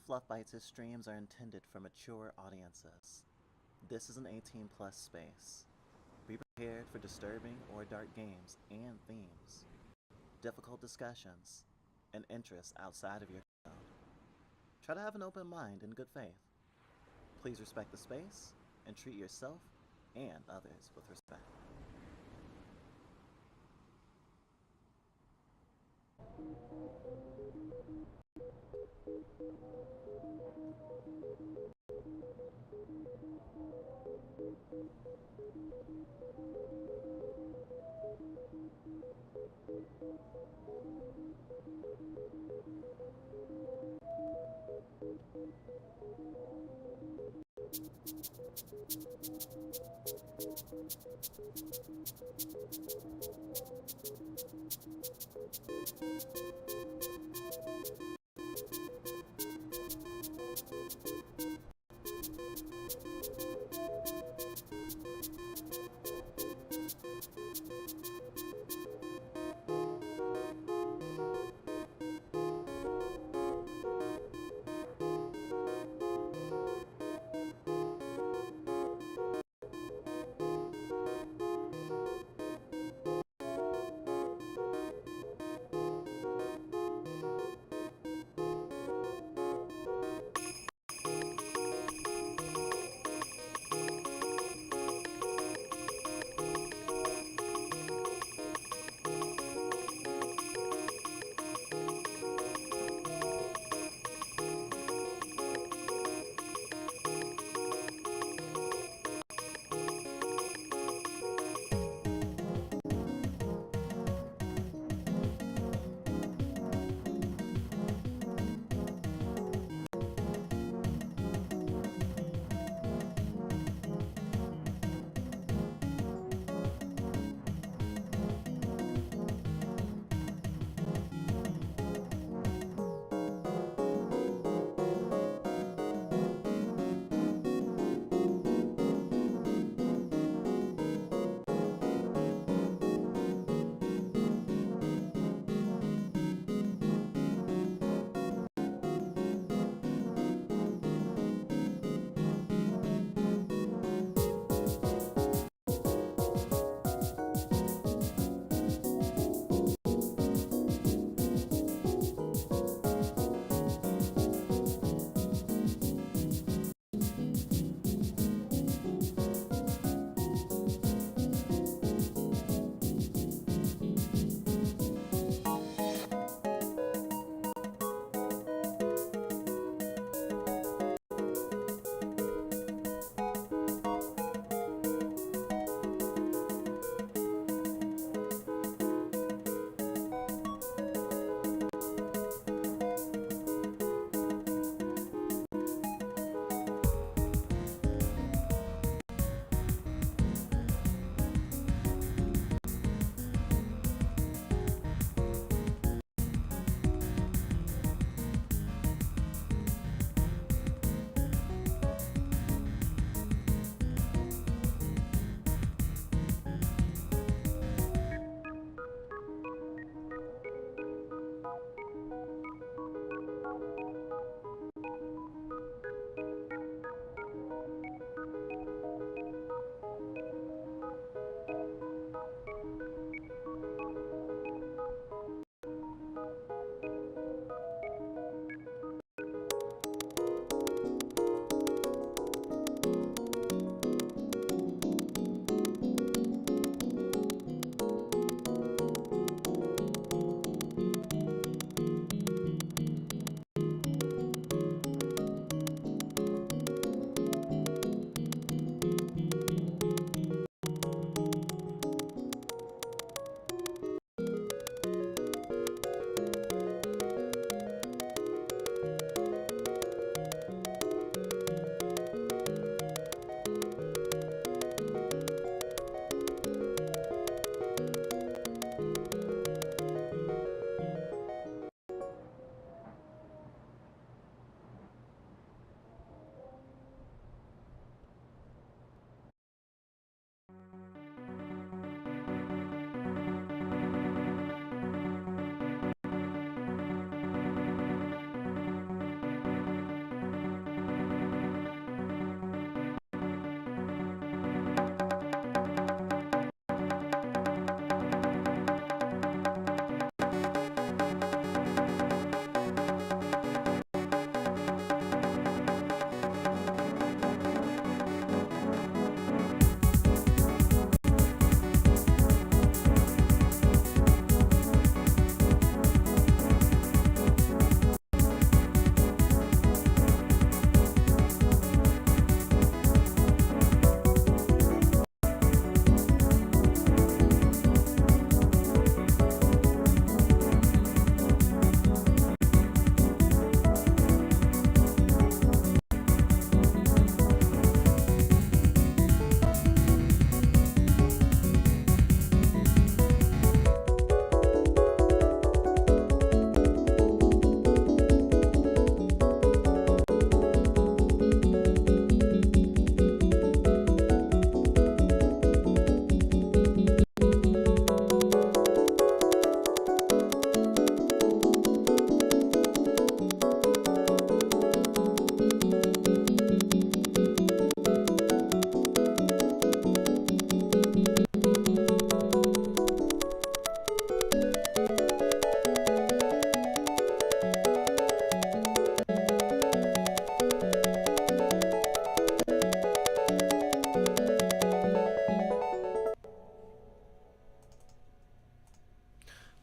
Fluff Bites' streams are intended for mature audiences. This is an 18 plus space. Be prepared for disturbing or dark games and themes, difficult discussions, and interests outside of your field. Try to have an open mind and good faith. Please respect the space and treat yourself and others with respect.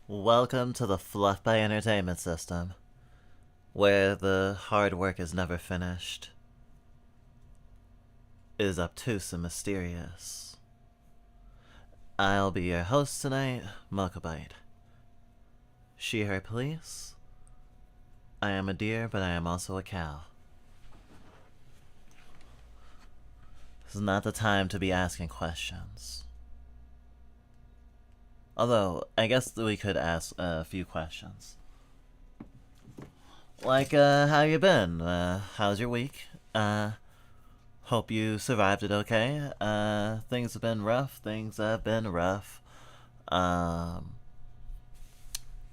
Welcome to the Fluff by Entertainment System, where the hard work is never finished. It is obtuse and mysterious. I'll be your host tonight, Mochabite. She, her, please. I am a deer, but I am also a cow. This is not the time to be asking questions. Although, I guess we could ask a few questions. Like, how you been? How's your week? Hope you survived it okay. Things have been rough.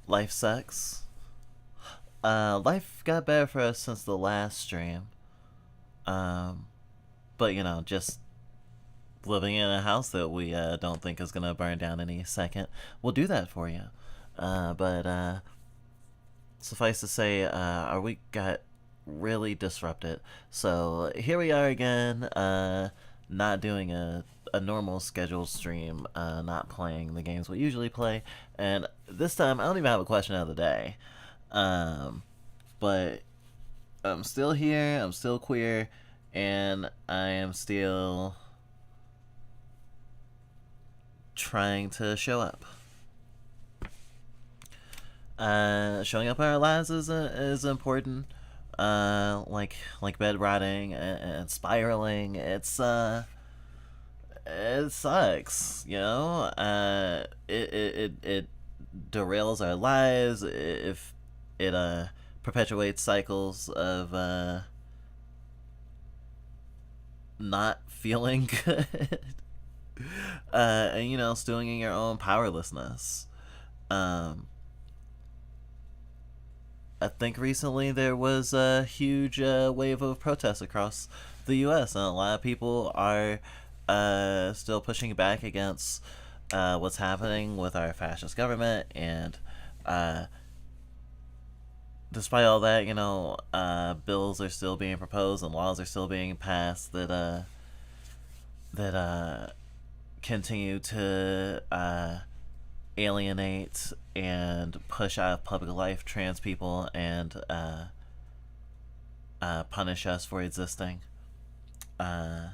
Life sucks. Life got better for us since the last stream. But, just living in a house that we don't think is gonna burn down any second will do that for you. But suffice to say, our week got really disrupted. So here we are again, not doing a normal scheduled stream, not playing the games we usually play. And this time, I don't even have a question of the day. But I'm still here, I'm still queer, and I am still trying to show up. Showing up in our lives is important. Like bed rotting and spiraling. It sucks, it derails our lives if it perpetuates cycles of not feeling good. And stewing in your own powerlessness. I think recently there was a huge wave of protests across the U.S. and a lot of people are still pushing back against what's happening with our fascist government. And despite all that, bills are still being proposed and laws are still being passed that continue to alienate and push out of public life trans people and punish us for existing and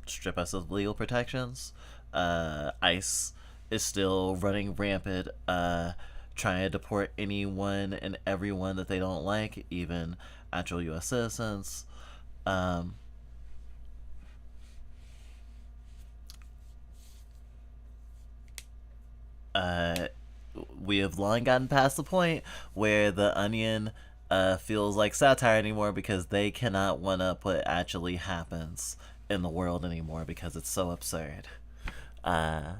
strip us of legal protections. ICE is still running rampant, trying to deport anyone and everyone that they don't like, even actual U.S. citizens. We have long gotten past the point where the Onion feels like satire anymore because they cannot one up what actually happens in the world anymore because it's so absurd. And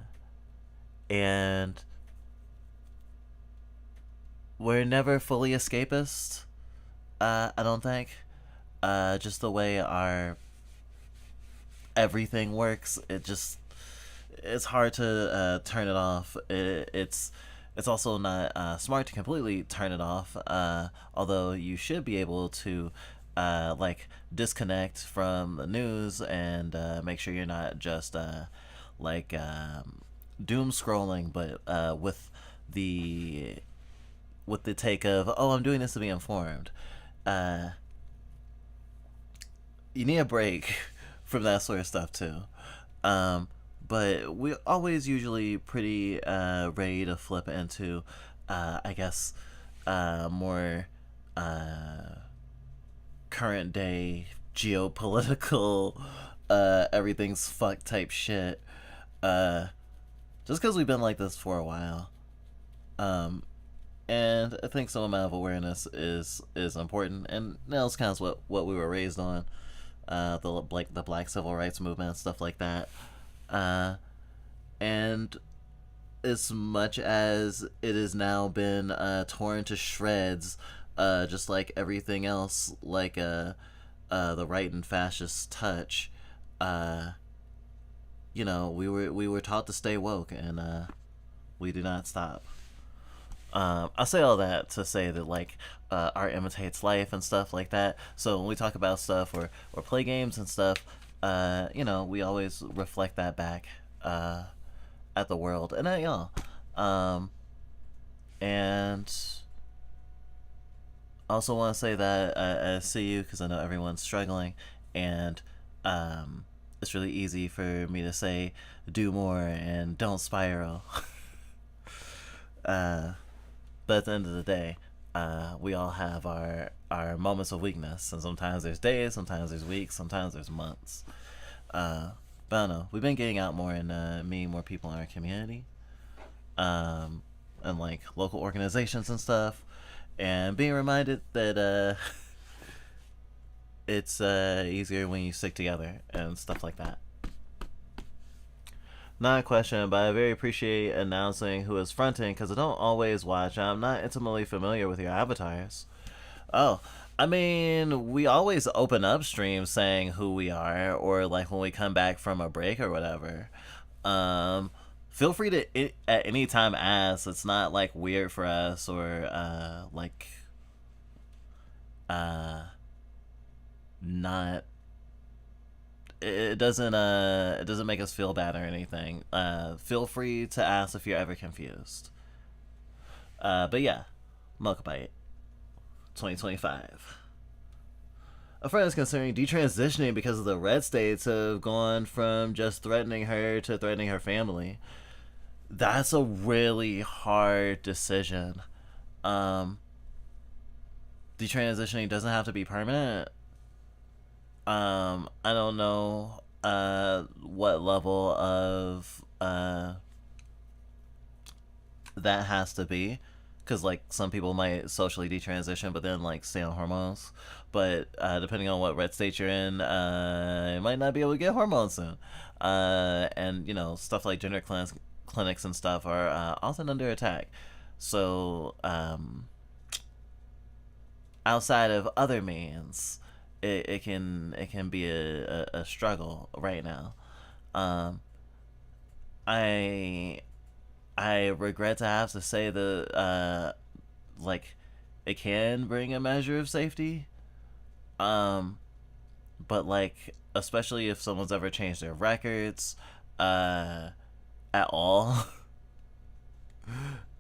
we're never fully escapist, I don't think. Just the way our everything works, it's hard to turn it off. It's also not smart to completely turn it off. Although you should be able to disconnect from the news and make sure you're not just doom scrolling, but with the take of, oh, I'm doing this to be informed. You need a break from that sort of stuff too. But we're always usually pretty ready to flip into, I guess, more current day geopolitical, everything's fucked type shit. Just because we've been like this for a while. And I think some amount of awareness is important, and that's kind of what we were raised on, the Black Civil Rights Movement and stuff like that. And as much as it has now been torn to shreds, just like everything else, like the right and fascist touch, we were taught to stay woke, and we do not stop. I say all that to say that art imitates life and stuff like that. So when we talk about stuff or play games and stuff, we always reflect that back at the world and at y'all. And I also want to say that I see you because I know everyone's struggling, and it's really easy for me to say do more and don't spiral. But at the end of the day, we all have our moments of weakness, and sometimes there's days, sometimes there's weeks, sometimes there's months. But I don't know. We've been getting out more and meeting more people in our community, and like local organizations and stuff, and being reminded that it's easier when you stick together and stuff like that. Not a question, but I very appreciate announcing who is fronting because I don't always watch. I'm not intimately familiar with your avatars. Oh, I mean, we always open up streams saying who we are, or like when we come back from a break or whatever. Um, Feel free to at any time ask. It's not like weird for us or like uh not. It doesn't make us feel bad or anything. Feel free to ask if you're ever confused. But yeah, Mocha 2025. A friend is considering detransitioning because of the red states have gone from just threatening her to threatening her family. That's a really hard decision. Detransitioning doesn't have to be permanent. I don't know what level of that has to be, because like some people might socially detransition but then like stay on hormones, but depending on what red state you're in, you might not be able to get hormones soon, and you know, stuff like gender clinics and stuff are often under attack. So outside of other means, it can be a struggle right now. um i I regret to have to say that like it can bring a measure of safety, um but like especially if someone's ever changed their records at all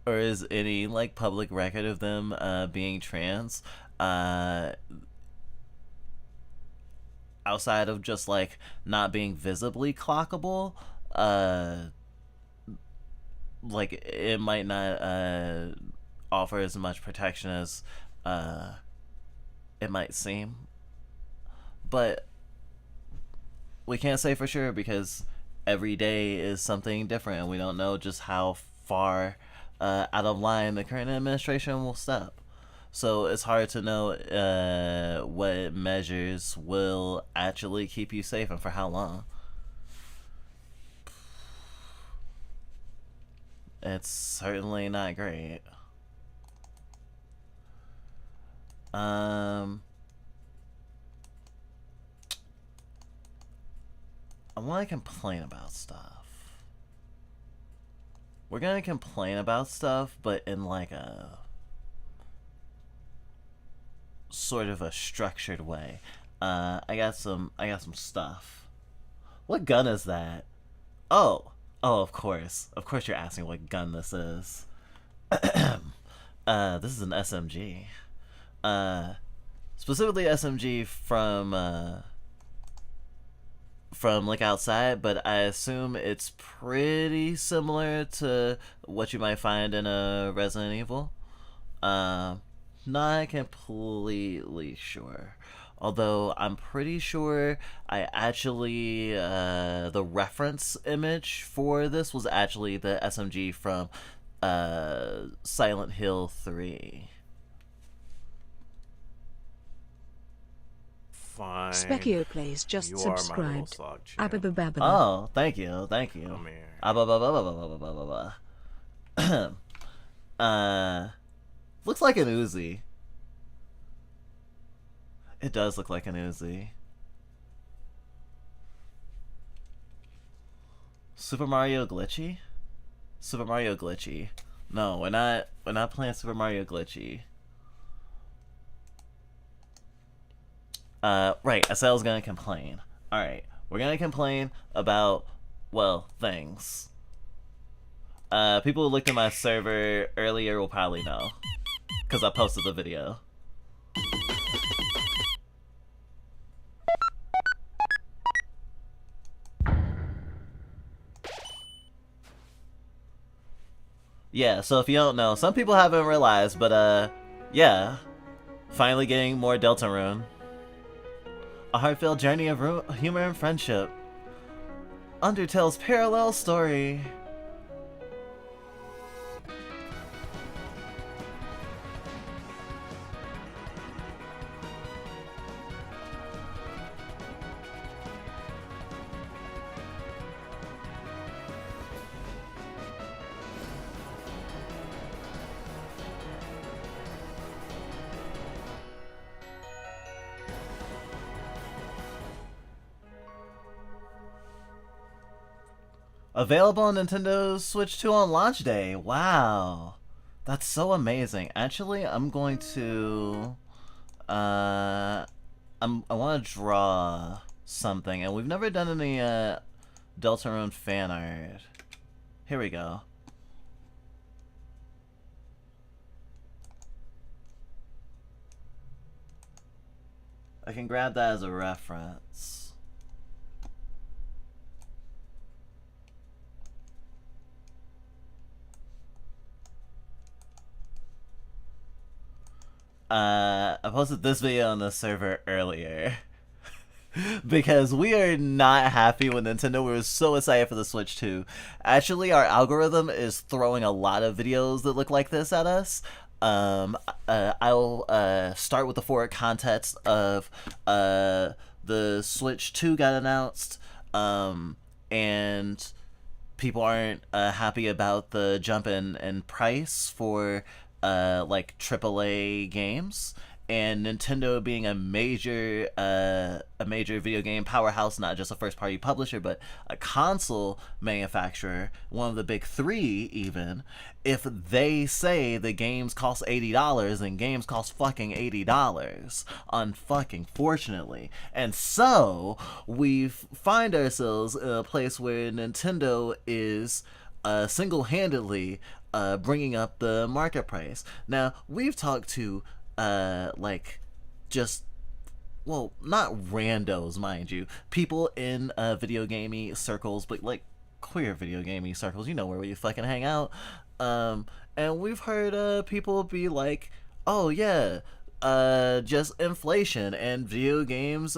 or is any like public record of them being trans, uh outside of just like not being visibly clockable, uh like it might not offer as much protection as it might seem. But we can't say for sure because every day is something different and we don't know just how far out of line the current administration will step. So it's hard to know what measures will actually keep you safe and for how long. It's certainly not great. I want to complain about stuff. We're gonna complain about stuff, but in like a sort of a structured way. I got some stuff. What gun is that? Oh, of course, you're asking what gun this is. This is an SMG. Specifically SMG from like outside, but I assume it's pretty similar to what you might find in a Resident Evil. Not completely sure. Although I'm pretty sure I actually the reference image for this was actually the SMG from Silent Hill 3. Fine. Specchio Plays just you subscribed. Oh, thank you. Come here. Looks like an Uzi. It does look like an Uzi. Super Mario Glitchy? Super Mario Glitchy. No, we're not playing Super Mario Glitchy. Right, I said I was gonna complain. Alright, we're gonna complain about, well, things. People who looked at my server earlier will probably know, because I posted the video. Yeah, so if you don't know, some people haven't realized, but yeah. Finally getting more Deltarune. A heartfelt journey of humor and friendship. Undertale's parallel story. Available on Nintendo Switch 2 on launch day. Wow. That's so amazing. Actually, I'm going to I want to draw something, and we've never done any Deltarune fan art. Here we go. I can grab that as a reference. I posted this video on the server earlier because we are not happy with Nintendo. We were so excited for the Switch 2. Actually, our algorithm is throwing a lot of videos that look like this at us. I'll start with the forward context of the Switch 2 got announced, and people aren't happy about the jump in price for like AAA games, and Nintendo being a major video game powerhouse, not just a first party publisher but a console manufacturer, one of the big three even. If they say the games cost $80, then games cost fucking $80, unfucking fortunately. And so we find ourselves in a place where Nintendo is single-handedly bringing up the market price. Now, we've talked to like just, well, not randos, mind you, people in video gamey circles, but like queer video gamey circles, you know, where we fucking hang out. And we've heard people be like, oh yeah, just inflation, and video games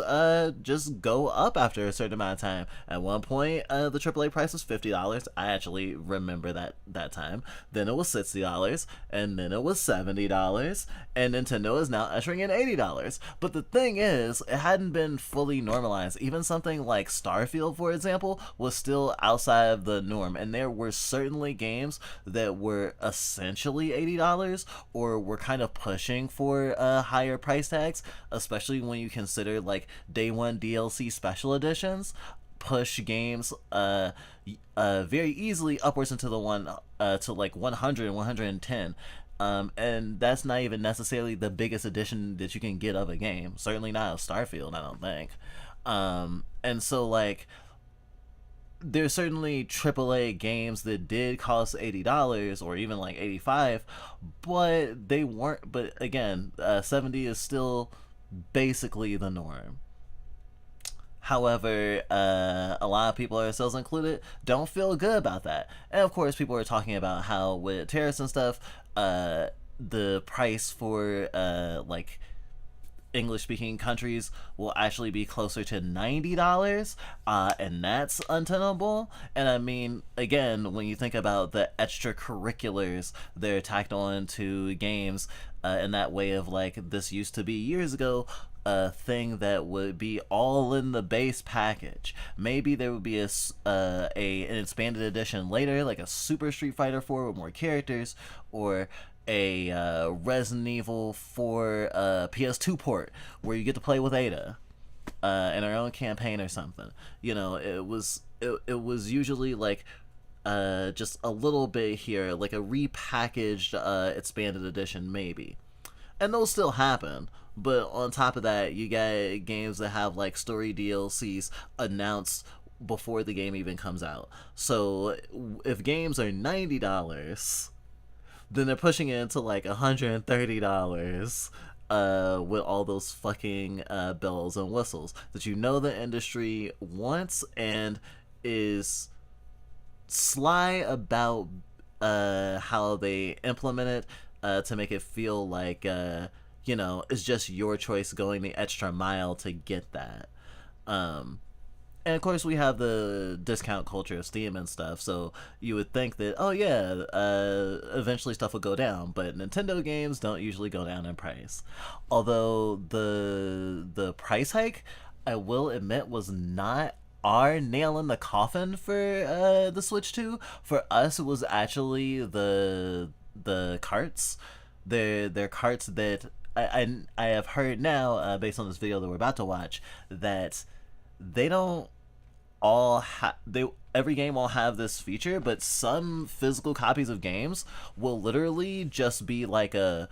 just go up after a certain amount of time. At one point, the AAA price was $50. I actually remember that time. Then it was $60, and then it was $70, and Nintendo is now ushering in $80. But the thing is, it hadn't been fully normalized. Even something like Starfield, for example, was still outside of the norm, and there were certainly games that were essentially $80 or were kind of pushing for higher price tags, especially when you consider like day one DLC special editions push games very easily upwards into the one to like 100 and 110. And that's not even necessarily the biggest edition that you can get of a game, certainly not of Starfield, I don't think. And so like there's certainly AAA games that did cost $80 or even like $85, but they weren't. But again, 70 is still basically the norm. However, a lot of people, ourselves included, don't feel good about that. And of course, people are talking about how with tariffs and stuff, the price for like English-speaking countries will actually be closer to $90, and that's untenable. And I mean, again, when you think about the extracurriculars that are tacked on to games in that way of like, this used to be years ago a thing that would be all in the base package. Maybe there would be an expanded edition later, like a Super Street Fighter 4 with more characters, or a Resident Evil 4 PS2 port where you get to play with Ada in our own campaign or something. You know, it was usually like just a little bit here, like a repackaged expanded edition maybe. And those still happen, but on top of that, you got games that have like story DLCs announced before the game even comes out. So if games are $90, then they're pushing it to like $130 with all those fucking bells and whistles that you know the industry wants and is sly about how they implement it to make it feel like it's just your choice going the extra mile to get that. Um, and of course, we have the discount culture of Steam and stuff, so you would think that, oh yeah, eventually stuff will go down. But Nintendo games don't usually go down in price. Although the price hike, I will admit, was not our nail in the coffin for the Switch 2. For us, it was actually the carts. They're carts that I have heard now, based on this video that we're about to watch, that they don't all they every game will have this feature, but some physical copies of games will literally just be like a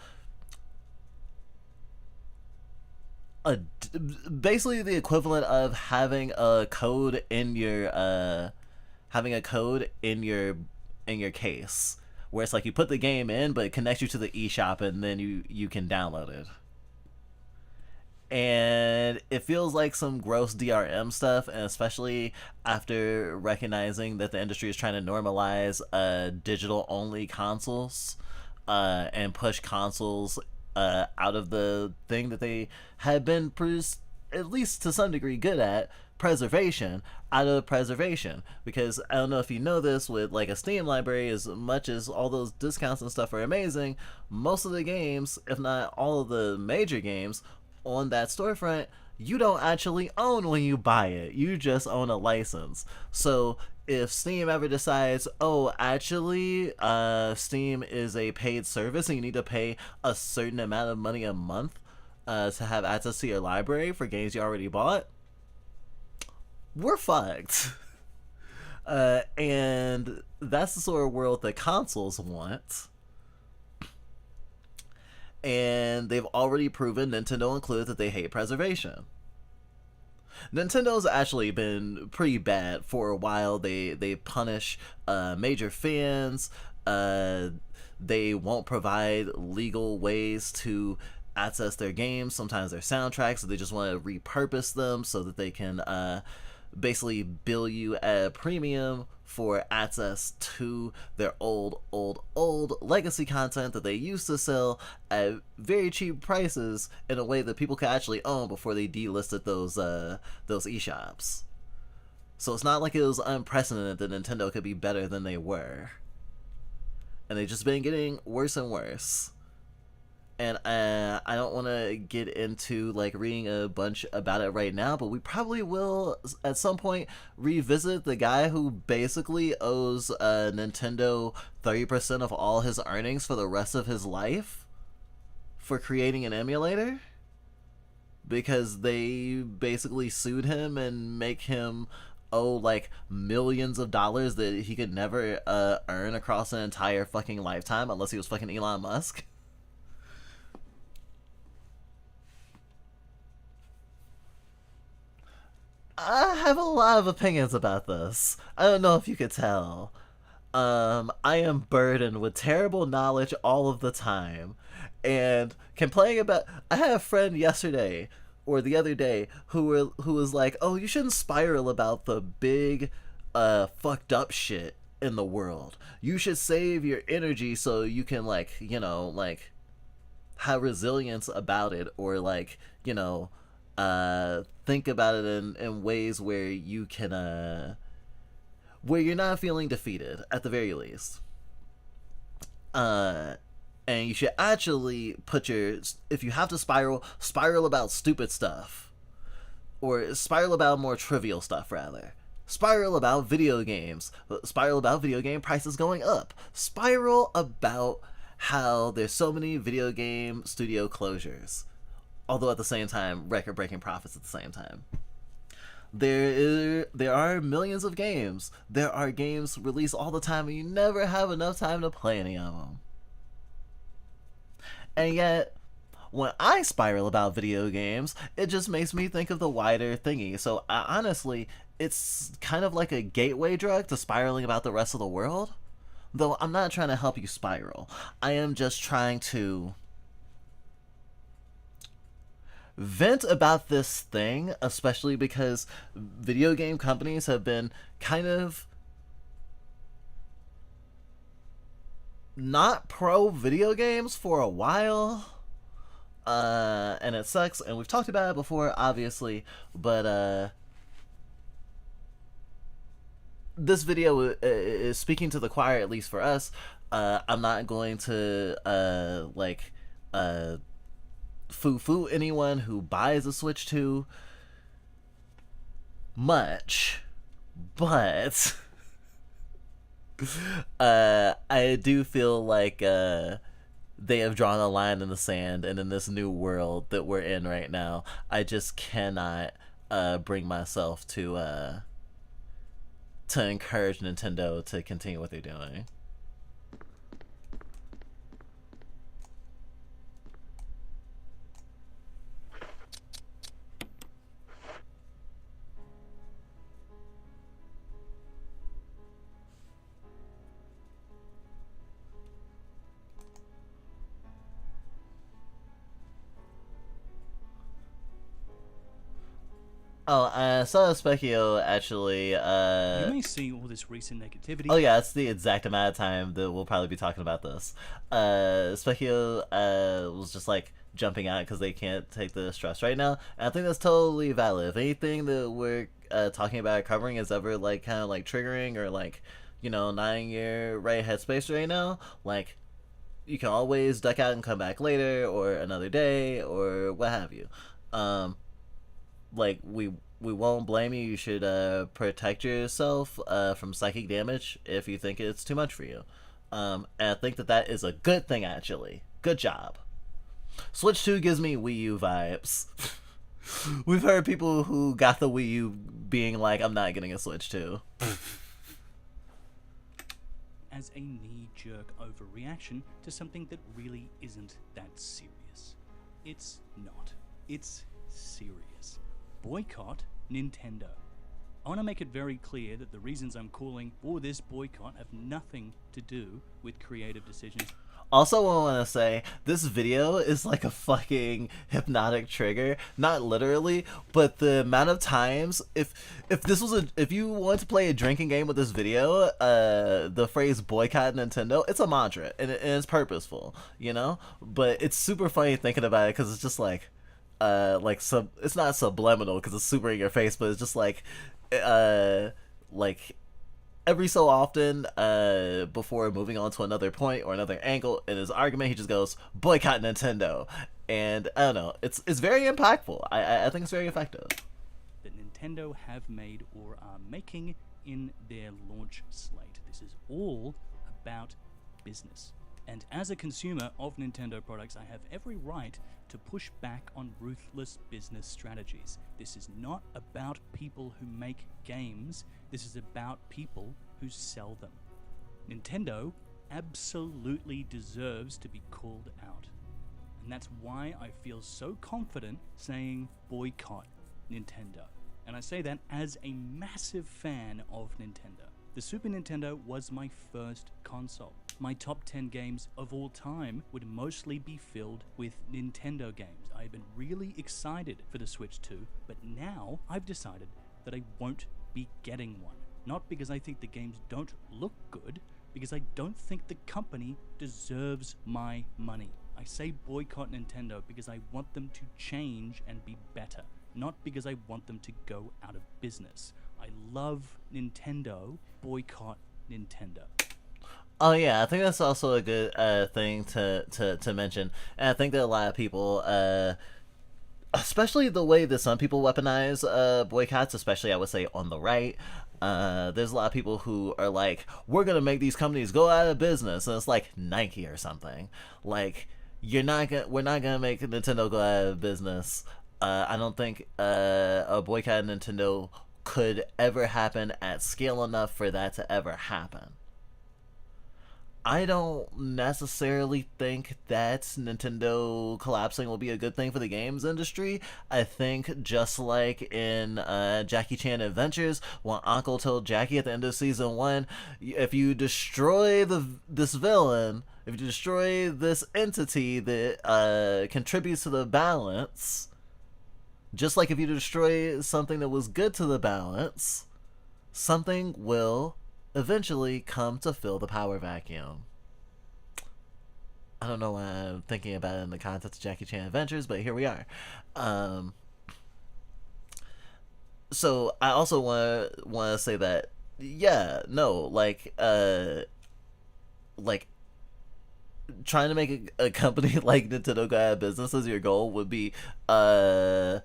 basically the equivalent of having a code in your in your case, where it's like you put the game in but it connects you to the eShop and then you can download it. And it feels like some gross DRM stuff, and especially after recognizing that the industry is trying to normalize digital only consoles and push consoles out of the thing that they had been at least to some degree good at, preservation, out of preservation. Because I don't know if you know this, with like a Steam library, as much as all those discounts and stuff are amazing, most of the games, if not all of the major games on that storefront, you don't actually own when you buy it. You just own a license. So if Steam ever decides, oh, actually, Steam is a paid service and you need to pay a certain amount of money a month to have access to your library for games you already bought, we're fucked. And that's the sort of world that consoles want. And they've already proven, Nintendo included, that they hate preservation. Nintendo's actually been pretty bad for a while. They punish major fans. They won't provide legal ways to access their games, sometimes their soundtracks, so they just want to repurpose them so that they can basically bill you at a premium for access to their old legacy content that they used to sell at very cheap prices in a way that people could actually own before they delisted those eShops. So it's not like it was unprecedented that Nintendo could be better than they were. And they've just been getting worse and worse. And I don't want to get into like reading a bunch about it right now, but we probably will at some point revisit the guy who basically owes Nintendo 30% of all his earnings for the rest of his life for creating an emulator, because they basically sued him and make him owe like millions of dollars that he could never earn across an entire fucking lifetime unless he was fucking Elon Musk. I have a lot of opinions about this. I don't know if you could tell. I am burdened with terrible knowledge all of the time, and complaining about. I had a friend yesterday or the other day who was like, "Oh, you shouldn't spiral about the big, fucked up shit in the world. You should save your energy so you can like have resilience about it, or think about it in ways where you can where you're not feeling defeated at the very least. And you should actually if you have to spiral about stupid stuff, or spiral about more trivial stuff rather. Spiral about video games. Spiral about video game prices going up. Spiral about how there's so many video game studio closures, although at the same time record-breaking profits at the same time. There are millions of games. There are games released all the time and you never have enough time to play any of them. And yet, when I spiral about video games, it just makes me think of the wider thingy. So honestly, it's kind of like a gateway drug to spiraling about the rest of the world. Though I'm not trying to help you spiral. I am just trying to vent about this thing, especially because video game companies have been kind of not pro video games for a while. And it sucks, and we've talked about it before, obviously, but this video is speaking to the choir, at least for us. I'm not going to foo anyone who buys a Switch 2 much, but I do feel like they have drawn a line in the sand, and in this new world that we're in right now, I just cannot bring myself to encourage Nintendo to continue what they're doing. Oh, so Specchio actually. You may see all this recent negativity. Oh yeah, it's the exact amount of time that we'll probably be talking about this. Specchio was just like jumping out because they can't take the stress right now, and I think that's totally valid. If anything that we're talking about covering is ever like kind of like triggering or like, you know, not in your right headspace right now, like you can always duck out and come back later or another day or what have you. Like we won't blame you. You should protect yourself from psychic damage if you think it's too much for you. And I think that is a good thing, actually. Good job. Switch 2 gives me Wii U vibes. We've heard people who got the Wii U being like, I'm not getting a Switch 2. As a knee-jerk overreaction to something that really isn't that serious. It's not. It's serious. Boycott Nintendo. I want to make it very clear that the reasons I'm calling for this boycott have nothing to do with creative decisions. Also, I want to say this video is like a fucking hypnotic trigger. Not literally, but the amount of times if you want to play a drinking game with this video, the phrase "boycott Nintendo" it's a mantra and it's purposeful, you know. But it's super funny thinking about it because it's just like. It's not subliminal because it's super in your face, but it's just like every so often before moving on to another point or another angle in his argument, he just goes boycott Nintendo, and I don't know, it's very impactful. I think it's very effective. That Nintendo have made or are making in their launch slate. This is all about business. And as a consumer of Nintendo products, I have every right to push back on ruthless business strategies. This is not about people who make games. This is about people who sell them. Nintendo absolutely deserves to be called out. And that's why I feel so confident saying boycott Nintendo. And I say that as a massive fan of Nintendo. The Super Nintendo was my first console. My top 10 games of all time would mostly be filled with Nintendo games. I've been really excited for the Switch 2, but now I've decided that I won't be getting one. Not because I think the games don't look good, because I don't think the company deserves my money. I say boycott Nintendo because I want them to change and be better, not because I want them to go out of business. I love Nintendo. Boycott Nintendo. Oh yeah, I think that's also a good thing to mention, and I think that a lot of people, especially the way that some people weaponize boycotts, especially I would say on the right, there's a lot of people who are like, we're gonna make these companies go out of business, and it's like Nike or something. Like we're not gonna make Nintendo go out of business. I don't think a boycott of Nintendo could ever happen at scale enough for that to ever happen. I don't necessarily think that Nintendo collapsing will be a good thing for the games industry. I think just like in Jackie Chan Adventures, when Uncle told Jackie at the end of season 1, if you destroy this villain, if you destroy this entity that contributes to the balance, just like if you destroy something that was good to the balance, something will eventually come to fill the power vacuum. I don't know why I'm thinking about it in the context of Jackie Chan Adventures, but here we are. So I also want to say that, yeah, no, like trying to make a company like Nintendo go out of business as your goal would be kind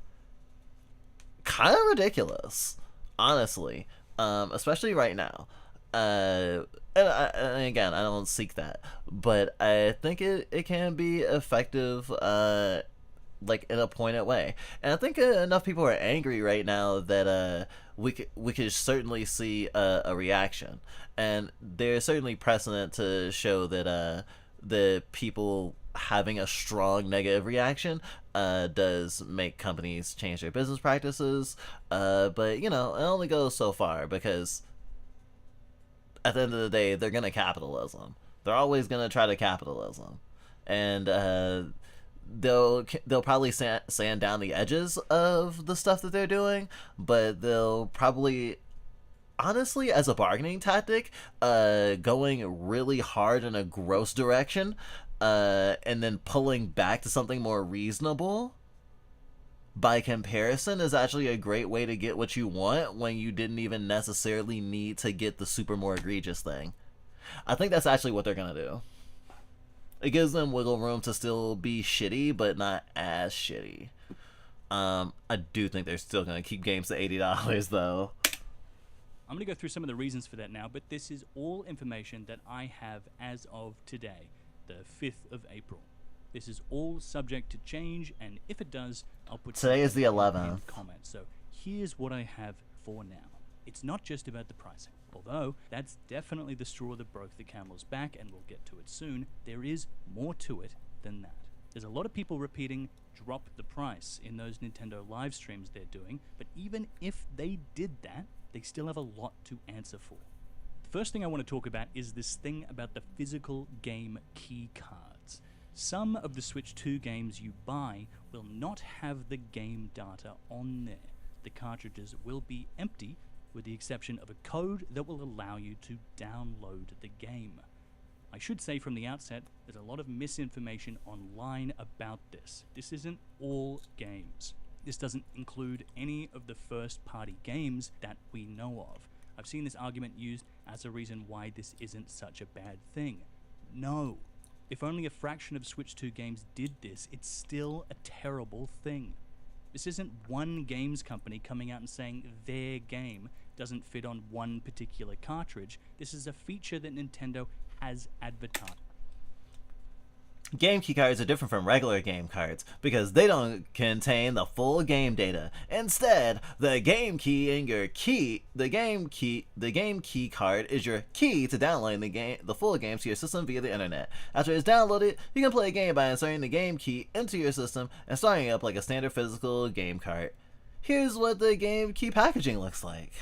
of ridiculous, honestly. Especially right now. And again, I don't seek that, but I think it can be effective, like in a pointed way. And I think enough people are angry right now that we could certainly see a reaction, and there's certainly precedent to show that the people having a strong negative reaction does make companies change their business practices. But it only goes so far, because at the end of the day, they're gonna capitalism. They're always gonna try to capitalism, and they'll probably sand down the edges of the stuff that they're doing, but they'll probably, honestly, as a bargaining tactic, going really hard in a gross direction, and then pulling back to something more reasonable by comparison is actually a great way to get what you want when you didn't even necessarily need to get the super more egregious thing. I think that's actually what they're gonna do. It gives them wiggle room to still be shitty, but not as shitty. I do think they're still gonna keep games at $80 though. I'm going to go through some of the reasons for that now, but this is all information that I have as of today, the 5th of April. This is all subject to change, and if it does, I'll put Today is the 11th. in comments. So here's what I have for now. It's not just about the pricing, although that's definitely the straw that broke the camel's back, and we'll get to it soon. There is more to it than that. There's a lot of people repeating drop the price in those Nintendo live streams they're doing, but even if they did that, they still have a lot to answer for. The first thing I want to talk about is this thing about the physical game key cards. Some of the Switch 2 games you buy will not have the game data on there. The cartridges will be empty, with the exception of a code that will allow you to download the game. I should say from the outset, there's a lot of misinformation online about this. This isn't all games. This doesn't include any of the first-party games that we know of. I've seen this argument used as a reason why this isn't such a bad thing. No. If only a fraction of Switch 2 games did this, it's still a terrible thing. This isn't one games company coming out and saying their game doesn't fit on one particular cartridge. This is a feature that Nintendo has advertised. Game key cards are different from regular game cards because they don't contain the full game data. Instead, the game key in your the game key card is your key to downloading the full game to your system via the internet. After it's downloaded, you can play a game by inserting the game key into your system and starting it up like a standard physical game card. Here's what the game key packaging looks like.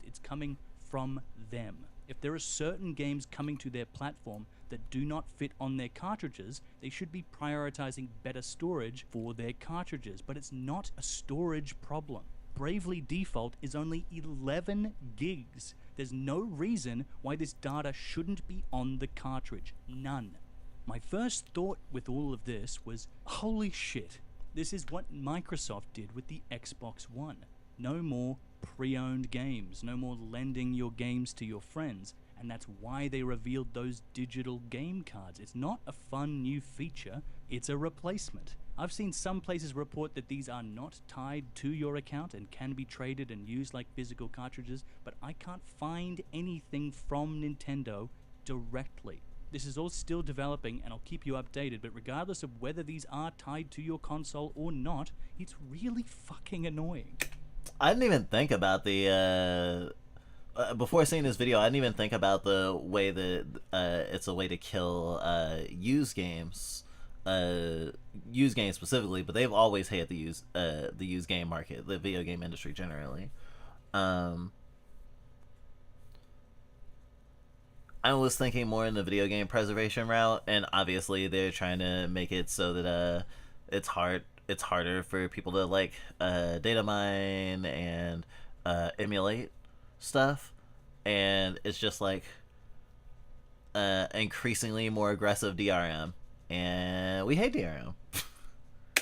It's coming from them. If there are certain games coming to their platform that do not fit on their cartridges, they should be prioritizing better storage for their cartridges. But it's not a storage problem. Bravely Default is only 11 gigs. There's no reason why this data shouldn't be on the cartridge. None. My first thought with all of this was, holy shit, this is what Microsoft did with the Xbox One. No more pre-owned games, no more lending your games to your friends, and that's why they revealed those digital game cards. It's not a fun new feature, it's a replacement. I've seen some places report that these are not tied to your account and can be traded and used like physical cartridges, but I can't find anything from Nintendo directly. This is all still developing, and I'll keep you updated, but regardless of whether these are tied to your console or not, it's really fucking annoying. I didn't even think about the before seeing this video, I didn't even think about the way that it's a way to kill used games specifically, but they've always hated the used game market, the video game industry generally. Um, I was thinking more in the video game preservation route, and obviously they're trying to make it so that it's harder for people to like data mine and emulate stuff, and it's just like increasingly more aggressive DRM, and we hate DRM.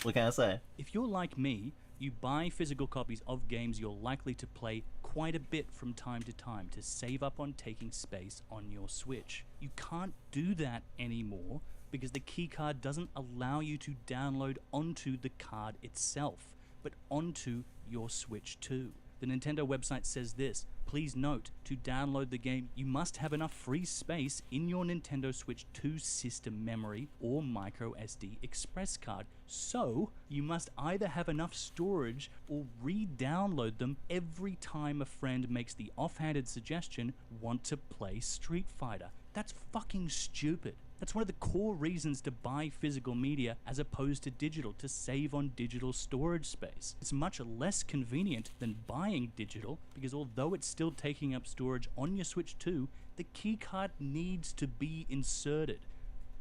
What can I say? If you're like me, you buy physical copies of games you're likely to play quite a bit from time to time to save up on taking space on your Switch. You can't do that anymore because the keycard doesn't allow you to download onto the card itself, but onto your Switch 2. The Nintendo website says this: please note, to download the game, you must have enough free space in your Nintendo Switch 2 system memory or micro SD express card. So, you must either have enough storage or re-download them every time a friend makes the offhanded suggestion, want to play Street Fighter. That's fucking stupid. That's one of the core reasons to buy physical media as opposed to digital, to save on digital storage space. It's much less convenient than buying digital because although it's still taking up storage on your Switch 2, the keycard needs to be inserted.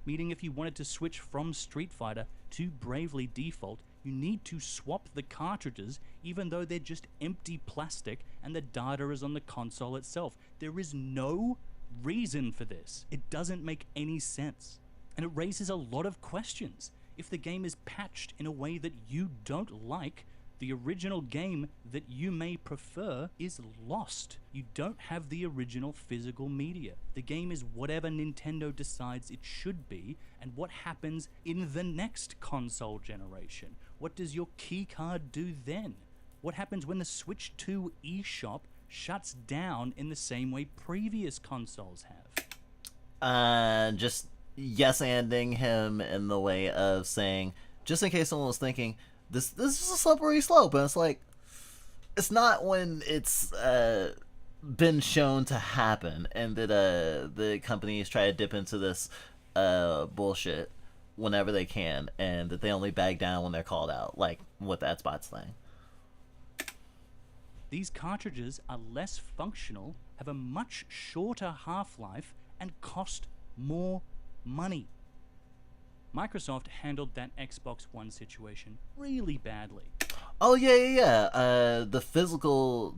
Meaning if you wanted to switch from Street Fighter to Bravely Default, you need to swap the cartridges even though they're just empty plastic and the data is on the console itself. There is no reason for this. It doesn't make any sense. And it raises a lot of questions. If the game is patched in a way that you don't like, the original game that you may prefer is lost. You don't have the original physical media. The game is whatever Nintendo decides it should be, and what happens in the next console generation? What does your keycard do then? What happens when the Switch 2 eShop shuts down in the same way previous consoles have? Just yes-anding him in the way of saying, just in case someone was thinking, this is a slippery slope, and it's like, it's not when it's been shown to happen, and that the companies try to dip into this bullshit whenever they can, and that they only back down when they're called out, like with that Xbox thing. These cartridges are less functional, have a much shorter half-life, and cost more money. Microsoft handled that Xbox One situation really badly. Oh yeah. The physical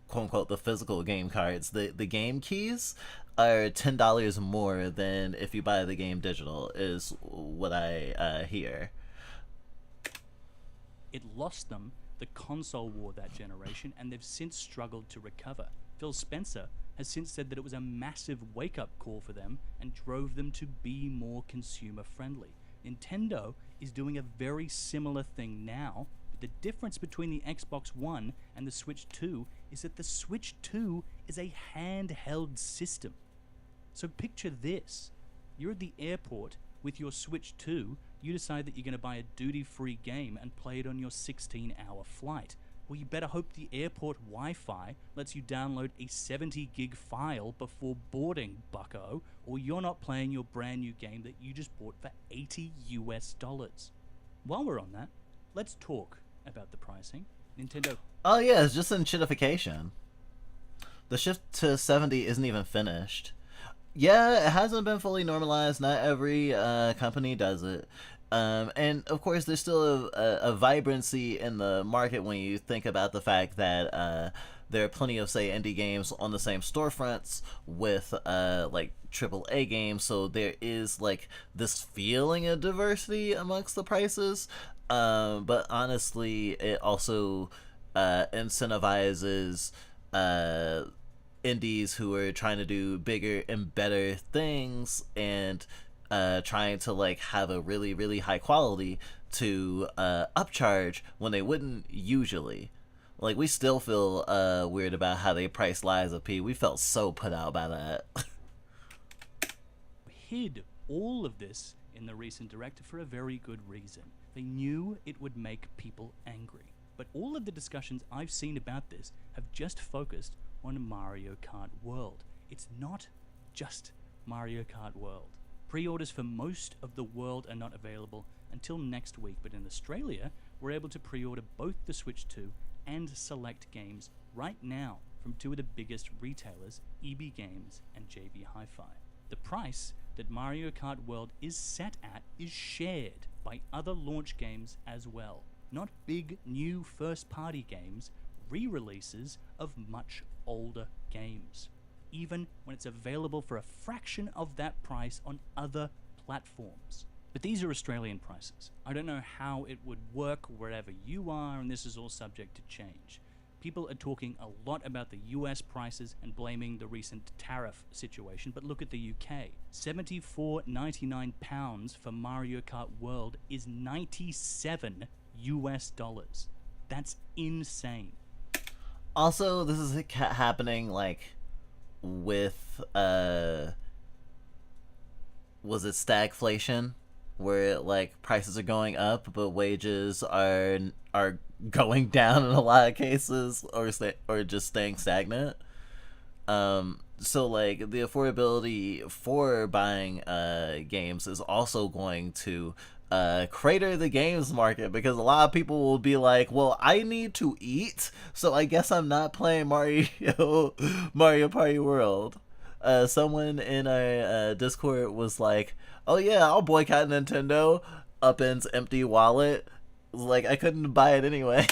quote unquote the physical game cards, the game keys are $10 more than if you buy the game digital, is what I hear. It lost them the console war that generation, and they've since struggled to recover. Phil Spencer has since said that it was a massive wake-up call for them and drove them to be more consumer-friendly. Nintendo is doing a very similar thing now, but the difference between the Xbox One and the Switch 2 is that the Switch 2 is a handheld system. So picture this. You're at the airport with your Switch 2, you decide that you're going to buy a duty-free game and play it on your 16-hour flight. Well, you better hope the airport Wi-Fi lets you download a 70 gig file before boarding, bucko, or you're not playing your brand new game that you just bought for $80 US. While we're on that, let's talk about the pricing. Nintendo. Oh yeah, it's just in shitification. The shift to 70 isn't even finished. Yeah, it hasn't been fully normalized. Not every company does it. And of course, there's still a vibrancy in the market when you think about the fact that there are plenty of, say, indie games on the same storefronts with like AAA games. So there is like this feeling of diversity amongst the prices. But honestly, it also incentivizes indies who are trying to do bigger and better things and trying to like have a really high quality to upcharge when they wouldn't usually. Like, we still feel weird about how they priced Lies of P. We felt so put out by that. Hid all of this in the recent direct for a very good reason. They knew it would make people angry. But all of the discussions I've seen about this have just focused on Mario Kart World. It's not just Mario Kart World. Pre-orders for most of the world are not available until next week, but in Australia, we're able to pre-order both the Switch 2 and select games right now from two of the biggest retailers, EB Games and JB Hi-Fi. The price that Mario Kart World is set at is shared by other launch games as well. Not big new first-party games, re-releases of much older games, even when it's available for a fraction of that price on other platforms. But these are Australian prices. I don't know how it would work wherever you are, and this is all subject to change. People are talking a lot about the US prices and blaming the recent tariff situation, but look at the UK. £74.99 for Mario Kart World is $97 US. That's insane. Also, this is happening like with was it stagflation, where like prices are going up but wages are going down in a lot of cases, or just staying stagnant. So like the affordability for buying games is also going to crater the games market, because a lot of people will be like, well, I need to eat, so I guess I'm not playing Mario Party World. Someone in our Discord was like, oh yeah, I'll boycott Nintendo. Upin's empty wallet. Like, I couldn't buy it anyway.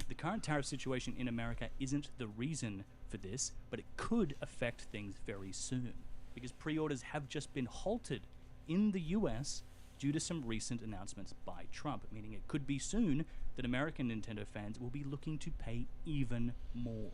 The current tariff situation in America isn't the reason for this, but it could affect things very soon, because pre-orders have just been halted in the US due to some recent announcements by Trump, meaning it could be soon that American Nintendo fans will be looking to pay even more.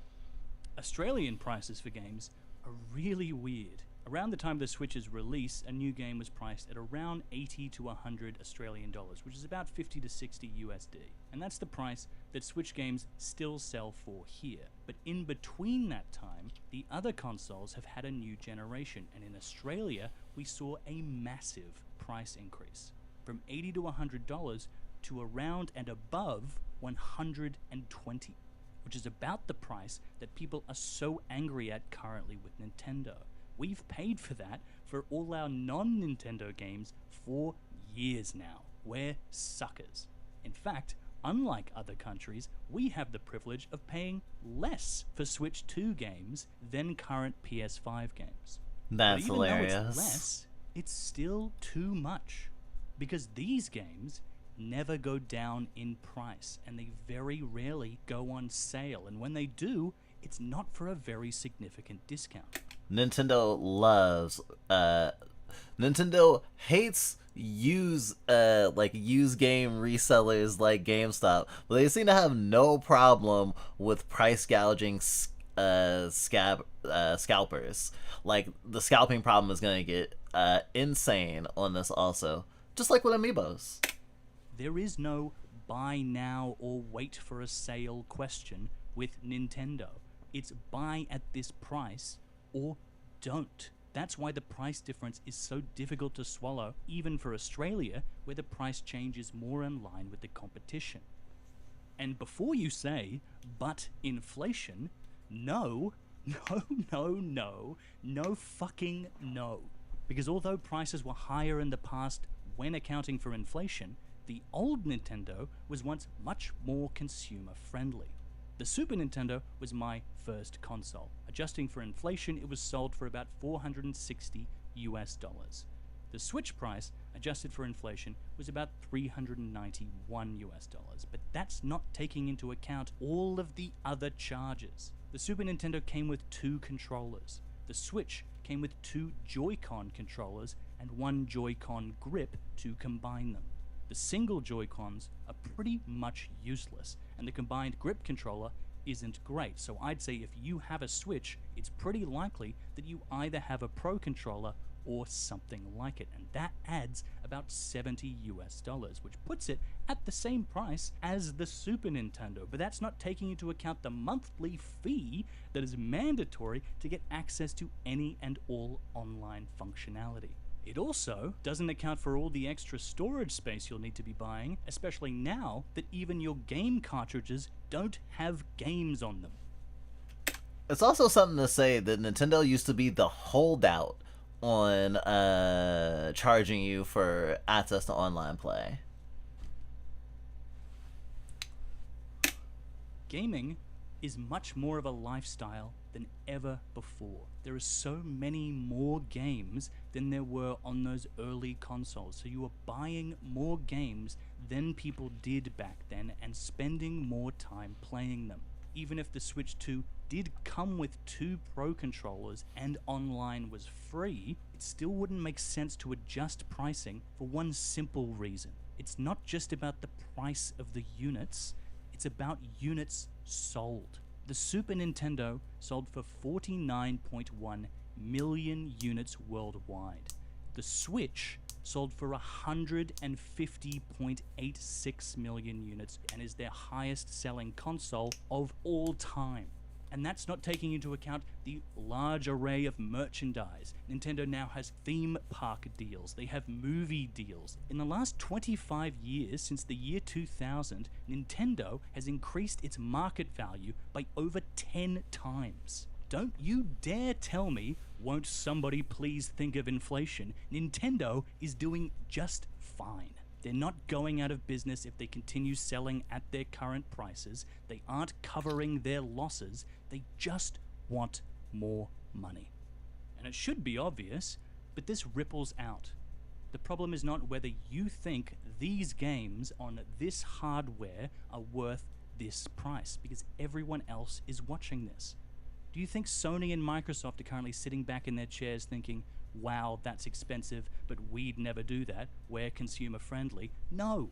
Australian prices for games are really weird. Around the time of the Switch's release, a new game was priced at around 80 to 100 Australian dollars, which is about 50 to 60 USD. And that's the price that Switch games still sell for here. But in between that time, the other consoles have had a new generation, and in Australia, we saw a massive price increase from $80 to $100 to around and above $120, which is about the price that people are so angry at currently with Nintendo. We've paid for that for all our non-Nintendo games for years now. We're suckers. In fact, unlike other countries, we have the privilege of paying less for Switch 2 games than current PS5 games. That's but even hilarious. Though it's less, it's still too much, because these games never go down in price, and they very rarely go on sale, and when they do, it's not for a very significant discount. Nintendo hates used game resellers like GameStop, but they seem to have no problem with price gouging scalpers. Like, the scalping problem is gonna get insane on this also, just like with Amiibos. There is no buy now or wait for a sale question with Nintendo. It's buy at this price or don't. That's why the price difference is so difficult to swallow, even for Australia, where the price change is more in line with the competition. And before you say, but inflation, no fucking no. Because although prices were higher in the past when accounting for inflation, the old Nintendo was once much more consumer friendly. The Super Nintendo was my first console. Adjusting for inflation, it was sold for about $460 US. The Switch price, adjusted for inflation, was about $391 US. But that's not taking into account all of the other charges. The Super Nintendo came with 2 controllers. The Switch came with 2 Joy-Con controllers and 1 Joy-Con grip to combine them. The single Joy-Cons are pretty much useless, and the combined grip controller isn't great. So I'd say if you have a Switch, it's pretty likely that you either have a Pro controller or something like it, and that adds about $70 US, which puts it at the same price as the Super Nintendo. But that's not taking into account the monthly fee that is mandatory to get access to any and all online functionality. It also doesn't account for all the extra storage space you'll need to be buying, especially now that even your game cartridges don't have games on them. It's also something to say that Nintendo used to be the holdout on charging you for access to online play. Gaming is much more of a lifestyle than ever before. There are so many more games than there were on those early consoles. So you are buying more games than people did back then and spending more time playing them. Even if the Switch 2 did come with 2 Pro controllers and online was free, it still wouldn't make sense to adjust pricing for one simple reason. It's not just about the price of the units, it's about units sold. The Super Nintendo sold for 49.1 million units worldwide. The Switch sold for 150.86 million units and is their highest selling console of all time. And that's not taking into account the large array of merchandise. Nintendo now has theme park deals. They have movie deals. In the last 25 years, since the year 2000, Nintendo has increased its market value by over 10 times. Don't you dare tell me, won't somebody please think of inflation? Nintendo is doing just fine. They're not going out of business if they continue selling at their current prices. They aren't covering their losses. They just want more money. And it should be obvious, but this ripples out. The problem is not whether you think these games on this hardware are worth this price, because everyone else is watching this. Do you think Sony and Microsoft are currently sitting back in their chairs thinking, wow, that's expensive, but we'd never do that, we're consumer friendly? No.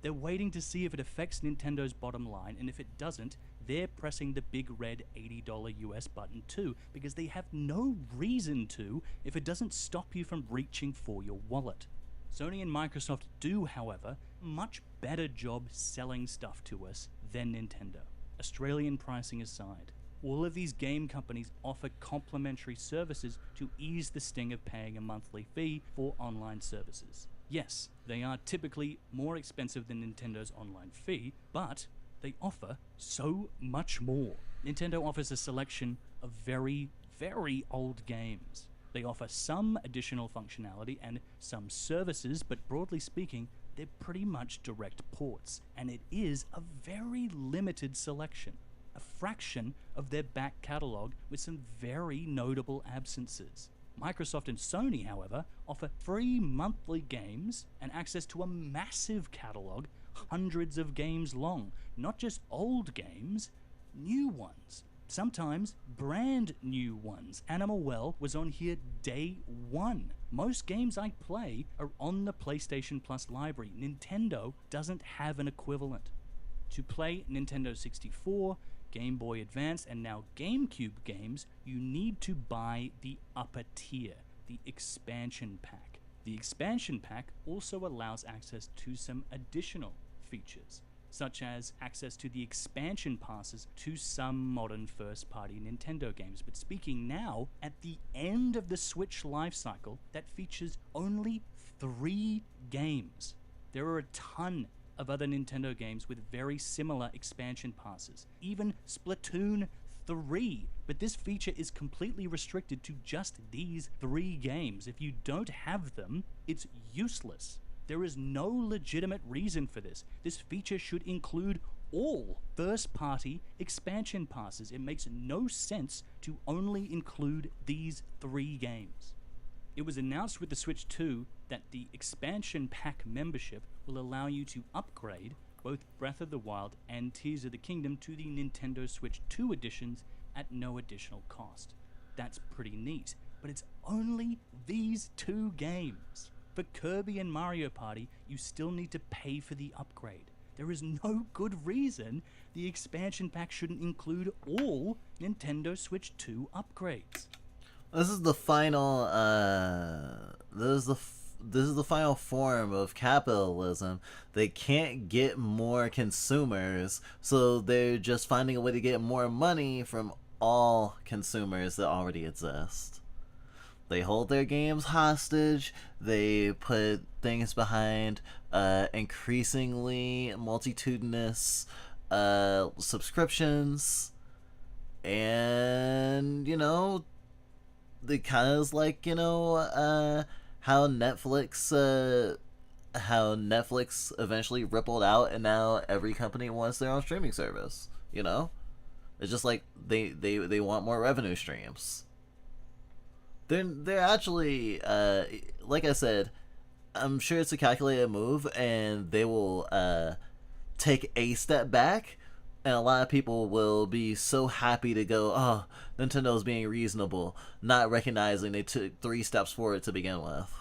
They're waiting to see if it affects Nintendo's bottom line, and if it doesn't, they're pressing the big red $80 US button too, because they have no reason to if it doesn't stop you from reaching for your wallet. Sony and Microsoft do, however, a much better job selling stuff to us than Nintendo. Australian pricing aside, all of these game companies offer complimentary services to ease the sting of paying a monthly fee for online services. Yes, they are typically more expensive than Nintendo's online fee, but they offer so much more. Nintendo offers a selection of very, very old games. They offer some additional functionality and some services, but broadly speaking, they're pretty much direct ports, and it is a very limited selection. A fraction of their back catalogue with some very notable absences. Microsoft and Sony, however, offer free monthly games and access to a massive catalogue, hundreds of games long. Not just old games, new ones. Sometimes brand new ones. Animal Well was on here day one. Most games I play are on the PlayStation Plus library. Nintendo doesn't have an equivalent. To play Nintendo 64, Game Boy Advance, and now GameCube games, you need to buy the upper tier, the expansion pack. The expansion pack also allows access to some additional features, such as access to the expansion passes to some modern first-party Nintendo games. But speaking now, at the end of the Switch lifecycle, that features only 3 games. There are a ton of other Nintendo games with very similar expansion passes, even Splatoon 3, but this feature is completely restricted to just these 3 games. If you don't have them, it's useless. There is no legitimate reason for this. This feature should include all first-party expansion passes. It makes no sense to only include these 3 games. It was announced with the Switch 2 that the expansion pack membership will allow you to upgrade both Breath of the Wild and Tears of the Kingdom to the Nintendo Switch 2 editions at no additional cost. That's pretty neat, but it's only these 2 games. For Kirby and Mario Party, you still need to pay for the upgrade. There is no good reason the expansion pack shouldn't include all Nintendo Switch 2 upgrades. This is the final. This is the final form of capitalism. They can't get more consumers, so they're just finding a way to get more money from all consumers that already exist. They hold their games hostage. They put things behind increasingly multitudinous subscriptions, and you know, it kind of is like, you know, how Netflix eventually rippled out, and now every company wants their own streaming service. You know, it's just like they want more revenue streams. They're actually, like I said, I'm sure it's a calculated move, and they will take a step back, and a lot of people will be so happy to go, oh, Nintendo's being reasonable, not recognizing they took 3 steps forward to begin with.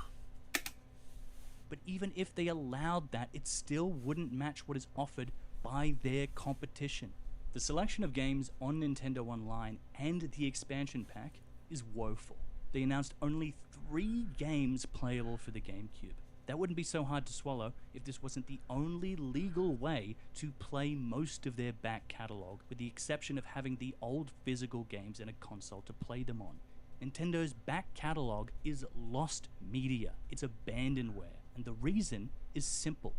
But even if they allowed that, it still wouldn't match what is offered by their competition. The selection of games on Nintendo Online and the expansion pack is woeful. They announced only 3 games playable for the GameCube. That wouldn't be so hard to swallow if this wasn't the only legal way to play most of their back catalog, with the exception of having the old physical games in a console to play them on. Nintendo's back catalog is lost media. It's abandonware. And the reason is simple.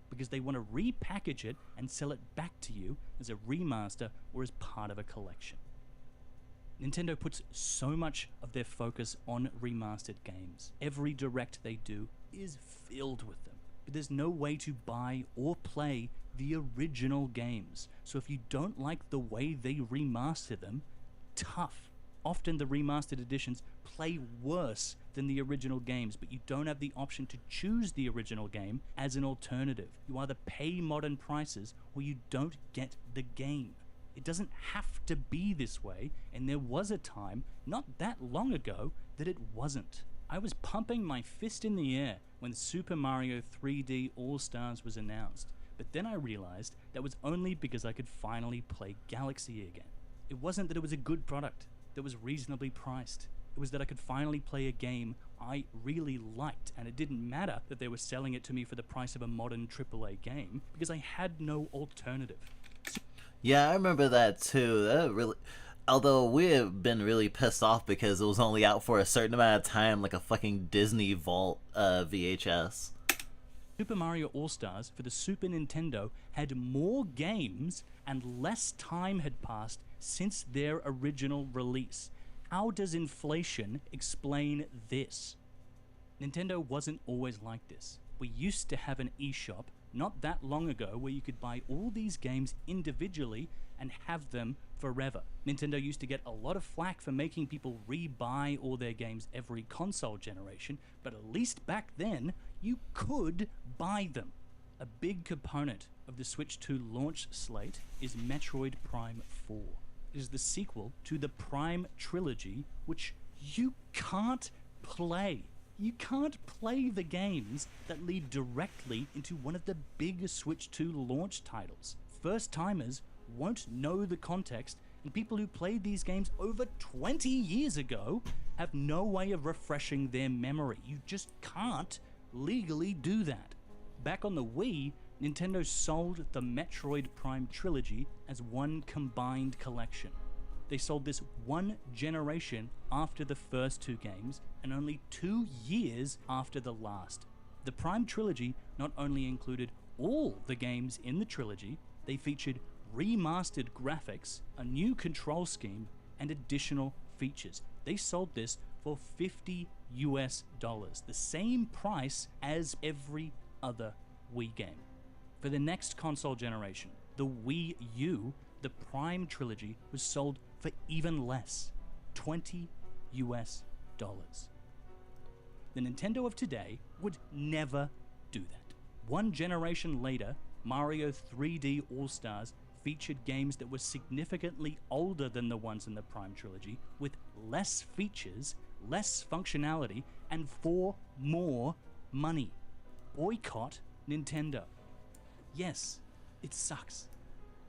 Because they want to repackage it and sell it back to you as a remaster or as part of a collection. Nintendo puts so much of their focus on remastered games. Every direct they do is filled with them. But there's no way to buy or play the original games. So if you don't like the way they remaster them, tough. Often the remastered editions play worse than the original games, but you don't have the option to choose the original game as an alternative. You either pay modern prices or you don't get the game. It doesn't have to be this way, and there was a time, not that long ago, that it wasn't. I was pumping my fist in the air when Super Mario 3D All-Stars was announced, but then I realized that was only because I could finally play Galaxy again. It wasn't that it was a good product that was reasonably priced. It was that I could finally play a game I really liked, and it didn't matter that they were selling it to me for the price of a modern AAA game, because I had no alternative. Yeah, I remember that too. That really, although we have been really pissed off because it was only out for a certain amount of time, like a fucking Disney Vault VHS. Super Mario All-Stars for the Super Nintendo had more games and less time had passed since their original release. How does inflation explain this? Nintendo wasn't always like this. We used to have an eShop not that long ago where you could buy all these games individually and have them forever. Nintendo used to get a lot of flack for making people re-buy all their games every console generation, but at least back then, you could buy them. A big component of the Switch 2 launch slate is Metroid Prime 4. It is the sequel to the Prime trilogy, which you can't play. You can't play the games that lead directly into one of the big Switch 2 launch titles. First-timers won't know the context, and people who played these games over 20 years ago have no way of refreshing their memory. You just can't legally do that. Back on the Wii, Nintendo sold the Metroid Prime trilogy as one combined collection. They sold this one generation after the first 2 games and only 2 years after the last. The Prime trilogy not only included all the games in the trilogy, they featured remastered graphics, a new control scheme, and additional features. They sold this for $50 US, the same price as every other Wii game. For the next console generation, the Wii U, the Prime trilogy was sold for even less, $20 US. The Nintendo of today would never do that. One generation later, Mario 3D All-Stars featured games that were significantly older than the ones in the Prime trilogy, with less features, less functionality, and for more money. Boycott Nintendo. Yes, it sucks.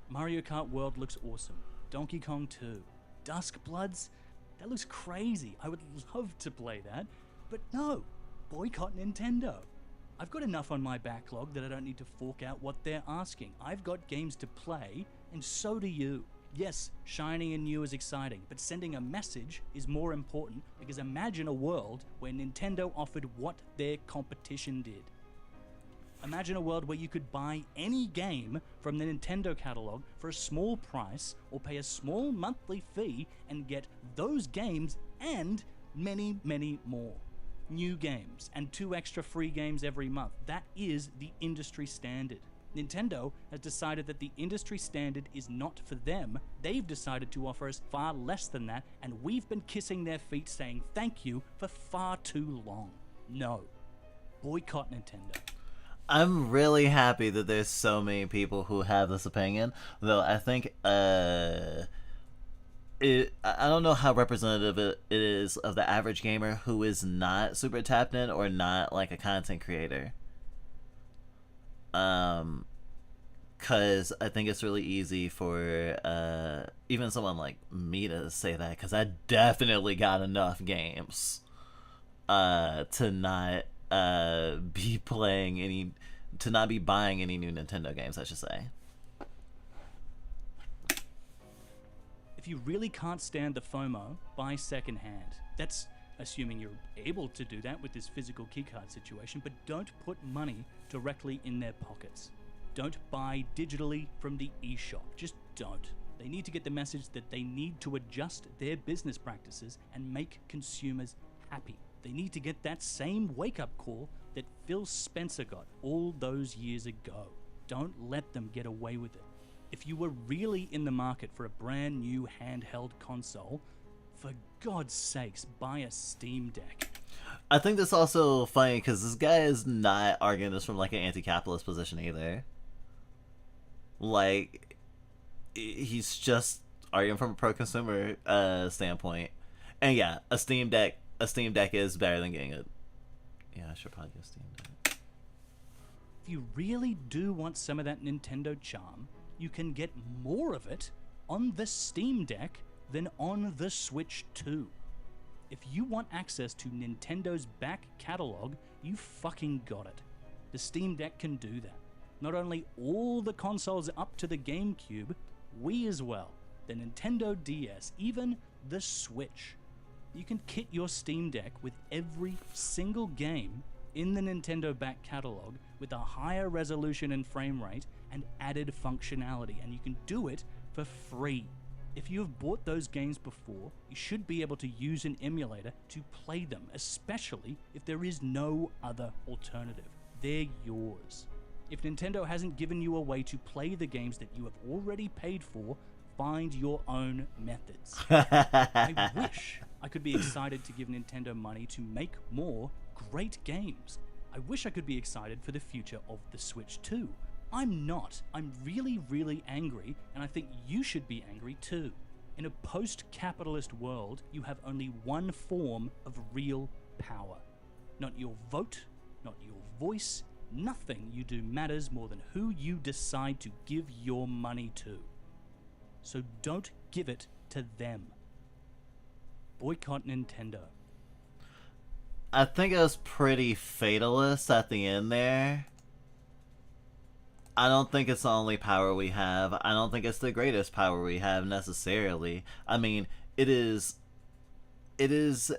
Mario Kart World looks awesome. Donkey Kong 2. Dusk Bloods? That looks crazy. I would love to play that. But no, boycott Nintendo. I've got enough on my backlog that I don't need to fork out what they're asking. I've got games to play, and so do you. Yes, shiny and new is exciting, but sending a message is more important, because imagine a world where Nintendo offered what their competition did. Imagine a world where you could buy any game from the Nintendo catalog for a small price or pay a small monthly fee and get those games and many, many more. New games and 2 extra free games every month. That is the industry standard. Nintendo has decided that the industry standard is not for them. They've decided to offer us far less than that, and we've been kissing their feet saying thank you for far too long. No. Boycott Nintendo. I'm really happy that there's so many people who have this opinion, though I think I don't know how representative it is of the average gamer who is not super tapped in or not like a content creator. Because I think it's really easy for even someone like me to say that, because I definitely got enough games to not be playing any, to not be buying any new Nintendo games, I should say. If you really can't stand the FOMO, buy secondhand. That's assuming you're able to do that with this physical keycard situation, but don't put money directly in their pockets. Don't buy digitally from the eShop. Just don't. They need to get the message that they need to adjust their business practices and make consumers happy. They need to get that same wake-up call that Phil Spencer got all those years ago. Don't let them get away with it. If you were really in the market for a brand new handheld console, for God's sakes, buy a Steam Deck. I think that's also funny because this guy is not arguing this from like an anti-capitalist position either. Like, he's just arguing from a pro-consumer standpoint. And yeah, a Steam Deck is better than getting it. Yeah, I should probably get a Steam Deck. If you really do want some of that Nintendo charm, you can get more of it on the Steam Deck than on the Switch 2. If you want access to Nintendo's back catalog, you fucking got it. The Steam Deck can do that. Not only all the consoles up to the GameCube, Wii as well, the Nintendo DS, even the Switch. You can kit your Steam Deck with every single game in the Nintendo back catalog with a higher resolution and frame rate and added functionality, and you can do it for free. If you have bought those games before, you should be able to use an emulator to play them, especially if there is no other alternative. They're yours. If Nintendo hasn't given you a way to play the games that you have already paid for, find your own methods. I wish I could be excited to give Nintendo money to make more great games. I wish I could be excited for the future of the Switch 2. I'm not. I'm really, really angry, and I think you should be angry too. In a post-capitalist world, you have only one form of real power. Not your vote, not your voice, nothing you do matters more than who you decide to give your money to. So don't give it to them. Boycott Nintendo. I think it was pretty fatalist at the end there. I don't think it's the only power we have. I don't think it's the greatest power we have necessarily. I mean, it is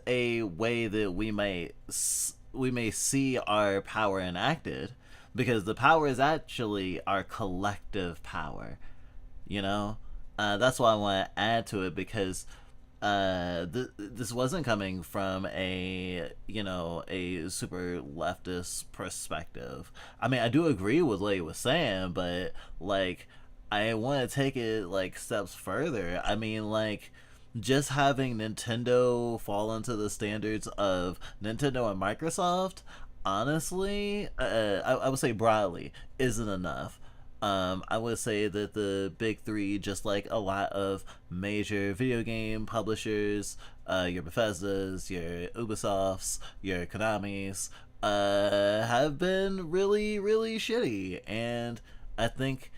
a way that we may see our power enacted, because the power is actually our collective power. You know, that's why I want to add to it, because this wasn't coming from a super leftist perspective. I mean, I do agree with what he was saying, but like, I want to take it like steps further. I mean, like, just having Nintendo fall into the standards of Nintendo and Microsoft, honestly, I would say broadly, isn't enough. I would say that the big three, just like a lot of major video game publishers, your Bethesdas, your Ubisofts, your Konamis, have been really, really shitty. And I think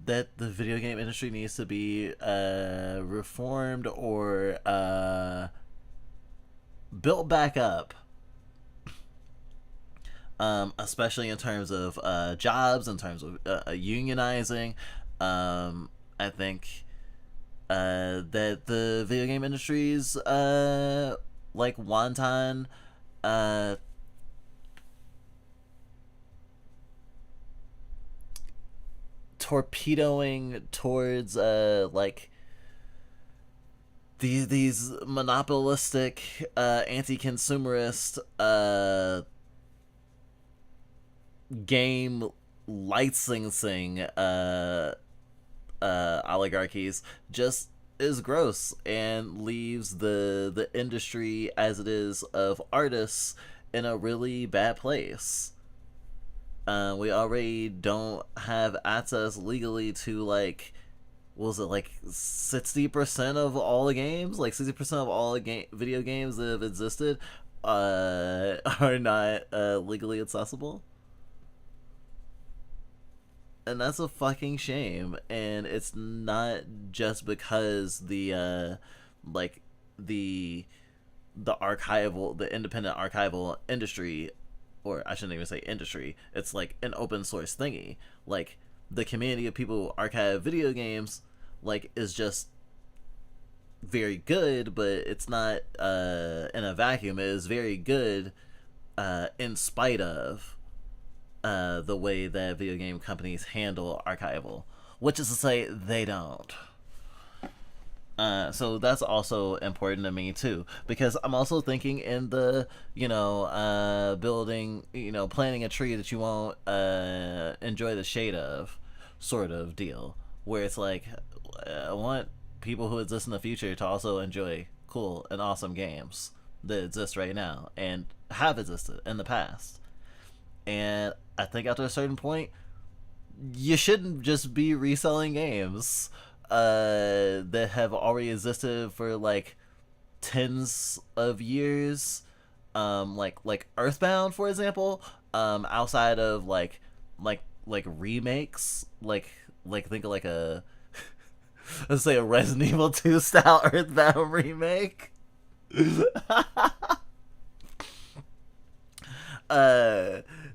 that the video game industry needs to be reformed or built back up. Especially in terms of jobs, in terms of unionizing. I think that the video game industry's like wanton torpedoing towards like these monopolistic anti-consumerist game licensing oligarchies just is gross and leaves the industry as it is of artists in a really bad place. We already don't have access legally to, like, what was it, like 60% of all the games, like 60% of all the video games that have existed are not legally accessible. And that's a fucking shame. And it's not just because the like the independent archival industry, or I shouldn't even say industry, it's like an open source thingy. Like, the community of people who archive video games, like, is just very good, but it's not in a vacuum. It is very good in spite of the way that video game companies handle archival, which is to say they don't. So that's also important to me too, because I'm also thinking in the, building, planting a tree that you won't enjoy the shade of sort of deal, where it's like, I want people who exist in the future to also enjoy cool and awesome games that exist right now and have existed in the past. And I think after a certain point, you shouldn't just be reselling games that have already existed for like tens of years, like Earthbound, for example, outside of like remakes, like think of like a let's say a Resident Evil 2 style Earthbound remake.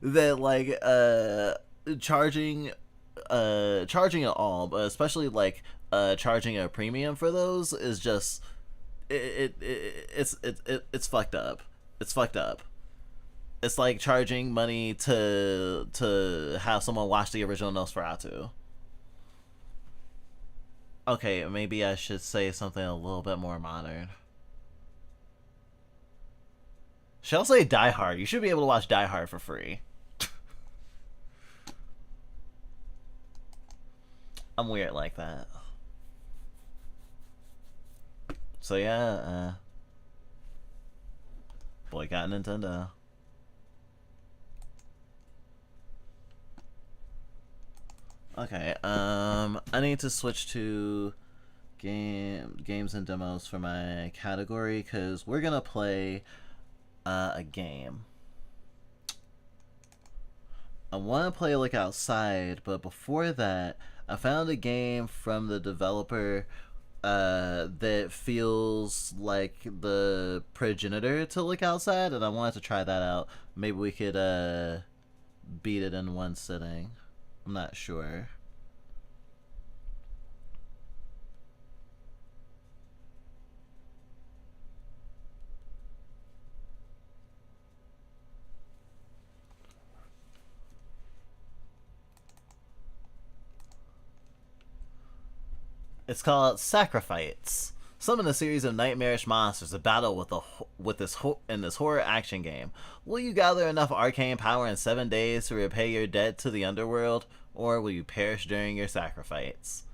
That like charging it all, but especially like charging a premium for those is just it's fucked up. It's fucked up. It's like charging money to have someone watch the original Nosferatu. Okay, maybe I should say something a little bit more modern. Should I say Die Hard? You should be able to watch Die Hard for free. I'm weird like that. So yeah, boycott Nintendo. Okay, I need to switch to games and demos for my category, because we're gonna play a game. I want to play Look Outside, but before that, I found a game from the developer that feels like the progenitor to Look Outside, and I wanted to try that out. Maybe we could beat it in one sitting. I'm not sure. It's called Sacrifice. Summon a series of nightmarish monsters to battle with this horror action game. Will you gather enough arcane power in 7 days to repay your debt to the underworld, or will you perish during your sacrifice?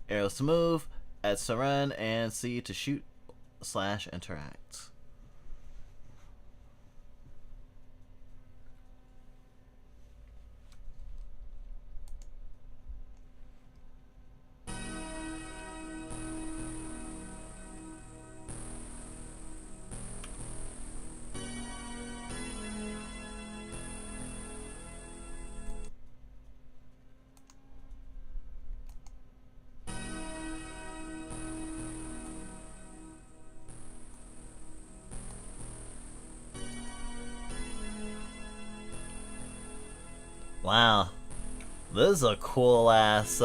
Arrows to move, X to run, and C to shoot/interact. Wow, this is a cool ass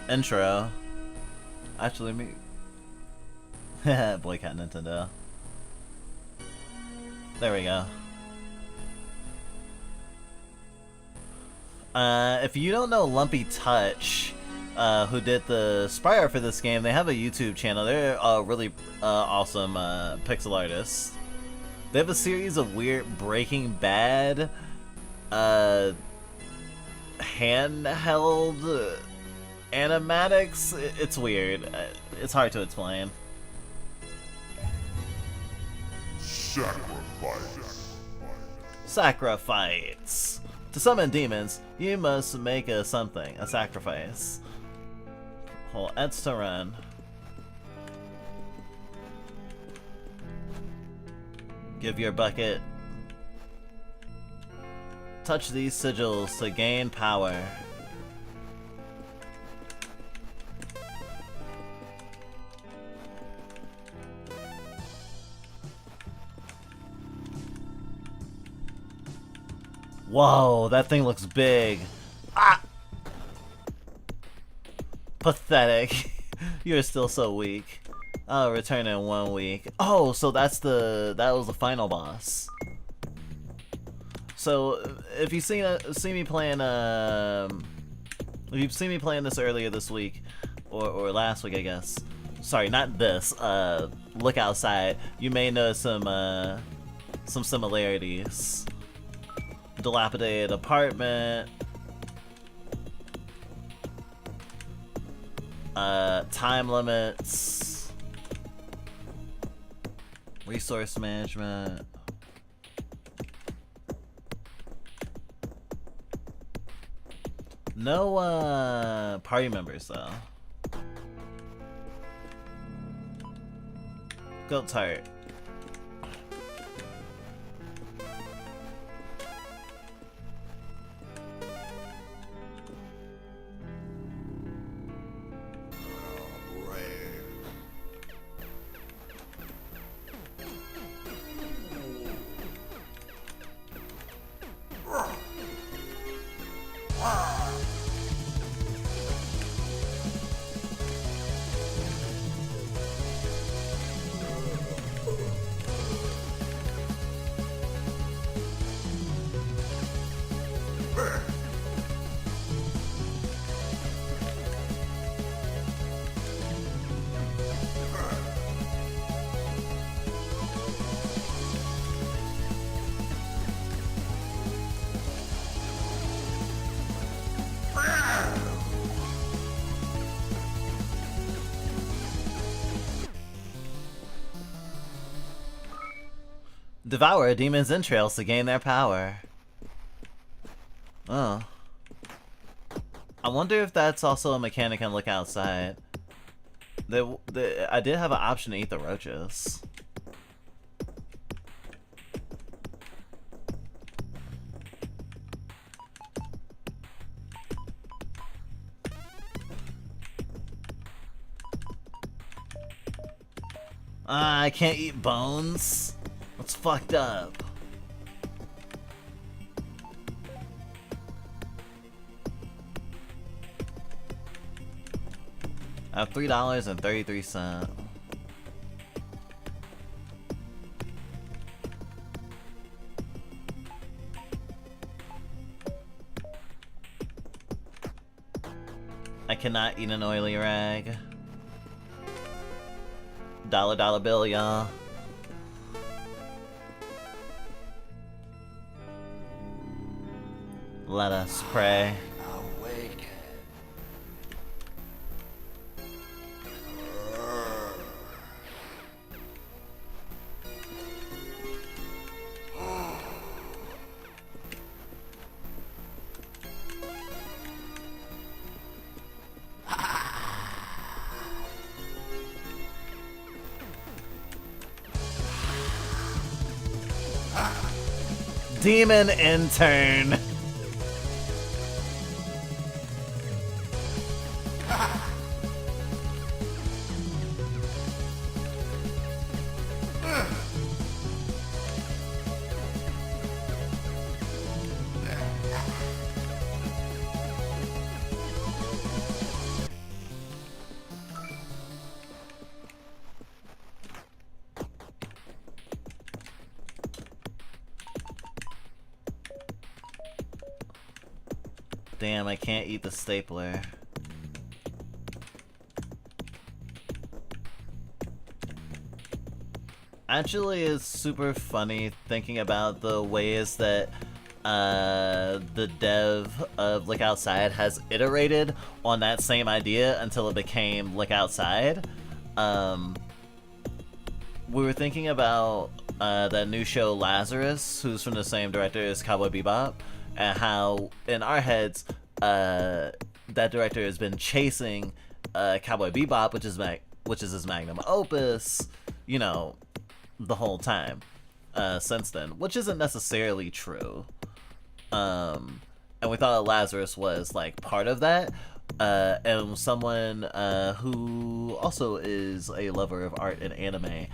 intro. Actually, me boycott Nintendo. There we go. If you don't know Lumpy Touch, who did the sprite art for this game, they have a YouTube channel. They're really awesome pixel artists. They have a series of weird Breaking Bad handheld animatics. It's weird. It's hard to explain. Sacrifice. To summon demons, you must make a sacrifice. Hold X to run. Give your bucket. Touch these sigils to gain power. Whoa, that thing looks big. Ah! Pathetic. You're still so weak. I'll return in 1 week. Oh, so that was the final boss. So if you've seen me playing if you've seen me playing this earlier this week or last week, I guess. Sorry, not this. Look outside. You may notice some similarities. Dilapidated apartment. Time limits. Resource management. No party members though. Goat's heart. Devour a demon's entrails to gain their power. Oh. I wonder if that's also a mechanic on Look Outside. I did have an option to eat the roaches. I can't eat bones? That's fucked up. I have $3.33. I cannot eat an oily rag. Dollar bill, y'all. Let us pray. Demon intern. Damn, I can't eat the stapler. Actually, it's super funny thinking about the ways that the dev of Look Outside has iterated on that same idea until it became Look Outside. We were thinking about that new show Lazarus, who's from the same director as Cowboy Bebop, and how in our heads that director has been chasing Cowboy Bebop, which is his magnum opus, you know, the whole time since then, which isn't necessarily true. And we thought Lazarus was like part of that. And someone who also is a lover of art and anime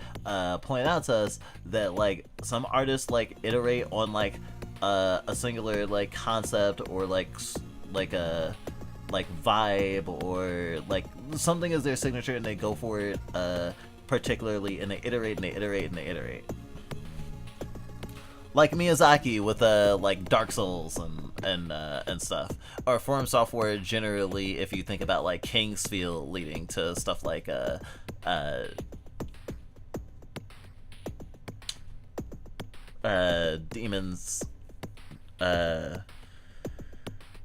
pointed out to us that like some artists like iterate on like a singular like concept or like a vibe or like something is their signature and they go for it particularly, and they iterate and they iterate and they iterate. Like Miyazaki with like Dark Souls and stuff, or From Software generally. If you think about like Kingsfield leading to stuff like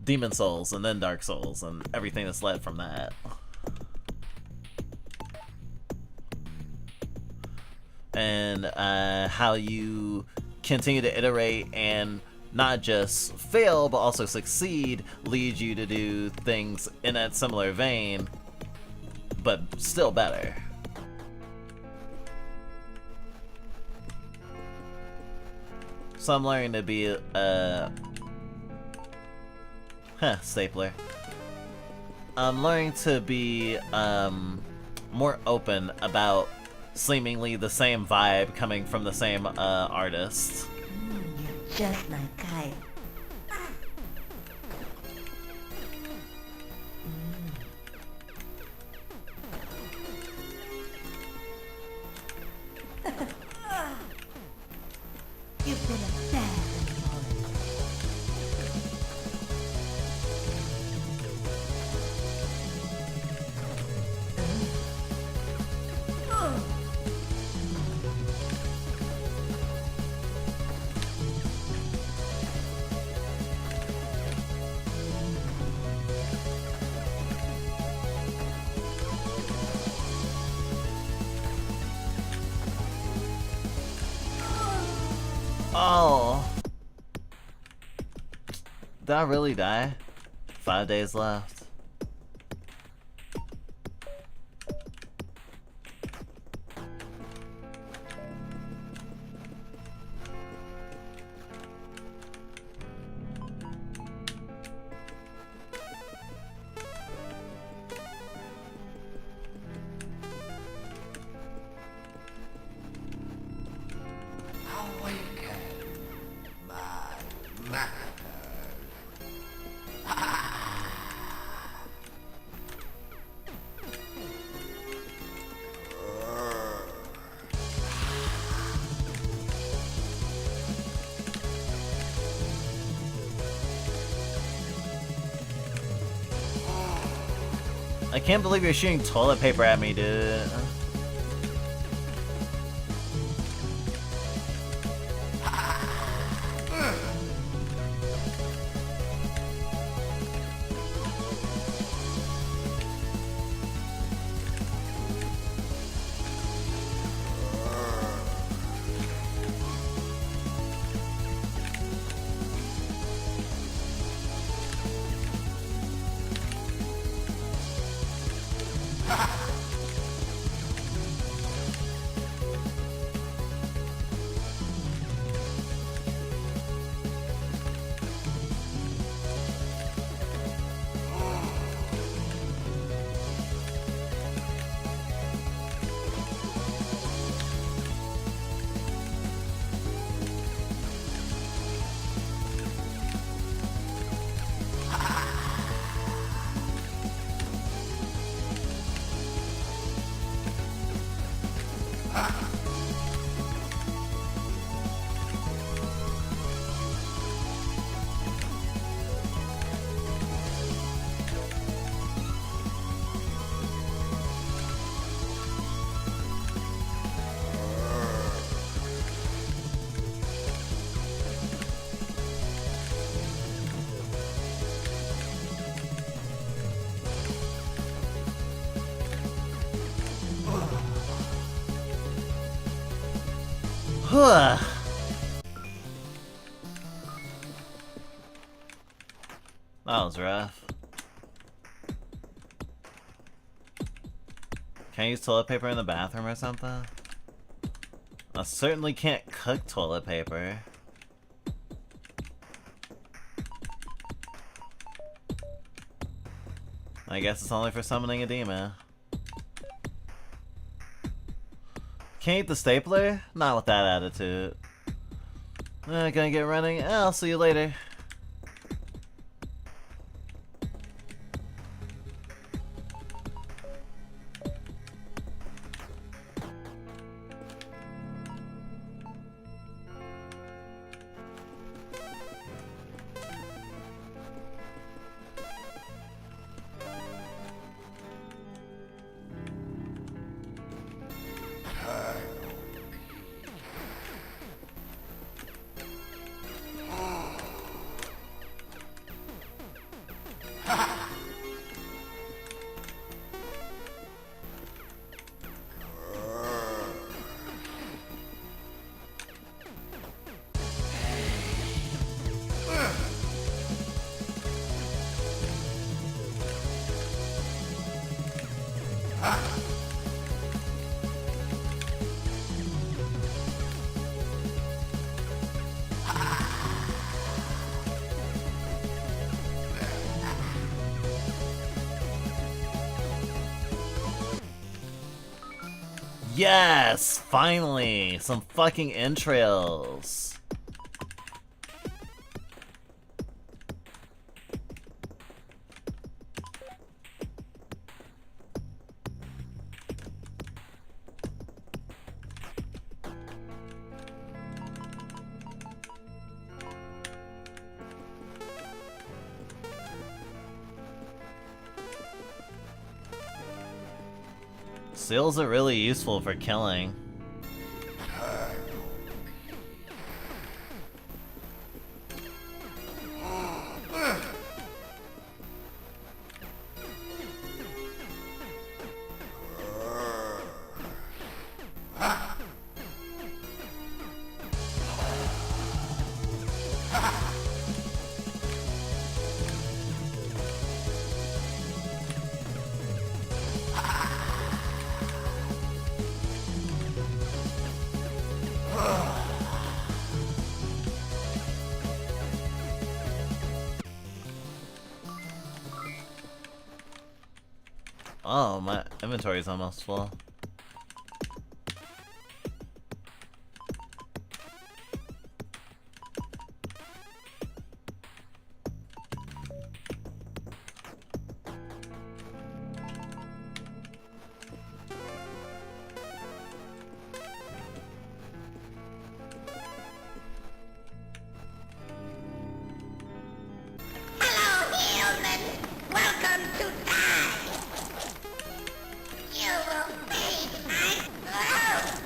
Demon Souls, and then Dark Souls, and everything that's led from that. And how you continue to iterate and not just fail but also succeed leads you to do things in that similar vein but still better. So I'm learning to be stapler. I'm learning to be more open about seemingly the same vibe coming from the same artist. You're just my kind. You've been a bad Oh. Did I really die? 5 days left. I can't believe you're shooting toilet paper at me, dude. That was rough. Can I use toilet paper in the bathroom or something? I certainly can't cook toilet paper. I guess it's only for summoning a demon. Can't eat the stapler? Not with that attitude. Gonna get running. I'll see you later. Yes! Finally! Some fucking entrails! Seals are really useful for killing. Oh, my inventory's almost full. Hello, humans! Welcome to die! You will feed my throat!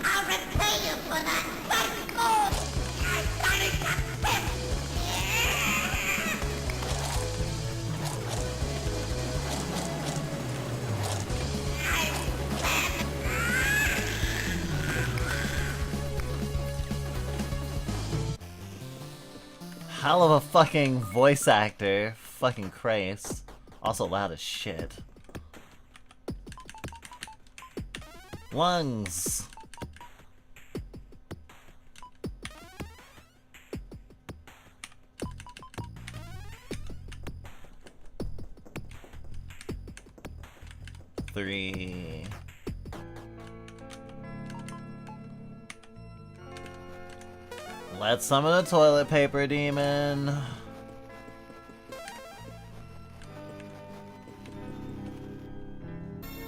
I'll repay you for that once more! I'm starting to piss! Hell of a fucking voice actor. Fucking Christ. Also loud as shit. Lungs. Three. Let's summon a toilet paper demon.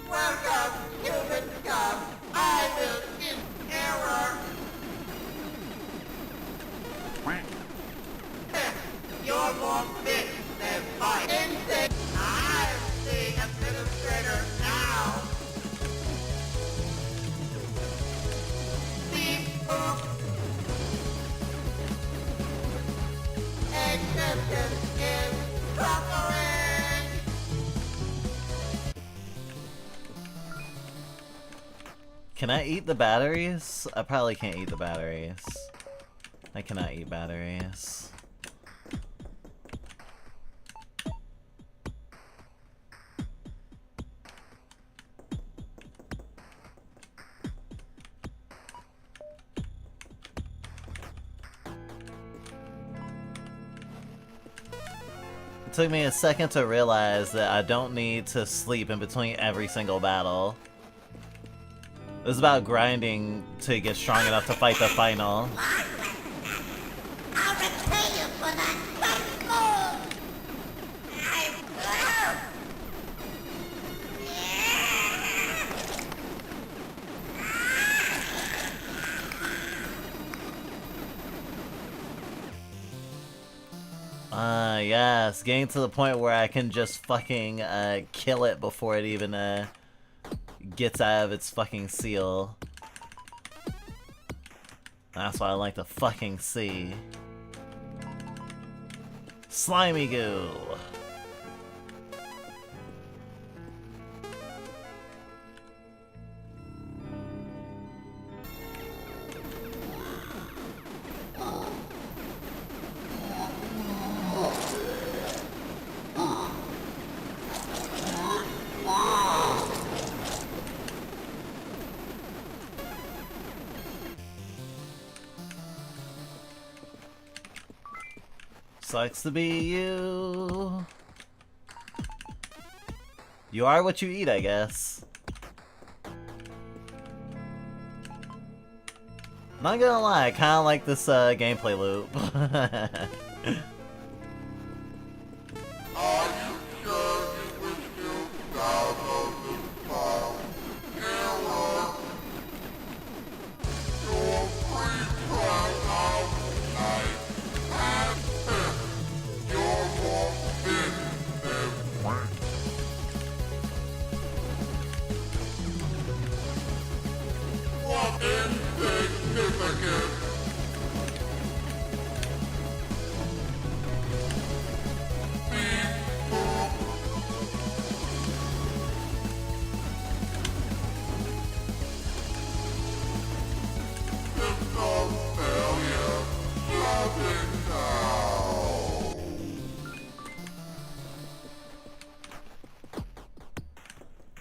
Welcome, human scum! I will give error! You're more fit than my insect! I'm the administrator now! Beep boop! And Can I eat the batteries? I probably can't eat the batteries. I cannot eat batteries. It took me a second to realize that I don't need to sleep in between every single battle. It was about grinding to get strong enough to fight the final. I'll repay you for that once more. Yes, getting to the point where I can just fucking kill it before it even gets out of its fucking seal. That's what I like to fucking see. Slimy goo. Sucks to be you. You are what you eat, I guess. Not gonna lie, I kinda like this gameplay loop.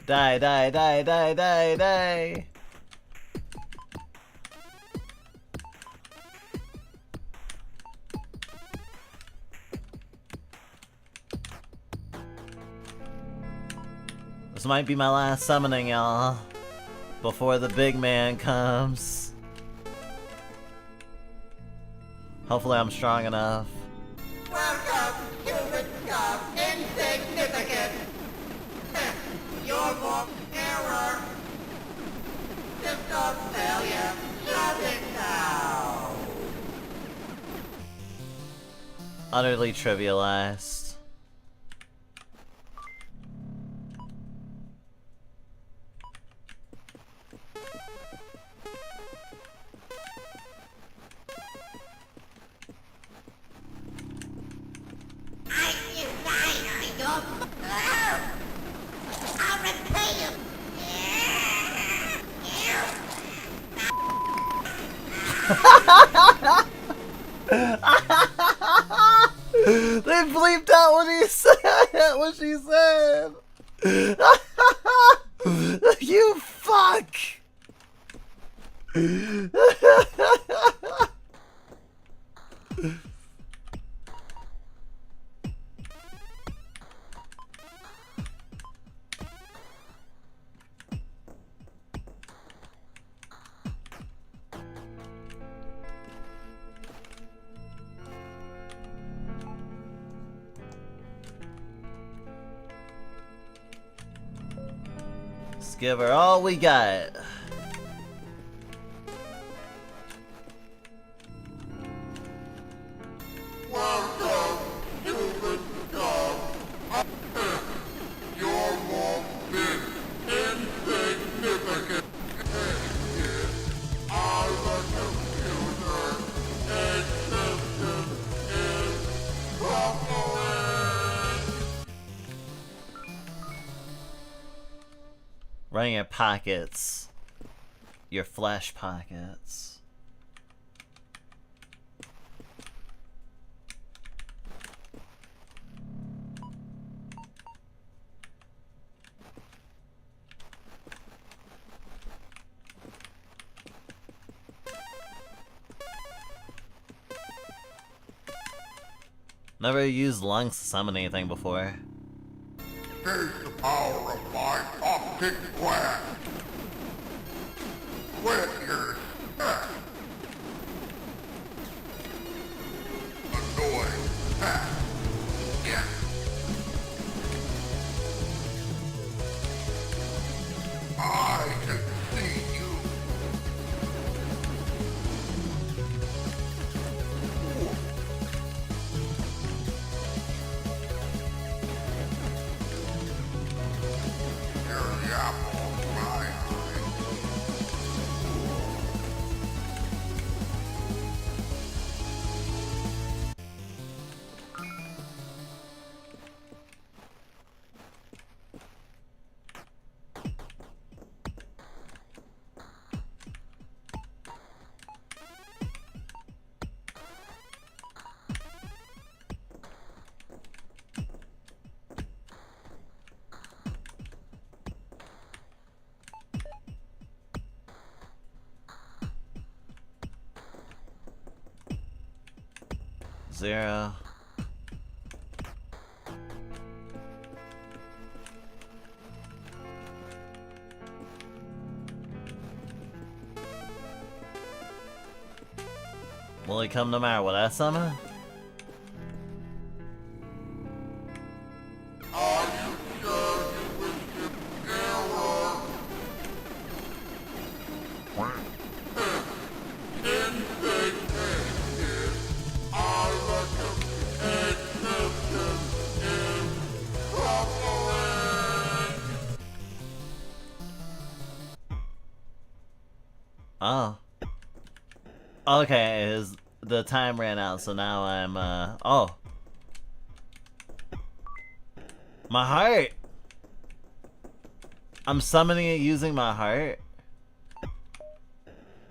Die, die, die, die, die, die! This might be my last summoning, y'all. Before the big man comes. Hopefully I'm strong enough. Welcome, human scum, insignificant. Your more error. System failure. Shut it down. Utterly trivialized. I'll repay you. They bleeped out what he said, what she said. You fuck. Let's give her all we got. Running your pockets. your flash pockets. Never used lungs to summon anything before. Taste the power of my optic glass. Wet your stack. Annoying pack. Yeah. I can see you. You're the apple of my eye. Zero. Will he come no matter what I summon? Are you sure you wish to error? In vacation, I recommend acceptance in Cumberland. Oh. Okay, the time ran out, so now I'm, oh. My heart! I'm summoning it using my heart?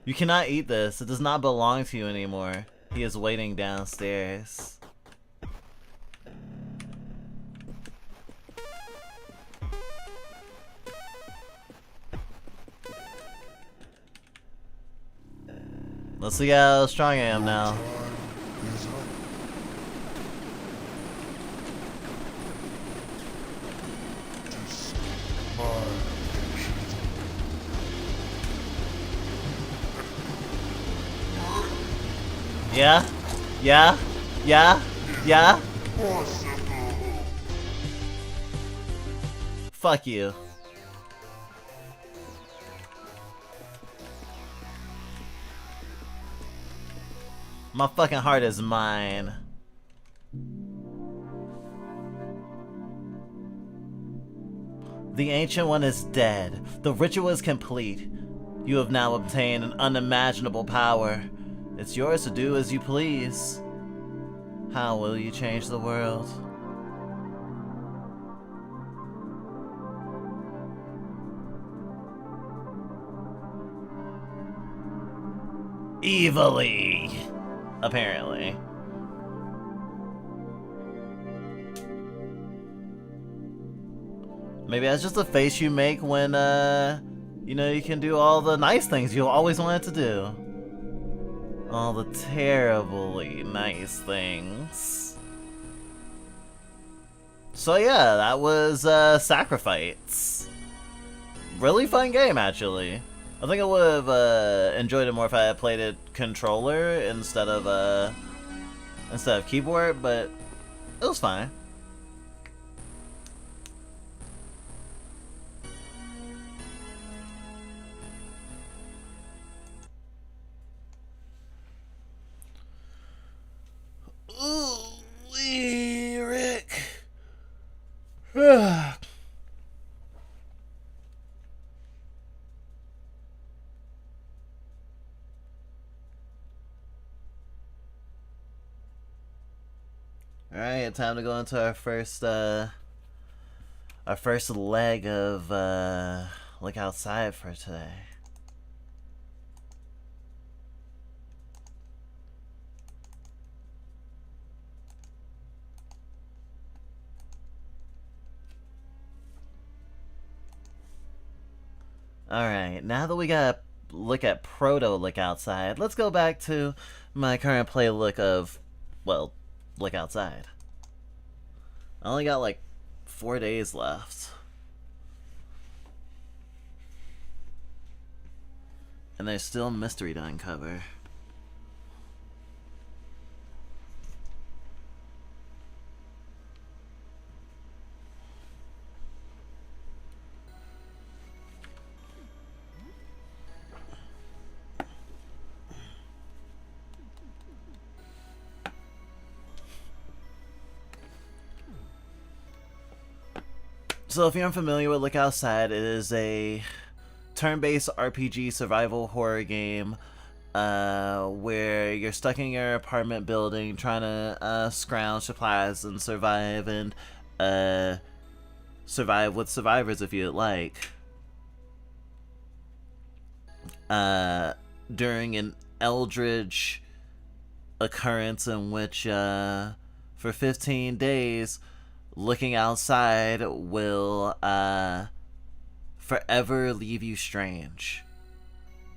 You cannot eat this. It does not belong to you anymore. He is waiting downstairs. Let's see how strong I am now. Yeah? Yeah? Yeah? Yeah? Fuck you. My fucking heart is mine. The Ancient One is dead. The ritual is complete. You have now obtained an unimaginable power. It's yours to do as you please. How will you change the world? Evilly, apparently. Maybe that's just a face you make when, you know, you can do all the nice things you always wanted to do. All the terribly nice things. So yeah, that was, Sacrifice. Really fun game, actually. I think I would have enjoyed it more if I had played it controller instead of keyboard, but it was fine. Ooh, Rick. Alright, time to go into our first leg of look outside for today. Alright, now that we got a look at Proto Look Outside, let's go back to my current play look of, well, Look Outside. I only got like 4 days left. And there's still a mystery to uncover. So if you're unfamiliar with Look Outside, it is a turn-based RPG survival horror game where you're stuck in your apartment building trying to scrounge supplies and survive with survivors if you'd like. During an eldritch occurrence in which for 15 days looking outside will forever leave you strange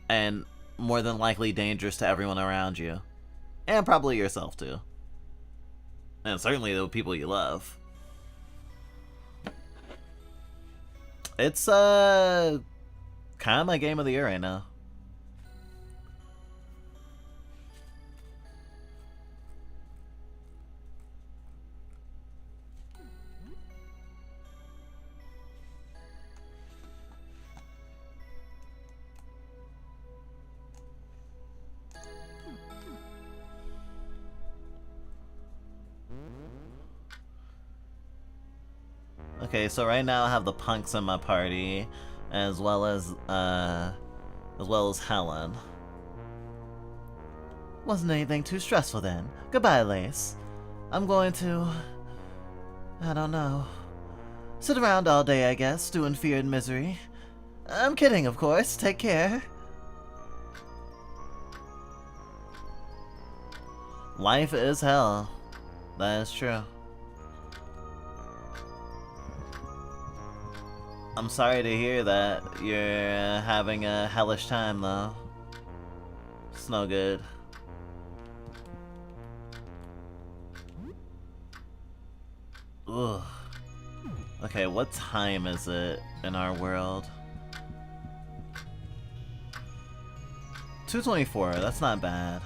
and more than likely dangerous to everyone around you, and probably yourself too, and certainly the people you love. It's kind of my game of the year right now. Okay, so right now I have the punks in my party, as well as Helen. Wasn't anything too stressful then. Goodbye, Lace. I'm going to, I don't know, sit around all day, I guess, doing fear and misery. I'm kidding, of course. Take care. Life is hell. That is true. I'm sorry to hear that you're having a hellish time, though. It's no good. Ugh. Okay, what time is it in our world? 2:24, that's not bad.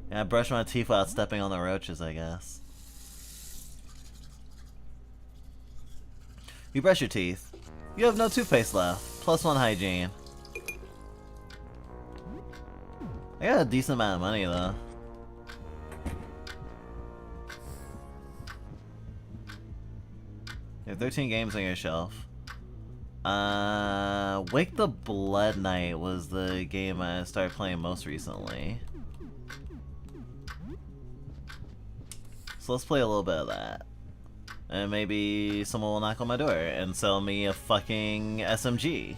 Yeah, I brushed my teeth without stepping on the roaches, I guess. You brush your teeth. You have no toothpaste left. +1 hygiene. I got a decent amount of money, though. You have 13 games on your shelf. Wake the Blood Knight was the game I started playing most recently. So let's play a little bit of that. And maybe someone will knock on my door and sell me a fucking SMG.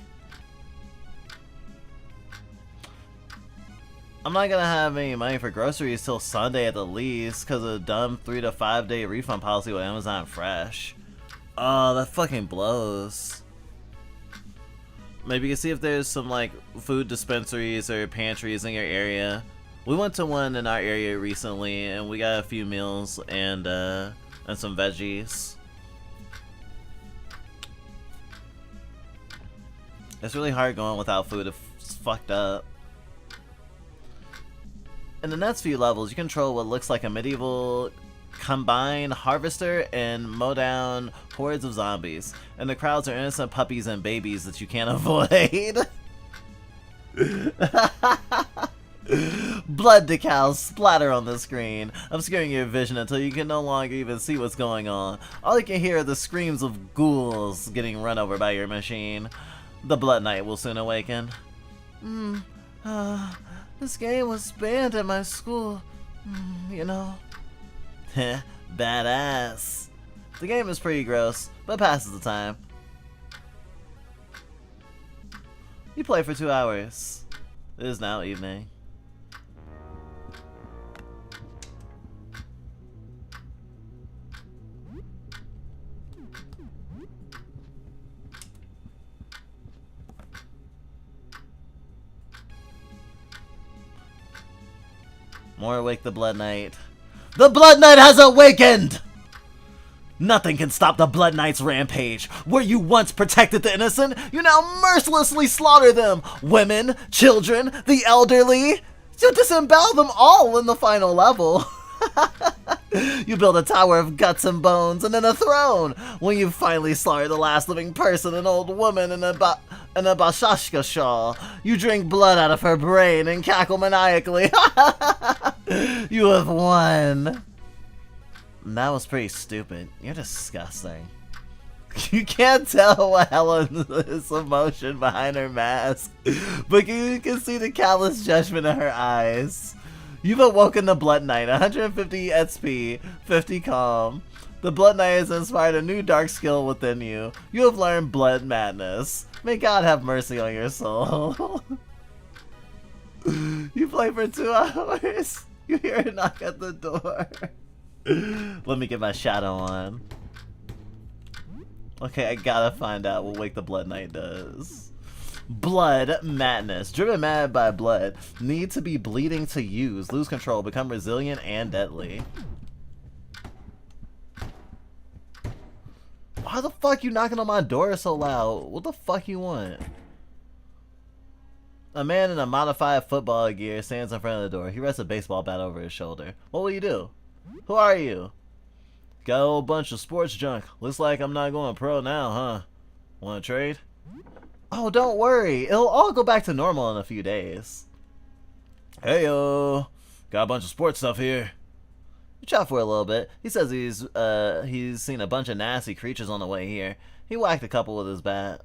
I'm not gonna have any money for groceries till Sunday at the least because of the dumb 3 to 5 day refund policy with Amazon Fresh. Oh, that fucking blows. Maybe you can see if there's some like food dispensaries or pantries in your area. We went to one in our area recently, and we got a few meals and some veggies. It's really hard going without food. It's fucked up. In the next few levels, you control what looks like a medieval combined harvester and mow down hordes of zombies. And the crowds are innocent puppies and babies that you can't avoid. Blood decals splatter on the screen, obscuring your vision until you can no longer even see what's going on. All you can hear are the screams of ghouls getting run over by your machine. The Blood Knight will soon awaken. This game was banned at my school, you know. Heh, badass. The game is pretty gross, but passes the time. You play for 2 hours. It is now evening. More awake the Blood Knight. The Blood Knight has awakened! Nothing can stop the Blood Knight's rampage. Where you once protected the innocent, you now mercilessly slaughter them. Women, children, the elderly. You disembowel them all in the final level. You build a tower of guts and bones and then a throne. When you finally slaughter the last living person, an old woman in a bashashka shawl, you drink blood out of her brain and cackle maniacally. You have won. That was pretty stupid. You're disgusting. You can't tell what Helen's emotion behind her mask, but you can see the callous judgment in her eyes. You've awoken the Blood Knight, 150 SP, 50 calm. The Blood Knight has inspired a new dark skill within you. You have learned Blood Madness. May God have mercy on your soul. You play for 2 hours. You hear a knock at the door. Let me get my shadow on. Okay, I gotta find out what Wake the Blood Knight does. Blood Madness. Driven mad by blood. Need to be bleeding to use. Lose control. Become resilient and deadly. Why the fuck you knocking on my door so loud? What the fuck you want? A man in a modified football gear stands in front of the door. He rests a baseball bat over his shoulder. What will you do? Who are you? Got a whole bunch of sports junk. Looks like I'm not going pro now, huh? Wanna trade? Oh, don't worry. It'll all go back to normal in a few days. Heyo. Got a bunch of sports stuff here. We chat for a little bit. He says he's seen a bunch of nasty creatures on the way here. He whacked a couple with his bat.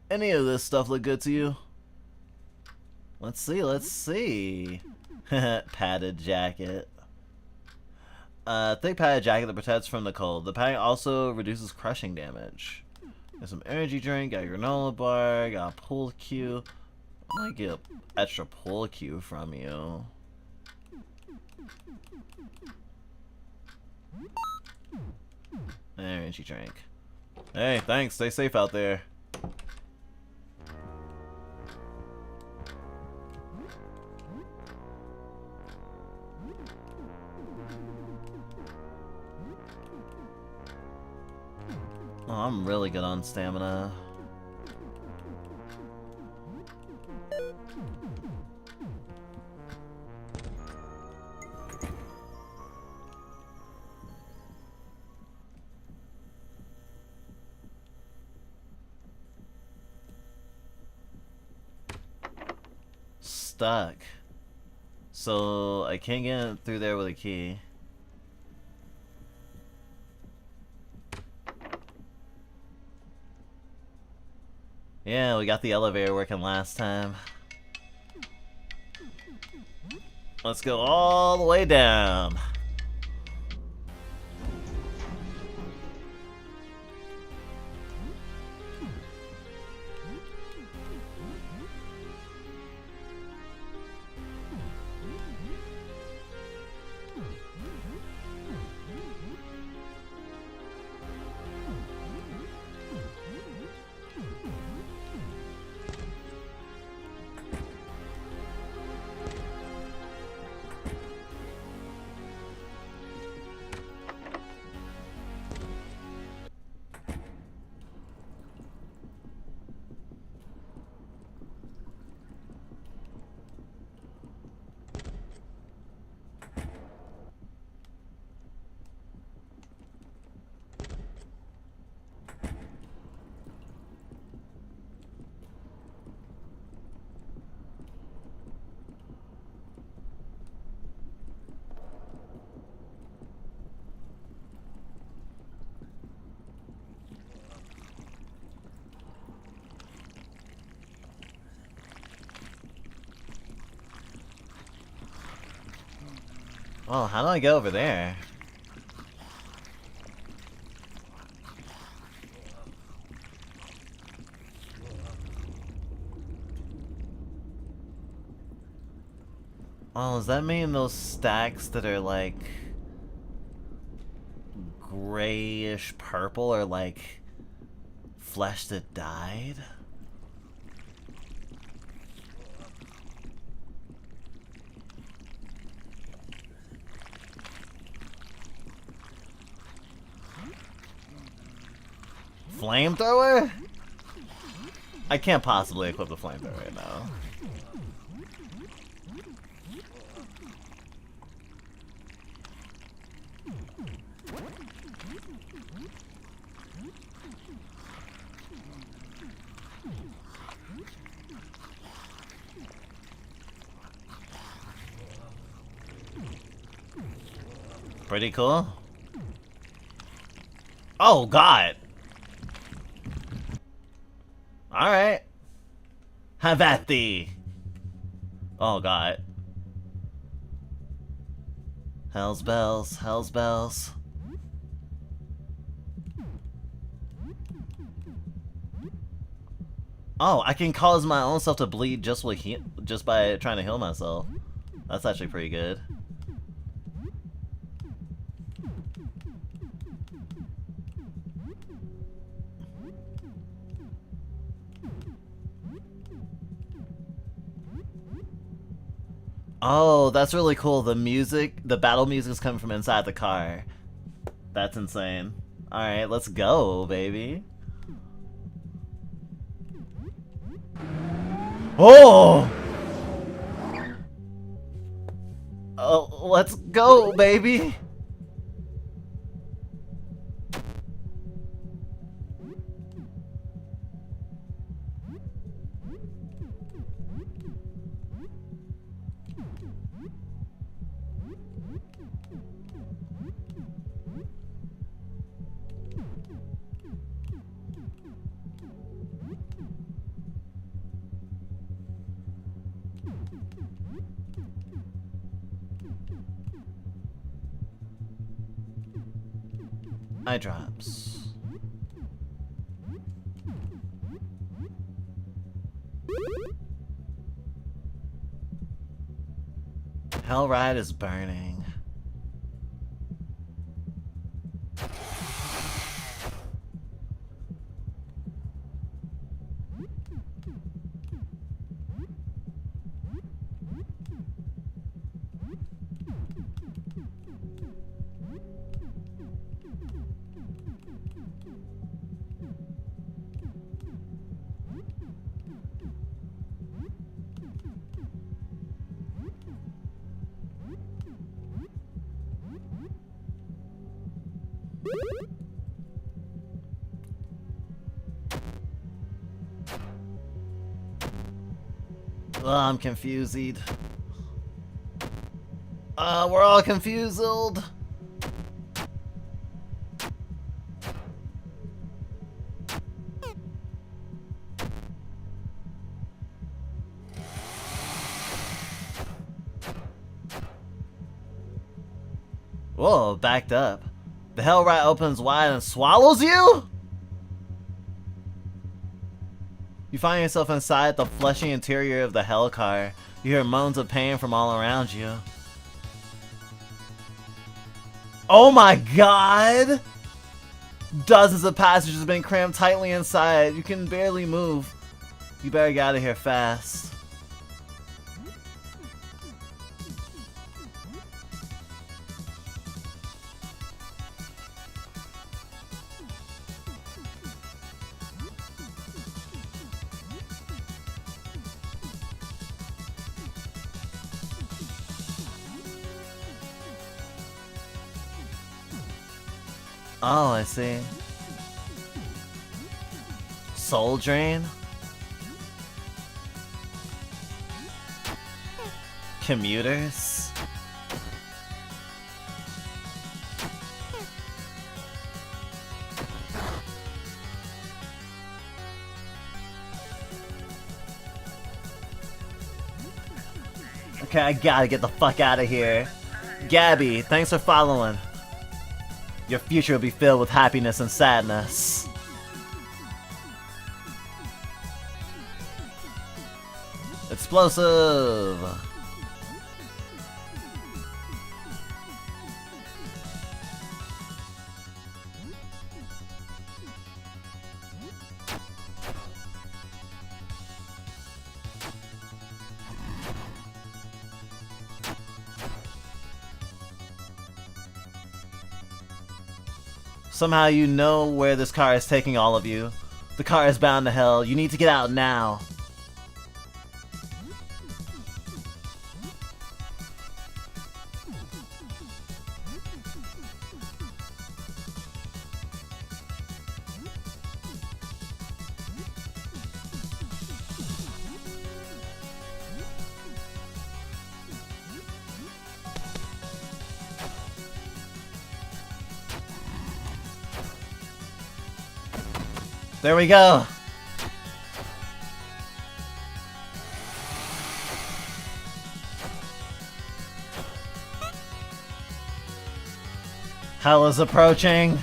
Any of this stuff look good to you? Let's see, let's see. Padded jacket. Thick padded jacket that protects from the cold. The padding also reduces crushing damage. Got some energy drink, got a granola bar, got a pull cue. I might get an extra pull cue from you. Energy drink. Hey, thanks. Stay safe out there. Oh, I'm really good on stamina. Stuck. So I can't get through there with a key. Yeah, we got the elevator working last time. Let's go all the way down. Oh, how do I get over there? Oh, does that mean those stacks that are like grayish purple are like flesh that died? Flamethrower? I can't possibly equip the flamethrower right now. Pretty cool. Oh god. Alright. Have at thee. Oh god. Hell's bells, hell's bells. Oh, I can cause my own self to bleed just by trying to heal myself. That's actually pretty good. Oh, that's really cool. The music, the battle music is coming from inside the car. That's insane. Alright, let's go, baby. Oh! Oh, let's go, baby! Eye drops. Hellride is burning. Oh, I'm confused. We're all confused. Whoa, backed up. The Hellride opens wide and swallows you? You find yourself inside the fleshy interior of the Hell car. You hear moans of pain from all around you. Oh my god! Dozens of passengers have been crammed tightly inside. You can barely move. You better get out of here fast. Oh, I see. Soul Drain? Commuters? Okay, I gotta get the fuck out of here. Gabby, thanks for following. Your future will be filled with happiness and sadness. Explosive! Somehow you know where this car is taking all of you. The car is bound to hell. You need to get out now. There we go. Hell is approaching.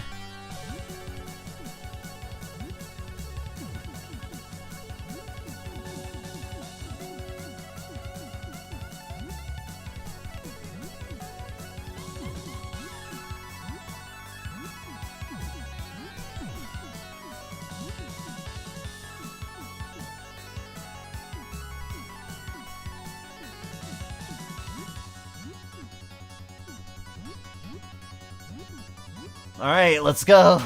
Alright, let's go.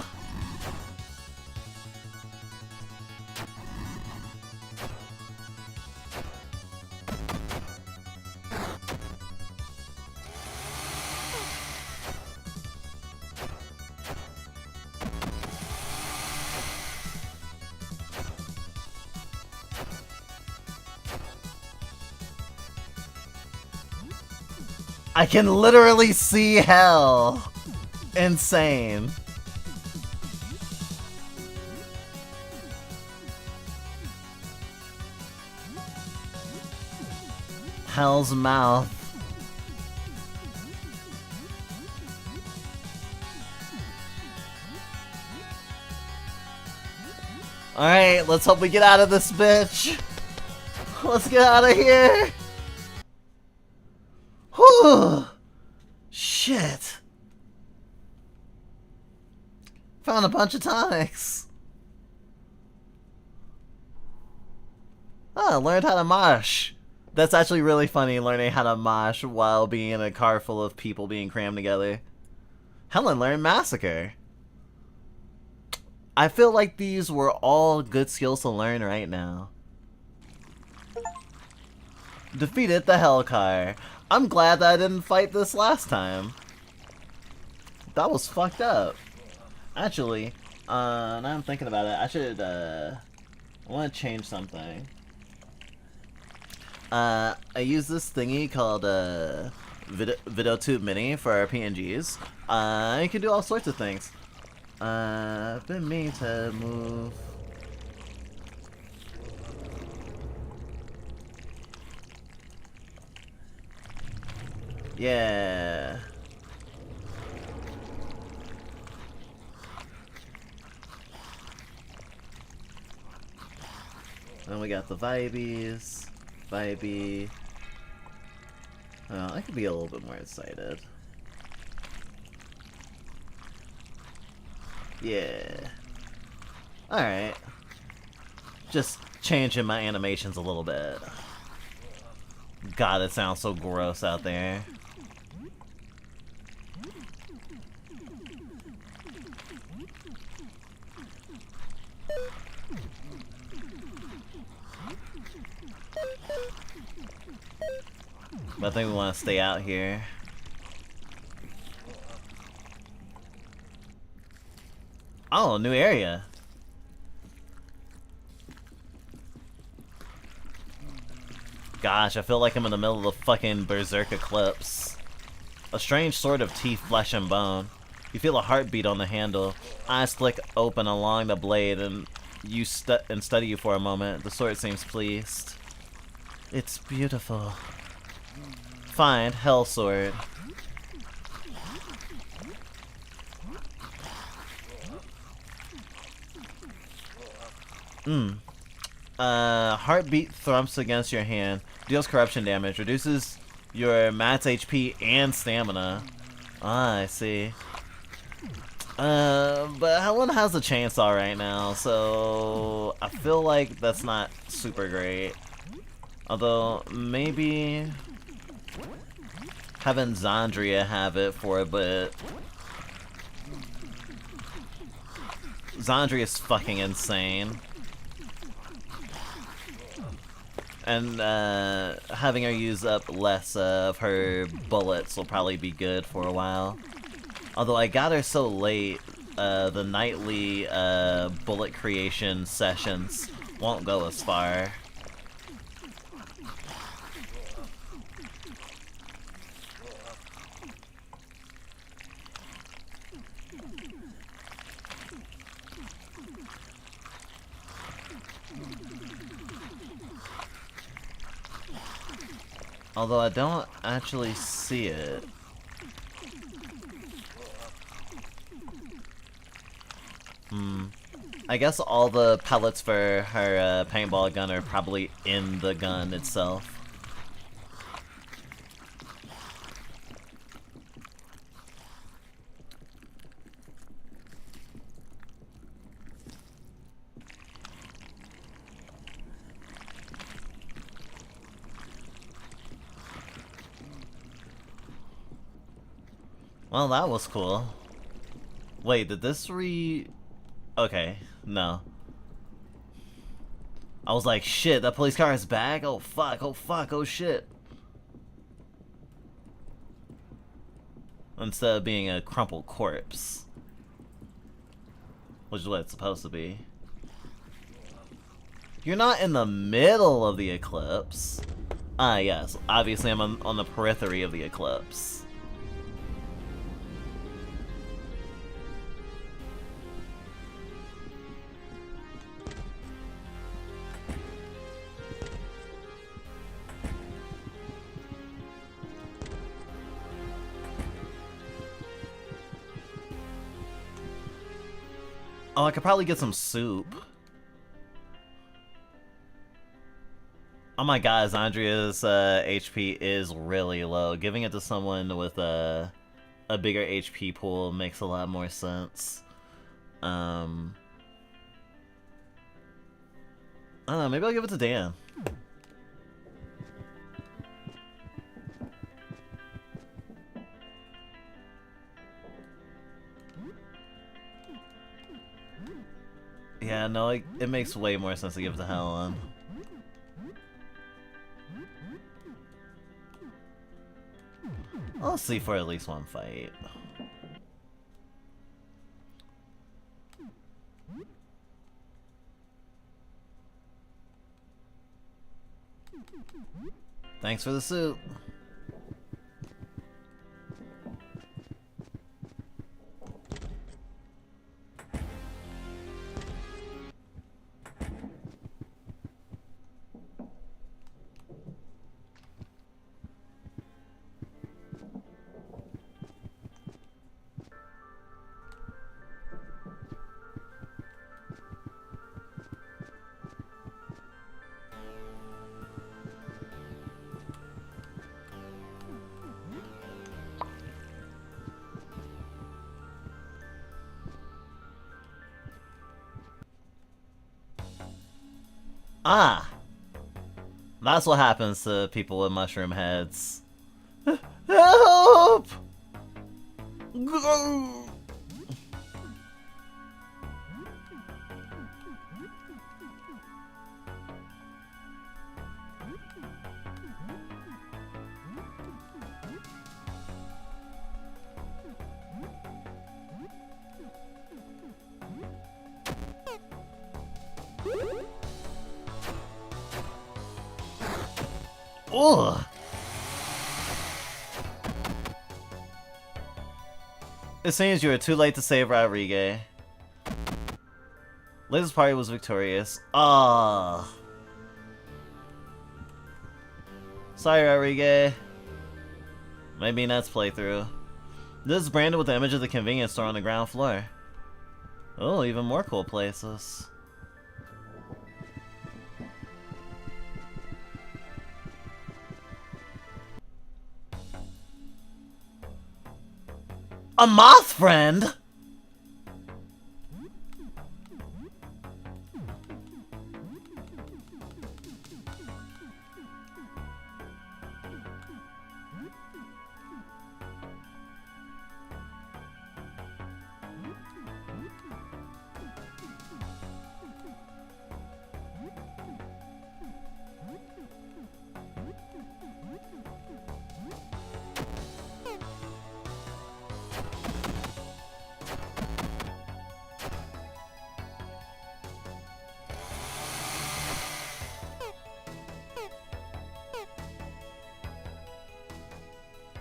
I can literally see hell. Insane. Hell's mouth. Alright, let's hope we get out of this bitch. Let's get out of here. Whew. Shit. Found a bunch of tonics. Oh, learned how to mosh. That's actually really funny, learning how to mosh while being in a car full of people being crammed together. Helen learned massacre. I feel like these were all good skills to learn right now. Defeated the Hellcar. I'm glad that I didn't fight this last time. That was fucked up. Actually, now I'm thinking about it, I should, I want to change something. I use this thingy called, VideoTube Mini for our PNGs. You can do all sorts of things. I've been meaning to move. Yeah. Then we got the Vibies. Vibey. I could be a little bit more excited. Yeah. Alright. Just changing my animations a little bit. God, it sounds so gross out there. But I think we want to stay out here. Oh, new area. Gosh, I feel like I'm in the middle of the fucking Berserk Eclipse. A strange sort of teeth, flesh, and bone. You feel a heartbeat on the handle. Eyes flick open along the blade, and you study you for a moment. The sword seems pleased. It's beautiful. Find Hell Sword. Heartbeat thumps against your hand. Deals corruption damage. Reduces your max HP and stamina. Ah, I see. But Helen has a chainsaw right now, so I feel like that's not super great. Although, maybe having Zandria have it for a bit. Zandri is fucking insane. And having her use up less of her bullets will probably be good for a while. Although I got her so late, the nightly bullet creation sessions won't go as far. Although I don't actually see it. I guess all the pellets for her paintball gun are probably in the gun itself. Well, that was cool. Wait, did this Okay, no. I was like, shit, that police car is back? Oh fuck, oh fuck, oh shit. Instead of being a crumpled corpse. Which is what it's supposed to be. You're not in the middle of the eclipse. Ah, yes. Obviously, I'm on the periphery of the eclipse. Oh, I could probably get some soup. Oh my god, Andrea's HP is really low. Giving it to someone with a bigger HP pool makes a lot more sense. I don't know, maybe I'll give it to Dan. Yeah, no, it makes way more sense to give it to Helen. I'll see for at least one fight. Thanks for the soup. Ah! That's what happens to people with mushroom heads. Help! Go! Ugh. It seems you are too late to save Rodriguez. Liz's party was victorious. Ah. Sorry, Rodriguez. Maybe next playthrough. This is branded with the image of the convenience store on the ground floor. Oh, even more cool places. A moth friend?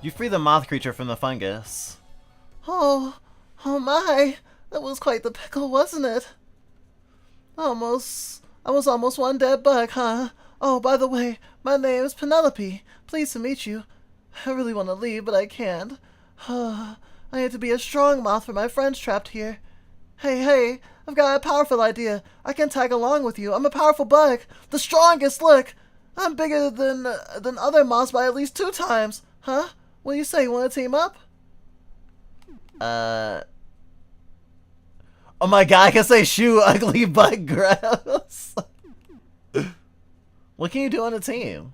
You free the moth creature from the fungus. Oh, oh my. That was quite the pickle, wasn't it? I was almost one dead bug, huh? Oh, by the way, my name is Penelope. Pleased to meet you. I really want to leave, but I can't. I need to be a strong moth for my friends trapped here. Hey, I've got a powerful idea. I can tag along with you. I'm a powerful bug. The strongest, look. I'm bigger than other moths by at least 2 times. Huh? What do you say? You want to team up? Oh my god, I can say shoo, ugly bug, gross. What can you do on a team?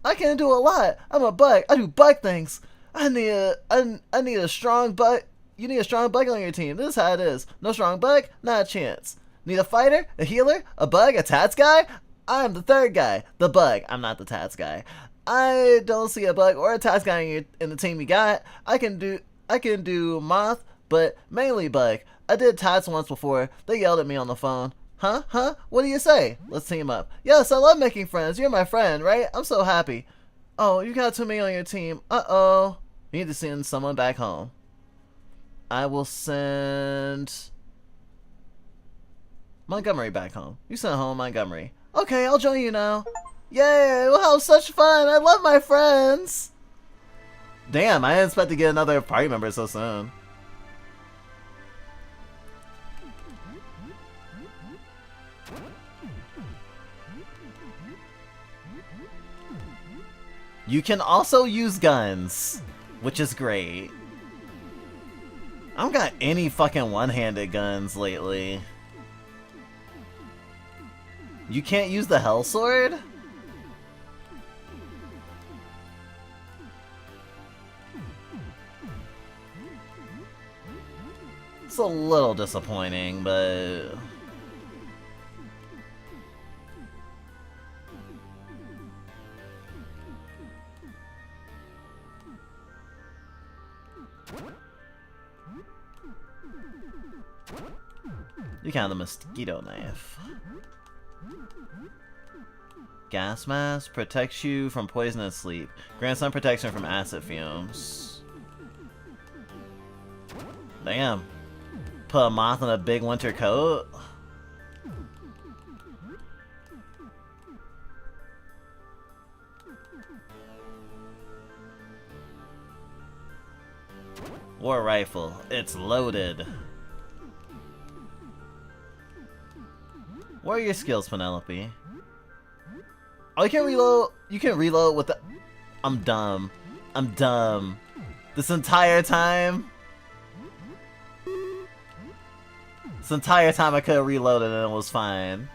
I can do a lot. I'm a bug. I do bug things. I need a strong bug. You need a strong bug on your team. This is how it is. No strong bug, not a chance. Need a fighter, a healer, a bug, a tats guy? I'm the 3rd guy. The bug. I'm not the tats guy. I don't see a bug or a tats guy in the team you got. I can do moth, but mainly bug. I did tats once before. They yelled at me on the phone. Huh? What do you say? Let's team up. Yes, I love making friends. You're my friend, right? I'm so happy. Oh, you got too many on your team. Uh-oh. You need to send someone back home. I will send Montgomery back home. You send home Montgomery. Okay, I'll join you now. Yay, we'll have such fun. I love my friends. Damn, I didn't expect to get another party member so soon. You can also use guns, which is great. I don't got any fucking one-handed guns lately. You can't use the Hell Sword? It's a little disappointing, but... You can have the mosquito knife. Gas mask protects you from poisonous sleep. Grants some protection from acid fumes. Damn. Put a moth in a big winter coat? War rifle. It's loaded. What are your skills, Penelope? Oh, you can reload. You can reload with the... I'm dumb. This entire time? This entire time I could have reloaded and it was fine.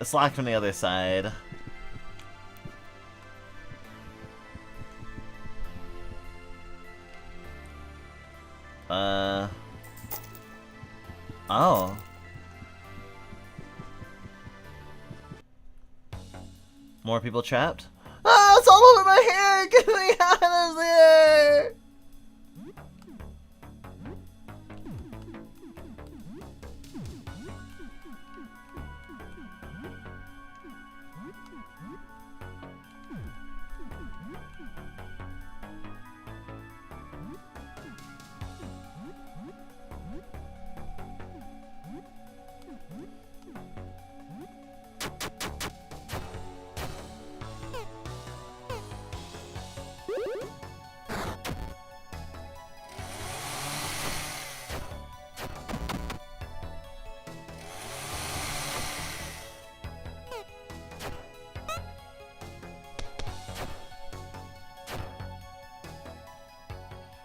It's locked from the other side. Oh. More people trapped? Ah, it's all over my hair! Get me out of there!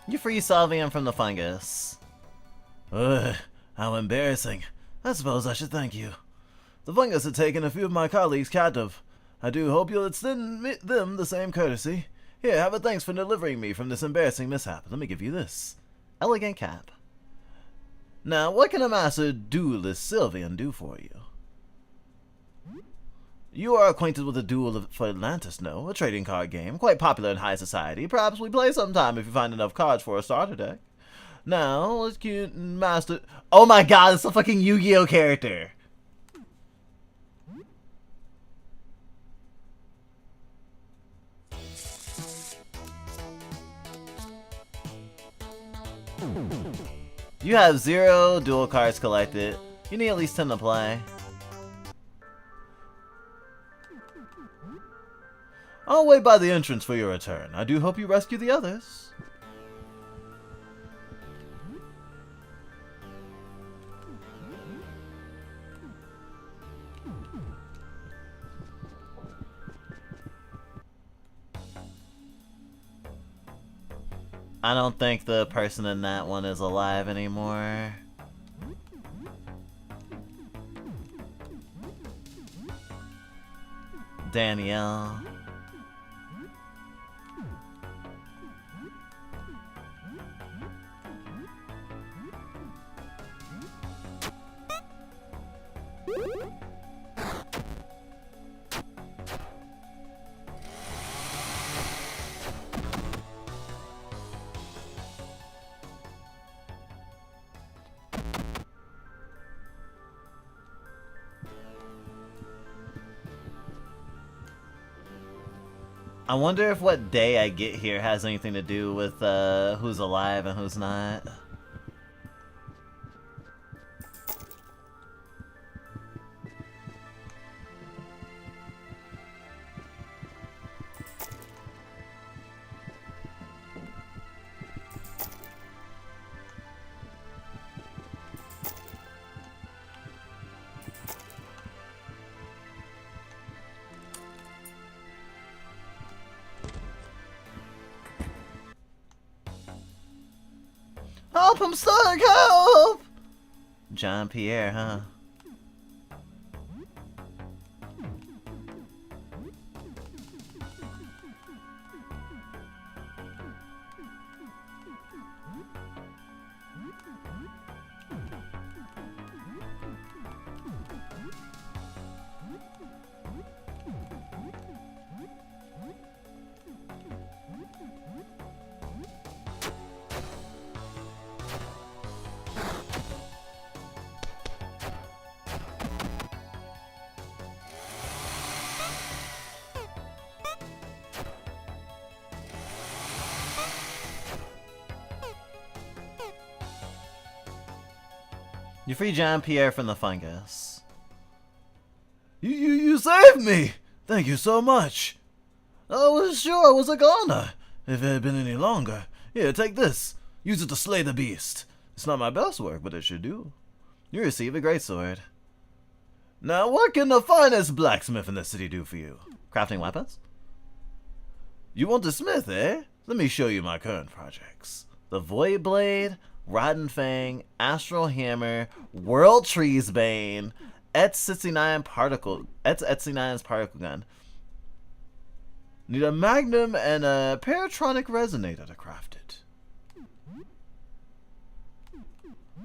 You free Salvian from the fungus. Ugh, how embarrassing. I suppose I should thank you. The fungus had taken a few of my colleagues captive. I do hope you'll extend them the same courtesy. Here, have a thanks for delivering me from this embarrassing mishap. Let me give you this. Elegant cap. Now, what can a master duelist Sylvian do for you? You are acquainted with the Duel for Atlantis, no? A trading card game, quite popular in high society. Perhaps we play sometime if you find enough cards for a starter deck. Now, let's get master... Oh my god, it's a fucking Yu-Gi-Oh character! You have 0 dual cards collected. You need at least 10 to play. I'll wait by the entrance for your return. I do hope you rescue the others. I don't think the person in that one is alive anymore. Danielle. I wonder if what day I get here has anything to do with who's alive and who's not. Help! I'm stuck! Help! John Pierre, huh? You free John Pierre from the fungus. You saved me! Thank you so much. I was sure I was a goner, if it had been any longer. Here, take this. Use it to slay the beast. It's not my best work, but it should do. You receive a greatsword. Now, what can the finest blacksmith in the city do for you? Crafting weapons? You want to smith, eh? Let me show you my current projects. The Void Blade, Rotten Fang, Astral Hammer, World Trees Bane, Et69's particle gun. Need a Magnum and a Paratronic Resonator to craft it.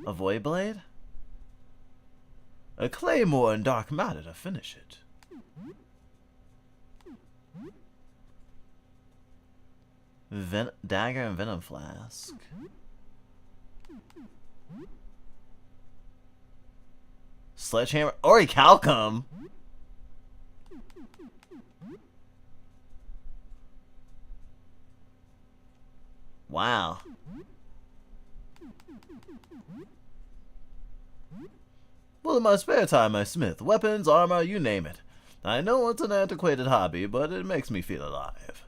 A Void Blade? A Claymore and Dark Matter to finish it. Dagger and Venom Flask. Sledgehammer. Orichalcum. Wow. Well, in my spare time, I smith. Weapons, armor, you name it. I know it's an antiquated hobby, but it makes me feel alive.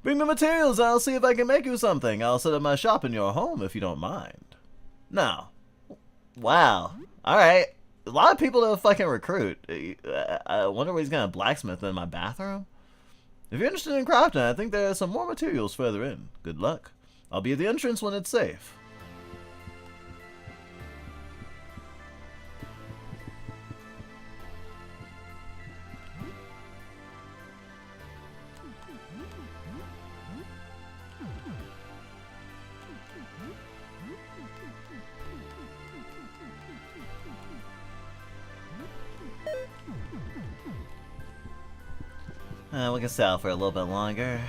Bring the materials, I'll see if I can make you something. I'll set up my shop in your home if you don't mind. Now. Wow. Alright. A lot of people to fucking recruit. I wonder what he's gonna blacksmith in my bathroom. If you're interested in crafting, I think there are some more materials further in. Good luck. I'll be at the entrance when it's safe. We can sell for a little bit longer.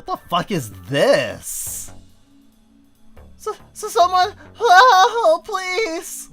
What the fuck is this? So someone, oh, please!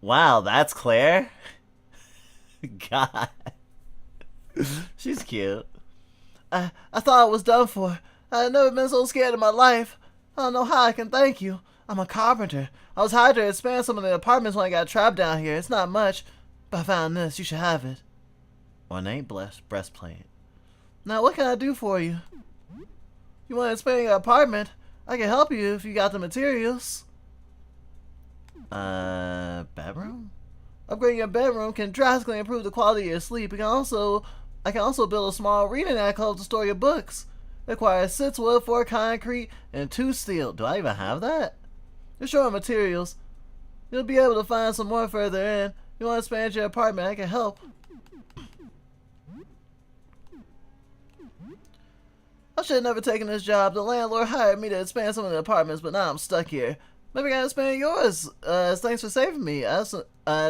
Wow, that's Claire? God. She's cute. I thought I was done for. I've never been so scared in my life. I don't know how I can thank you. I'm a carpenter. I was hired to expand some of the apartments when I got trapped down here. It's not much, but I found this. You should have it. Ornate breastplate. Now, what can I do for you? You want to expand your apartment? I can help you if you got the materials. Bedroom? Upgrading your bedroom can drastically improve the quality of your sleep. I can also build a small reading alcove to store your books. It requires 6 wood, 4 concrete, and 2 steel. Do I even have that? You're short on materials. You'll be able to find some more further in. You want to expand your apartment? I can help. I should have never taken this job. The landlord hired me to expand some of the apartments, but now I'm stuck here. Maybe I gotta expand yours. Thanks for saving me. I also,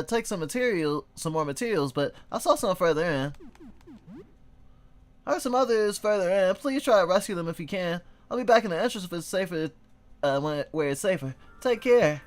take some more materials, but I saw some further in. I heard some others further in. Please try to rescue them if you can. I'll be back in the entrance if it's safer, where it's safer. Take care.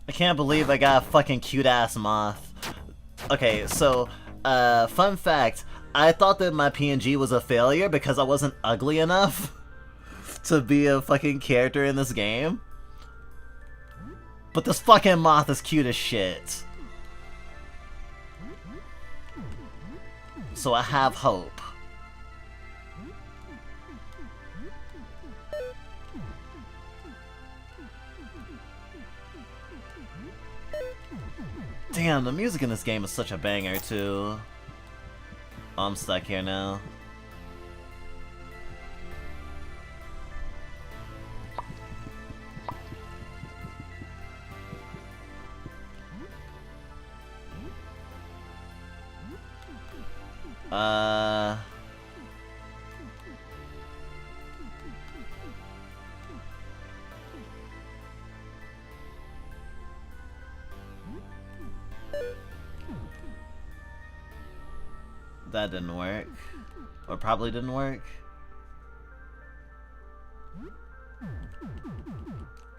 I can't believe I got a fucking cute ass moth. Okay, so, fun fact, I thought that my PNG was a failure because I wasn't ugly enough to be a fucking character in this game. But this fucking moth is cute as shit. So I have hope. Damn, the music in this game is such a banger, too. Oh, I'm stuck here now. That didn't work. Or probably didn't work.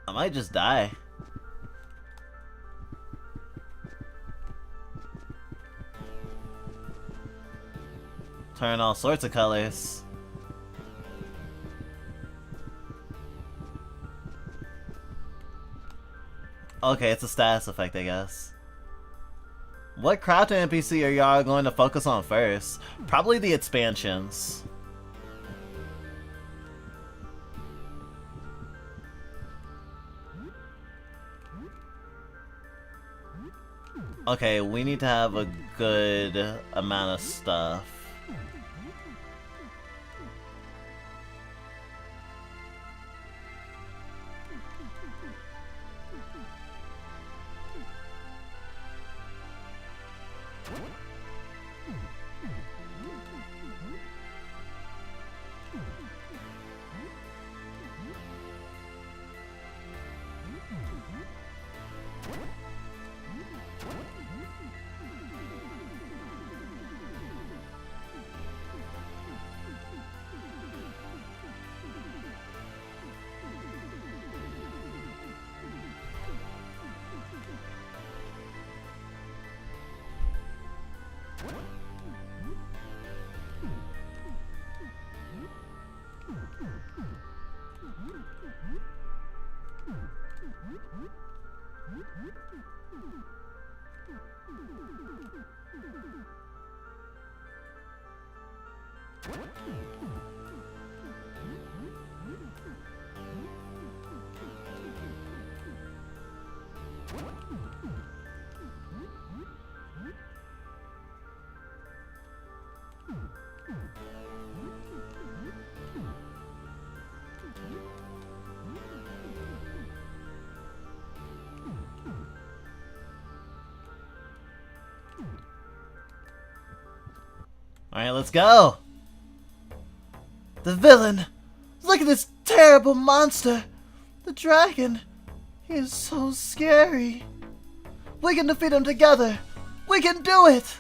I might just die. Turn all sorts of colors. Okay, it's a status effect, I guess. What crafting NPC are y'all going to focus on first? Probably the expansions. Okay, we need to have a good amount of stuff. Alright, let's go! The villain! Look at this terrible monster! The dragon! He is so scary! We can defeat him together! We can do it!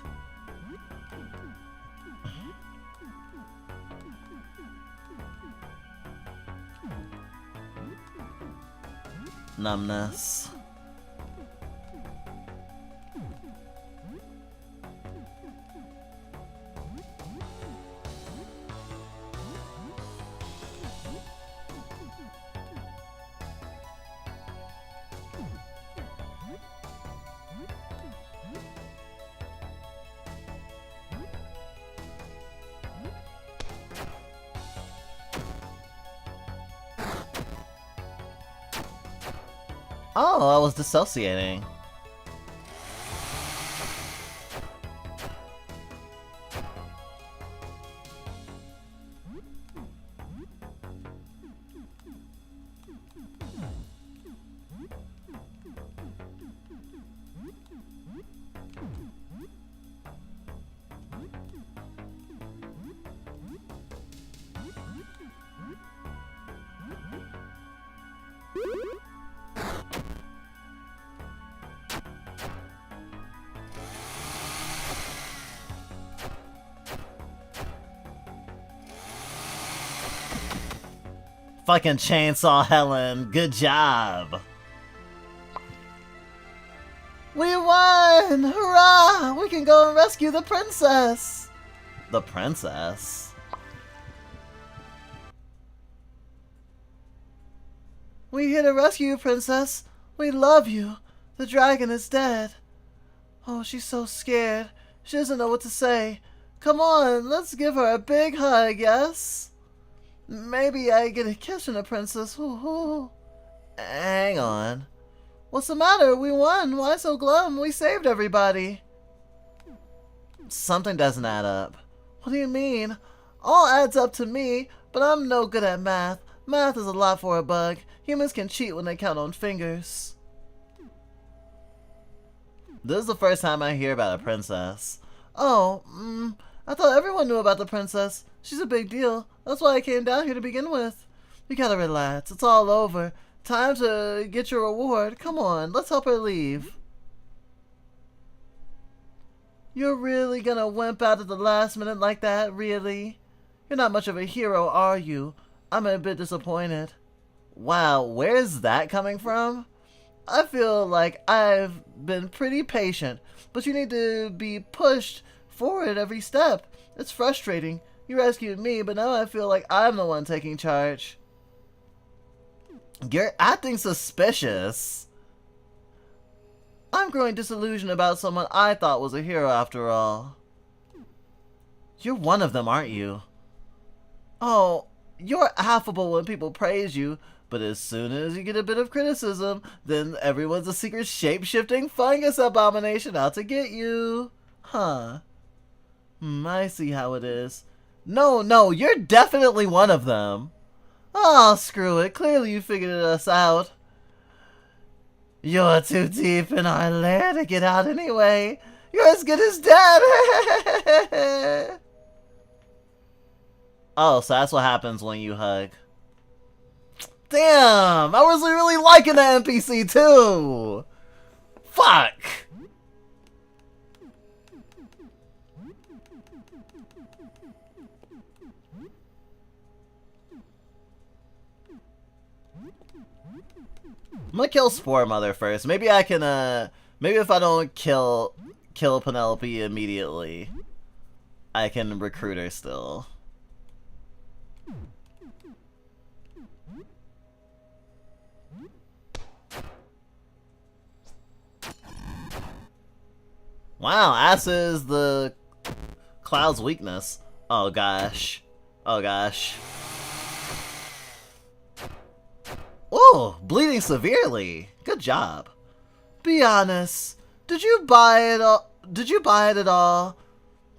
Numbness. Oh, I was dissociating. Fucking chainsaw Helen, good job! We won! Hurrah! We can go and rescue the princess! The princess? We're here to rescue you, princess. We love you. The dragon is dead. Oh, she's so scared. She doesn't know what to say. Come on, let's give her a big hug, yes? Maybe I get a kiss from the princess. Ooh. Hang on. What's the matter? We won. Why so glum? We saved everybody. Something doesn't add up. What do you mean? All adds up to me, but I'm no good at math. Math is a lot for a bug. Humans can cheat when they count on fingers. This is the first time I hear about a princess. Oh, I thought everyone knew about the princess. She's a big deal. That's why I came down here to begin with. You gotta relax. It's all over. Time to get your reward. Come on, let's help her leave. You're really gonna wimp out at the last minute like that, really? You're not much of a hero, are you? I'm a bit disappointed. Wow, where's that coming from? I feel like I've been pretty patient, but you need to be pushed forward every step. It's frustrating. You rescued me, but now I feel like I'm the one taking charge. You're acting suspicious. I'm growing disillusioned about someone I thought was a hero after all. You're one of them, aren't you? Oh, you're affable when people praise you, but as soon as you get a bit of criticism, then everyone's a secret shape-shifting fungus abomination out to get you. Huh. I see how it is. No, you're definitely one of them. Oh, screw it. Clearly you figured us out. You're too deep in our lair to get out anyway. You're as good as dead. Oh, so that's what happens when you hug. Damn, I was really liking the NPC too. Fuck. I'm gonna kill Spore Mother first. Maybe I can, maybe if I don't kill Penelope immediately, I can recruit her still. Wow, acid is the Cloud's weakness. Oh gosh. Oh gosh. Oh, bleeding severely. Good job. Be honest. Did you buy it all? Did you buy it at all?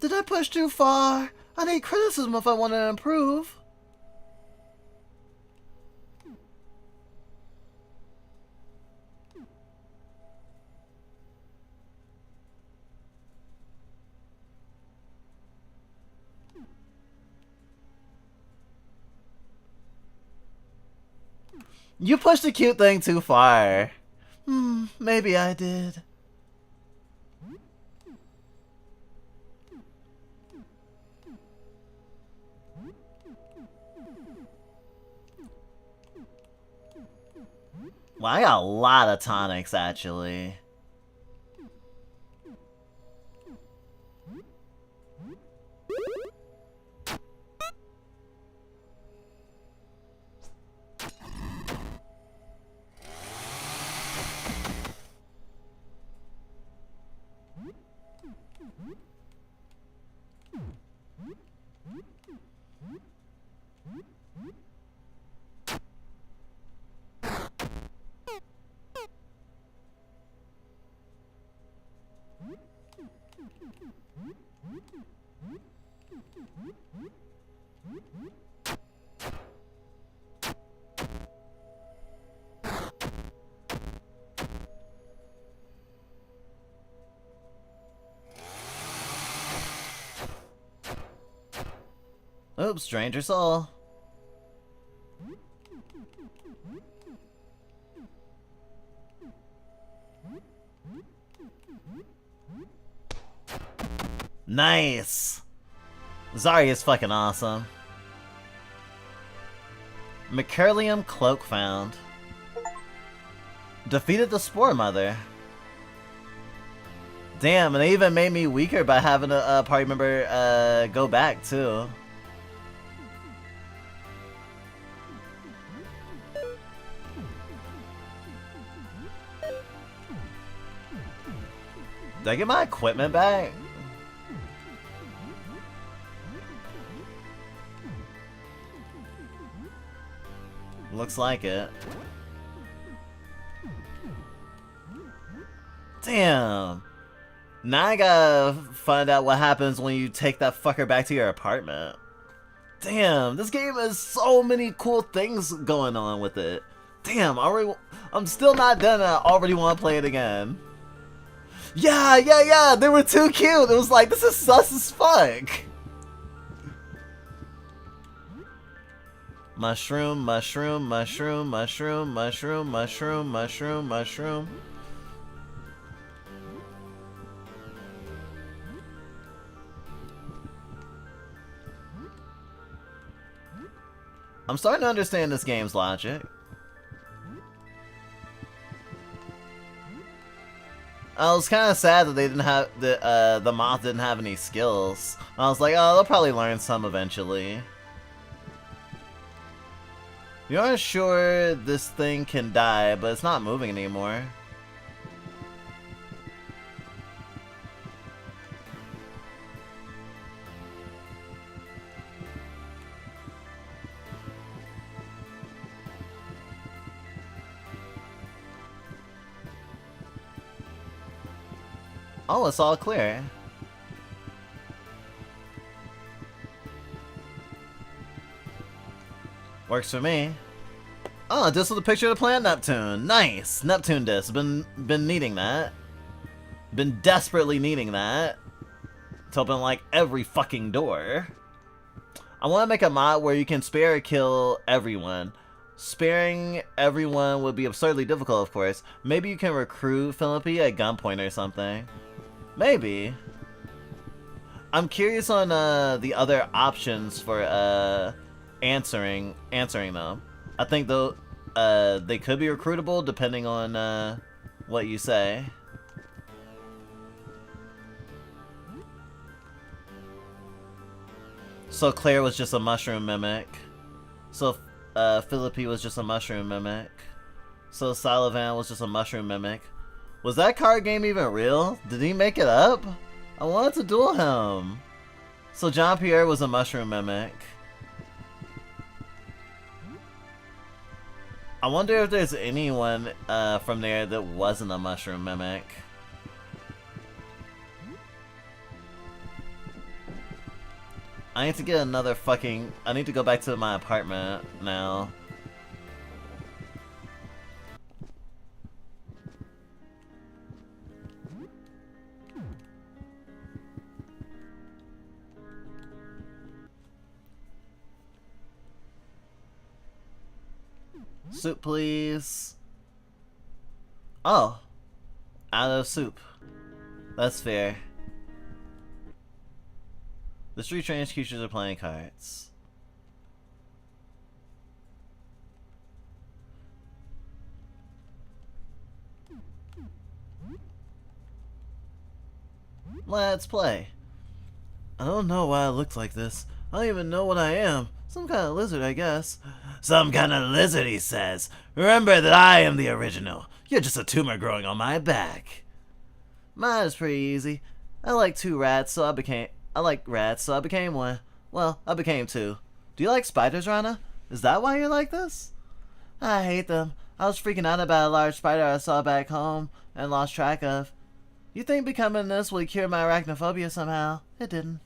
Did I push too far? I need criticism if I want to improve. You pushed the cute thing too far. Maybe I did. Well, I got a lot of tonics, actually. Oops, stranger soul. Nice! Zarya is fucking awesome. Mercurium cloak found. Defeated the Spore Mother. Damn, and they even made me weaker by having a party member go back too. Did I get my equipment back? Looks like it. Damn. Now I gotta find out what happens when you take that fucker back to your apartment. Damn, this game has so many cool things going on with it. Damn, I'm still not done. I already want to play it again. Yeah, they were too cute. It was like, this is sus as fuck. Mushroom. I'm starting to understand this game's logic. I was kind of sad that they didn't have the moth didn't have any skills. I was like, oh, they'll probably learn some eventually. You aren't sure this thing can die, but it's not moving anymore. Oh, it's all clear. Works for me. Oh, this was a picture of the planet Neptune. Nice! Neptune disc. Been needing that. Been desperately needing that. To open like every fucking door. I want to make a mod where you can spare or kill everyone. Sparing everyone would be absurdly difficult, of course. Maybe you can recruit Philippi at gunpoint or something. Maybe. I'm curious on the other options for answering them. I think though they could be recruitable depending on what you say. So Claire was just a mushroom mimic. So Philippi was just a mushroom mimic. So Sullivan was just a mushroom mimic. Was that card game even real? Did he make it up? I wanted to duel him. So Jean-Pierre was a mushroom mimic. I wonder if there's anyone from there that wasn't a mushroom mimic. I need to get another fucking... I need to go back to my apartment now. Soup, please. Oh. Out of soup. That's fair. The street trained creatures are playing cards. Let's play. I don't know why I looked like this. I don't even know what I am. Some kind of lizard, I guess. Some kind of lizard, he says. Remember that I am the original. You're just a tumor growing on my back. Mine is pretty easy. I like rats, so I became one. Well, I became two. Do you like spiders, Rana? Is that why you're like this? I hate them. I was freaking out about a large spider I saw back home and lost track of. You think becoming this will cure my arachnophobia somehow? It didn't.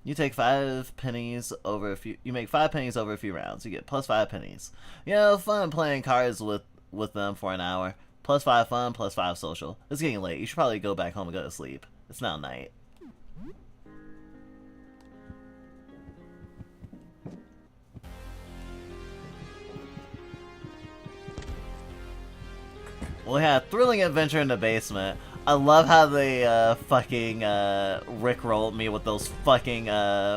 You take 5 pennies over a few. You make 5 pennies over a few rounds. You get plus 5 pennies. You know, fun playing cards with them for an hour. Plus 5 fun, plus 5 social. It's getting late. You should probably go back home and go to sleep. It's now night. We had a thrilling adventure in the basement. I love how they fucking rickrolled me with those fucking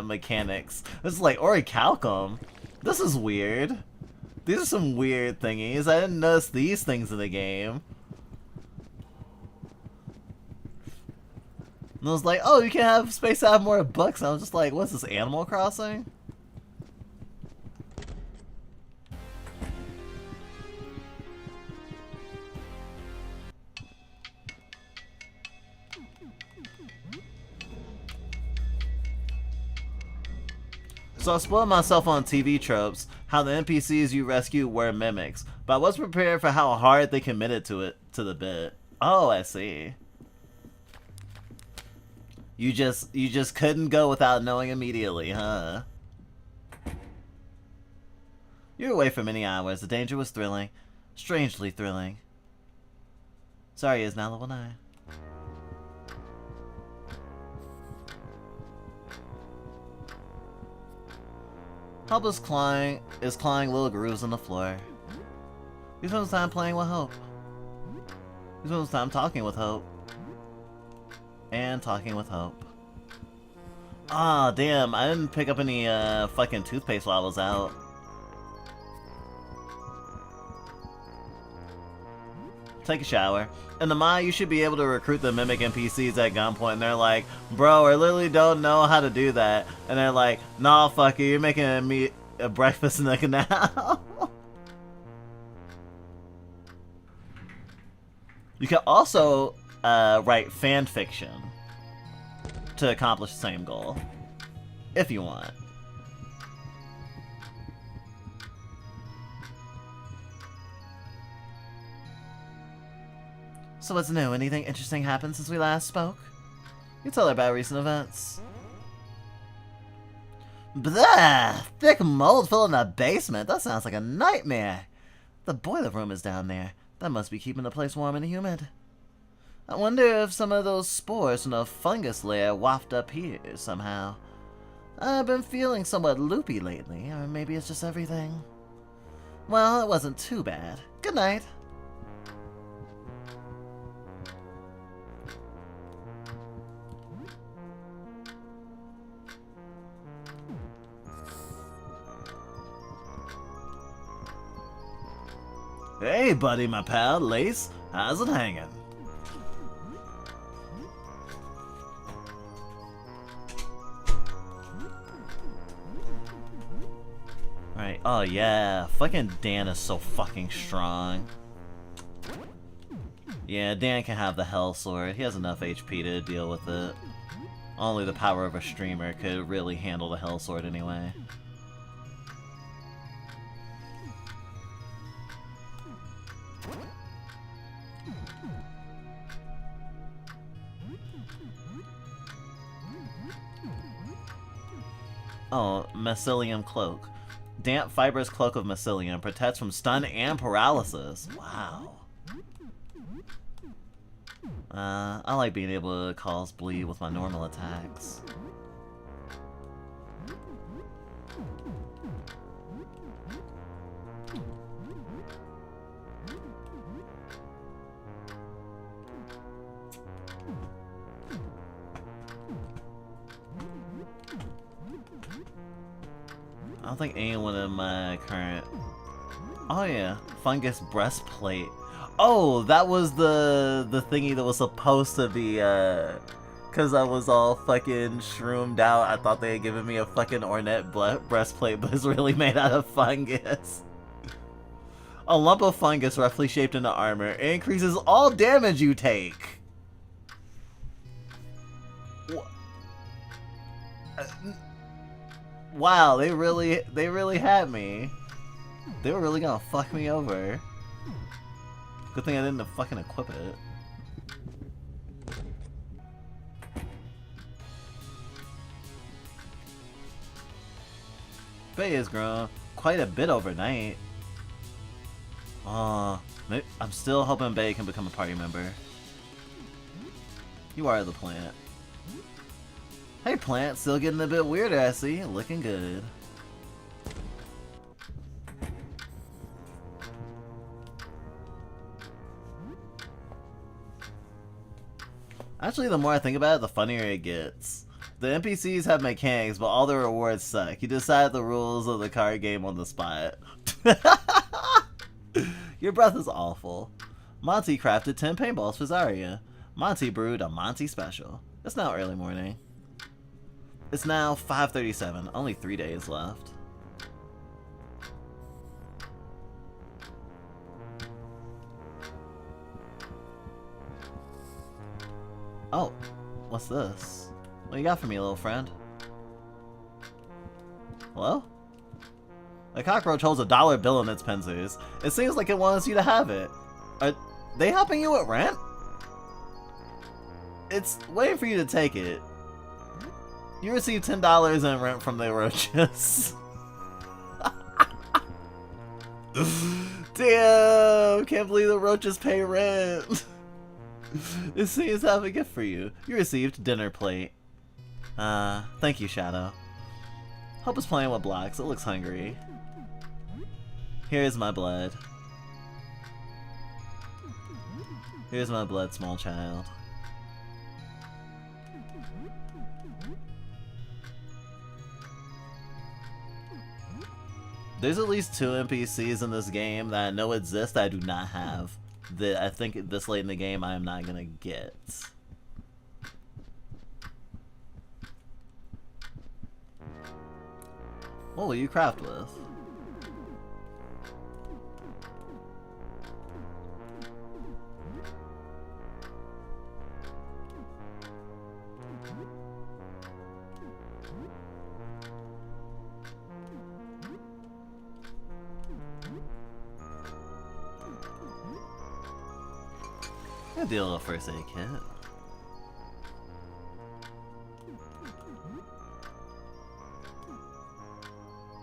mechanics. This is like orichalcum. This is weird. These are some weird thingies. I didn't notice these things in the game. And I was like, oh, you can have space to have more books. And I was just like, what's this, Animal Crossing? So I spoiled myself on TV tropes, how the NPCs you rescue were mimics, but I wasn't prepared for how hard they committed to the bit. Oh, I see. You just couldn't go without knowing immediately, huh? You were away for many hours. The danger was thrilling. Strangely thrilling. Sorry is now level 9. Hope is clawing little grooves on the floor. He spends time playing with Hope. He spends time talking with Hope. And talking with Hope. Ah, damn, I didn't pick up any fucking toothpaste while I was out. take a shower. In the Mai, you should be able to recruit the mimic NPCs at gunpoint, and they're like, bro, I literally don't know how to do that. And they're like, nah, fuck you, you're making me a breakfast in the canal. You can also write fan fiction to accomplish the same goal, if you want. So what's new? Anything interesting happened since we last spoke? You tell her about recent events. Blah! Thick mold filling the basement. That sounds like a nightmare. The boiler room is down there. That must be keeping the place warm and humid. I wonder if some of those spores from the fungus layer waft up here somehow. I've been feeling somewhat loopy lately, or maybe it's just everything. Well, it wasn't too bad. Good night. Hey, buddy, my pal, Lace. How's it hanging? Right. Oh, yeah. Fucking Dan is so fucking strong. Yeah, Dan can have the Hell Sword. He has enough HP to deal with it. Only the power of a streamer could really handle the Hell Sword anyway. Oh, Mycelium Cloak. Damp fibrous cloak of Mycelium protects from stun and paralysis. Wow. I like being able to cause bleed with my normal attacks. I don't think anyone in my current... Oh yeah, fungus breastplate. Oh, that was the thingy that was supposed to be, cause I was all fucking shroomed out. I thought they had given me a fucking ornate breastplate, but it's really made out of fungus. A lump of fungus roughly shaped into armor. It increases all damage you take. Wow, they really had me. They were really gonna fuck me over. Good thing I didn't fucking equip it. Faye has grown quite a bit overnight. I'm still hoping Bae can become a party member. You are the plant. Hey plant, still getting a bit weirder, I see. Looking good. Actually, the more I think about it, the funnier it gets. The NPCs have mechanics, but all the rewards suck. You decide the rules of the card game on the spot. Your breath is awful. Monty crafted 10 paintballs for Zarya. Monty brewed a Monty special. It's now early morning. It's now 5:37, only 3 days left. Oh, what's this? What you got for me, little friend? Hello? A cockroach holds a dollar bill in its pincers. It seems like it wants you to have it. Are they helping you with rent? It's waiting for you to take it. You received $10 in rent from the roaches. Damn! Can't believe the roaches pay rent. It seems to have a gift for you. You received dinner plate. Thank you, Shadow. Hope is playing with blocks. It looks hungry. Here's my blood. Here's my blood, small child. There's at least 2 NPCs in this game that I know exist that I do not have. that I think this late in the game I am not gonna get. What will you craft with? I'll do a little first aid kit.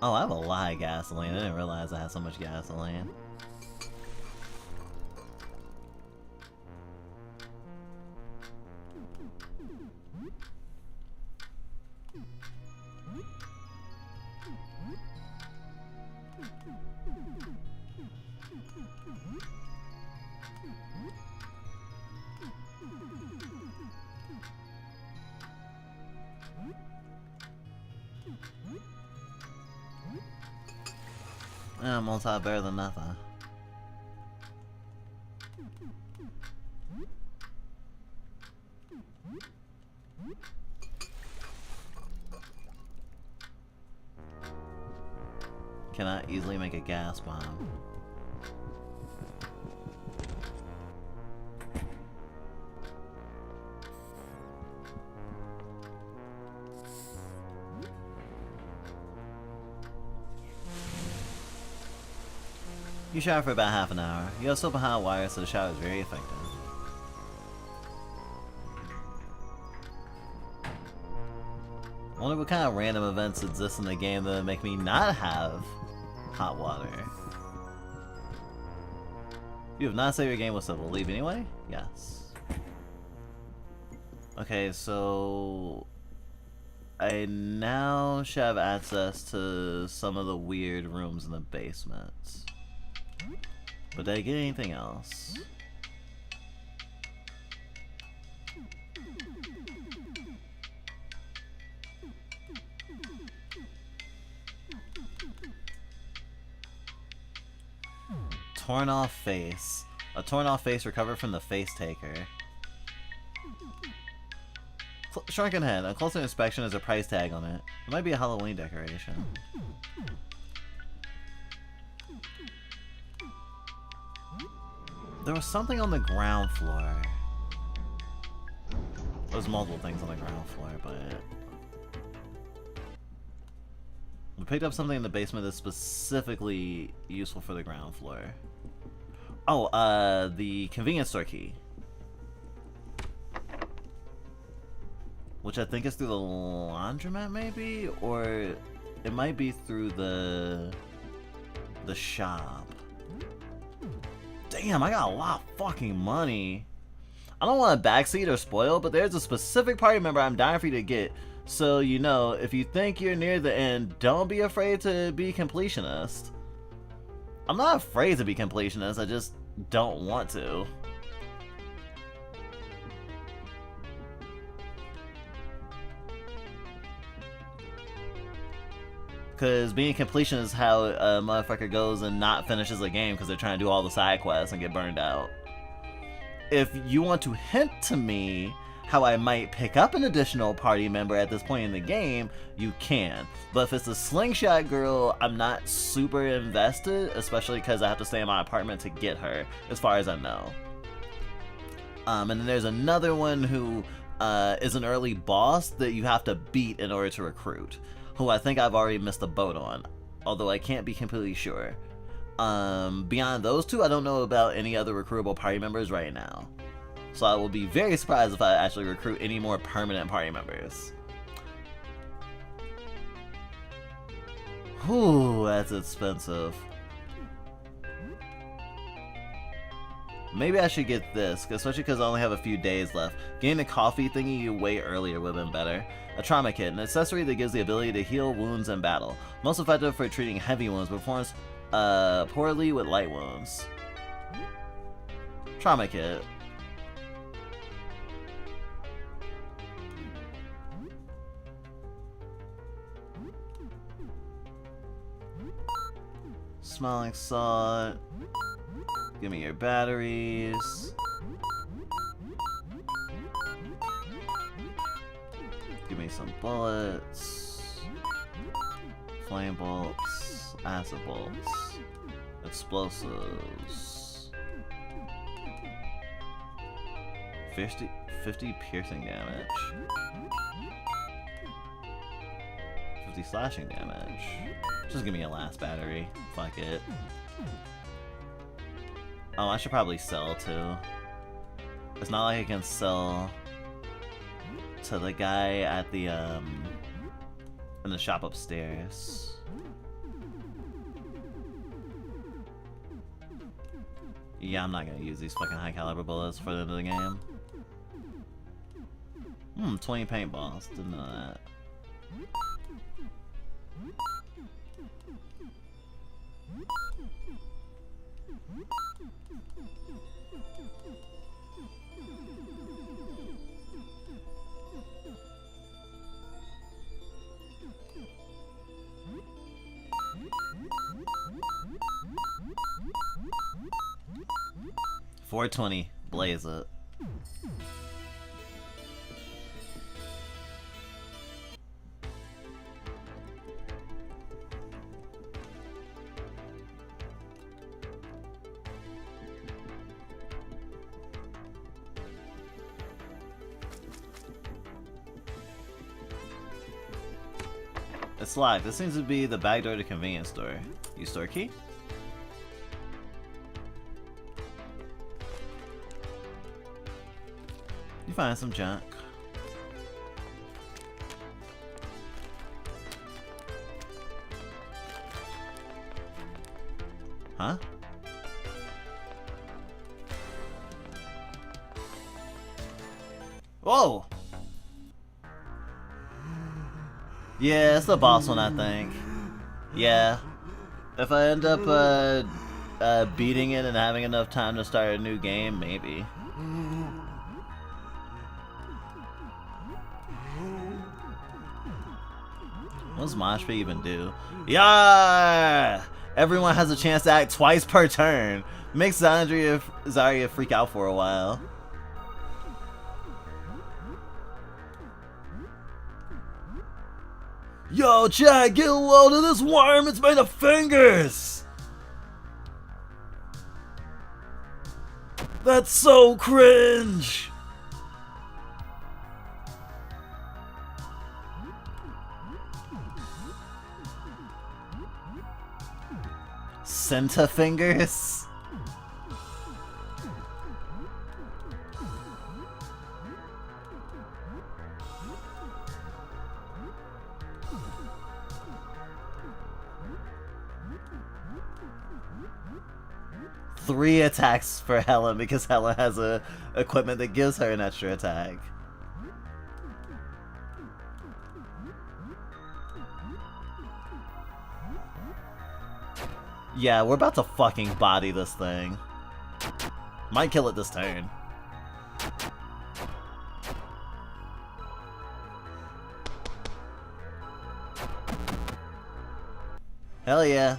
Oh, I have a lot of gasoline. I didn't realize I had so much gasoline. Yeah, multi better than nothing. Cannot easily make a gas bomb. You shower for about half an hour. You have super hot wire, so the shower is very effective. I wonder what kind of random events exist in the game that make me not have hot water. You have not saved your game with civil. Leave anyway? Yes. Okay, so I now should have access to some of the weird rooms in the basement. But did I get anything else? Torn off face. A torn off face recovered from the face taker. Shrunken head. A closer inspection has a price tag on it. It might be a Halloween decoration. There was something on the ground floor. There's multiple things on the ground floor, but we picked up something in the basement that's specifically useful for the ground floor. Oh, the convenience store key. Which I think is through the laundromat, maybe? Or it might be through the shop. Damn, I got a lot of fucking money. I don't want to backseat or spoil, but there's a specific party member I'm dying for you to get. So, you know, if you think you're near the end, don't be afraid to be completionist. I'm not afraid to be completionist, I just don't want to. Because being completion is how a motherfucker goes and not finishes a game because they're trying to do all the side quests and get burned out. If you want to hint to me how I might pick up an additional party member at this point in the game, you can. But if it's a slingshot girl, I'm not super invested, especially because I have to stay in my apartment to get her, as far as I know. And then there's another one who is an early boss that you have to beat in order to recruit, who I think I've already missed the boat on, although I can't be completely sure. Beyond those two, I don't know about any other recruitable party members right now. So I will be very surprised if I actually recruit any more permanent party members. Whew, that's expensive. Maybe I should get this, especially because I only have a few days left. Getting the coffee thingy way earlier would have been better. A trauma kit, an accessory that gives the ability to heal wounds in battle. Most effective for treating heavy wounds, but performs poorly with light wounds. Trauma kit. Smelling salt. Give me your batteries. Give me some bullets. Flame bolts. Acid bolts. Explosives. 50 piercing damage. 50 slashing damage. Just give me a last battery. Fuck it. Oh, I should probably sell too. It's not like I can sell to the guy at the in the shop upstairs. Yeah, I'm not gonna use these fucking high caliber bullets for the end of the game. 20 paintballs. Didn't know that. $420. Blaze it. It's locked. This seems to be the back door to the convenience store. Use store key? You find some junk. Huh? Whoa! Yeah, it's the boss one, I think. Yeah. If I end up beating it and having enough time to start a new game, maybe. What does Mosh Pit even do? Yeah! Everyone has a chance to act twice per turn. Makes Zarya freak out for a while. Yo, Chad, get a load of this worm. It's made of fingers. That's so cringe. Senta fingers? Three attacks for Helen because Helen has a equipment that gives her an extra attack. Yeah, we're about to fucking body this thing. Might kill it this turn. Hell yeah.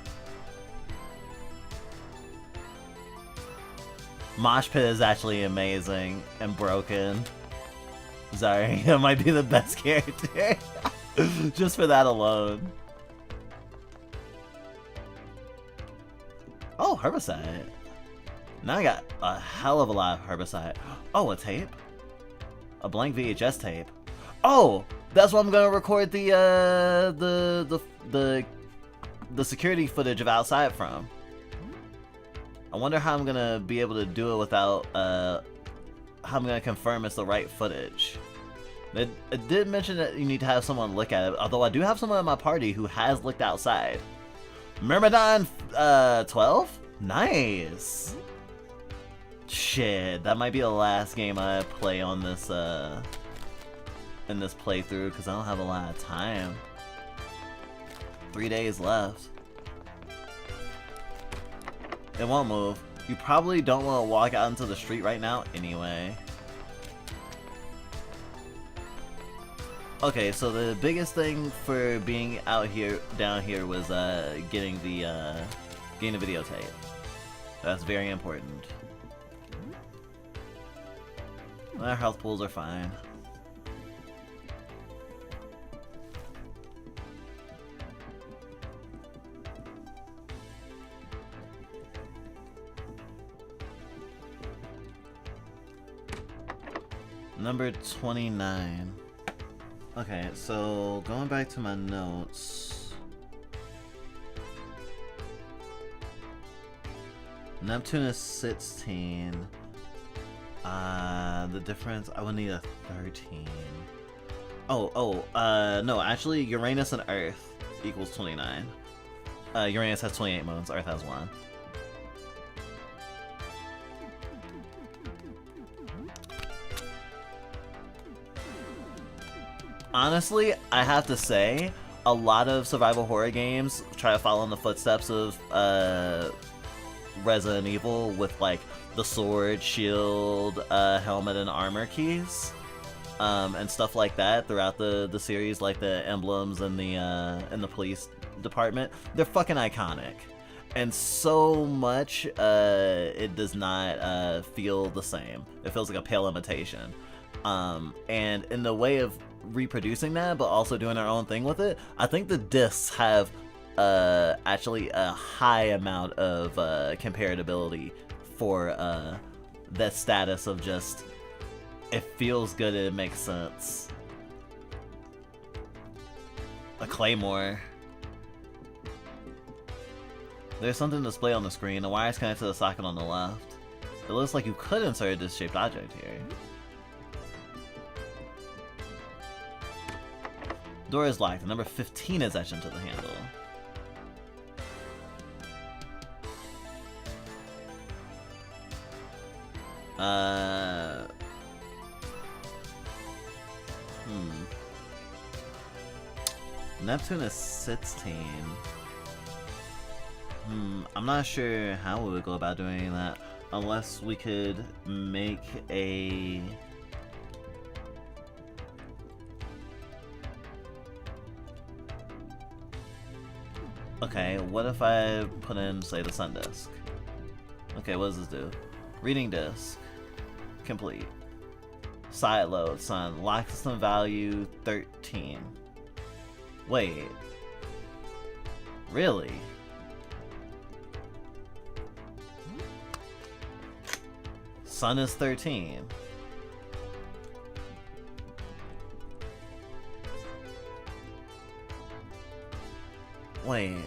Mosh Pit is actually amazing and broken. Zarya might be the best character. Just for that alone. Oh, herbicide. Now I got a hell of a lot of herbicide. Oh, a tape? A blank VHS tape. Oh, that's what I'm gonna record the security footage of outside from. I wonder how I'm gonna be able to do it without how I'm gonna confirm it's the right footage. It did mention that you need to have someone look at it, although I do have someone in my party who has looked outside. Myrmidon 12? Nice! Shit, that might be the last game I play on this in this playthrough because I don't have a lot of time. 3 days left. It won't move. You probably don't want to walk out into the street right now anyway. Okay, so the biggest thing for being out here, down here, was getting the videotape. That's very important. Our health pools are fine. Number 29. Okay, so going back to my notes. Neptune is 16. The difference, I would need a 13. No, actually Uranus and Earth equals 29. Uranus has 28 moons, Earth has 1. Honestly, I have to say, a lot of survival horror games try to follow in the footsteps of Resident Evil with like the sword, shield, helmet, and armor keys, and stuff like that throughout the series, like the emblems and the police department. They're fucking iconic, and so much it does not feel the same. It feels like a pale imitation, and in the way of reproducing that but also doing their own thing with it, I think the discs have actually a high amount of comparability for that status of just it feels good and it makes sense. A claymore. There's something to display on the screen. The wire is connected to the socket on the left. It looks like you could insert a disc-shaped object here. Door is locked. The number 15 is etched into the handle. Neptune is 16. I'm not sure how we would go about doing that unless we could make a... Okay, what if I put in, say, the sun disk? Okay, what does this do? Reading disk. Complete. Side load, sun. Lock system value 13. Wait. Really? Sun is 13. Wait.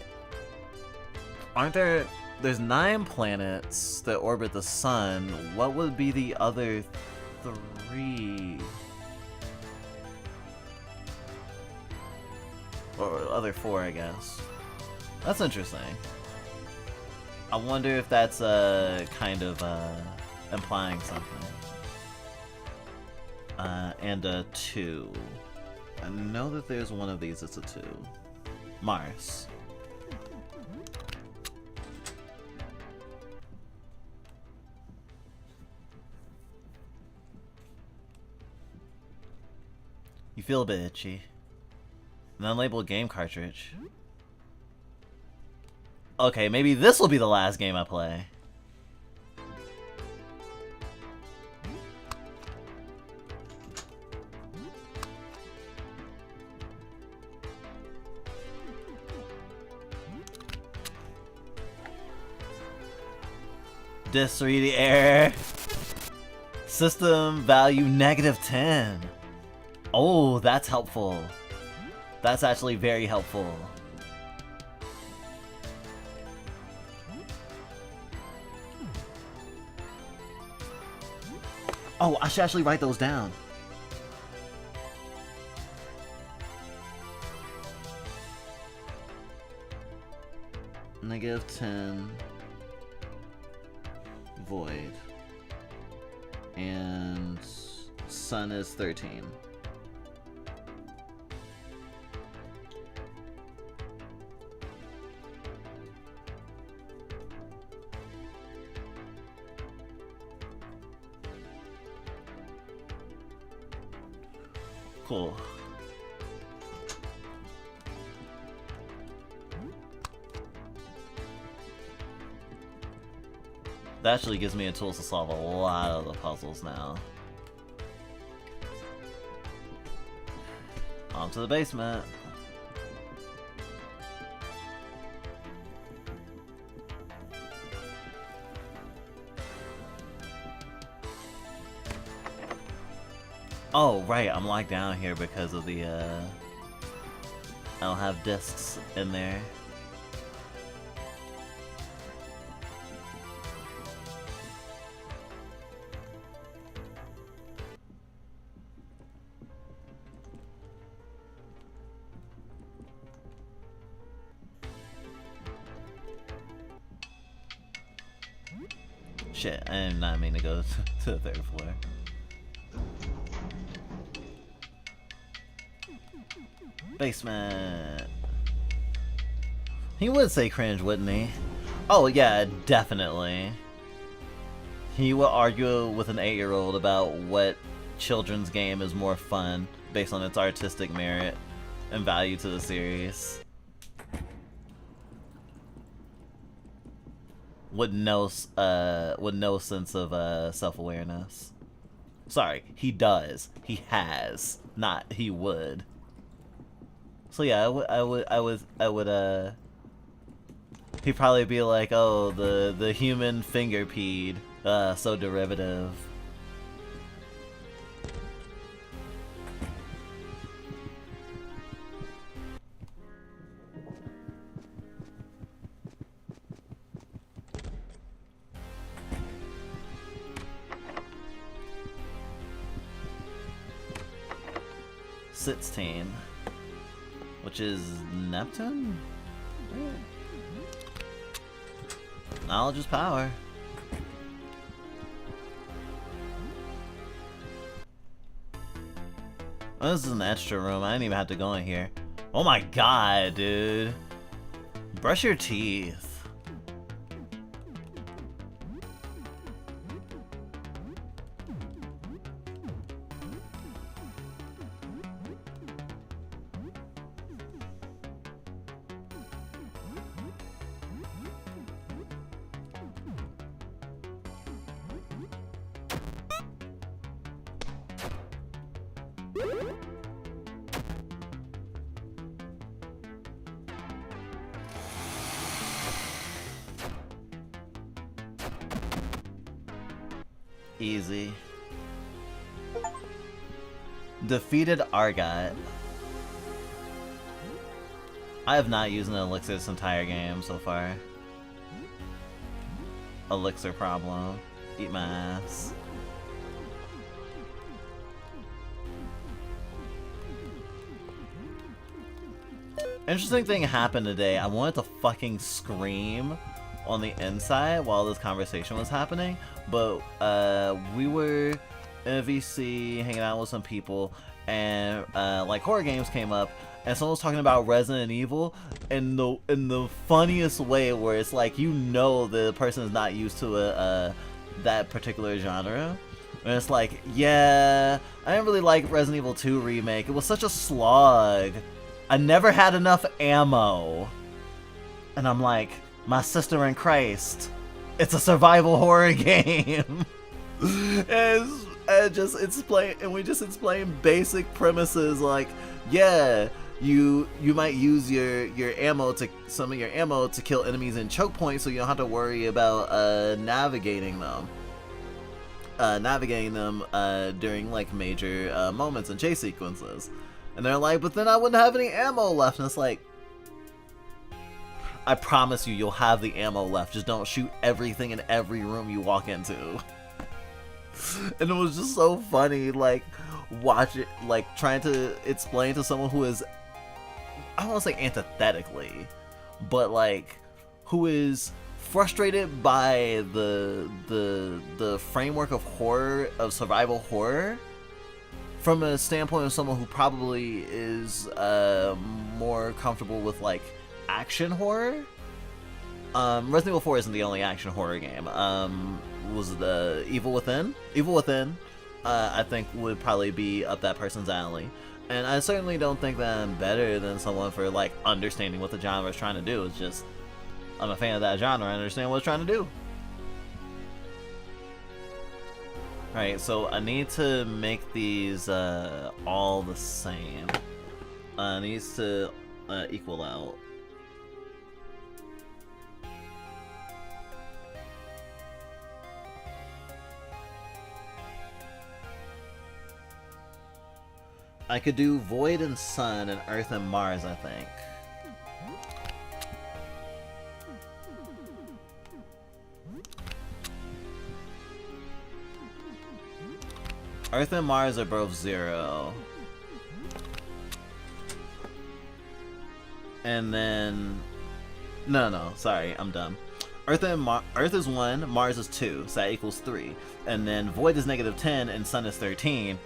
Aren't there... There's 9 planets that orbit the sun. What would be the other 3? Or other 4, I guess. That's interesting. I wonder if that's kind of implying something. And a 2. I know that there's one of these that's a 2. Mars. You feel a bit itchy. An unlabeled game cartridge. Okay, maybe this will be the last game I play. Disk reading error. System value -10. Oh, that's helpful. That's actually very helpful. Oh, I should actually write those down. -10. Void. And sun is 13. Cool. That actually gives me a tool to solve a lot of the puzzles now. On to the basement. Oh, right, I'm locked down here because of the, I don't have discs in there. Shit, I did not mean to go to the third floor. Basement. He would say cringe, wouldn't he? Oh yeah, definitely. He would argue with an 8-year-old about what children's game is more fun based on its artistic merit and value to the series. With no sense of self-awareness. Sorry, he does. He has, not he would. So yeah, I would he'd probably be like, oh, the human finger peed, so derivative. Sitstein, which is Neptune? Knowledge is power. Oh, this is an extra room. I didn't even have to go in here. Oh my god, dude. Brush your teeth. Easy. Defeated Argot. I have not used an elixir this entire game so far. Elixir problem. Eat my ass. Interesting thing happened today. I wanted to fucking scream on the inside while this conversation was happening, but we were in a VC hanging out with some people, and like horror games came up, and someone was talking about Resident Evil in the funniest way, where it's like, you know, the person is not used to that particular genre, and it's like, yeah, I didn't really like Resident Evil 2 remake. It was such a slog. I never had enough ammo. And I'm like, my sister in Christ, it's a survival horror game. and we just explain basic premises like, yeah, you might use some of your ammo to kill enemies in choke points, so you don't have to worry about navigating them during like major moments and chase sequences. And they're like, but then I wouldn't have any ammo left. And it's like, I promise you'll have the ammo left. Just don't shoot everything in every room you walk into. And it was just so funny, like, watch it, like, trying to explain to someone who is, I don't want to say antithetically, but like, who is frustrated by the framework of horror, of survival horror, from a standpoint of someone who probably is more comfortable with like action horror. Resident Evil 4 isn't the only action horror game. Was the Evil Within? Evil Within, I think would probably be up that person's alley. And I certainly don't think that I'm better than someone for like understanding what the genre is trying to do. It's just, I'm a fan of that genre. I understand what it's trying to do. Alright, so I need to make these all the same. Needs to equal out. I could do Void and Sun and Earth and Mars, I think. Earth and Mars are both 0. And then... No, sorry, I'm dumb. Earth is 1, Mars is 2, so that equals 3. And then Void is -10 and Sun is 13.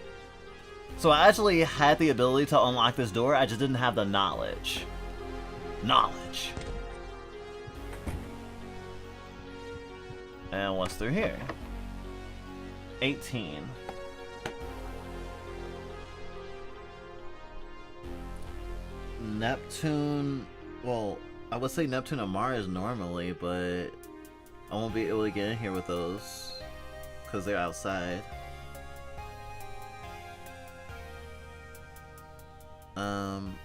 So I actually had the ability to unlock this door, I just didn't have the knowledge. And what's through here? 18. Neptune... Well, I would say Neptune and Mars normally, but I won't be able to get in here with those because they're outside.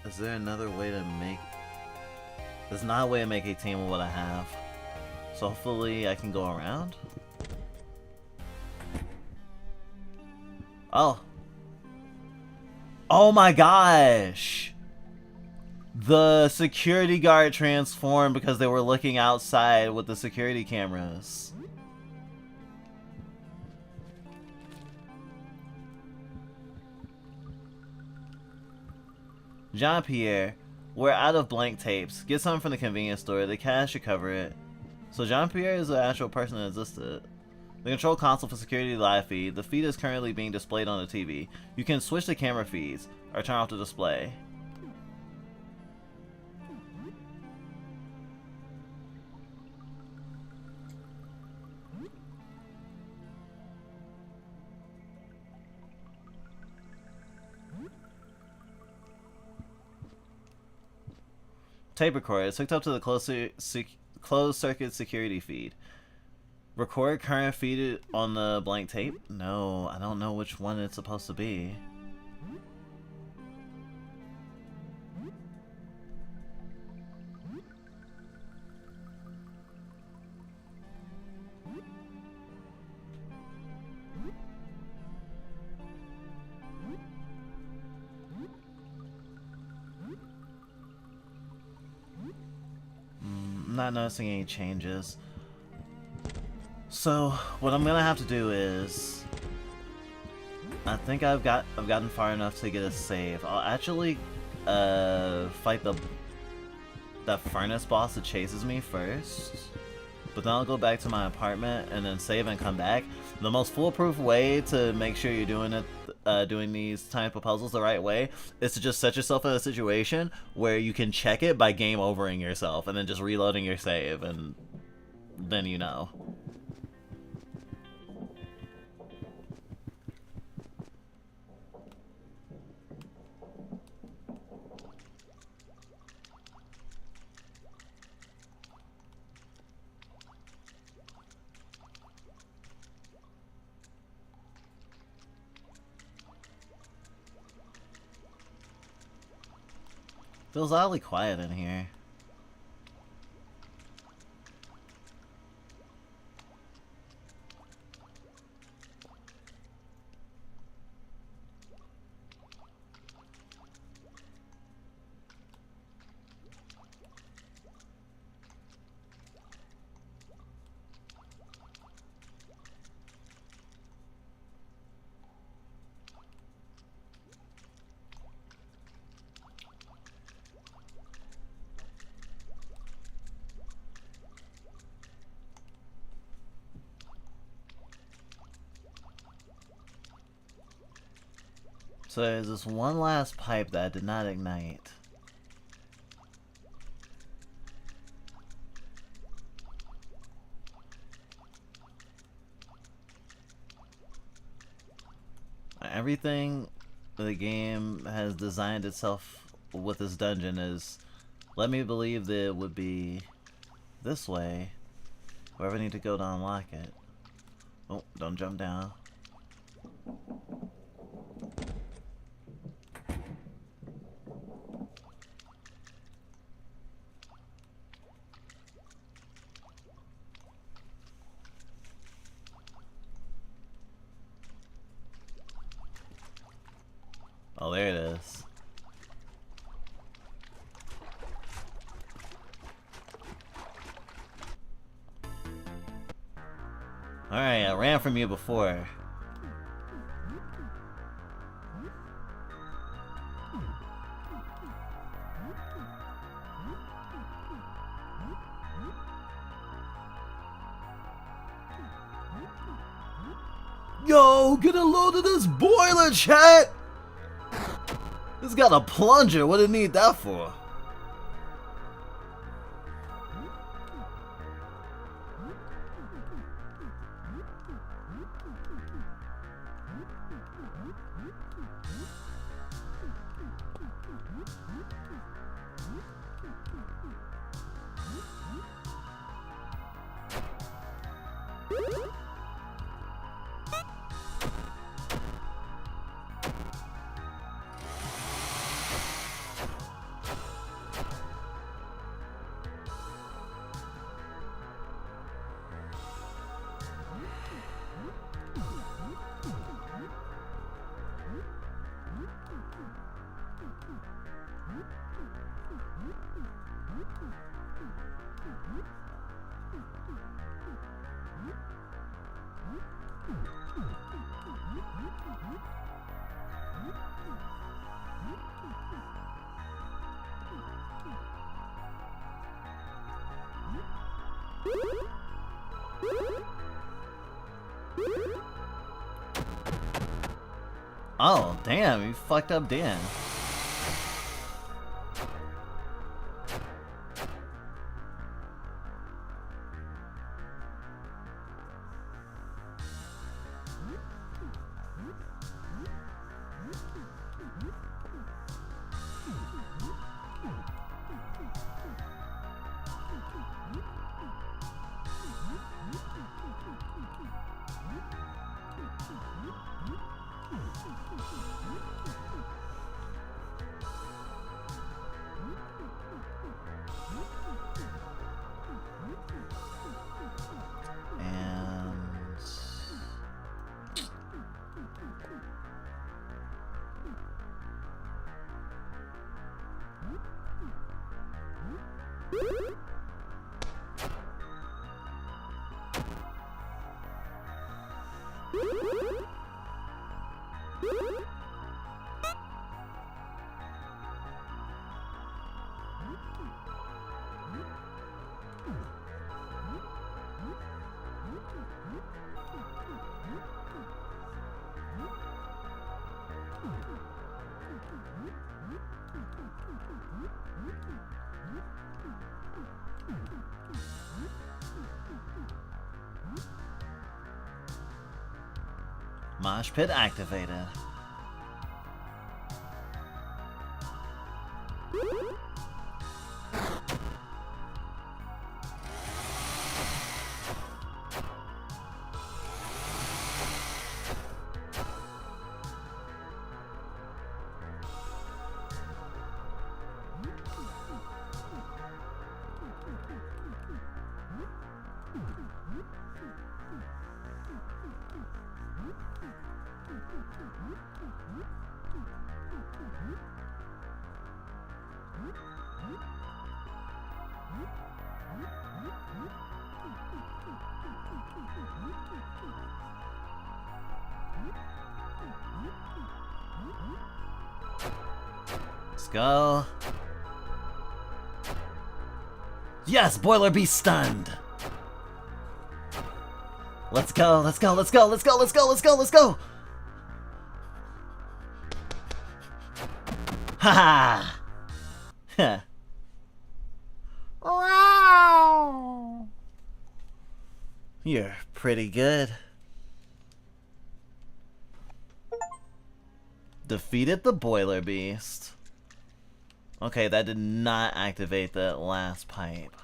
Is there another way to make... There's not a way to make 18 with what I have. So hopefully I can go around? Oh. Oh my gosh! The security guard transformed because they were looking outside with the security cameras. Jean-Pierre, we're out of blank tapes. Get some from the convenience store. The cash should cover it. So Jean-Pierre is an actual person that existed. The control console for security live feed. The feed is currently being displayed on the TV. You can switch the camera feeds or turn off the display. Tape recorder. It's hooked up to the closed circuit security feed. Record current feed on the blank tape? No, I don't know which one it's supposed to be. I'm not noticing any changes. So what I'm gonna have to do is, I think I've gotten far enough to get a save. I'll actually fight that furnace boss that chases me first, but then I'll go back to my apartment and then save and come back. The most foolproof way to make sure you're doing these type of puzzles the right way is to just set yourself in a situation where you can check it by game overing yourself and then just reloading your save, and then you know. Feels oddly quiet in here. So there's this one last pipe that did not ignite. Everything the game has designed itself with this dungeon is let me believe that it would be this way. Wherever I need to go to unlock it. Oh, don't jump down. Oh, there it is. Alright, I ran from you before. Yo, get a load of this boiler, chat! It's got a plunger, what do you need that for? Oh, damn, you fucked up Dan. Mosh pit activated. Let's go. Yes, Boiler be stunned. Let's go, let's go, let's go, let's go, let's go, let's go, let's go. Ha ha. Wow. You're pretty good. Defeated the Boiler Beast. Okay, that did not activate that last pipe.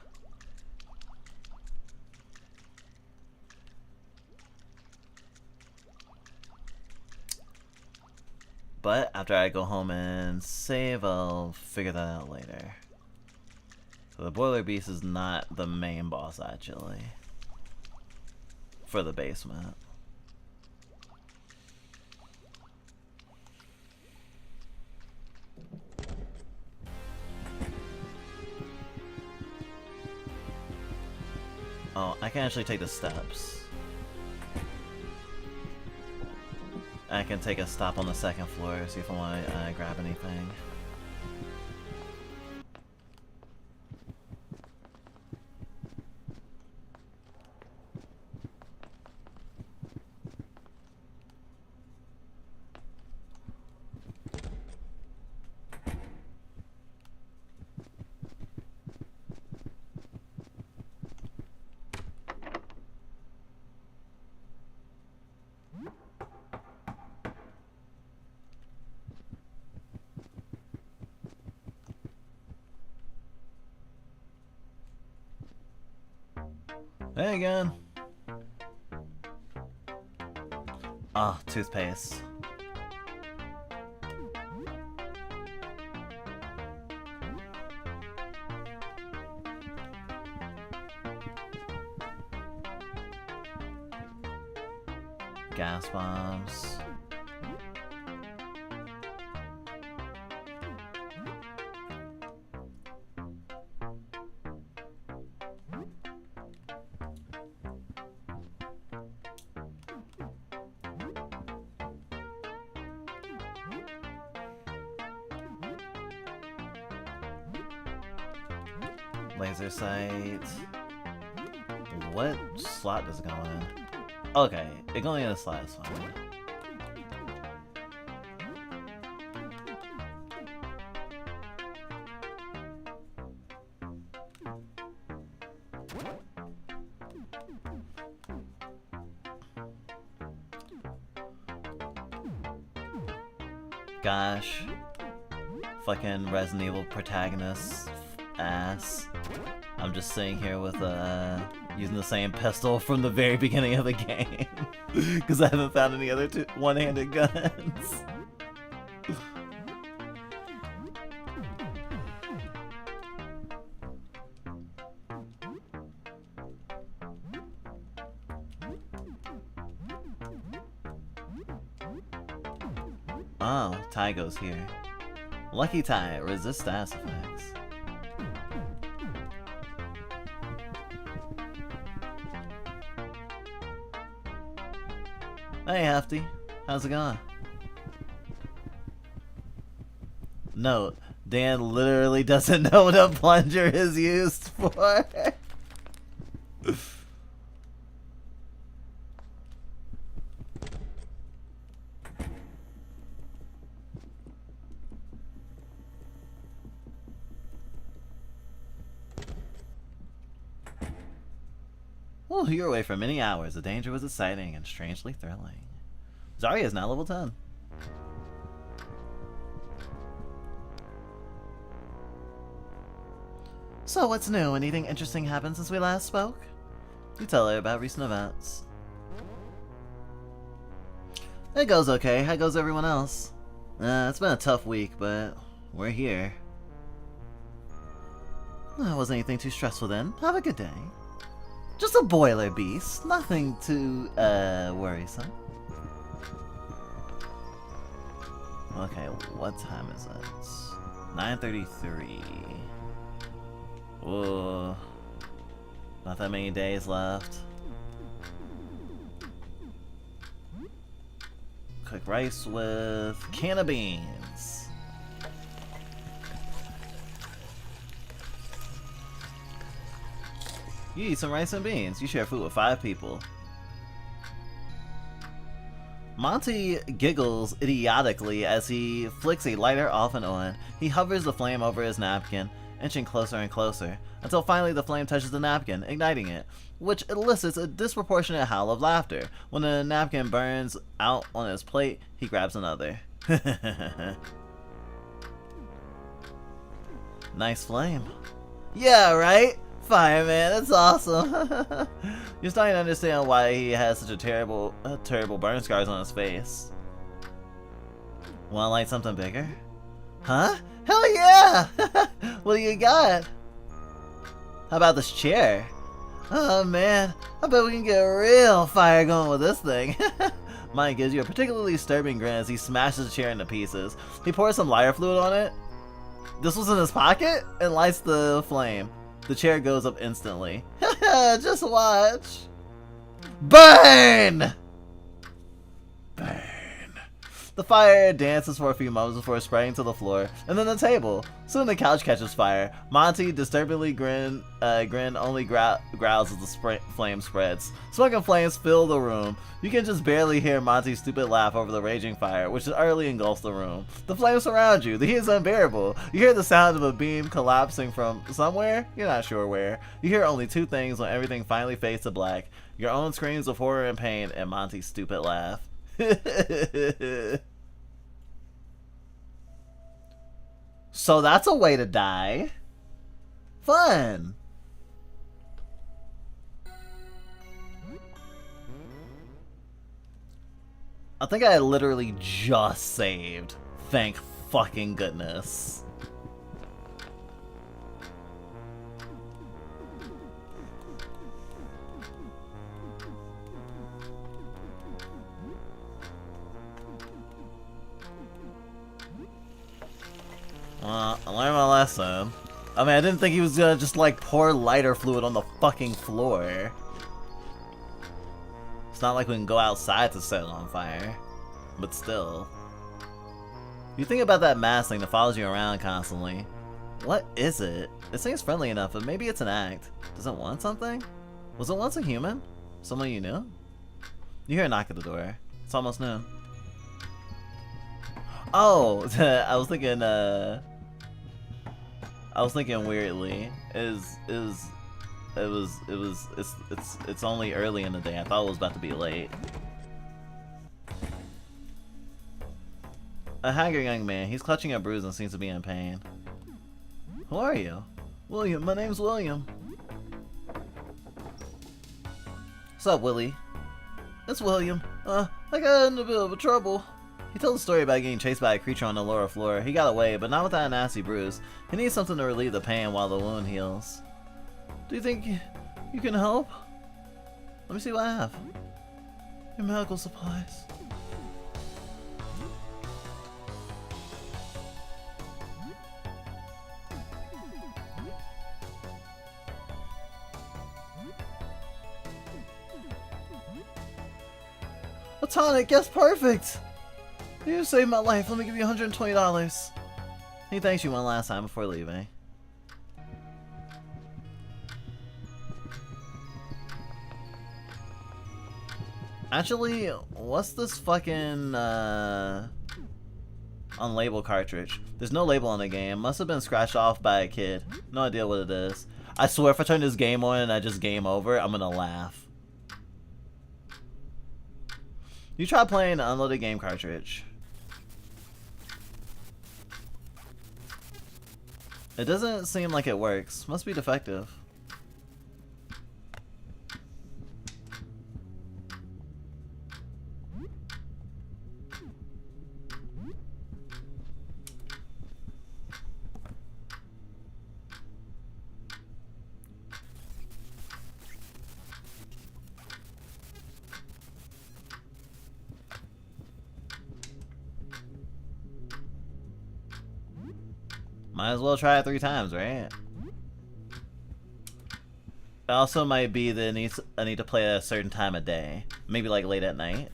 But after I go home and save, I'll figure that out later. So the Boiler Beast is not the main boss, actually. For the basement. Oh, I can actually take the steps. I can take a stop on the second floor, see if I want to grab anything. Hey again. Ah, toothpaste. Gas bombs. Laser sight. What slot does it go in? Okay, it going in a slot is fine. Gosh. Fucking Resident Evil protagonist ass. I'm just sitting here with using the same pistol from the very beginning of the game because I haven't found any other one-handed guns. Oh, Ty goes here. Lucky Ty, resist status effects. Hey Hefty, how's it going? Note, Dan literally doesn't know what a plunger is used for. Oh, you were away for many hours. The danger was exciting and strangely thrilling. Zarya is now level 10. So what's new? Anything interesting happened since we last spoke? You tell her about recent events. It goes okay. How goes everyone else? It's been a tough week, but we're here. It wasn't anything too stressful then. Have a good day. Just a boiler beast. Nothing too, worrisome. Okay, what time is it? 9:33. Whoa. Not that many days left. Cook rice with can of beans. You eat some rice and beans. You share food with 5 people. Monty giggles idiotically as he flicks a lighter off and on. He hovers the flame over his napkin, inching closer and closer, until finally the flame touches the napkin, igniting it, which elicits a disproportionate howl of laughter. When the napkin burns out on his plate, he grabs another. Nice flame. Yeah, right? Fireman, that's awesome. You're starting to understand why he has such a terrible burn scars on his face. Wanna light something bigger? Huh? Hell yeah! What do you got? How about this chair? Oh man, I bet we can get a real fire going with this thing. Mike gives you a particularly disturbing grin as he smashes the chair into pieces. He pours some lighter fluid on it. This was in his pocket and lights the flame. The chair goes up instantly. Just watch. Burn! Burn. The fire dances for a few moments before spreading to the floor, and then the table. Soon the couch catches fire. Monty, disturbingly only growls as the flame spreads. Smoke and flames fill the room. You can just barely hear Monty's stupid laugh over the raging fire, which utterly engulfs the room. The flames surround you. The heat is unbearable. You hear the sound of a beam collapsing from somewhere. You're not sure where. You hear only two things when everything finally fades to black. Your own screams of horror and pain, and Monty's stupid laugh. So that's a way to die. Fun. I think I literally just saved. Thank fucking goodness. Well, I learned my lesson. I mean, I didn't think he was gonna just like pour lighter fluid on the fucking floor. It's not like we can go outside to set it on fire. But still. You think about that mask thing that follows you around constantly. What is it? It seems friendly enough, but maybe it's an act. Does it want something? Was it once a human? Someone you knew? You hear a knock at the door. It's almost noon. Oh, I was thinking weirdly. It's only early in the day. I thought it was about to be late. A haggard young man. He's clutching a bruise and seems to be in pain. Who are you? William. My name's William. What's up, Willie? It's William. I got in a bit of trouble. He told a story about getting chased by a creature on the lower floor. He got away, but not without a nasty bruise. He needs something to relieve the pain while the wound heals. Do you think you can help? Let me see what I have. Your medical supplies. A tonic, yes, perfect! You saved my life. Let me give you $120. He thanks you one last time before leaving. Actually, what's this fucking unlabeled cartridge? There's no label on the game. Must have been scratched off by a kid. No idea what it is. I swear if I turn this game on and I just game over, I'm gonna laugh. You try playing the unloaded game cartridge. It doesn't seem like it works. Must be defective. Might as well try it 3 times, right? It also might be that I need to play at a certain time of day. Maybe like late at night.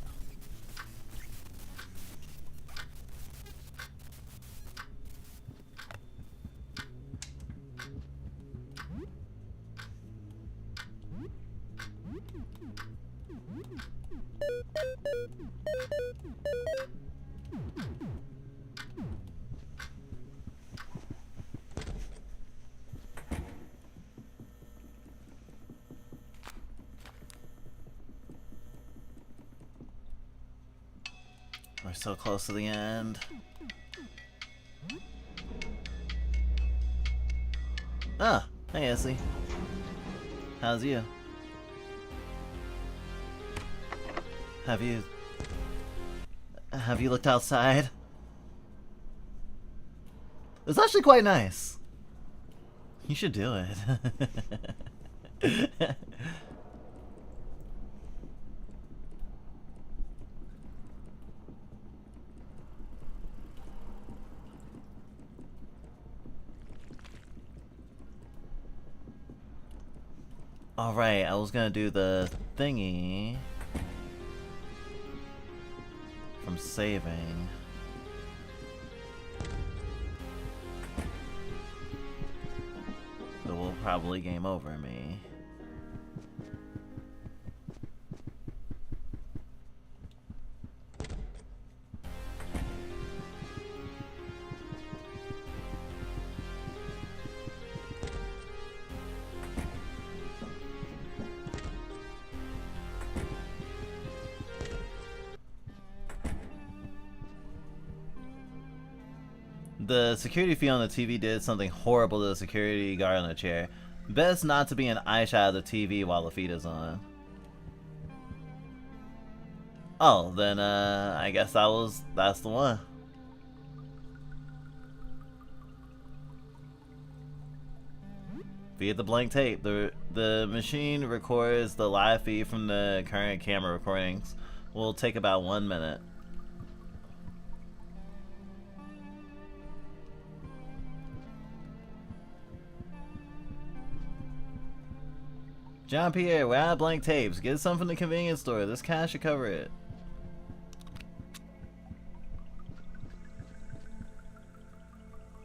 We're so close to the end. Ah, hey Essie. How's you? Have you looked outside? It's actually quite nice. You should do it. Alright, I was gonna do the thingy from saving. It will probably game over me. The security feed on the TV did something horrible to the security guard on the chair. Best not to be an eye shot of the TV while the feed is on. Oh, then I guess that's the one. Feed the blank tape. The machine records the live feed from the current camera recordings. Will take about 1 minute. John Pierre, we're out of blank tapes. Get some from the convenience store. This cash should cover it.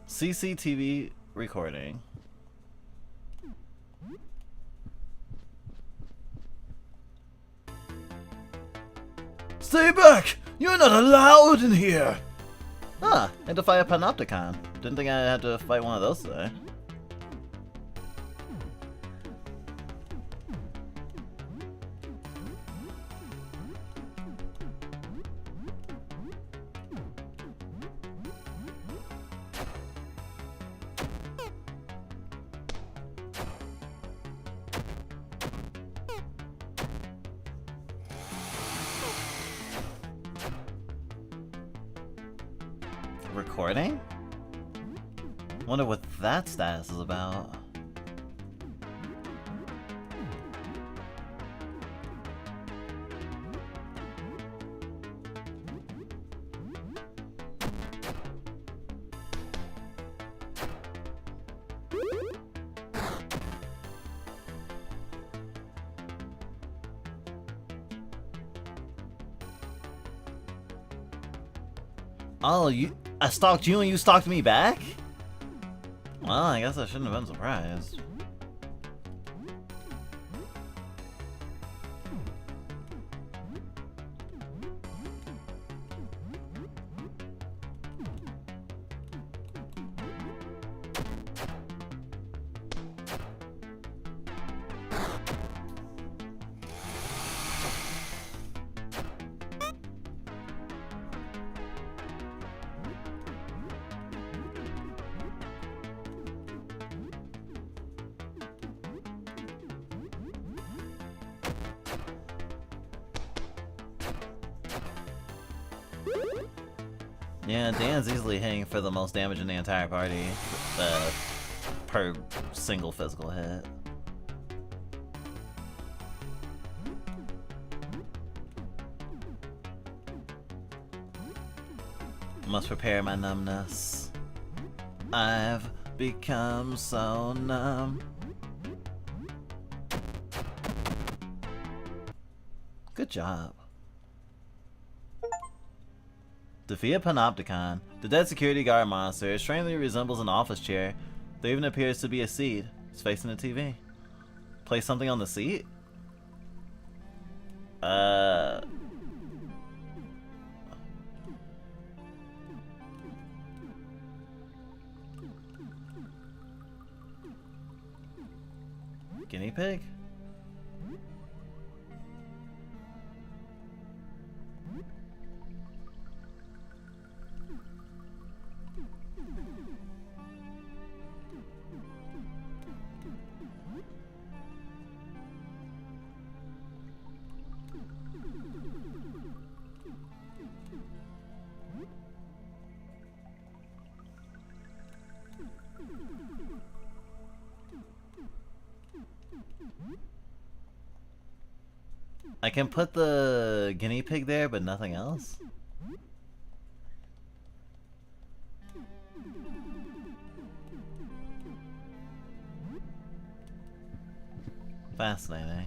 CCTV recording. Stay back! You're not allowed in here! Ah, had to fight a panopticon. Didn't think I had to fight one of those today. Recording? Wonder what that status is about. Oh, I stalked you and you stalked me back? Well, I guess I shouldn't have been surprised. Yeah, Dan's easily hitting for the most damage in the entire party per single physical hit. Must prepare my numbness. I've become so numb. Good job. Defeat a Panopticon. The dead security guard monster strangely resembles an office chair. There even appears to be a seat. It's facing the TV. Place something on the seat? Guinea pig? I can put the guinea pig there, but nothing else? Fascinating.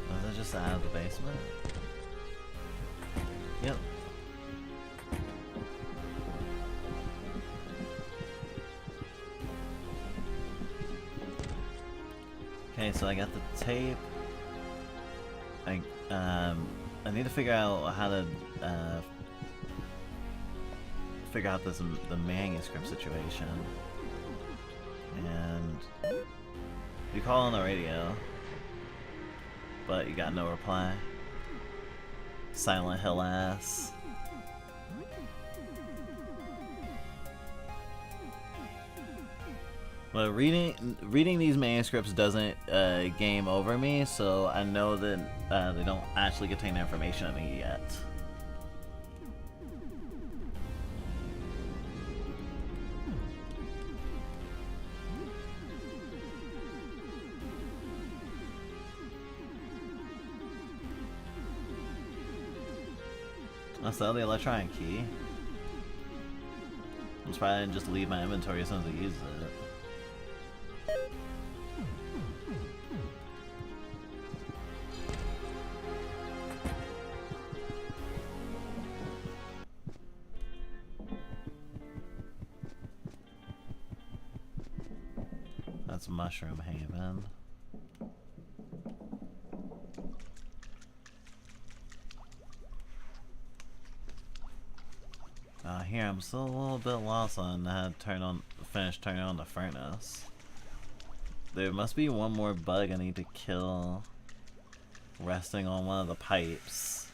Was it just out of the basement? Yep. Okay, so I got the tape. I need to figure out how to figure out the manuscript situation. And you call on the radio, but you got no reply. Silent Hill ass. But reading these manuscripts doesn't game over me, so I know that they don't actually contain information on me yet. Also, the electronic key. I'm surprised I didn't just leave my inventory as soon as I used it. That's Mushroom Haven. Here I'm still a little bit lost on how to finish turning on the furnace. There must be one more bug I need to kill resting on one of the pipes.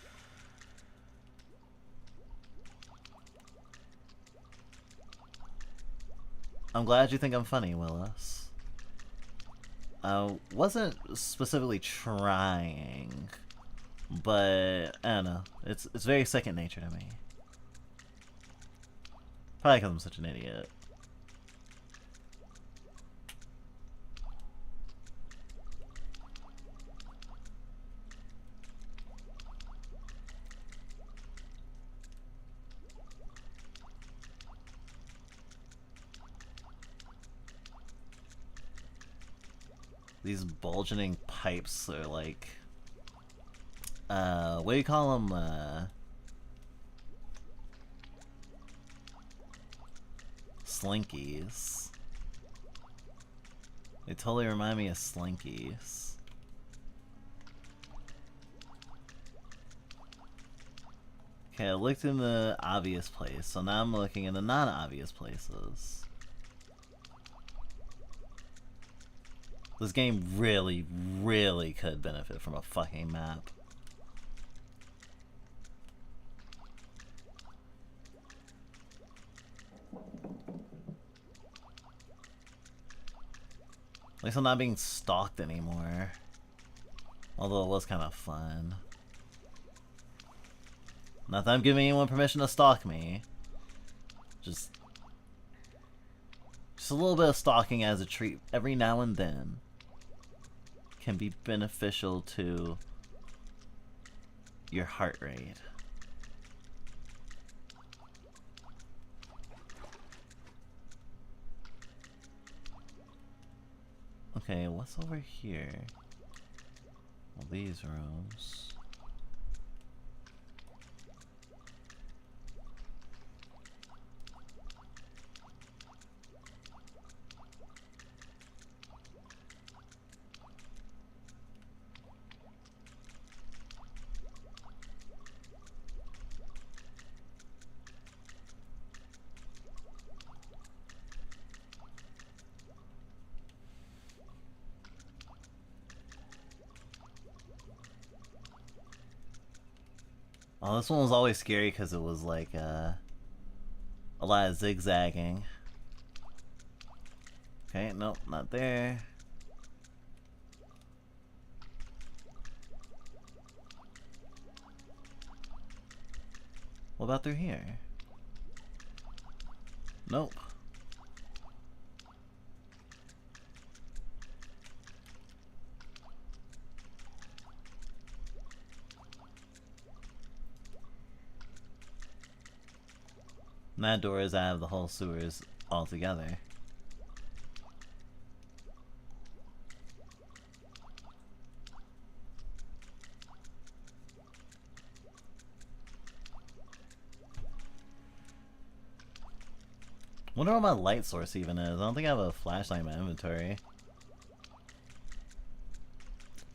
I'm glad you think I'm funny, Willis. I wasn't specifically trying, but I don't know. It's very second nature to me. Probably because I'm such an idiot. These bulging pipes are like, what do you call them? Slinkies. They totally remind me of Slinkies. Okay, I looked in the obvious place, so now I'm looking in the non-obvious places. This game really, really could benefit from a fucking map. At least I'm not being stalked anymore. Although it was kind of fun. Not that I'm giving anyone permission to stalk me. Just a little bit of stalking as a treat every now and then can be beneficial to your heart rate. Okay, what's over here? Well, these rooms. Oh, this one was always scary because it was like a lot of zigzagging. Okay, nope, not there. What about through here? Nope. And that door is out of the whole sewers altogether. Wonder what my light source even is. I don't think I have a flashlight in my inventory.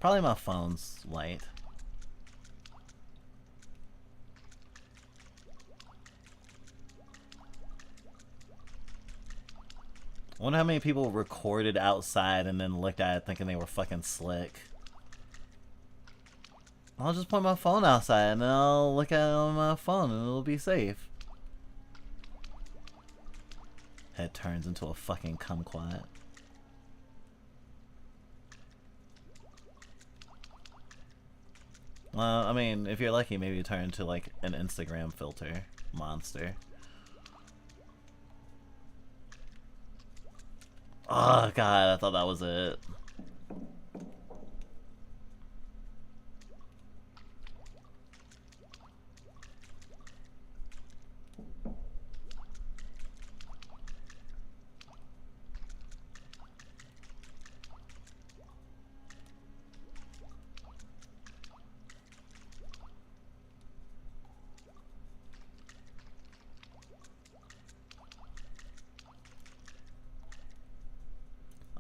Probably my phone's light. I wonder how many people recorded outside and then looked at it thinking they were fucking slick. I'll just put my phone outside and then I'll look at it on my phone and it'll be safe. Head turns into a fucking kumquat. Well, I mean, if you're lucky, maybe you turn into like an Instagram filter monster. Oh god, I thought that was it.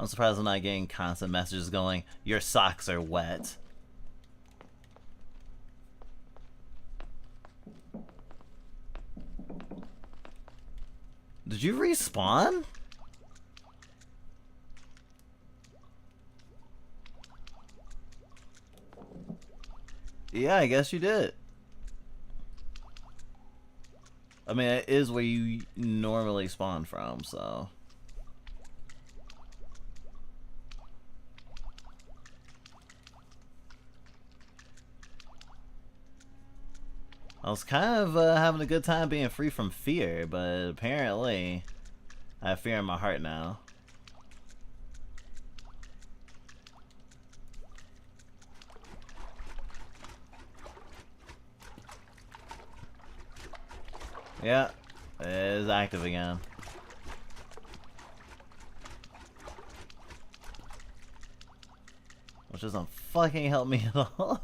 I'm surprised I'm not getting constant messages going, your socks are wet. Did you respawn? Yeah, I guess you did. I mean, it is where you normally spawn from, so... I was kind of having a good time being free from fear, but apparently I have fear in my heart now. Yeah, it is active again. Which doesn't fucking help me at all.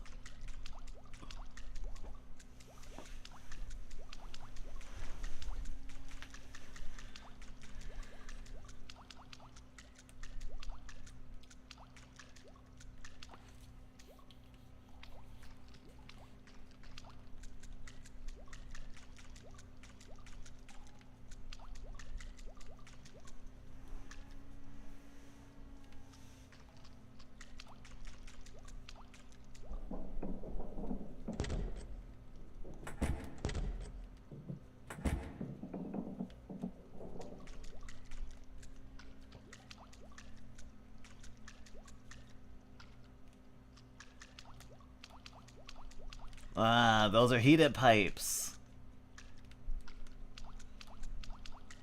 Ah, those are heated pipes.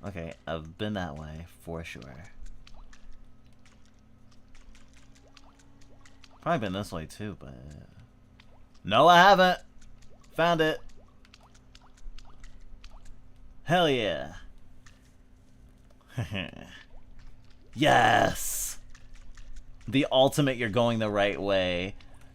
Okay, I've been that way for sure. Probably been this way too, but... No, I haven't! Found it! Hell yeah! Yes! The ultimate you're going the right way.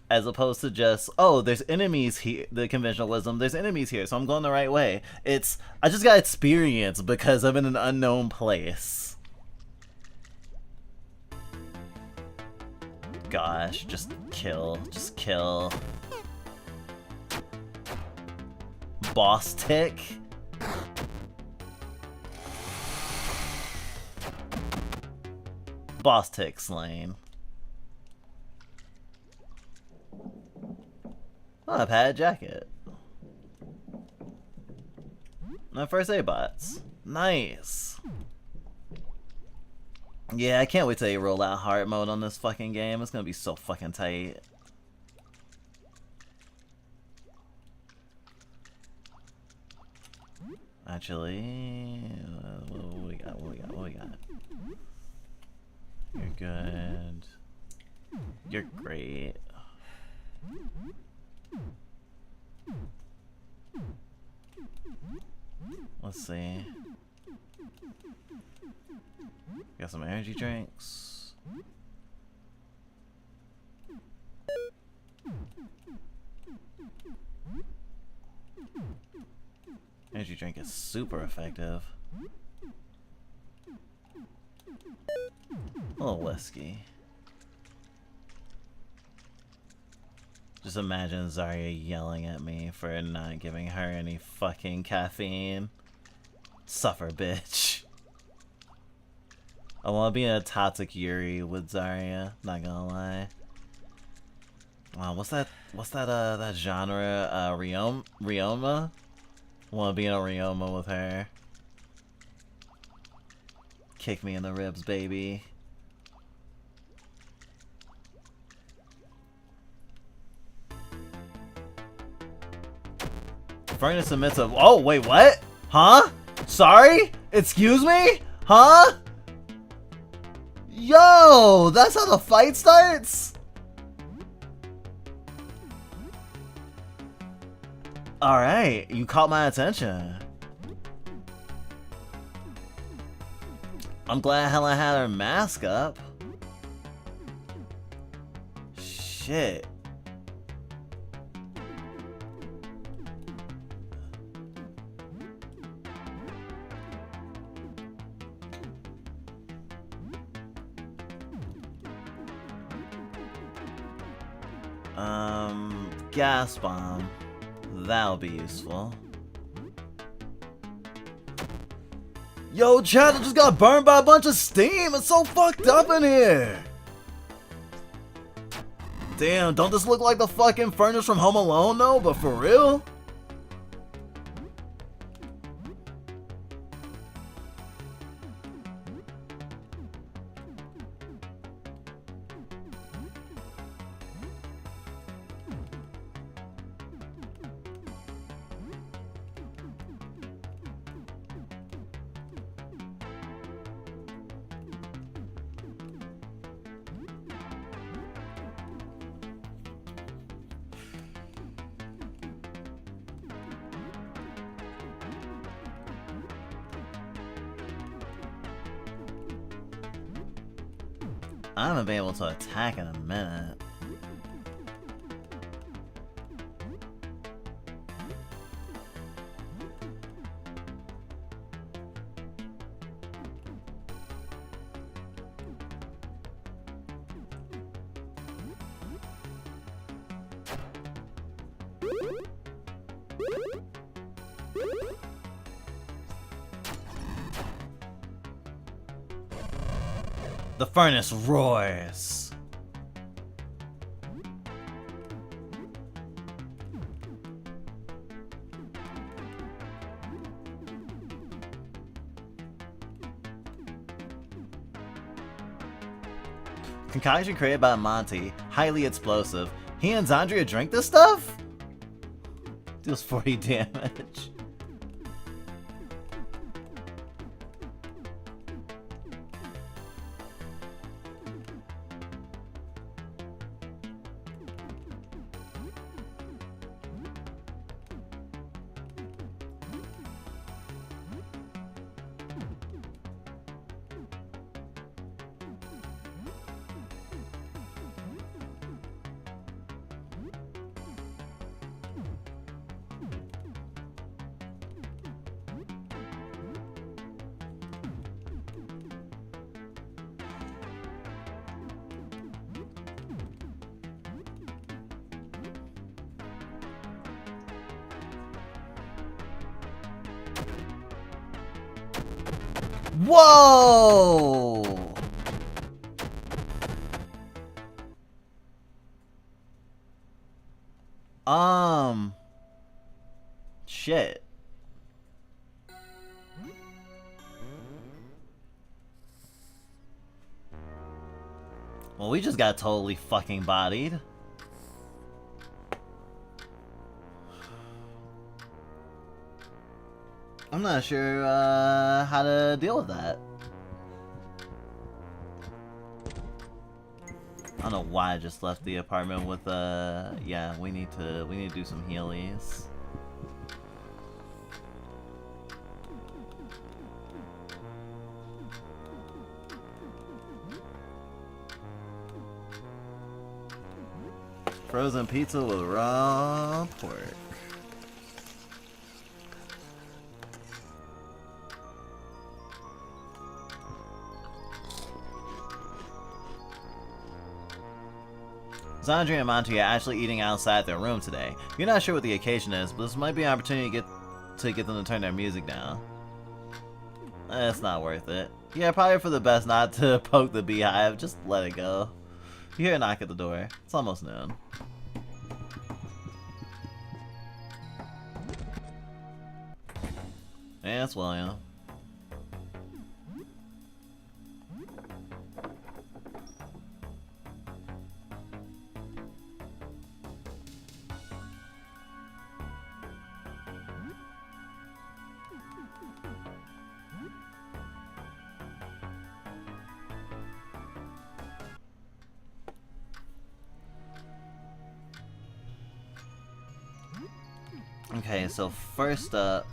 As opposed to just, oh, there's enemies here, the conventionalism, there's enemies here, so I'm going the right way. It's, I just got experience because I'm in an unknown place. Gosh, just kill, just kill. Boss tick? Boss tick slain. Oh, I've had a jacket. My first A-bots. Nice. Yeah, I can't wait till they roll out hard mode on this fucking game. It's gonna be so fucking tight. Actually, what we got? What we got? You're good. You're great. Let's see. Got some energy drinks. Energy drink is super effective. A little whiskey. Just imagine Zarya yelling at me for not giving her any fucking caffeine. Suffer, bitch. I want to be in a toxic Yuri with Zarya, not gonna lie. What's that that genre? Ryoma? Want to be in a Ryoma with her. Kick me in the ribs, baby. Furnace emits a... Oh, wait, what? Huh? Sorry? Excuse me? Huh? Yo, that's how the fight starts? Alright, you caught my attention. I'm glad Helen had her mask up. Shit. Gas bomb. That'll be useful. Yo, Chad, I just got burned by a bunch of steam. It's so fucked up in here. Damn, don't this look like the fucking furnace from Home Alone though? But for real? I haven't been able to attack in a minute. The furnace roars. Concoction created by Monty, highly explosive. He and Zandria drink this stuff? Deals 40 damage. Whoa! Shit. Well, we just got totally fucking bodied. I'm not sure how to deal with that. I don't know why I just left the apartment with yeah, we need to do some healies. Frozen pizza with raw pork. Zandri and Monty are actually eating outside their room today. You're not sure what the occasion is, but this might be an opportunity to get them to turn their music down. It's not worth it. Yeah, probably for the best not to poke the beehive. Just let it go. You hear a knock at the door. It's almost noon. Yeah, it's William. Okay, so first up,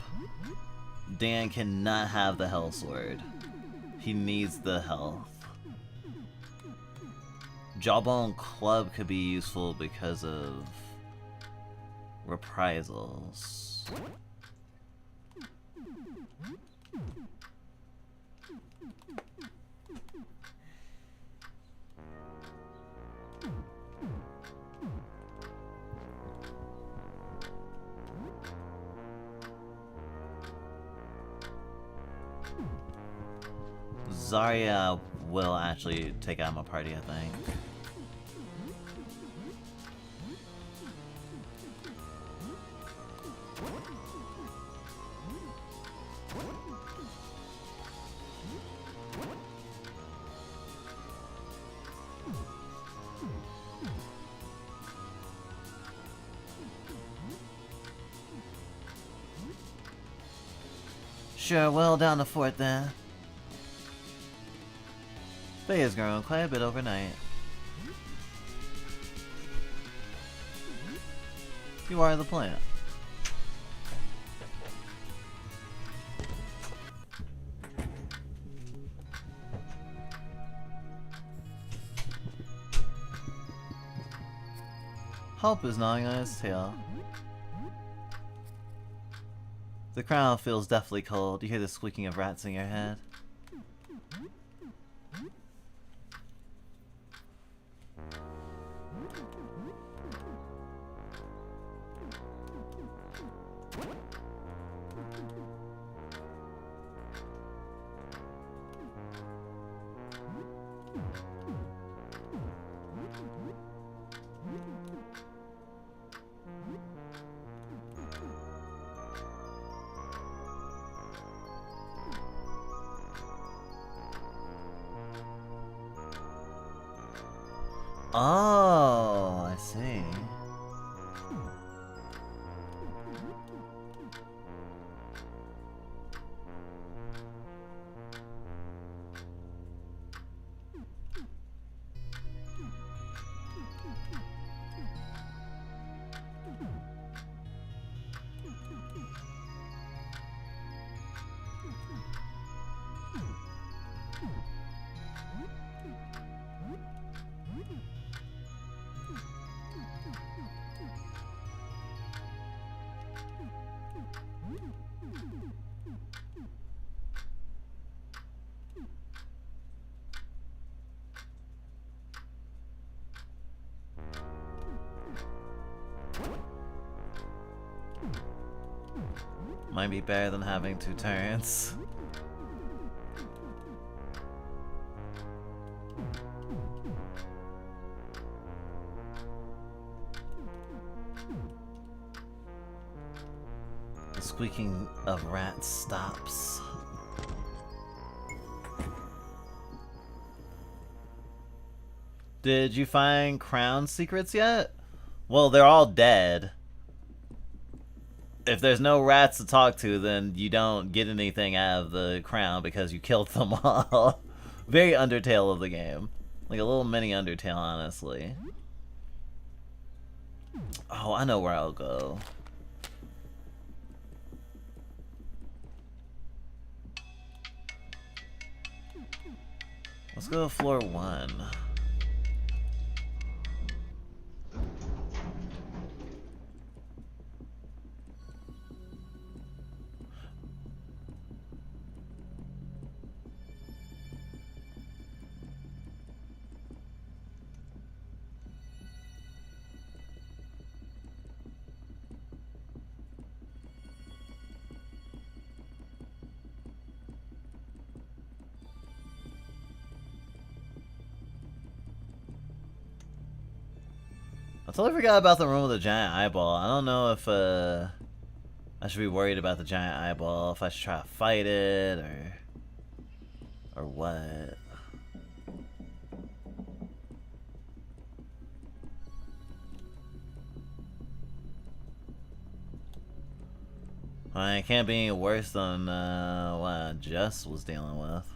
Dan cannot have the Hell Sword. He needs the health. Jawbone Club could be useful because of reprisals. Zarya will actually take out my party, I think. Sure, well down the fort then. Bay has grown quite a bit overnight. You are the plant. Hope is gnawing on his tail. The crown feels deathly cold. You hear the squeaking of rats in your head. Oh, I see. Might be better than having 2 turns. The squeaking of rats stops. Did you find crown secrets yet? Well, they're all dead. If there's no rats to talk to, then you don't get anything out of the crown because you killed them all. Very Undertale of the game. Like a little mini Undertale, honestly. Oh, I know where I'll go. Let's go to floor 1. I totally forgot about the room with the giant eyeball. I don't know if I should be worried about the giant eyeball, if I should try to fight it or what. I mean, it can't be any worse than what Jess was dealing with.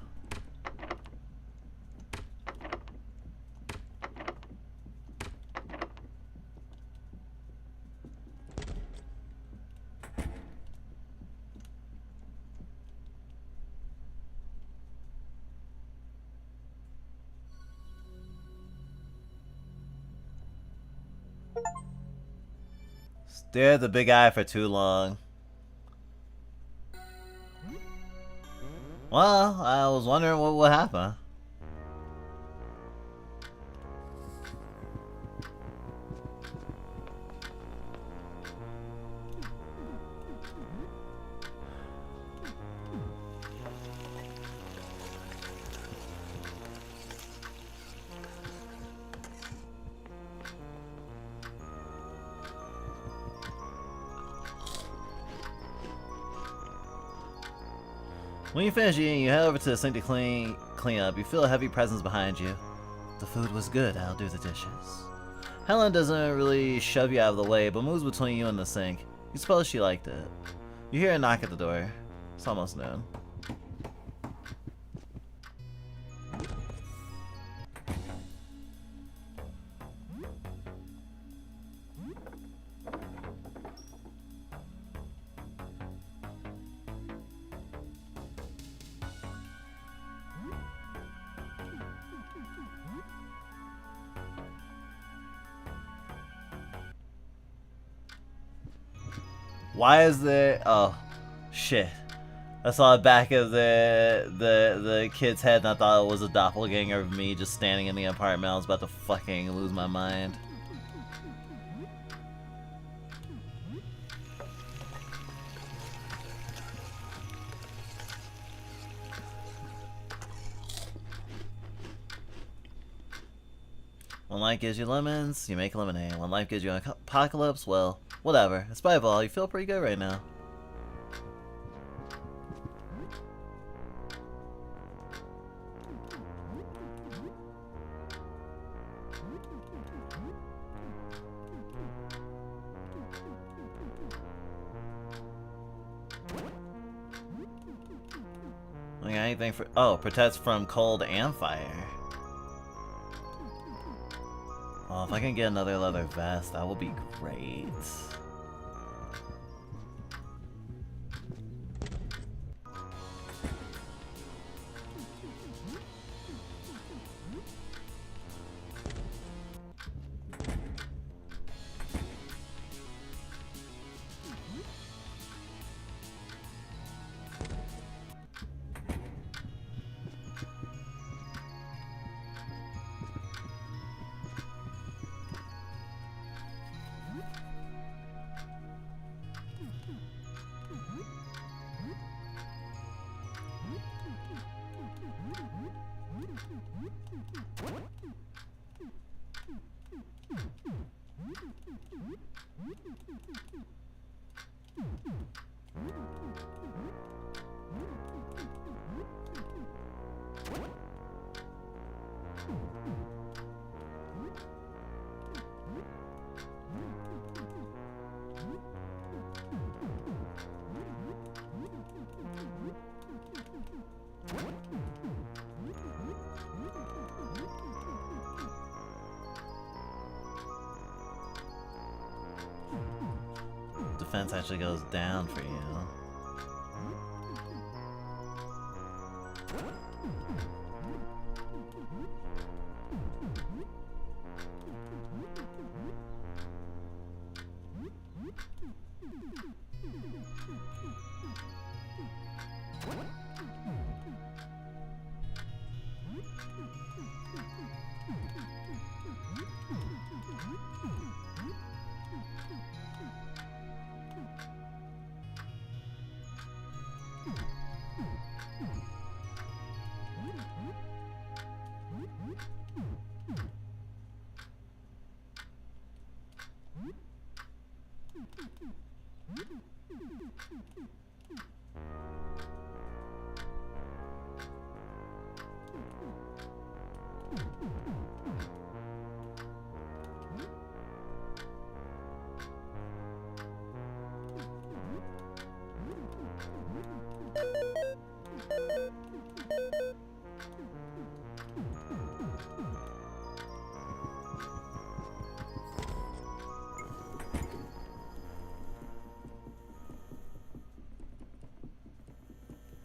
Stare at the big eye for too long. Well, I was wondering what would happen. When you finish eating, you head over to the sink to clean up. You feel a heavy presence behind you. The food was good, I'll do the dishes. Helen doesn't really shove you out of the way, but moves between you and the sink. You suppose she liked it. You hear a knock at the door. It's almost noon. Why is there? Oh, shit! I saw the back of the kid's head, and I thought it was a doppelganger of me just standing in the apartment. I was about to fucking lose my mind. When life gives you lemons, you make lemonade. When life gives you an apocalypse, well, whatever. In spite of all, you feel pretty good right now. I got anything for... Oh, protects from cold and fire. Well, if I can get another leather vest, that would be great. defense actually goes down for you.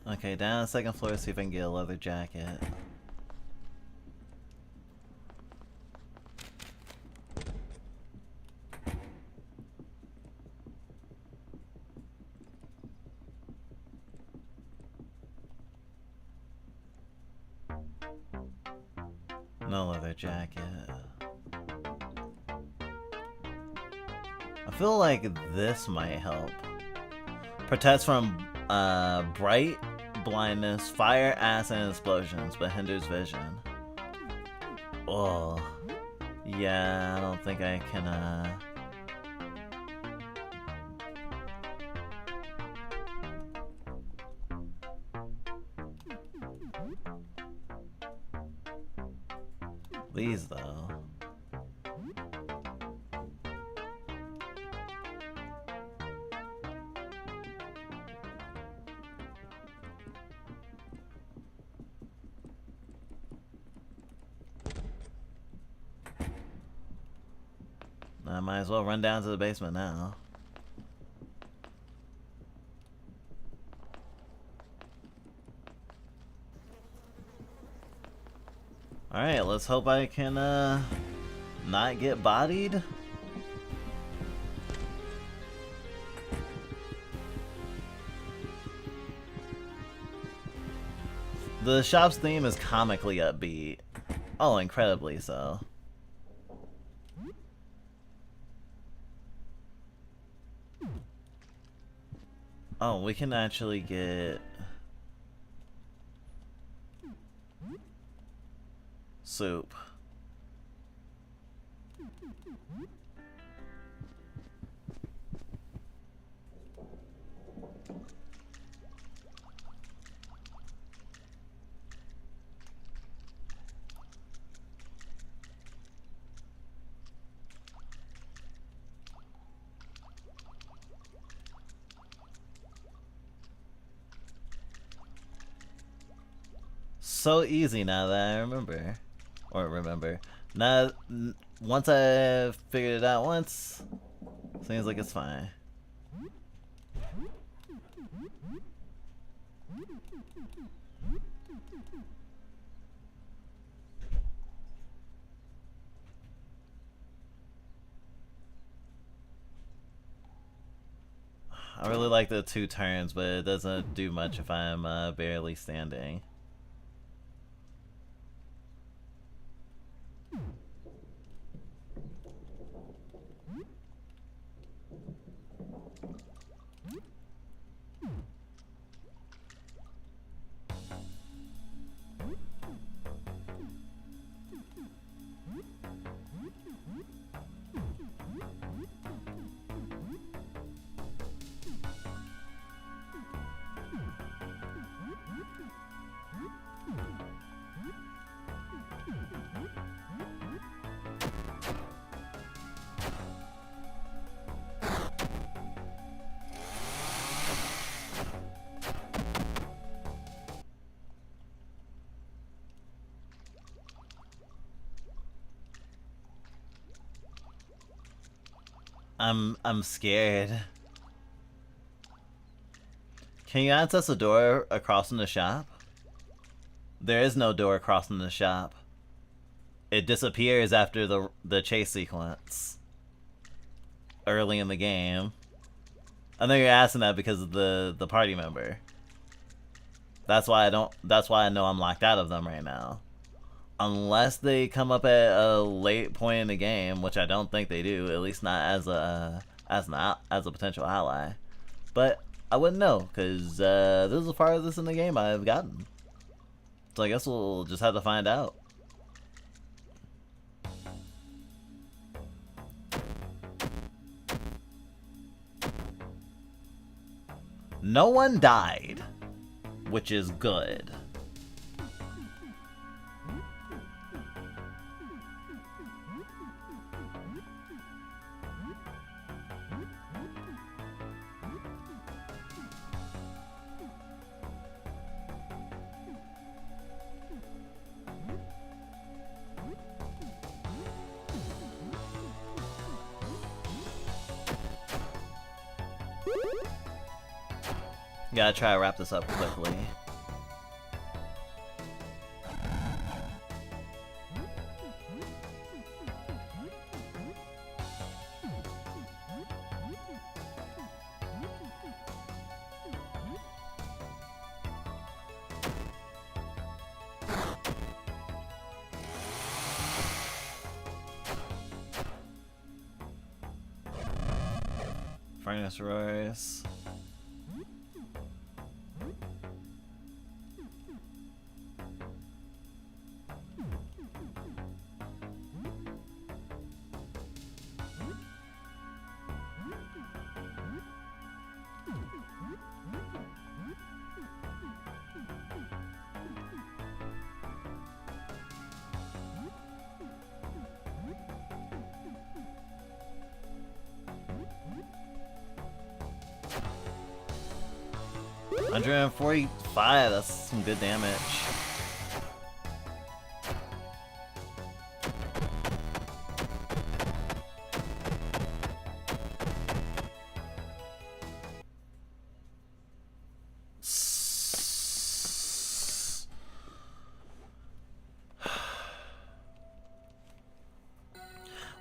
Okay, down on the second floor, see if I can get a leather jacket. No leather jacket. I feel like this might help. Protects from bright blindness, fire, acid, and explosions, but hinders vision. Oh, yeah, I don't think I can, these, though. I might as well run down to the basement now. Alright, let's hope I can, not get bodied. The shop's theme is comically upbeat. Oh, incredibly so. Oh, we can actually get soup. So easy now that I remember. Or remember. Now, once I figured it out once, seems like it's fine. I really like the 2 turns, but it doesn't do much if I'm barely standing. I'm scared. Can you access a door across from the shop? There is no door across from the shop. It disappears after the chase sequence. Early in the game. I know you're asking that because of the party member. That's why I know I'm locked out of them right now. Unless they come up at a late point in the game, which I don't think they do, at least not as a potential ally. But I wouldn't know, because this is the farthest in the game I've gotten. So I guess we'll just have to find out. No one died, which is good. Gotta try to wrap this up quickly. Furnace Royce. $145, that's some good damage.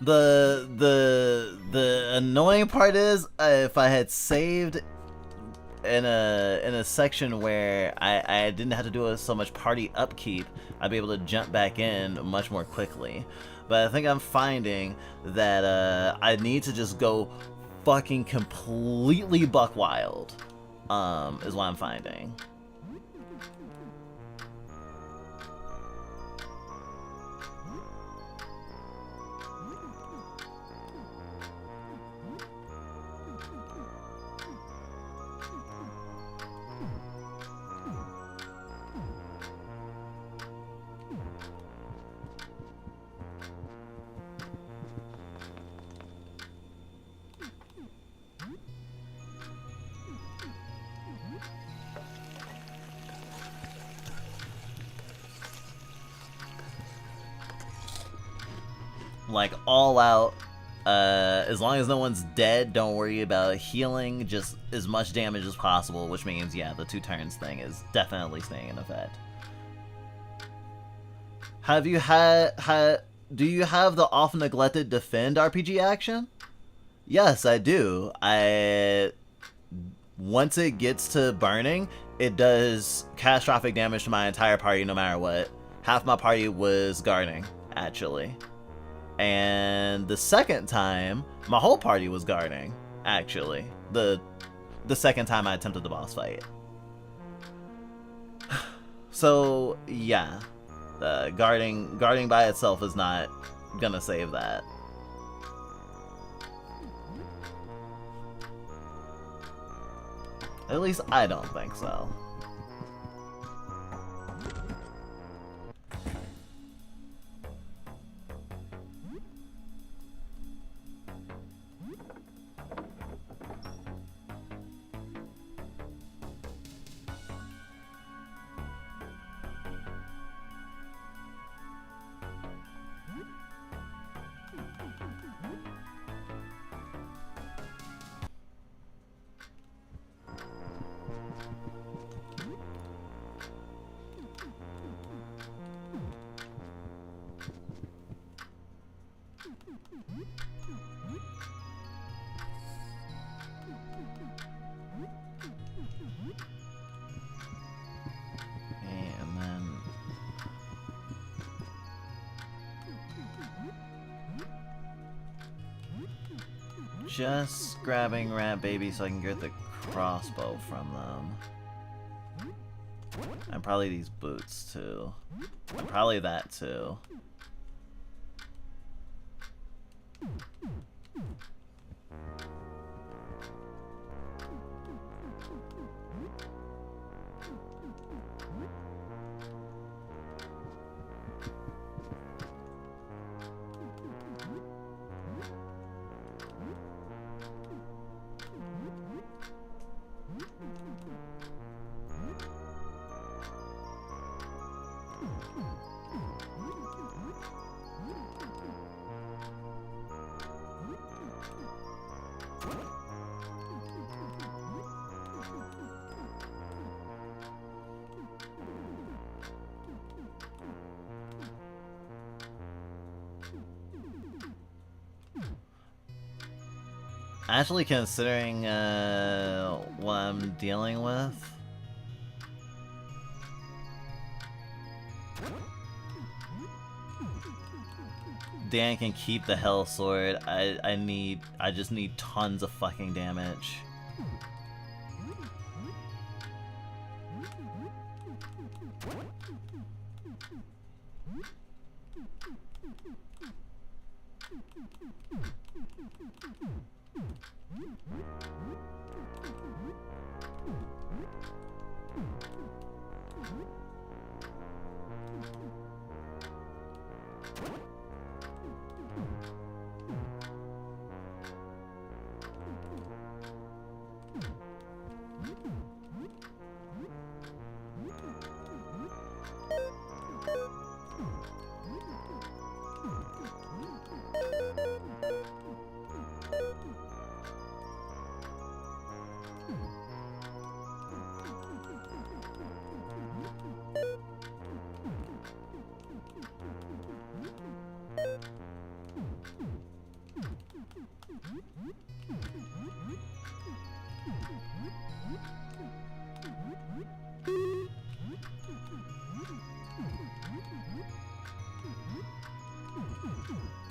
The annoying part is if I had saved in a section where I didn't have to do so much party upkeep, I'd be able to jump back in much more quickly. But I think I'm finding that I need to just go fucking completely buck wild, is what I'm finding. Like all out, as long as no one's dead, don't worry about healing, just as much damage as possible, which means, yeah, the 2 turns thing is definitely staying in effect. Have you do you have the often neglected defend RPG action? Yes, I do. Once it gets to burning, it does catastrophic damage to my entire party no matter what. Half my party was guarding, actually. And the second time, my whole party was guarding, actually. The second time I attempted the boss fight. So, yeah. Guarding by itself is not gonna save that. At least I don't think so. And then just grabbing Rat Baby so I can get the crossbow from them. And probably these boots too. And probably that too. Actually, considering what I'm dealing with, Dan can keep the Hell Sword. I just need tons of fucking damage.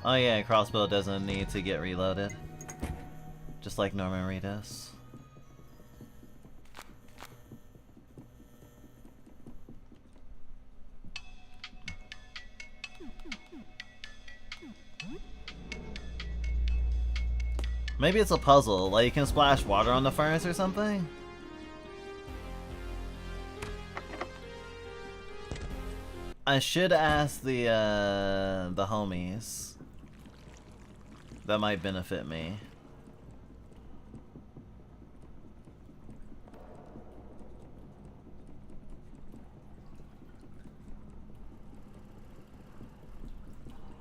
Oh yeah, crossbow doesn't need to get reloaded. Just like Norman Reedus. Maybe it's a puzzle, like you can splash water on the furnace or something? I should ask the homies. That might benefit me.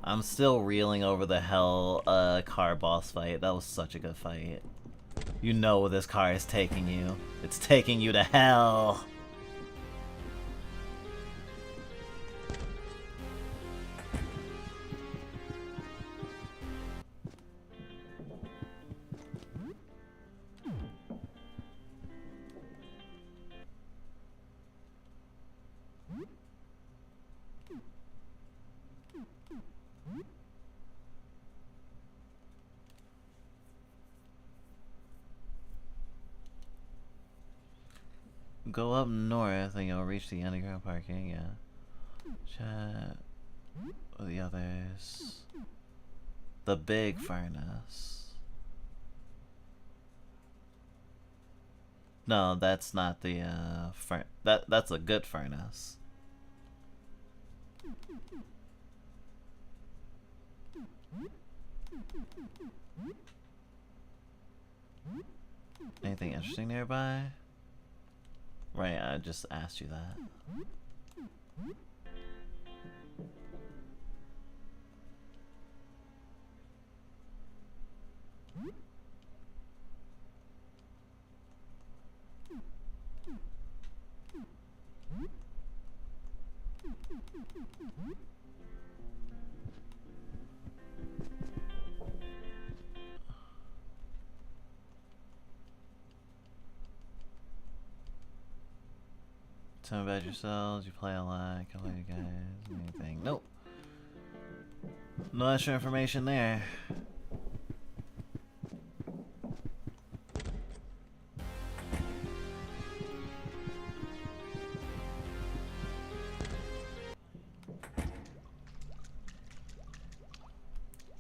I'm still reeling over the hell car boss fight. That was such a good fight. You know where this car is taking you. It's taking you to hell. Go up north and you'll reach the underground parking, yeah. Chat with the others. The big furnace. No, that's not the that's a good furnace. Anything interesting nearby? Right, I just asked you that. Tell me about yourselves. You play a lot. How are you guys? Anything? Nope. No extra information there.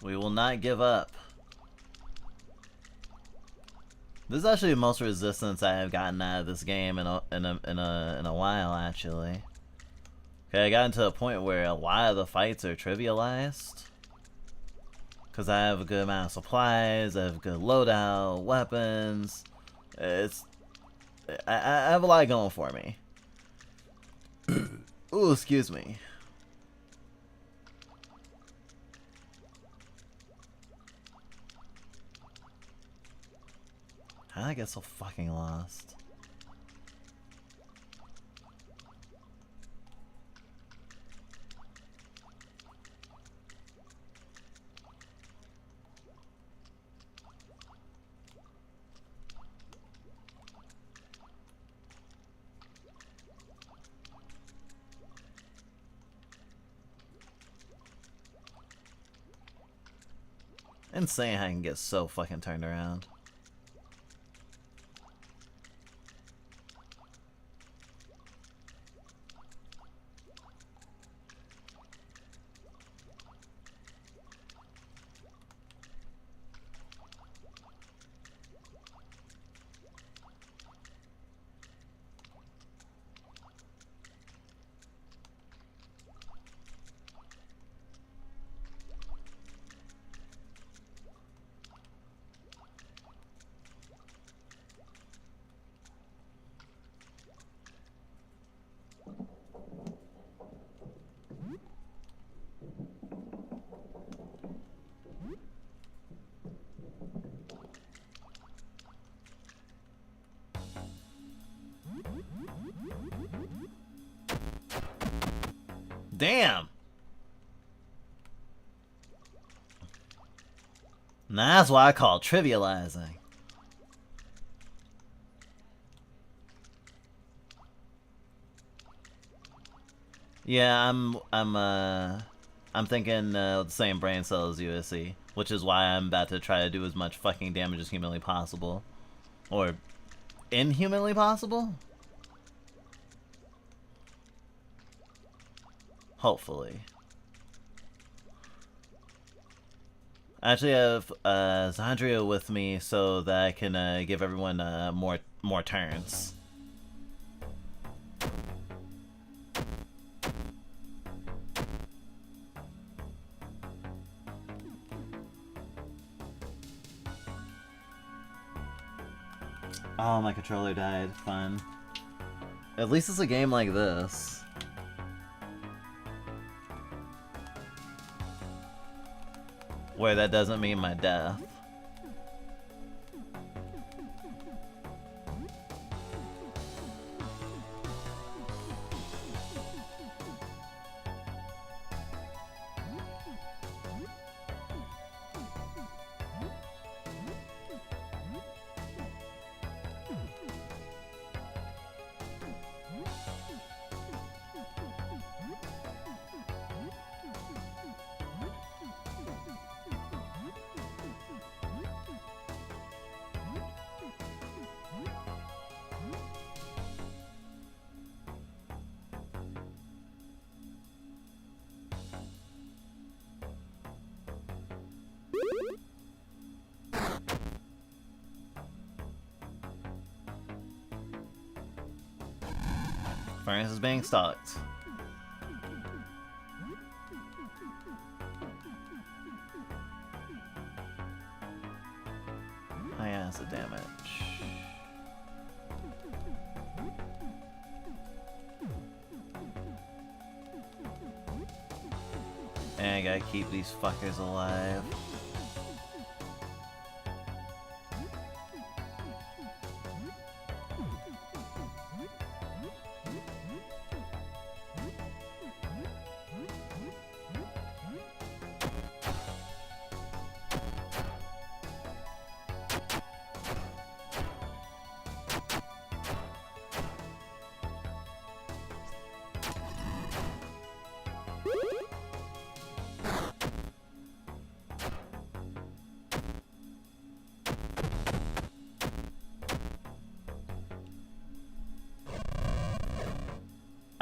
We will not give up. This is actually the most resistance I have gotten out of this game in a while, actually. Okay, I got to a point where a lot of the fights are trivialized. Because I have a good amount of supplies, I have good loadout, weapons. I have a lot going for me. Ooh, excuse me. How did I get so fucking lost? Insane how I can get so fucking turned around. Damn! Now that's what I call trivializing. Yeah, I'm thinking the same brain cell as USC, which is why I'm about to try to do as much fucking damage as humanly possible. Or inhumanly possible? Hopefully. I actually have Zandria with me so that I can give everyone more turns. Oh, my controller died. Fun. At least it's a game like this. Where that doesn't mean my death. Furnace is being stocked. High acid damage. And I gotta keep these fuckers alive.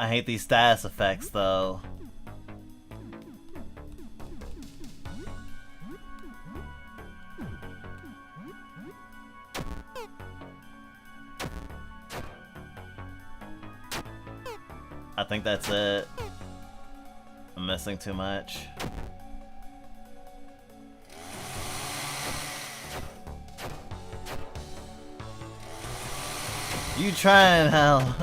I hate these status effects though. I think that's it. I'm missing too much. You trying, hell?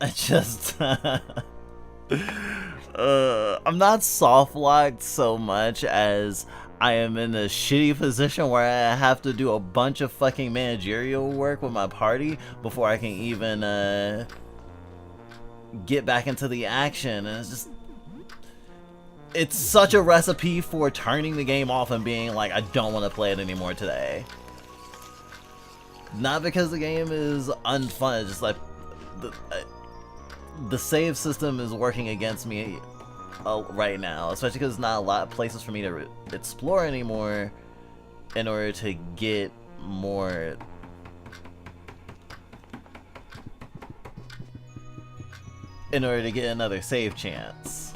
I just I'm not soft locked so much as I am in a shitty position where I have to do a bunch of fucking managerial work with my party before I can even get back into the action, and it's such a recipe for turning the game off and being like, I don't want to play it anymore today. Not because the game is unfun, it's just like the save system is working against me right now, especially because there's not a lot of places for me to explore anymore in order to get more another save chance.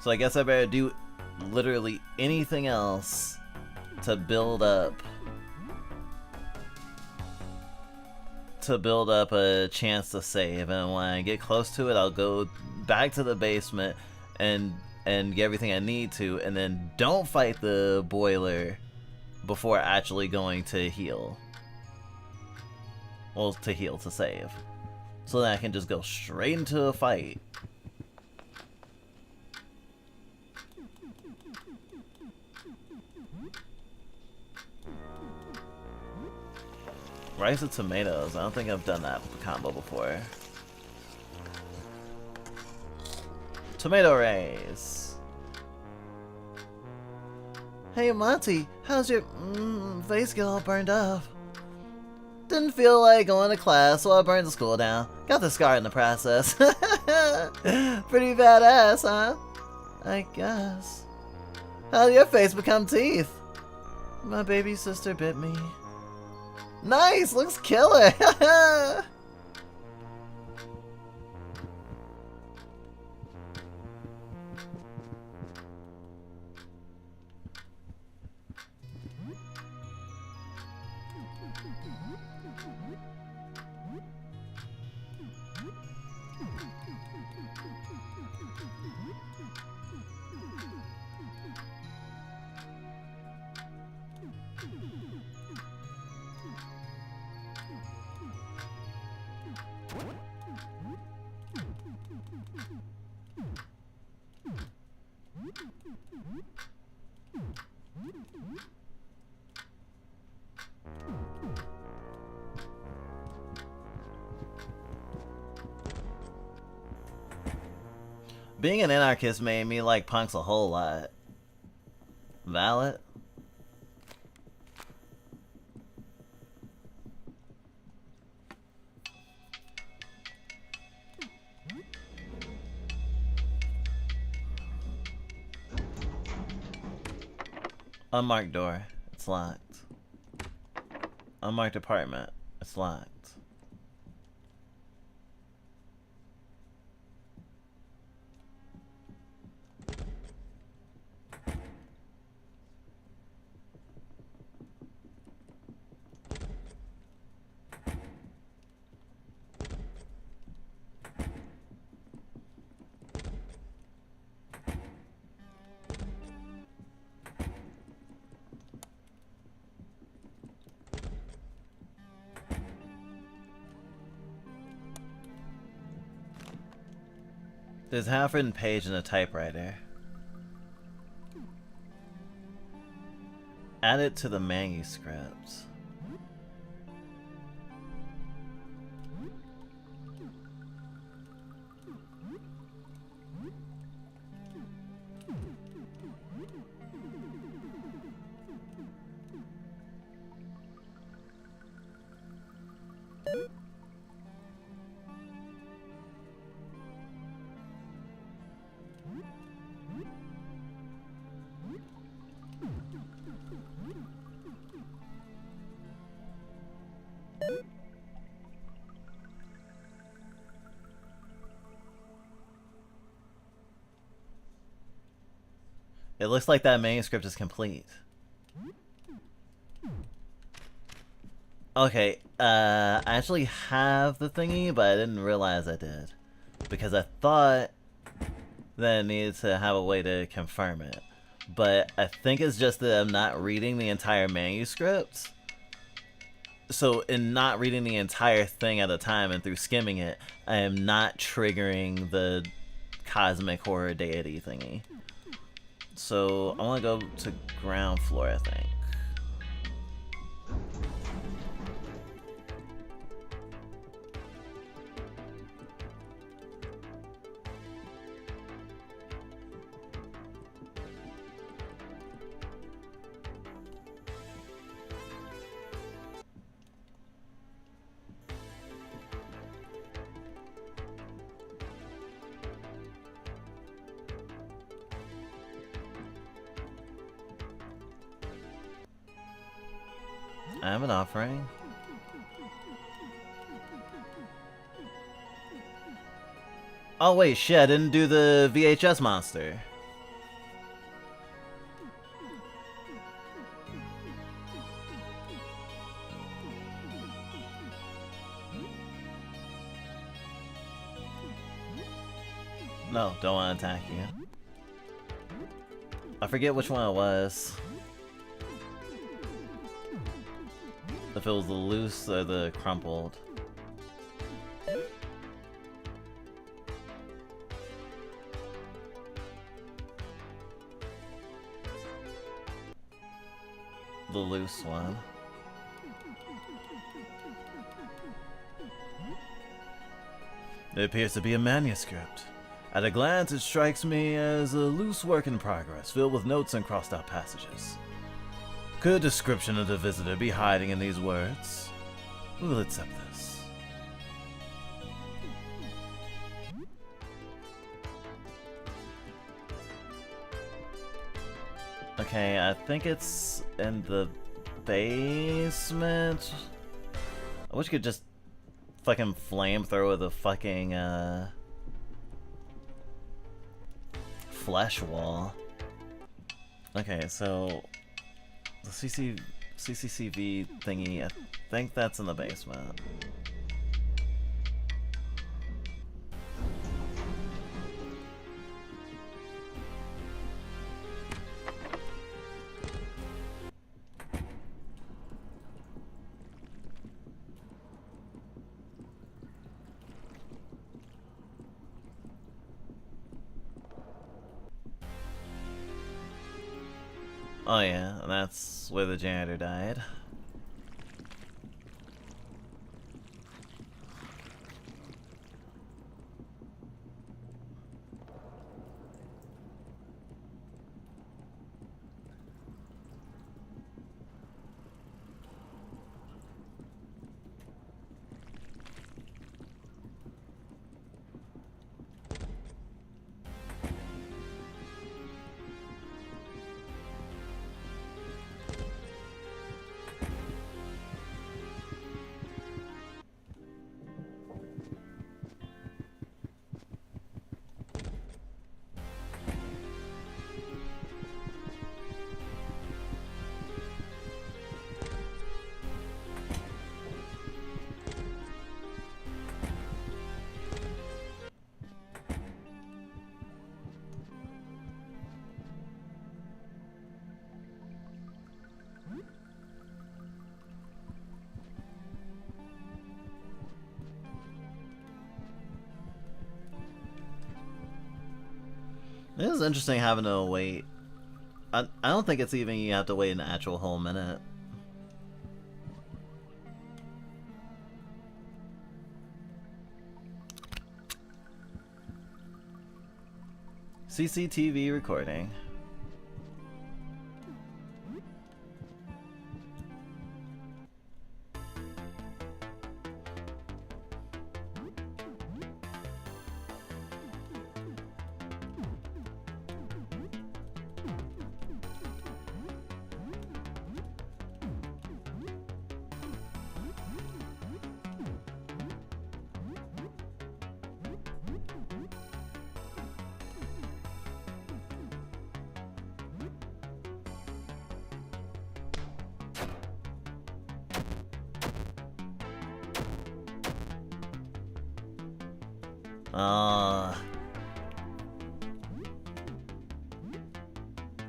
So I guess I better do literally anything else to build up a chance to save, and when I get close to it, I'll go back to the basement and get everything I need to, and then don't fight the boiler before actually going to heal. Well, to save. So then I can just go straight into a fight. Rice with tomatoes. I don't think I've done that combo before. Tomato rice. Hey Monty, how's your face get all burned up? Didn't feel like going to class, so I burned the school down. Got the scar in the process. Pretty badass, huh? I guess. How'd your face become teeth? My baby sister bit me. Nice! Looks killer! Being an anarchist made me like punks a whole lot. Valid? Unmarked door. It's locked. Unmarked apartment. It's locked. There's a half-written page in a typewriter. Add it to the manuscript. It looks like that manuscript is complete. Okay, I actually have the thingy, but I didn't realize I did. Because I thought that I needed to have a way to confirm it. But I think it's just that I'm not reading the entire manuscript. So in not reading the entire thing at a time and through skimming it, I am not triggering the cosmic horror deity thingy. So I want to go to ground floor, I think. I have an offering. Oh wait, shit, I didn't do the VHS monster. No, don't want to attack you. I forget which one it was. If it was the loose or the crumpled. The loose one. It appears to be a manuscript. At a glance, it strikes me as a loose work in progress, filled with notes and crossed out passages. Could a description of the visitor be hiding in these words? We will accept this. Okay, I think it's in the basement. I wish you could just fucking flamethrower the fucking flesh wall. Okay, so the CCCV thingy, I think that's in the basement. Oh yeah, and that's where the janitor died. It is interesting having to wait I don't think it's even you have to wait an actual whole minute. CCTV recording.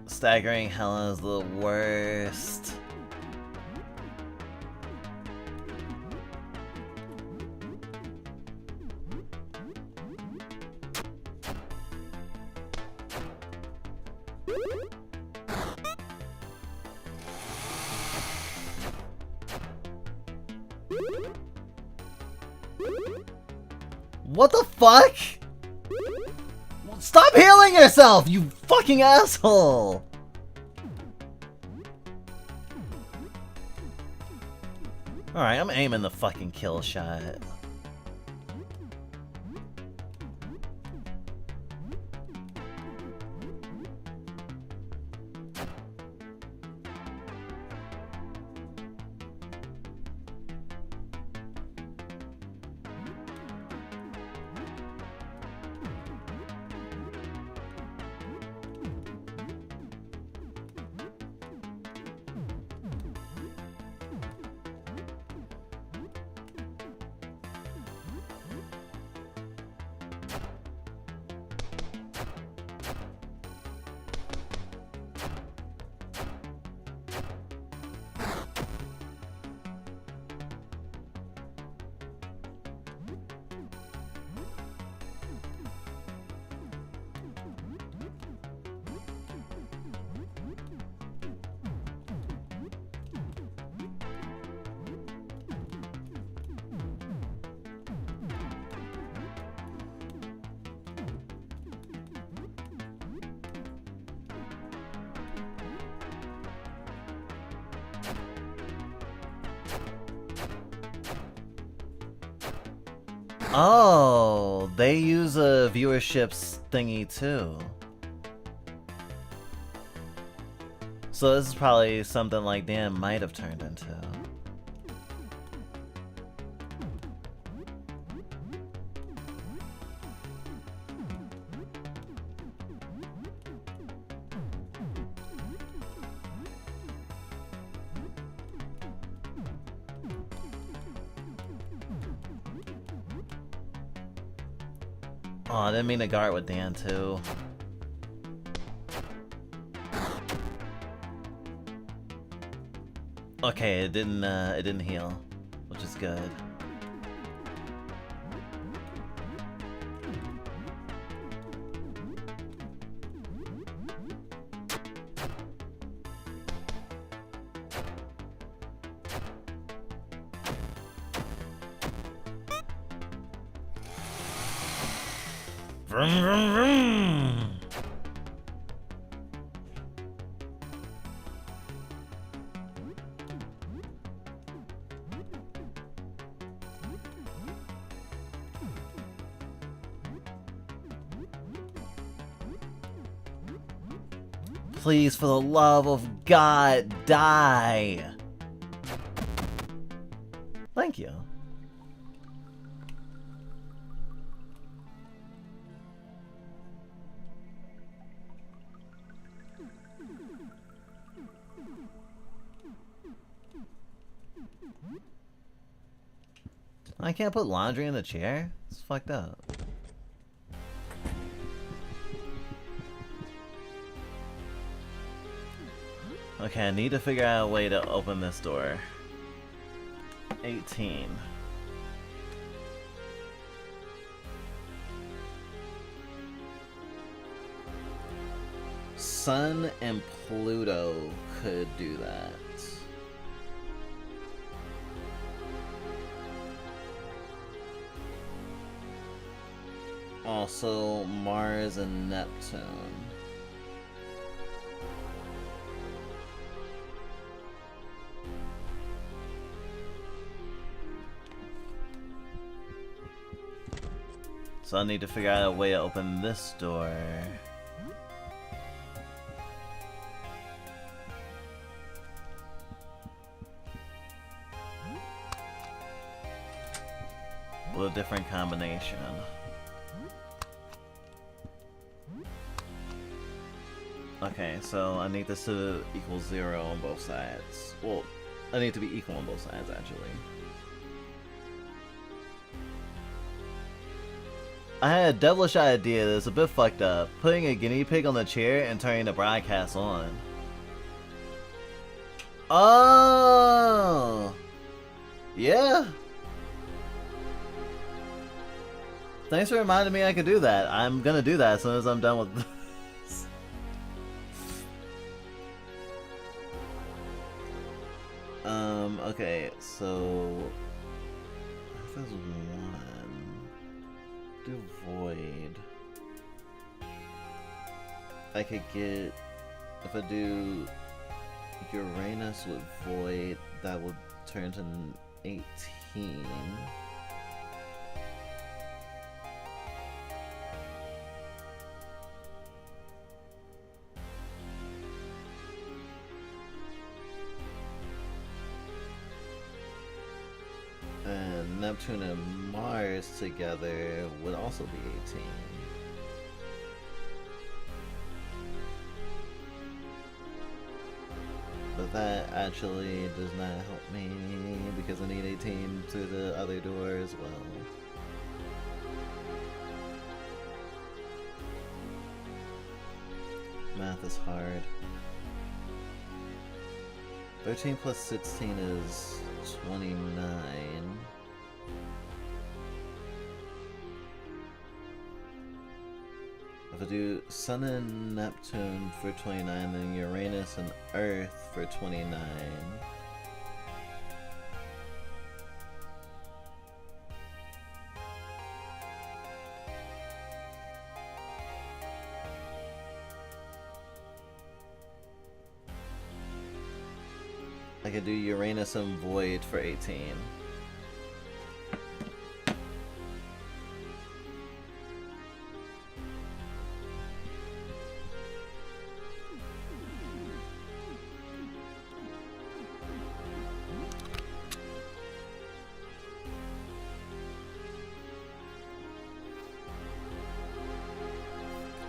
Staggering Helen is the worst. What the fuck? Stop healing yourself, you fucking asshole! Alright, I'm aiming the fucking kill shot. Oh, they use a viewership thingy too. So this is probably something like Dan might have turned into. Oh, I didn't mean to guard with Dan too. Okay, it didn't heal, which is good. Vroom, vroom, vroom. Please, for the love of God, die! Thank you. I can't put laundry in the chair? It's fucked up. Okay, I need to figure out a way to open this door. 18. Sun and Pluto could do that. Also, Mars and Neptune. So I need to figure out a way to open this door. With a different combination. Okay, so I need this to equal 0 on both sides. Well, I need to be equal on both sides, actually. I had a devilish idea that's a bit fucked up. Putting a guinea pig on the chair and turning the broadcast on. Oh! Yeah! Thanks for reminding me I could do that. I'm gonna do that as soon as I'm done with this. Okay, so... There's one... Do Void. I could get... If I do... Uranus with Void, that would turn to 18. And Neptune and Mars together would also be 18. But that actually does not help me because I need 18 to the other door as well. Math is hard. 13 plus 16 is 29. If I do Sun and Neptune for 29, then Uranus and Earth for 29. I could do Uranus and Void for 18.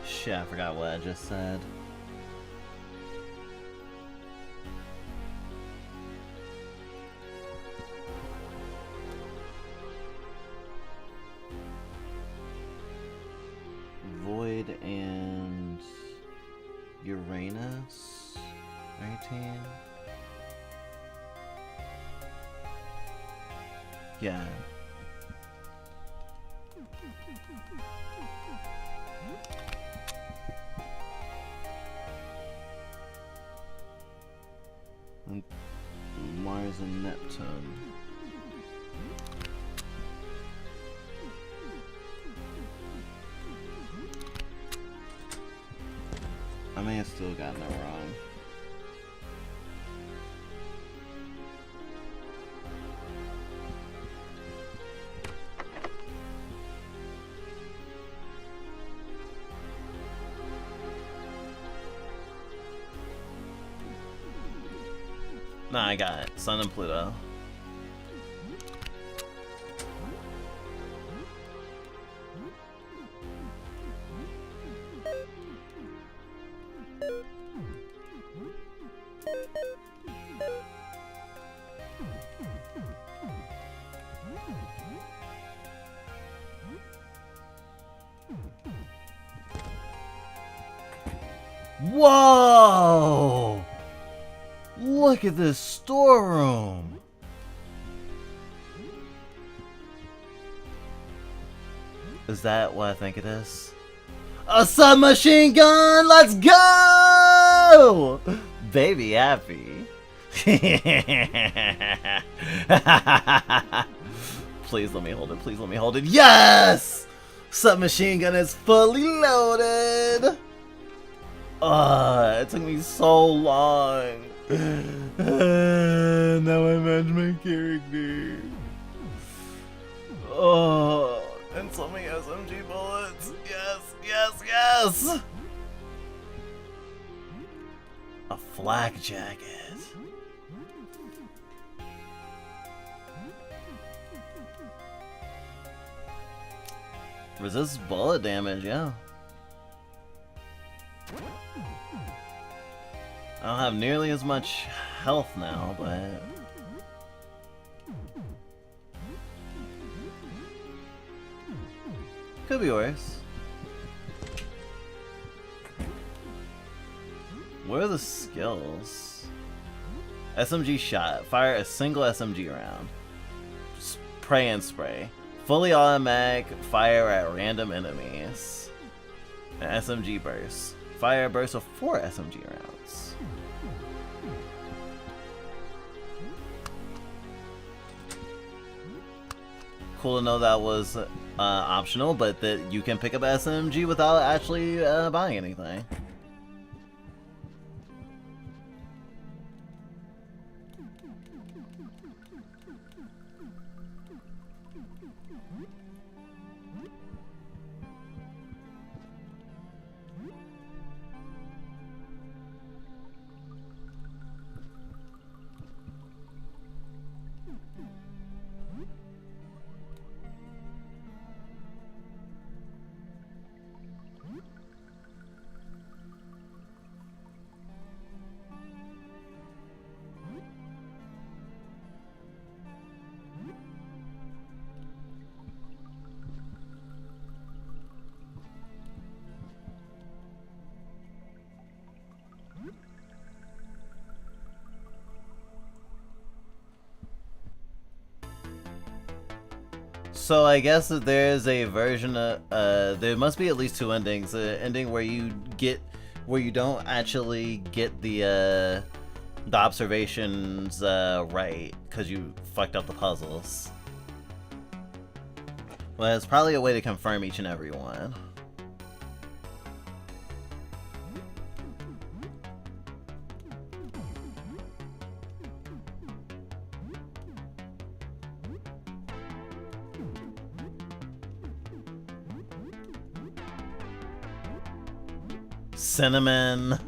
Shit, I forgot what I just said. Void and Uranus, 18. Yeah. And Mars and Neptune. I may have still gotten it wrong. Nah, I got it. Sun and Pluto. Whoa! Look at this storeroom! Is that what I think it is? A submachine gun! Let's go! no! Baby happy. Please let me hold it. Please let me hold it. Yes! Submachine gun is fully loaded. It took me so long. Now I match my character. Oh, and so many SMG bullets. Yes, yes, yes! A flak jacket. Resists bullet damage, yeah. I don't have nearly as much health now, but... could be worse. What are the skills? SMG shot. Fire a single SMG round. Spray and spray. Fully automatic. Fire at random enemies. An SMG burst. Fire a burst of 4 SMG rounds. Cool to know that was optional, but that you can pick up SMG without actually buying anything. So I guess that there's a version of there must be at least 2 endings. An ending where you don't actually get the observations right because you fucked up the puzzles. Well, there's probably a way to confirm each and every one. Cinnamon.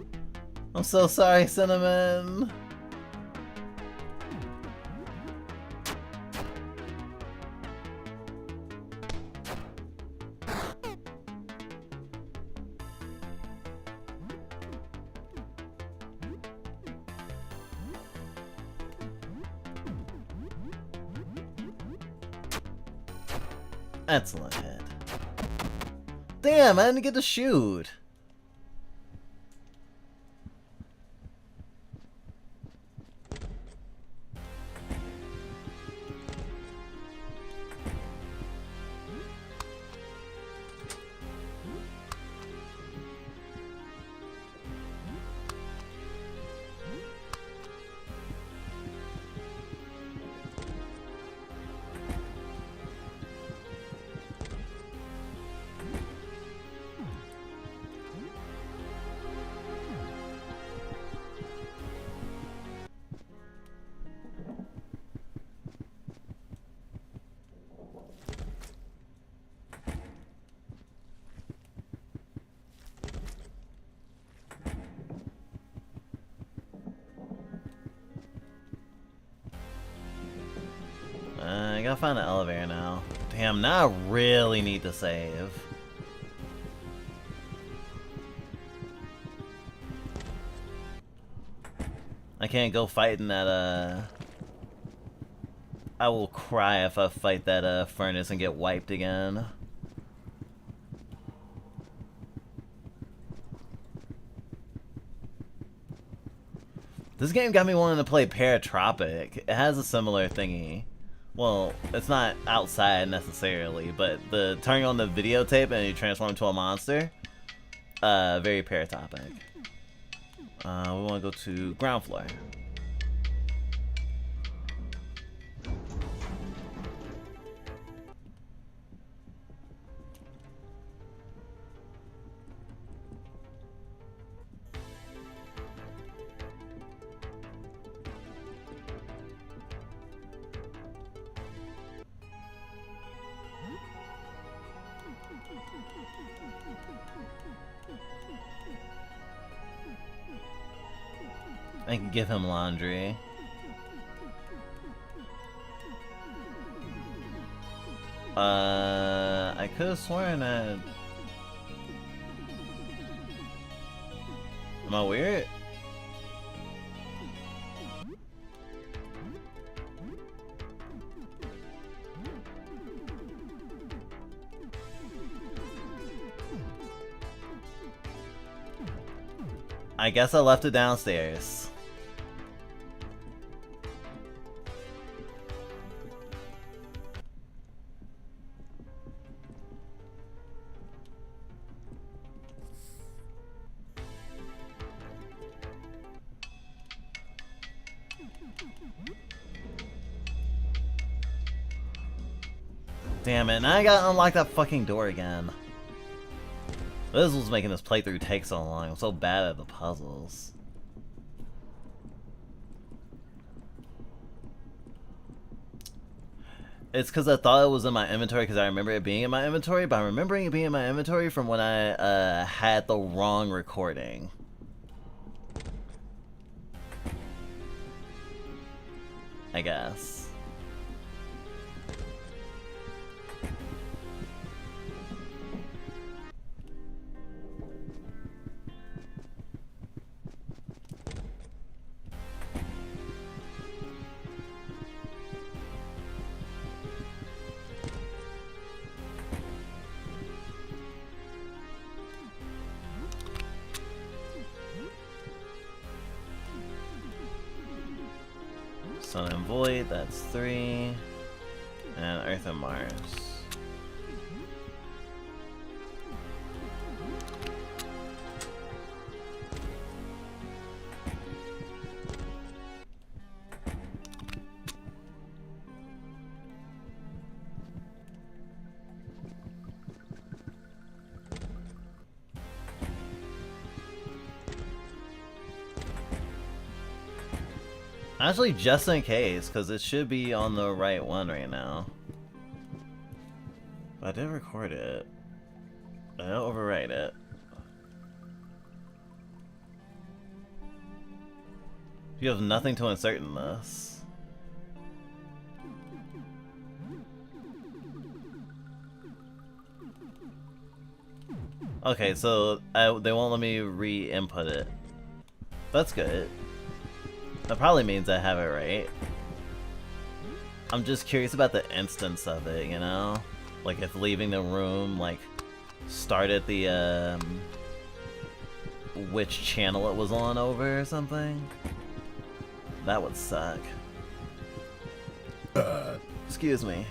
I'm so sorry, Cinnamon. Excellent hit. Damn, I didn't get to shoot. I gotta find the elevator now. Damn, now I really need to save. I can't go fighting that, I will cry if I fight that, furnace and get wiped again. This game got me wanting to play Paratropic. It has a similar thingy. Well, it's not outside necessarily, but the turning on the videotape and you transform into a monster, very Paratropic. We want to go to ground floor. I can give him laundry. I could have sworn that... Am I weird? I guess I left it downstairs. Damn it, now I gotta unlock that fucking door again. This was making this playthrough take so long. I'm so bad at the puzzles. It's because I thought it was in my inventory because I remember it being in my inventory, but I'm remembering it being in my inventory from when I had the wrong recording. I guess. Sun and Void, that's 3. And Earth and Mars. Actually, just in case, because it should be on the right one right now. But I did record it. I don't overwrite it. You have nothing to insert in this. Okay, so they won't let me re-input it. That's good. That probably means I have it right. I'm just curious about the instance of it, you know? Like if leaving the room, like, started the, which channel it was on over or something. That would suck. Excuse me.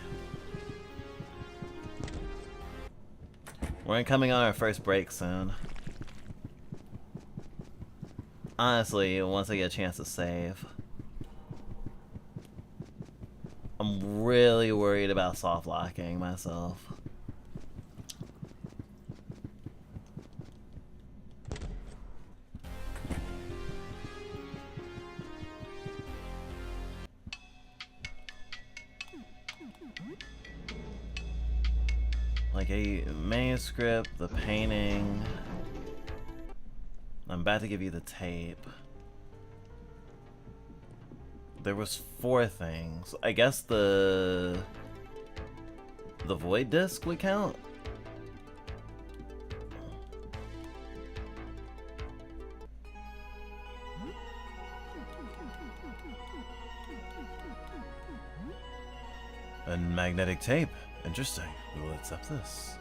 We're coming on our first break soon. Honestly, once I get a chance to save. I'm really worried about soft locking myself. Like a manuscript, the painting. I'm about to give you the tape. There was 4 things. I guess the void disc would count. A magnetic tape. Interesting. We will accept this.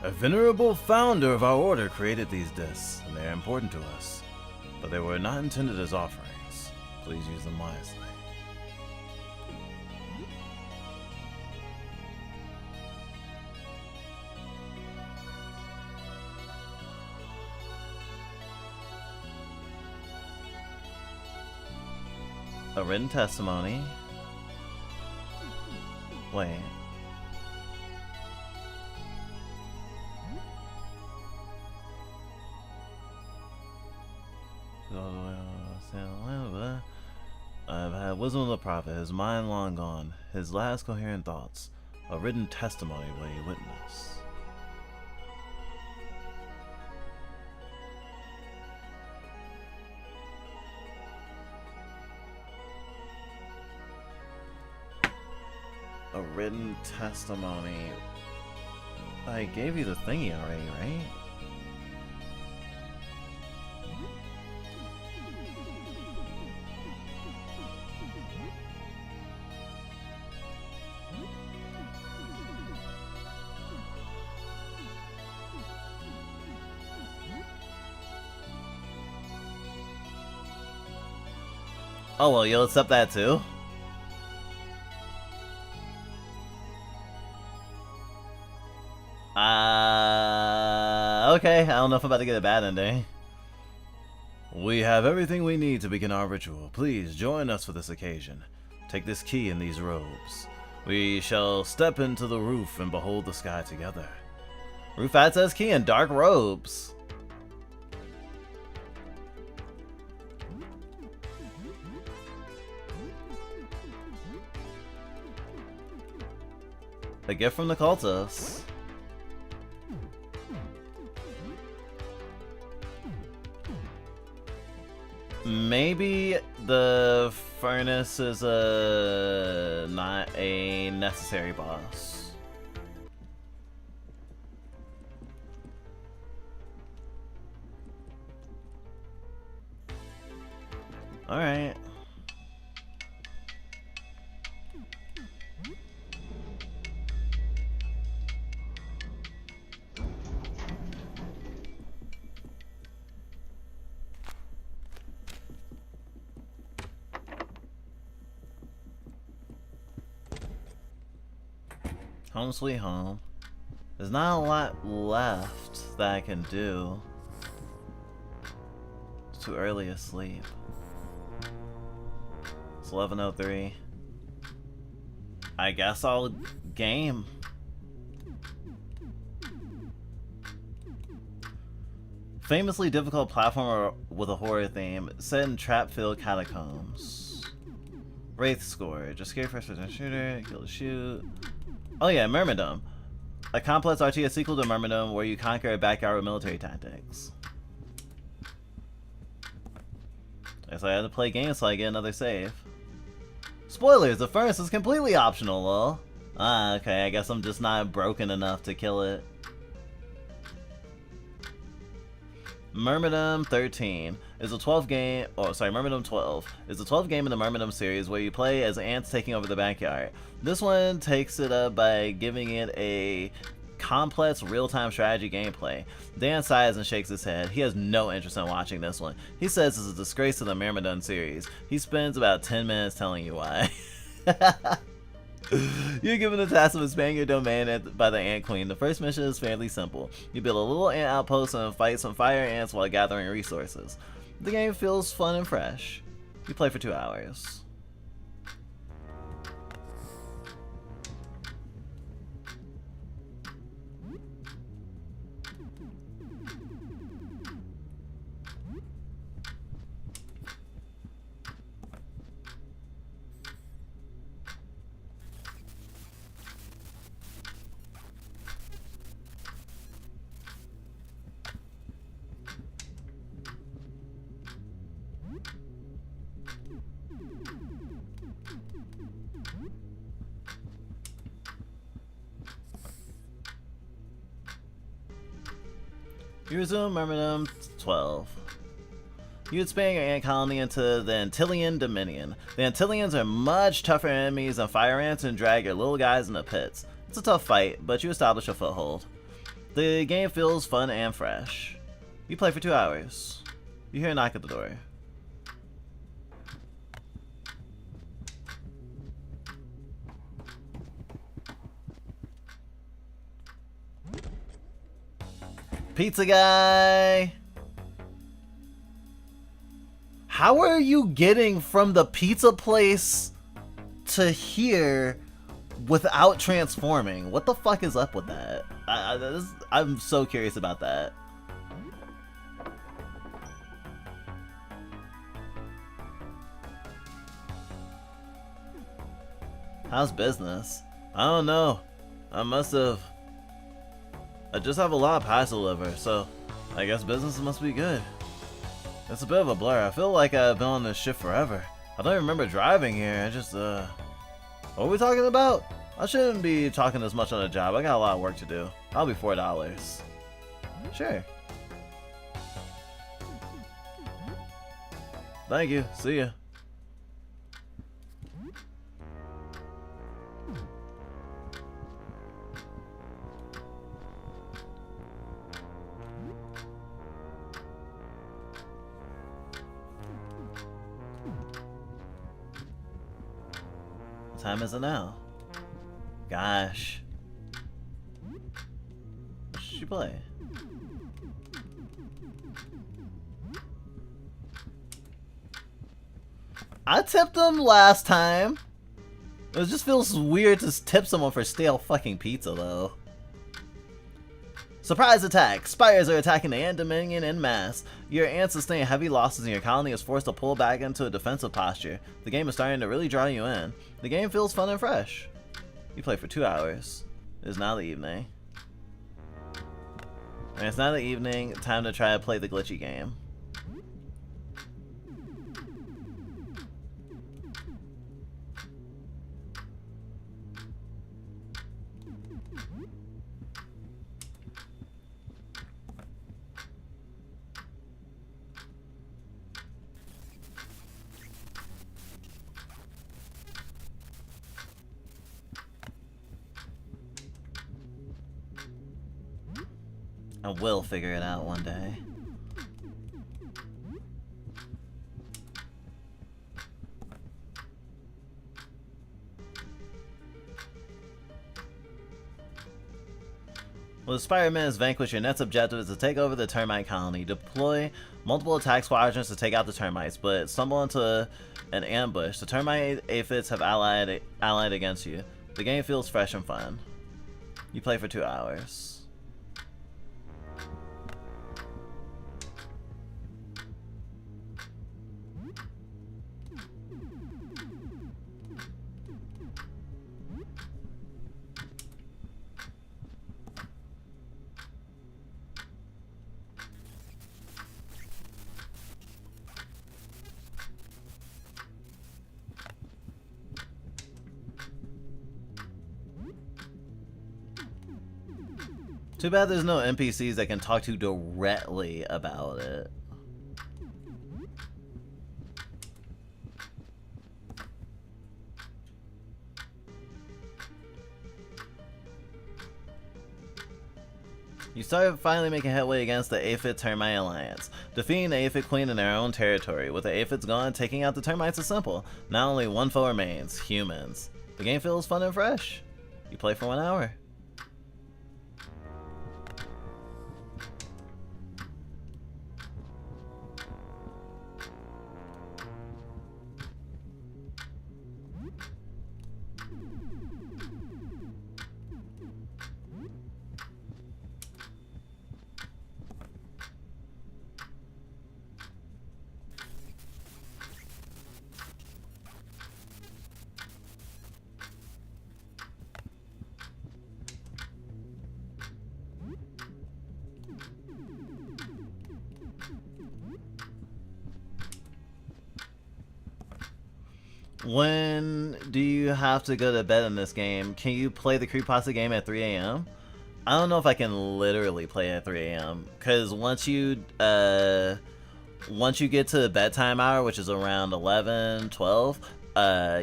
A venerable founder of our order created these discs, and they are important to us. But they were not intended as offerings. Please use them wisely. A written testimony. Wait. I've had wisdom of the prophet, his mind long gone, his last coherent thoughts, a written testimony will you witness. A written testimony. I gave you the thingy already, right? Oh well, you'll accept that too? Okay, I don't know if I'm about to get a bad ending. We have everything we need to begin our ritual. Please join us for this occasion. Take this key in these robes. We shall step into the roof and behold the sky together. Roof access key in dark robes. A gift from the cultists. Maybe the furnace is not a necessary boss. All right. Home sweet home. There's not a lot left that I can do. It's too early to sleep. It's 11:03. I guess I'll game. Famously difficult platformer with a horror theme, set in trap-filled catacombs. Wraith score. Just scare first-person shooter, kill to shoot. Oh yeah, Myrmidon. A complex RTS sequel to Myrmidon where you conquer a backyard with military tactics. Guess I had to play games so I get another save. Spoilers, the furnace is completely optional, lol. Ah, okay, I guess I'm just not broken enough to kill it. Myrmidon 13 is a 12 game, Myrmidon 12 is a 12 game in the Myrmidon series where you play as ants taking over the backyard. This one takes it up by giving it a complex real-time strategy gameplay. Dan sighs and shakes his head. He has no interest in watching this one. He says it's a disgrace to the Myrmidon series. He spends about 10 minutes telling you why. You're given the task of expanding your domain by the Ant Queen. The first mission is fairly simple. You build a little ant outpost and fight some fire ants while gathering resources. The game feels fun and fresh. You play for 2 hours. You resume Myrmidon 12. You expand your ant colony into the Antillian Dominion. The Antillians are much tougher enemies than fire ants and drag your little guys into pits. It's a tough fight, but you establish a foothold. The game feels fun and fresh. You play for 2 hours. You hear a knock at the door. Pizza guy! How are you getting from the pizza place to here without transforming? What the fuck is up with that? I'm so curious about that. How's business? I don't know. I just have a lot of pies to deliver, so I guess business must be good. It's a bit of a blur. I feel like I've been on this ship forever. I don't even remember driving here. I just, what are we talking about? I shouldn't be talking this much on a job. I got a lot of work to do. I'll be $4. Sure. Thank you. See ya. What time is it now? Gosh. What should you play? I tipped them last time. It just feels weird to tip someone for stale fucking pizza though. Surprise attack! Spires are attacking the Ant Dominion en masse. Your ants sustain heavy losses and your colony is forced to pull back into a defensive posture. The game is starting to really draw you in. The game feels fun and fresh. You play for 2 hours. It is now the evening. And it's now the evening, time to try to play the glitchy game. I will figure it out one day. When the Spider-Man is vanquished, your next objective is to take over the termite colony. Deploy multiple attack squadrons to take out the termites, but stumble into an ambush. The termite aphids have allied against you. The game feels fresh and fun. You play for 2 hours. Too bad there's no NPCs that can talk to you directly about it. You start finally making headway against the Aphid Termite Alliance, defeating the Aphid Queen in their own territory. With the Aphids gone, taking out the termites is simple. Now only one foe remains, humans. The game feels fun and fresh. You play for 1 hour. When do you have to go to bed in this game? Can you play the Creepypasta game at 3 a.m.? I don't know if I can literally play at 3 a.m. because once you get to the bedtime hour, which is around 11, 12,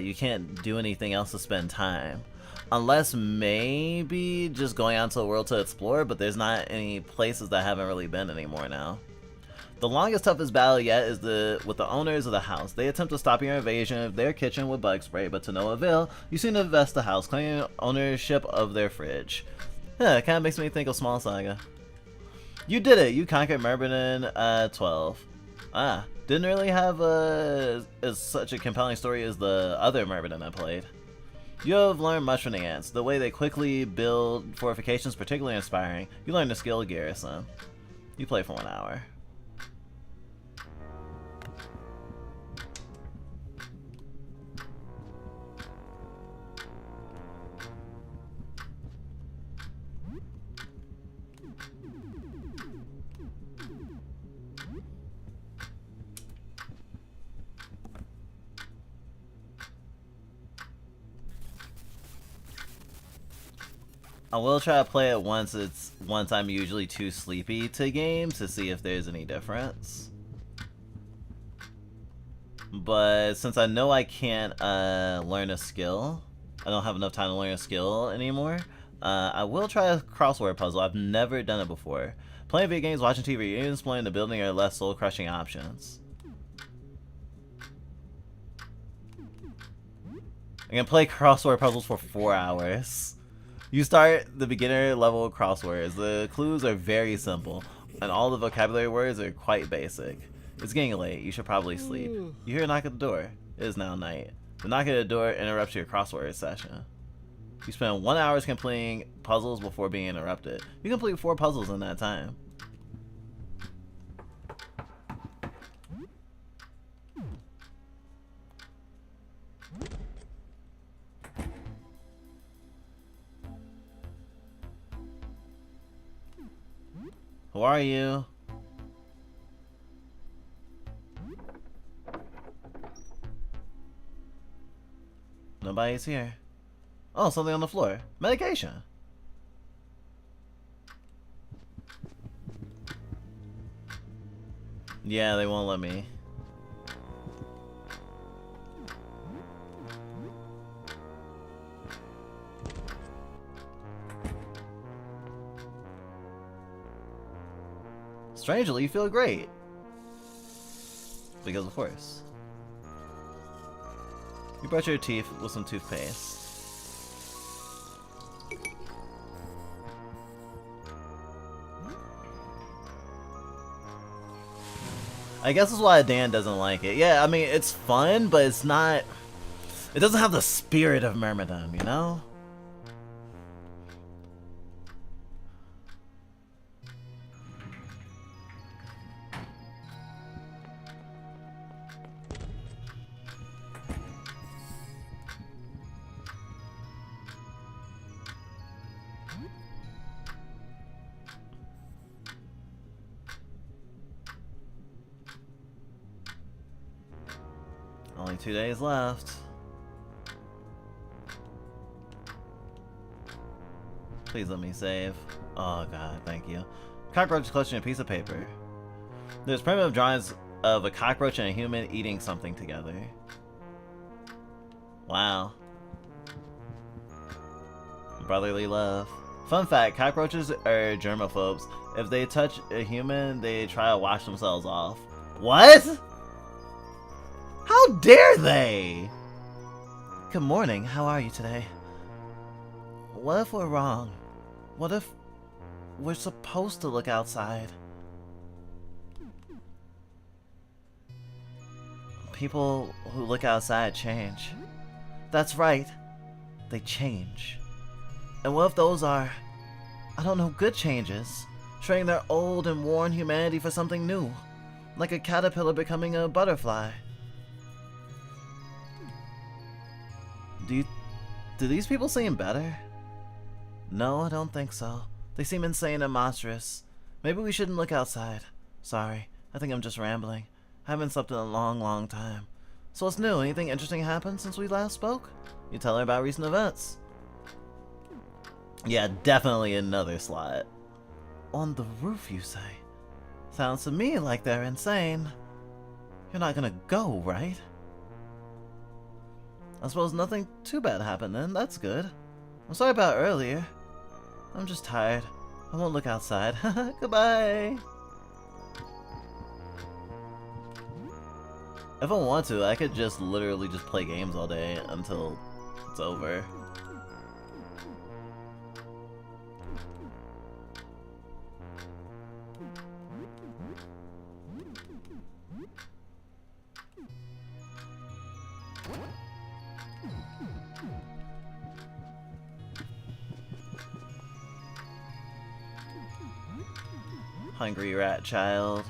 you can't do anything else to spend time. Unless maybe just going out to the world to explore, but there's not any places that I haven't really been anymore now. The longest, toughest battle yet is with the owners of the house. They attempt to stop your invasion of their kitchen with bug spray, but to no avail. You soon invest the house, claiming ownership of their fridge. It kind of makes me think of Small Saga. You did it! You conquered Merbenin 12. Ah, didn't really have as such a compelling story as the other Myrmidon I played. You have learned much from the ants. The way they quickly build fortifications particularly inspiring. You learned the skill garrison. You play for 1 hour. I will try to play it once I'm usually too sleepy to game to see if there's any difference. But since I know I can't learn a skill, I don't have enough time to learn a skill anymore, I will try a crossword puzzle. I've never done it before. Playing video games, watching TV, or even exploring the building are less soul-crushing options. I can play crossword puzzles for 4 hours. You start the beginner level crosswords. The clues are very simple, and all the vocabulary words are quite basic. It's getting late. You should probably sleep. You hear a knock at the door. It is now night. The knock at the door interrupts your crossword session. You spend 1 hour completing puzzles before being interrupted. You complete 4 puzzles in that time. Who are you? Nobody's here. Oh, something on the floor. Medication. Yeah, they won't let me. Strangely, you feel great. Because of course. You brush your teeth with some toothpaste. I guess that's why Dan doesn't like it. Yeah, I mean, it's fun, but it's not... It doesn't have the spirit of Myrmidon, you know? Only 2 days left. Please let me save. Oh god, thank you. Cockroach clutching a piece of paper. There's primitive drawings of a cockroach and a human eating something together. Wow. Brotherly love. Fun fact, cockroaches are germaphobes. If they touch a human, they try to wash themselves off. What? How dare they? Good morning, how are you today? What if we're wrong? What if we're supposed to look outside? People who look outside change. That's right, they change. And what if those are, I don't know, good changes? Trading their old and worn humanity for something new. Like a caterpillar becoming a butterfly. Do these people seem better? No, I don't think so. They seem insane and monstrous. Maybe we shouldn't look outside. Sorry, I think I'm just rambling. I haven't slept in a long, long time. So what's new? Anything interesting happened since we last spoke? You tell her about recent events. Yeah, definitely another slot. On the roof, you say? Sounds to me like they're insane. You're not gonna go, right? I suppose nothing too bad happened then, that's good. I'm sorry about earlier. I'm just tired. I won't look outside. Goodbye! If I want to, I could just literally just play games all day until it's over. Hungry rat child.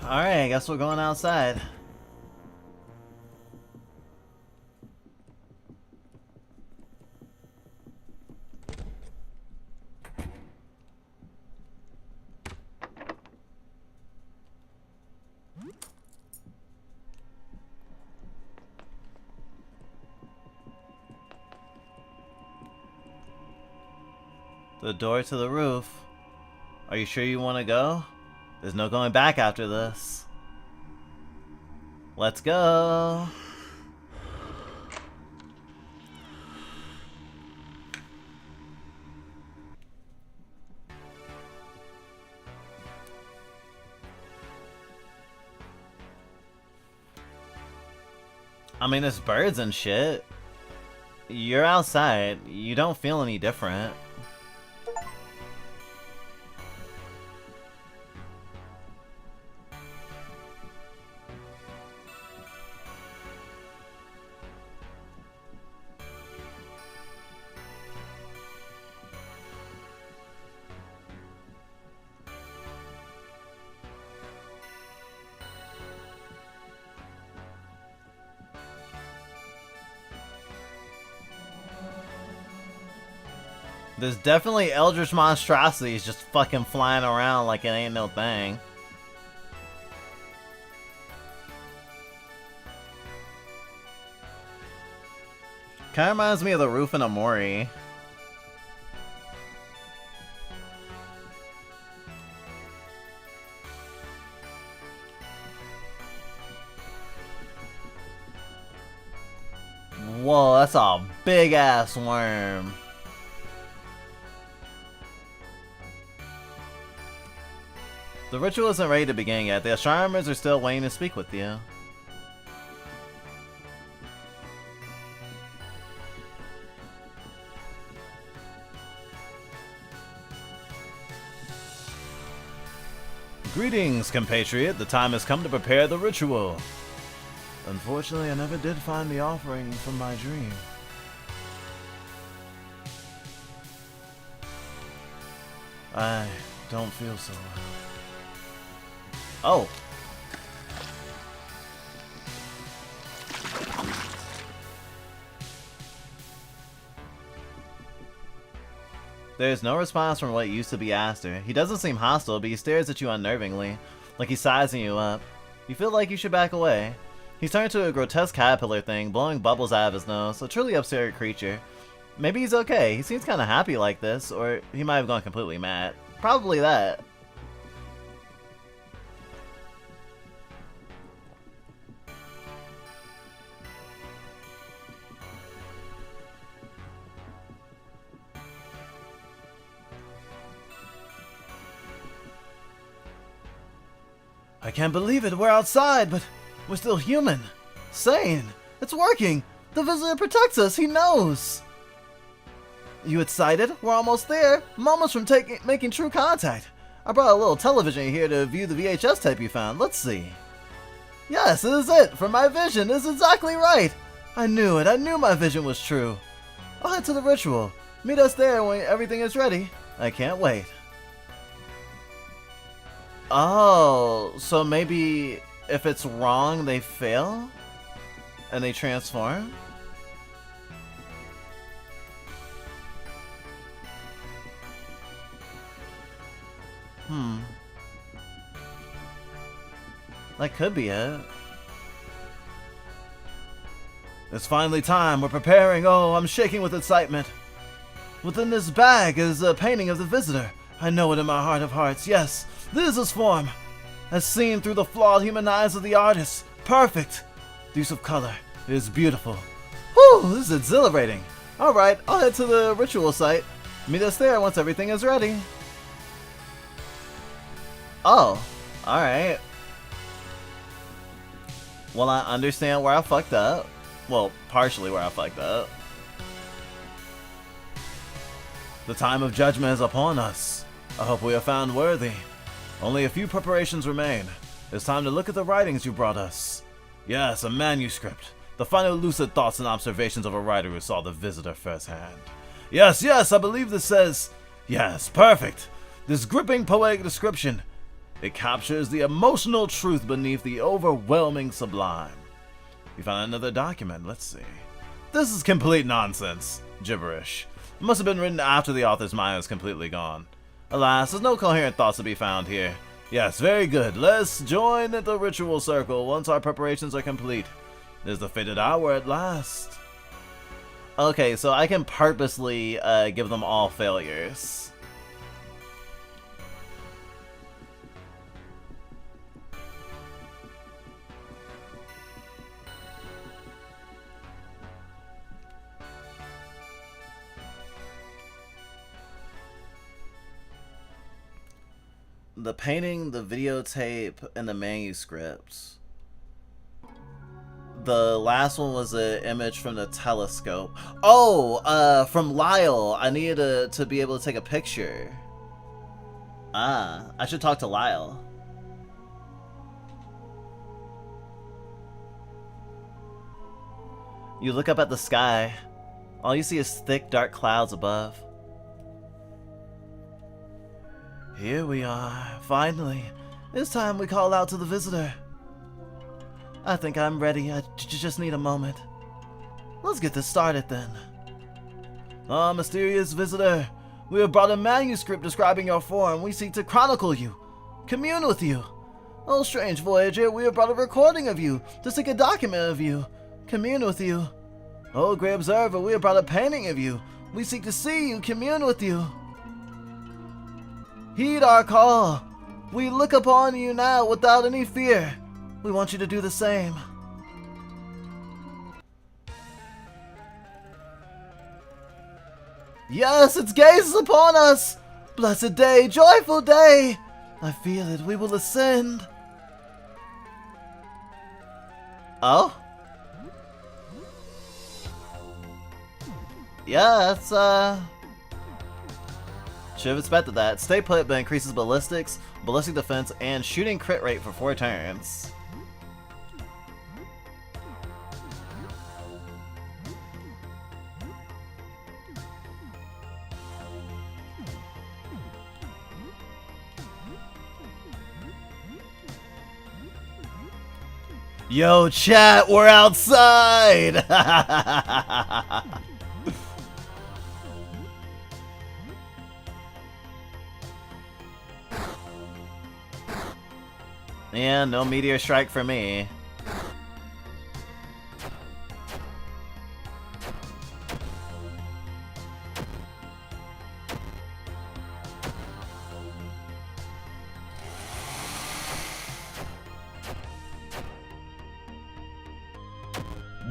Alright, I guess we're going outside. The door to the roof. Are you sure you want to go? There's no going back after this. Let's go. I mean, there's birds and shit. You're outside. You don't feel any different. There's definitely eldritch monstrosities just fucking flying around like it ain't no thing. Kinda reminds me of the roof in Amori. Whoa, that's a big ass worm. The ritual isn't ready to begin yet. The astronomers are still waiting to speak with you. Greetings, compatriot. The time has come to prepare the ritual. Unfortunately, I never did find the offering from my dream. I don't feel so well. Oh. There's no response from what used to be Aster. He doesn't seem hostile, but he stares at you unnervingly, like he's sizing you up. You feel like you should back away. He's turned to a grotesque caterpillar thing, blowing bubbles out of his nose, a truly absurd creature. Maybe he's okay. He seems kinda happy like this, or he might have gone completely mad. Probably that. I can't believe it, we're outside, but we're still human. Sane! It's working! The visitor protects us, he knows! You excited? We're almost there! Moments from making true contact! I brought a little television here to view the VHS tape you found. Let's see. Yes, this is it! From my vision, this is exactly right! I knew it, I knew my vision was true! I'll head to the ritual. Meet us there when everything is ready. I can't wait. Oh, so maybe if it's wrong, they fail? And they transform? That could be it. It's finally time. We're preparing. Oh, I'm shaking with excitement. Within this bag is a painting of the visitor. I know it in my heart of hearts. Yes, this is his form. As seen through the flawed human eyes of the artist. Perfect. The use of color is beautiful. Whew, this is exhilarating. Alright, I'll head to the ritual site. Meet us there once everything is ready. Oh, alright. Well, I understand where I fucked up. Well, partially where I fucked up. The time of judgment is upon us. I hope we are found worthy. Only a few preparations remain. It's time to look at the writings you brought us. Yes, a manuscript. The final lucid thoughts and observations of a writer who saw the visitor firsthand. Yes, I believe this says... Yes, perfect. This gripping poetic description. It captures the emotional truth beneath the overwhelming sublime. We found another document. Let's see. This is complete nonsense. Gibberish. It must have been written after the author's mind is completely gone. Alas, there's no coherent thoughts to be found here. Yes, very good. Let's join the ritual circle once our preparations are complete. It is the fated hour at last. Okay, so I can purposely give them all failures. The painting, the videotape, and the manuscript. The last one was an image from the telescope. Oh, from Lyle. I needed to be able to take a picture. Ah, I should talk to Lyle. You look up at the sky. All you see is thick, dark clouds above. Here we are, finally. It's time we call out to the visitor. I think I'm ready. I just need a moment. Let's get this started then. Ah, mysterious visitor. We have brought a manuscript describing your form. We seek to chronicle you, commune with you. Oh, strange voyager, we have brought a recording of you to seek a document of you, commune with you. Oh, great observer, we have brought a painting of you. We seek to see you, commune with you. Heed our call. We look upon you now without any fear. We want you to do the same. Yes, its gaze is upon us. Blessed day, joyful day. I feel it. We will ascend. Oh? Yeah, that's, should have expected that. Stay put but increases ballistics, ballistic defense, and shooting crit rate for 4 turns. Yo, chat, we're outside! Yeah, no meteor strike for me.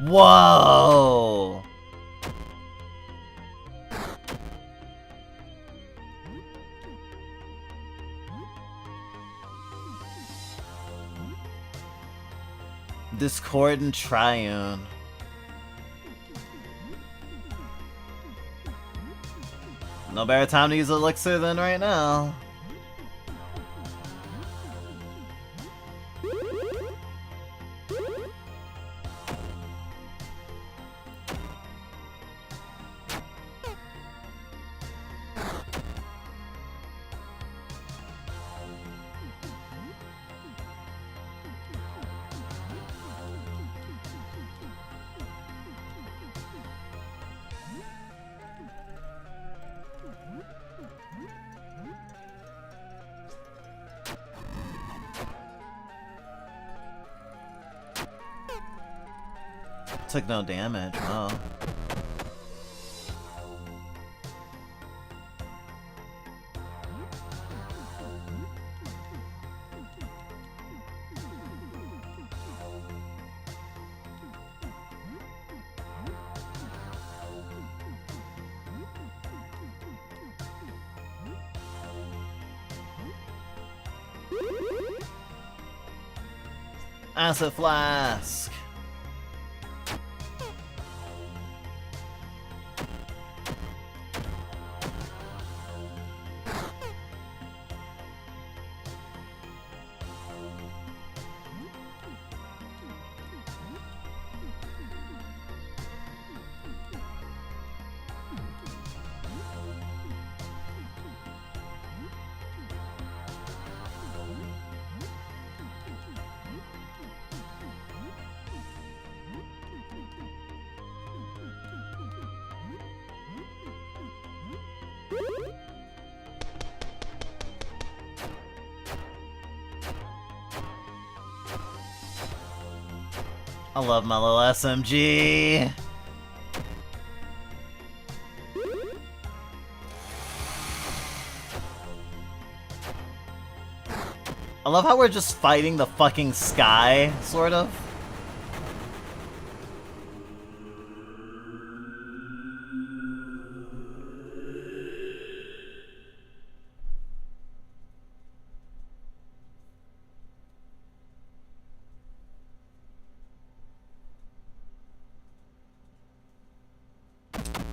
Whoa! Discordant Triune. No better time to use Elixir than right now. Took no damage, oh. Acid Flask! I love my little SMG. I love how we're just fighting the fucking sky, sort of.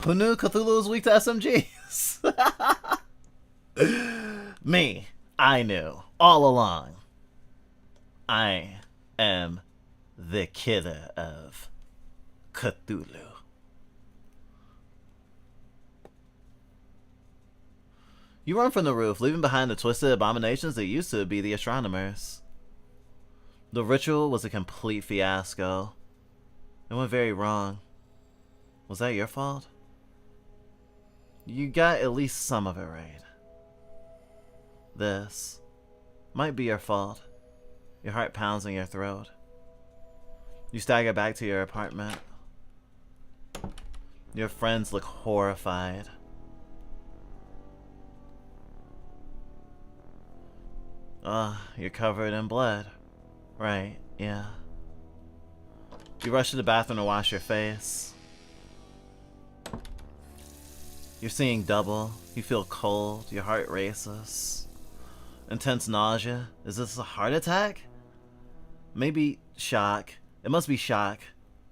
Who knew Cthulhu was weak to SMGs? Me. I knew. All along. I am the killer of Cthulhu. You run from the roof, leaving behind the twisted abominations that used to be the astronomers. The ritual was a complete fiasco. It went very wrong. Was that your fault? You got at least some of it right. This might be your fault. Your heart pounds in your throat. You stagger back to your apartment. Your friends look horrified. You're covered in blood. Right, yeah. You rush to the bathroom to wash your face. You're seeing double. You feel cold. Your heart races. Intense nausea. Is this a heart attack? Maybe shock. It must be shock.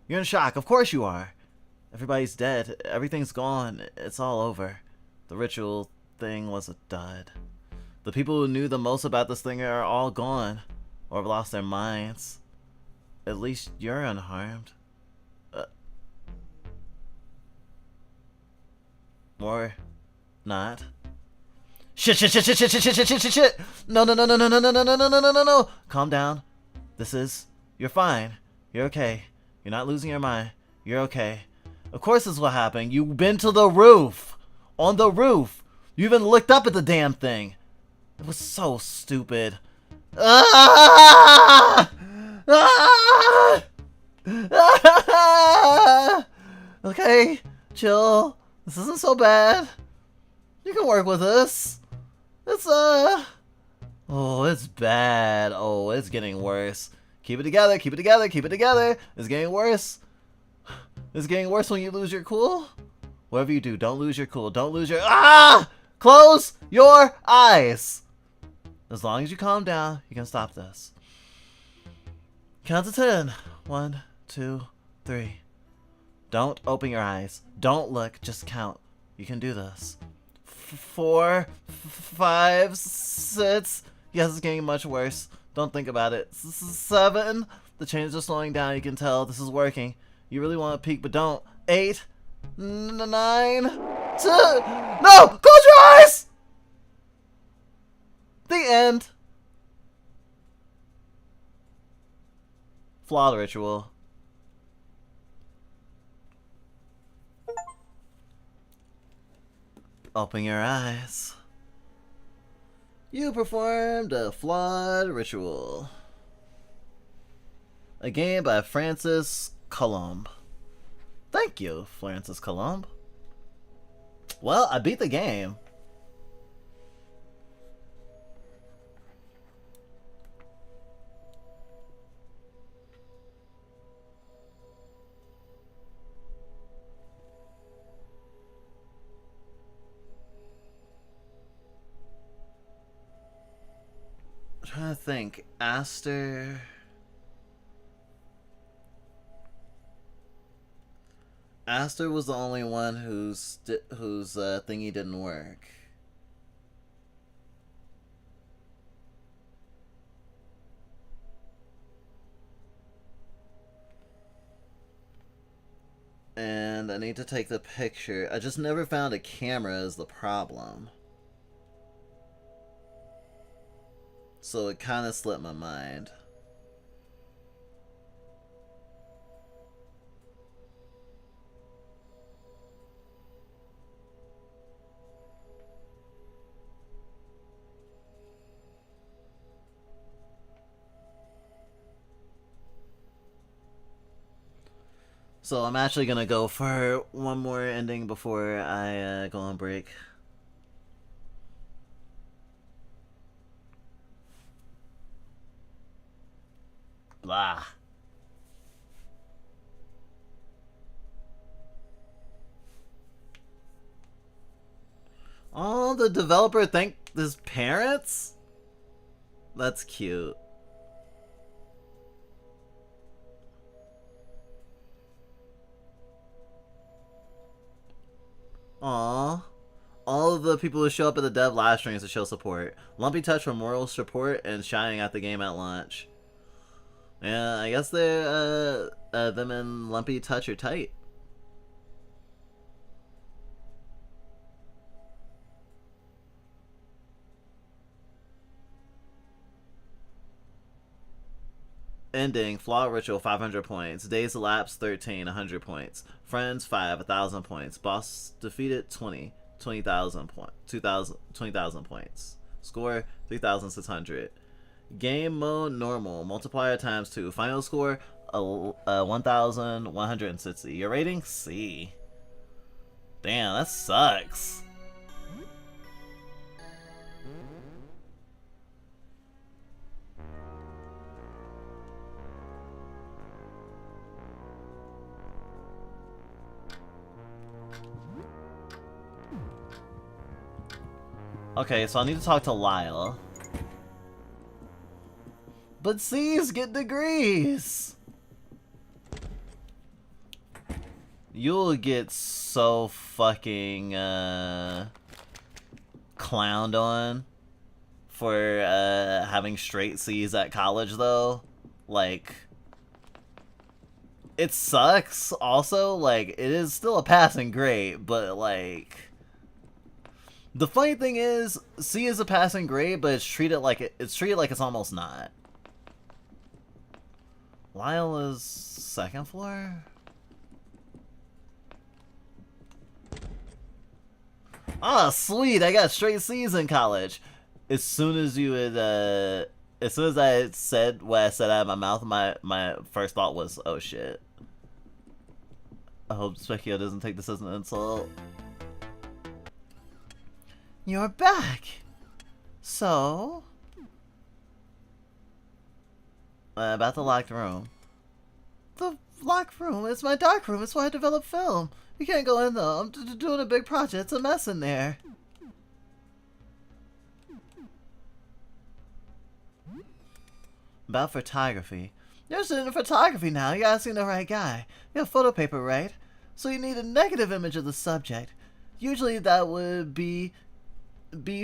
You're in shock. Of course you are. Everybody's dead. Everything's gone. It's all over. The ritual thing was a dud. The people who knew the most about this thing are all gone. Or have lost their minds. At least you're unharmed. Or not. Shit. No. No. Calm down. You're fine. You're okay. You're not losing your mind. You're okay. Of course this is what happened. You've been to the roof. On the roof. You even looked up at the damn thing. It was so stupid. Okay, chill. This isn't so bad. You can work with this. It's oh, it's bad. Oh, it's getting worse. Keep it together. It's getting worse. It's getting worse when you lose your cool. Whatever you do, don't lose your cool. Close your eyes. As long as you calm down, you can stop this. Count to 10. 1, 2, 3. Don't open your eyes. Don't look. Just count. You can do this. 4, 5, 6. Yes, it's getting much worse. Don't think about it. 7. The changes are slowing down. You can tell this is working. You really want to peek, but don't. 8, 9, 2. No! Close your eyes! The end. Flawed ritual. Open your eyes. You performed a flawed ritual. A game by Francis Colomb. Thank you, Francis Colomb. Well, I beat the game. I'm trying to think. Aster was the only one whose thingy didn't work. And I need to take the picture. I just never found a camera is the problem. So it kind of slipped my mind. So I'm actually gonna go for one more ending before I go on break. Blah. Oh, the developer thanked his parents? That's cute. Aww. All of the people who show up at the dev live streams to show support. Lumpy Touch for moral support and shining at the game at launch. Yeah, I guess they're, them and Lumpy Touch are tight. Ending, Flaw Ritual, 500 points. Days Elapsed, 13, 100 points. Friends, 5, 1,000 points. Boss defeated, 20, 20,000 points. 20,000 points. Score, 3,600. Game mode, normal. Multiplier times 2. Final score, 1,160. Your rating, C. Damn, that sucks. Okay, so I need to talk to Lyle. But C's get degrees! You'll get so fucking, clowned on for, having straight C's at college, though. Like, it sucks, also. Like, it is still a passing grade, but, like... The funny thing is, C is a passing grade, but it's treated like it's almost not. Lyle is second floor? Ah, sweet! I got straight C's in college. As soon as I said what I said out of my mouth, my first thought was, oh shit. I hope Specchio doesn't take this as an insult. You're back! So... about the locked room. The locked room? It's my dark room. It's why I develop film. You can't go in though. I'm doing a big project. It's a mess in there. About photography. You're interested in photography now. You're asking the right guy. You have photo paper, right? So you need a negative image of the subject. Usually that would be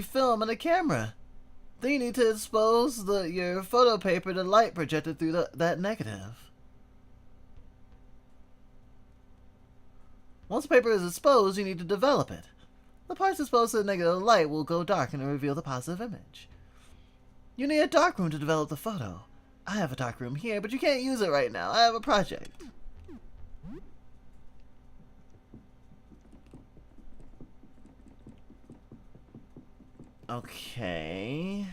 film and a camera. Then you need to expose your photo paper to light projected through that negative. Once the paper is exposed, you need to develop it. The parts exposed to the negative light will go dark and reveal the positive image. You need a darkroom to develop the photo. I have a darkroom here, but you can't use it right now. I have a project. Okay.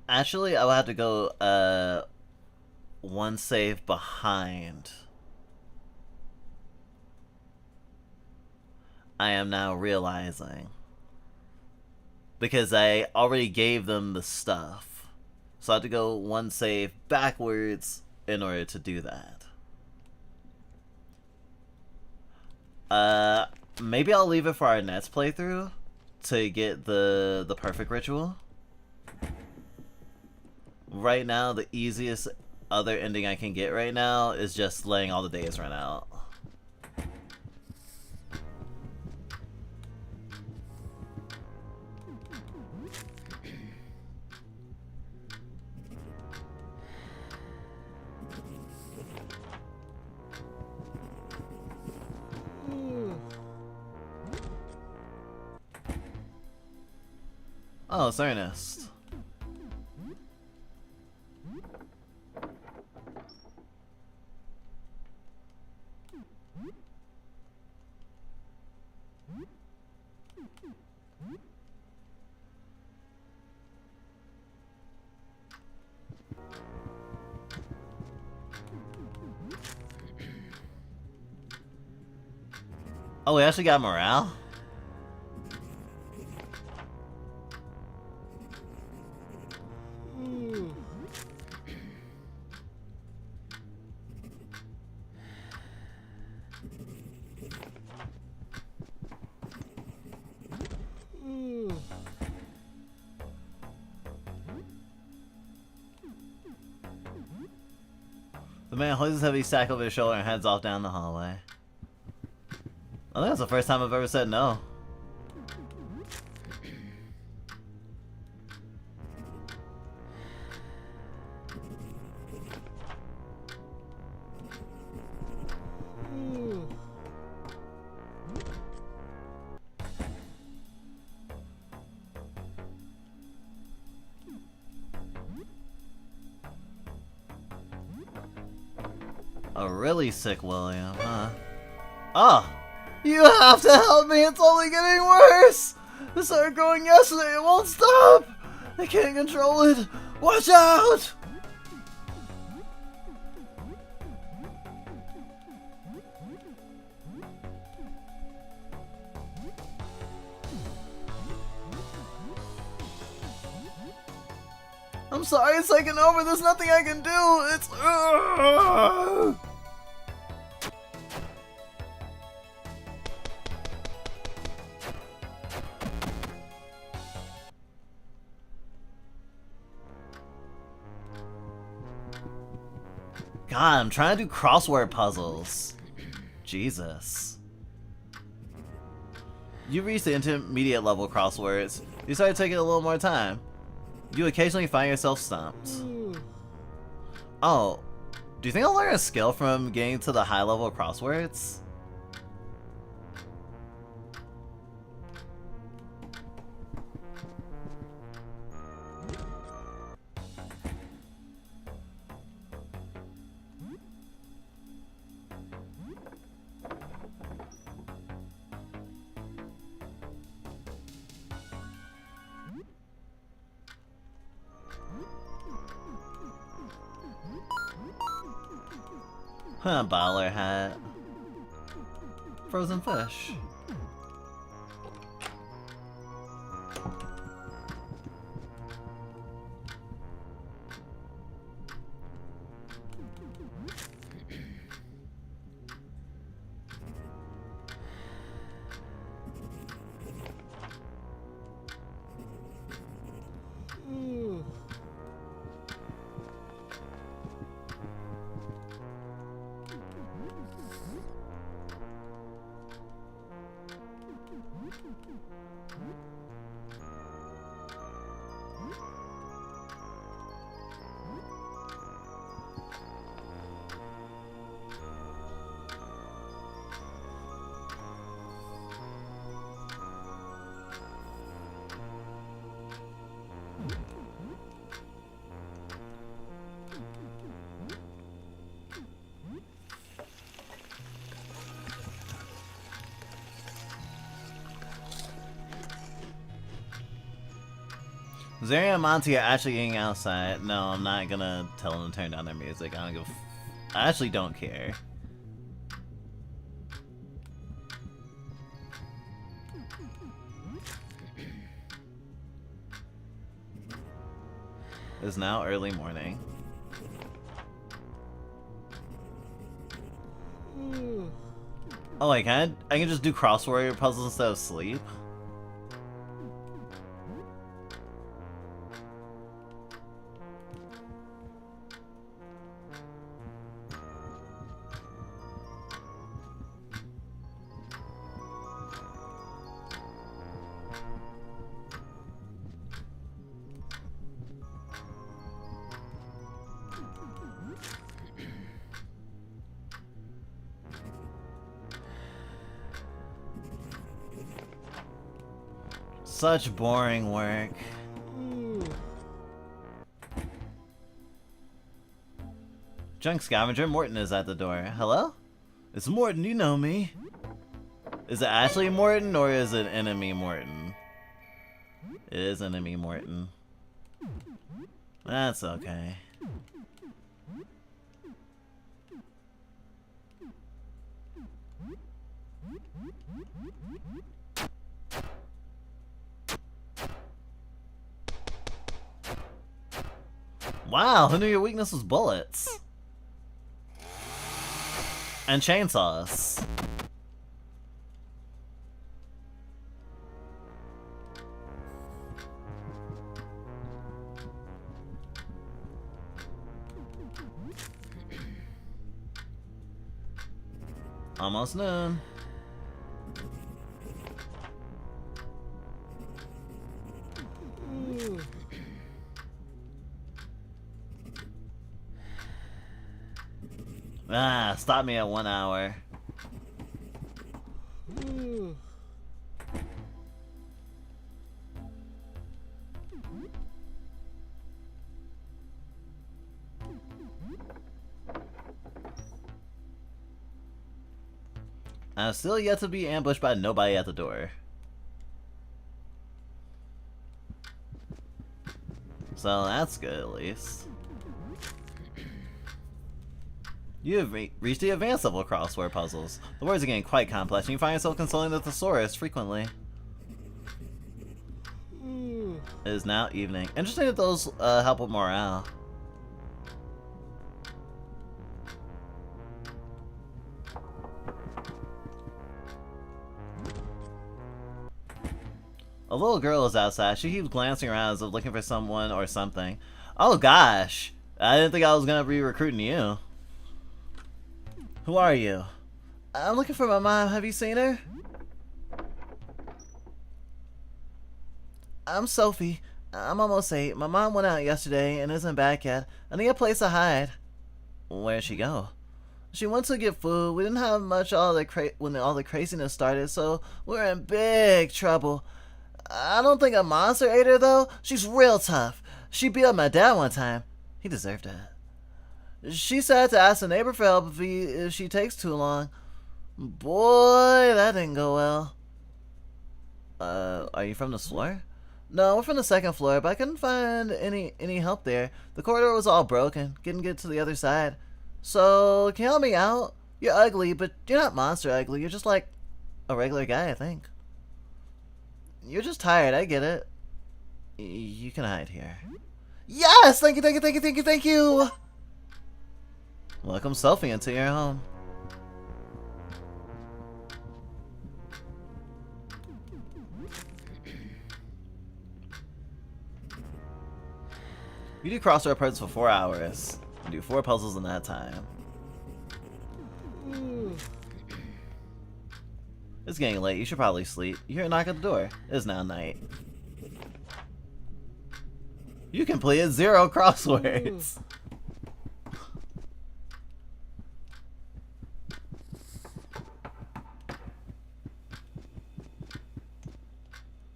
Actually, I will have to go one save behind. I am now realizing. Because I already gave them the stuff. So I have to go one save backwards in order to do that. Maybe I'll leave it for our next playthrough to get the perfect ritual. Right now, the easiest other ending I can get right now is just letting all the days run out. Oh, it's Ernest. Oh, we actually got morale? The man hoists his heavy sack over his shoulder and heads off down the hallway. I think that's the first time I've ever said no. A really sick William, huh? Oh! You have to help me! It's only getting worse! It started growing yesterday, it won't stop! I can't control it! Watch out! I'm sorry it's taking over, there's nothing I can do! It's... God, I'm trying to do crossword puzzles. Jesus. You reached the intermediate level crosswords. You started taking a little more time. You occasionally find yourself stumped. Oh, do you think I'll learn a skill from getting to the high level crosswords? Huh, bowler hat. Frozen fish. Zeri and Monty are actually getting outside. No, I'm not gonna tell them to turn down their music. I don't give I actually don't care. It's now early morning. Oh, like I can just do crossword puzzles instead of sleep? Such boring work. Junk scavenger, Morton is at the door. Hello? It's Morton, you know me. Is it actually Morton or is it enemy Morton? It is enemy Morton. That's okay. Wow, who knew your weakness was bullets? And chainsaws. Almost noon. Ah, stop me at 1 hour. I'm still yet to be ambushed by nobody at the door. So that's good at least. You have reached the advanced level of crossword puzzles. The words are getting quite complex, and you find yourself consulting the thesaurus frequently. It is now evening. Interesting that those help with morale. A little girl is outside. She keeps glancing around as if looking for someone or something. Oh gosh! I didn't think I was gonna be recruiting you. Who are you? I'm looking for my mom. Have you seen her? I'm Sophie. I'm almost 8. My mom went out yesterday and isn't back yet. I need a place to hide. Where'd she go? She went to get food. We didn't have much when all the craziness started, so we're in big trouble. I don't think a monster ate her though. She's real tough. She beat up my dad one time. He deserved it. She said to ask the neighbor for help if she takes too long. Boy, that didn't go well. Are you from this floor? No, we're from the 2nd floor, but I couldn't find any help there. The corridor was all broken. Couldn't get to the other side. So, can you help me out? You're ugly, but you're not monster ugly. You're just like a regular guy, I think. You're just tired, I get it. You can hide here. Yes! Thank you, thank you, thank you, thank you, thank you! Welcome Sophie into your home. You do crossword puzzles for 4 hours. You do 4 puzzles in that time. It's getting late. You should probably sleep. You hear a knock at the door. It is now night. You completed 0 crosswords.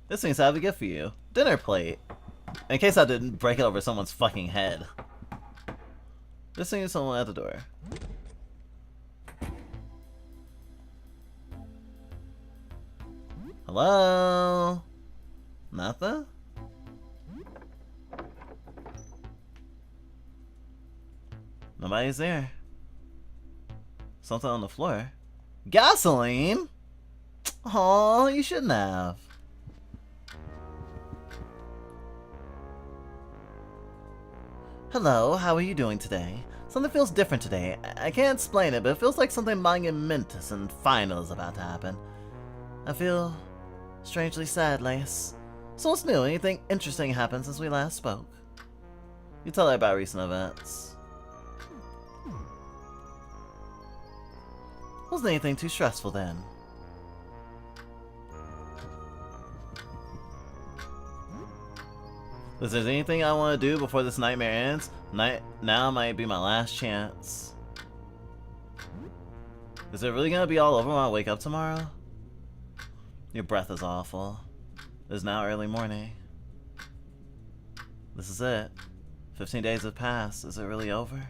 This seems to have a gift for you. Dinner plate. In case I didn't break it over someone's fucking head. Just seeing someone at the door. Hello? Nothing? Nobody's there. Something on the floor. Gasoline? Oh, you shouldn't have. Hello, how are you doing today? Something feels different today. I can't explain it, but it feels like something monumentous and final is about to happen. I feel strangely sad, Lace. So what's new? Anything interesting happened since we last spoke? You tell her about recent events. Wasn't anything too stressful then. If there's anything I want to do before this nightmare ends, now might be my last chance. Is it really gonna be all over when I wake up tomorrow? Your breath is awful. It is now early morning. This is it. 15 days have passed. Is it really over?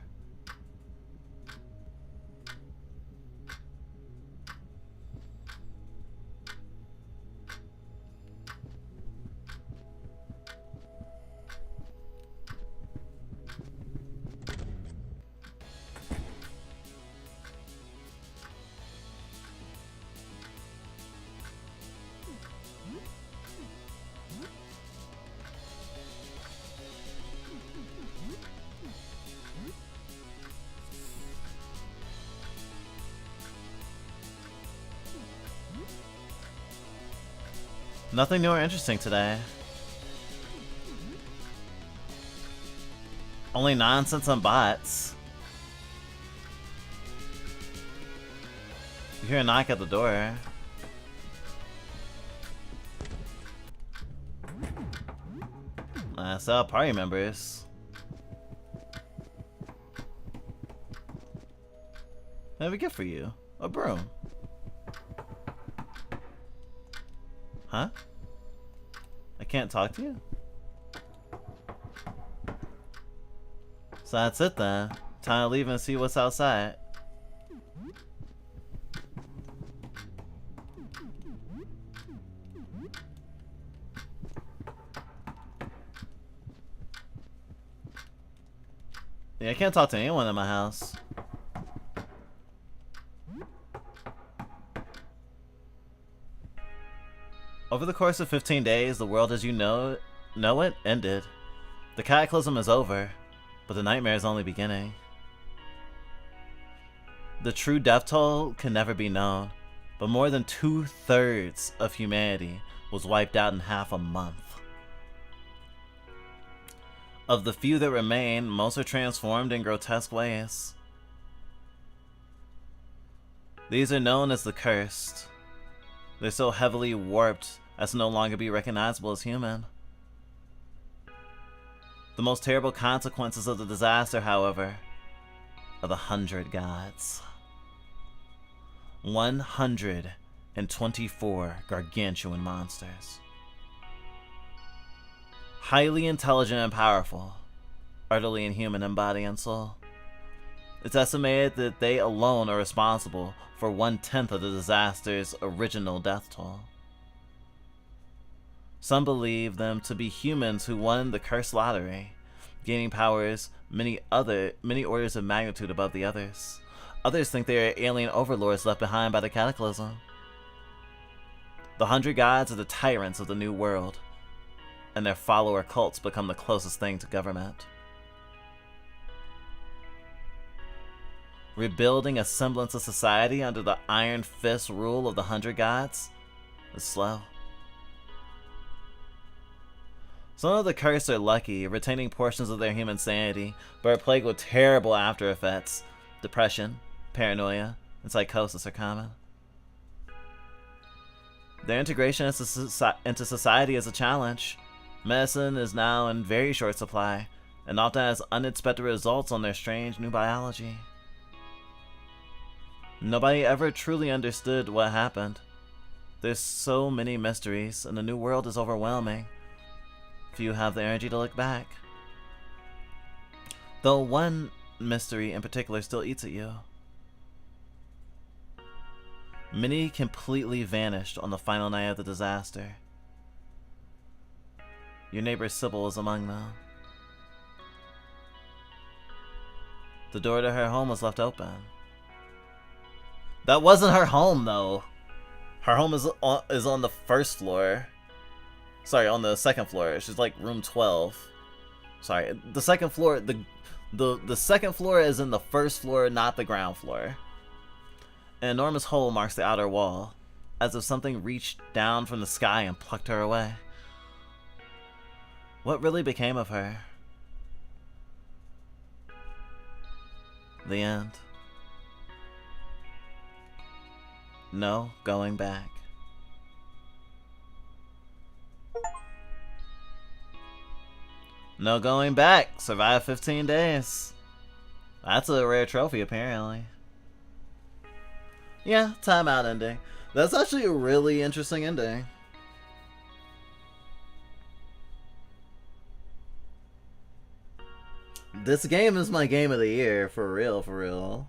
Nothing new or interesting today. Only nonsense on bots. You hear a knock at the door. So party members. What have we get for you? A broom. Huh? I can't talk to you? So that's it then. Time to leave and see what's outside. Yeah, I can't talk to anyone in my house. Over the course of 15 days, the world as you know it ended. The cataclysm is over, but the nightmare is only beginning. The true death toll can never be known, but more than 2/3 of humanity was wiped out in half a month. Of the few that remain, most are transformed in grotesque ways. These are known as the Cursed. They're so heavily warped as to no longer be recognizable as human. The most terrible consequences of the disaster, however, are the 100 gods. 124 gargantuan monsters. Highly intelligent and powerful, utterly inhuman in body and soul. It's estimated that they alone are responsible for 1/10 of the disaster's original death toll. Some believe them to be humans who won the cursed lottery, gaining powers many orders of magnitude above the others. Others think they are alien overlords left behind by the cataclysm. The 100 gods are the tyrants of the new world, and their follower cults become the closest thing to government. Rebuilding a semblance of society under the iron fist rule of the 100 gods is slow. Some of the cursed are lucky, retaining portions of their human sanity, but are plagued with terrible after effects. Depression, paranoia, and psychosis are common. Their integration into society is a challenge. Medicine is now in very short supply, and often has unexpected results on their strange new biology. Nobody ever truly understood what happened. There's so many mysteries, and the new world is overwhelming. Few have the energy to look back. Though one mystery in particular still eats at you. Many completely vanished on the final night of the disaster. Your neighbor Sybil was among them. The door to her home was left open. That wasn't her home, though. Her home is on the first floor. Sorry, on the second floor. She's like room 12. Sorry, the second floor. The second floor is in the first floor, not the ground floor. An enormous hole marks the outer wall, as if something reached down from the sky and plucked her away. What really became of her? The end. No going back. No going back. Survive 15 days. That's a rare trophy, apparently. Yeah, timeout ending. That's actually a really interesting ending. This game is my game of the year, for real, for real.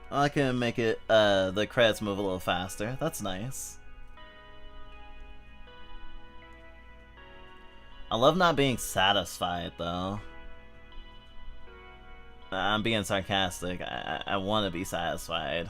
I can make it, the credits move a little faster. That's nice. I love not being satisfied, though. I'm being sarcastic. I want to be satisfied.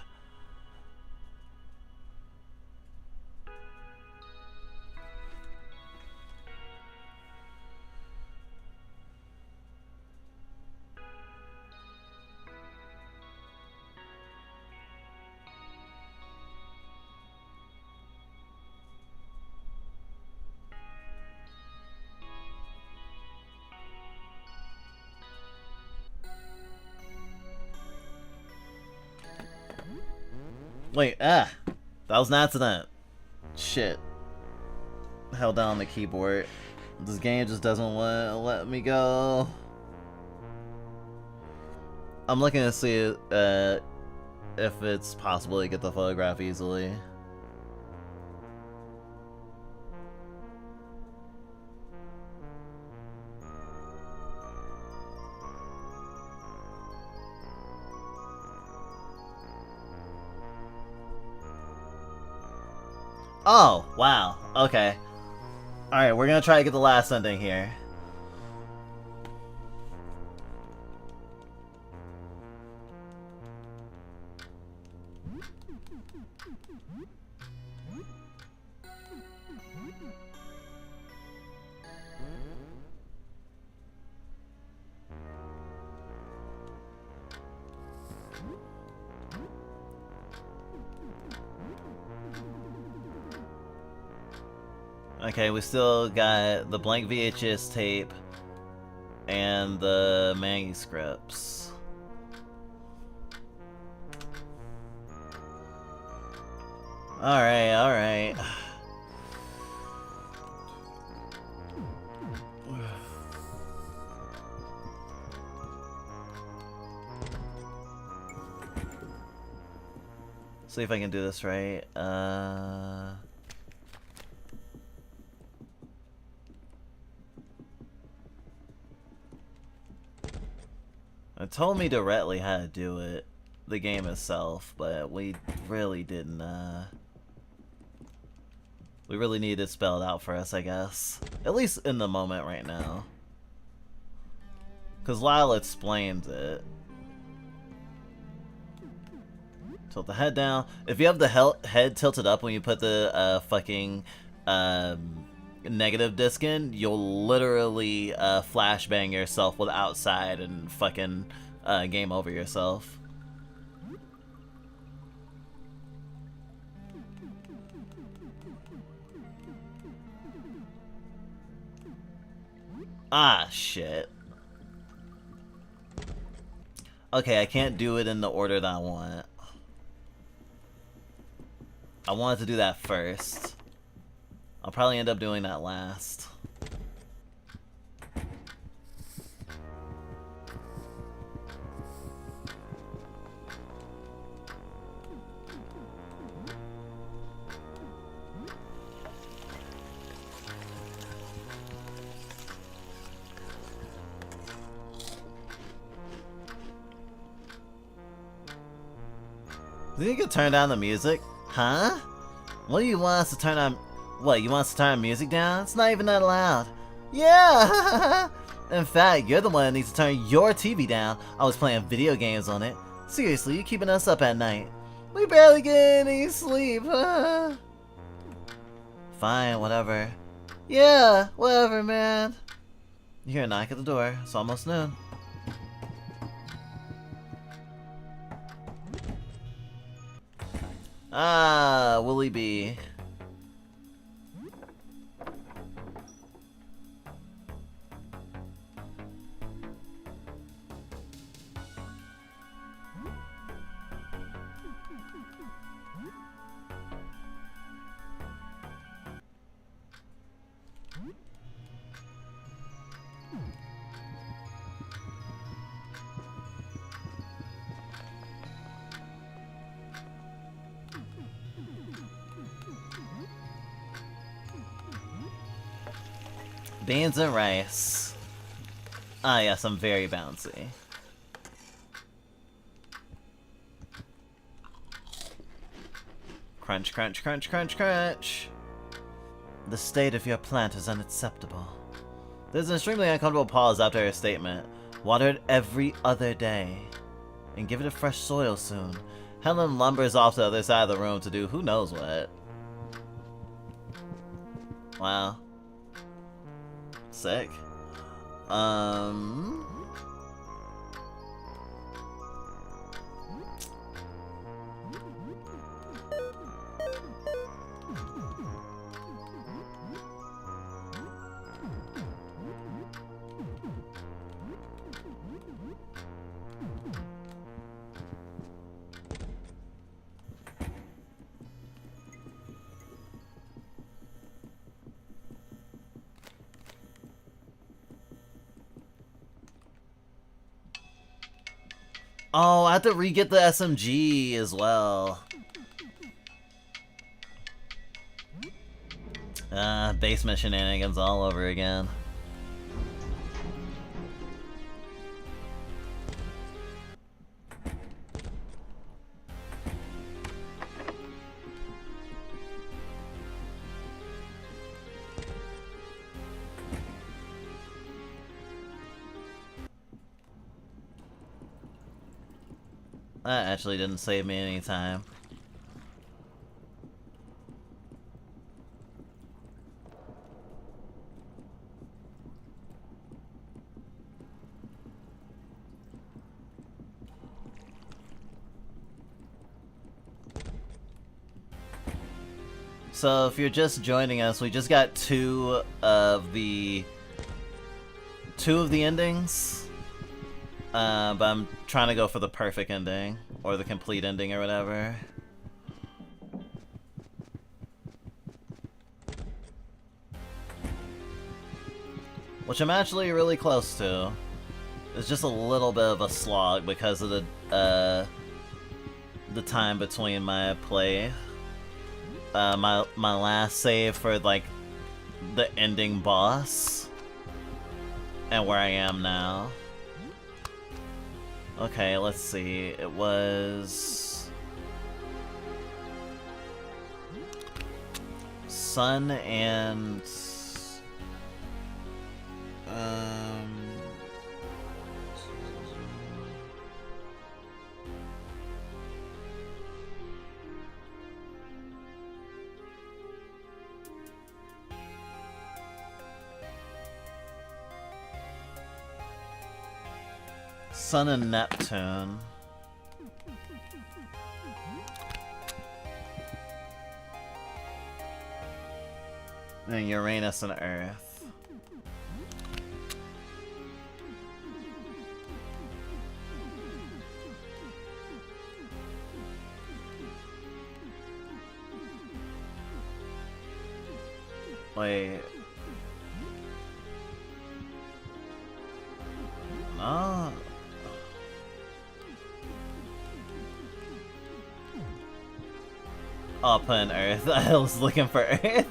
Wait, that was an accident. Shit. Held down the keyboard. This game just doesn't want to let me go. I'm looking to see if it's possible to get the photograph easily. Oh, wow. Okay. Alright, we're gonna try to get the last ending here. Okay, we still got the blank VHS tape and the manuscripts. Alright, alright. See if I can do this right. It told me directly how to do it, the game itself, but we really didn't, we really need it spelled out for us, I guess. At least in the moment right now. Because Lyle explains it. Tilt the head down. If you have the head tilted up when you put the, fucking, negative disc in, you'll literally flashbang yourself with outside and fucking game over yourself. Ah, shit. Okay, I can't do it in the order that I want. I wanted to do that first. I'll probably end up doing that last. Do you think you could turn down the music? Huh? What do you want us to turn on? What, you want us to turn our music down? It's not even that loud. Yeah! In fact, you're the one that needs to turn your TV down. I was playing video games on it. Seriously, you keeping us up at night. We barely get any sleep. Fine, whatever. Yeah, whatever, man. You hear a knock at the door. It's almost noon. Ah, Willie B. Beans and rice. Ah yes, I'm very bouncy. Crunch, crunch, crunch, crunch, crunch. The state of your plant is unacceptable. There's an extremely uncomfortable pause after her statement. Water it every other day. And give it a fresh soil soon. Helen lumbers off to the other side of the room to do who knows what. Wow. Sick. Oh, I have to re-get the SMG as well. Basement shenanigans all over again. That actually didn't save me any time. So if you're just joining us, we just got two of the endings. But I'm trying to go for the perfect ending, or the complete ending, or whatever. Which I'm actually really close to. It's just a little bit of a slog because of the time between my play. My last save for, like, the ending boss. And where I am now. Okay, let's see. It was Sun and Sun and Neptune. And Uranus and Earth. Wait. No. Oh, I'll put in Earth. I was looking for Earth.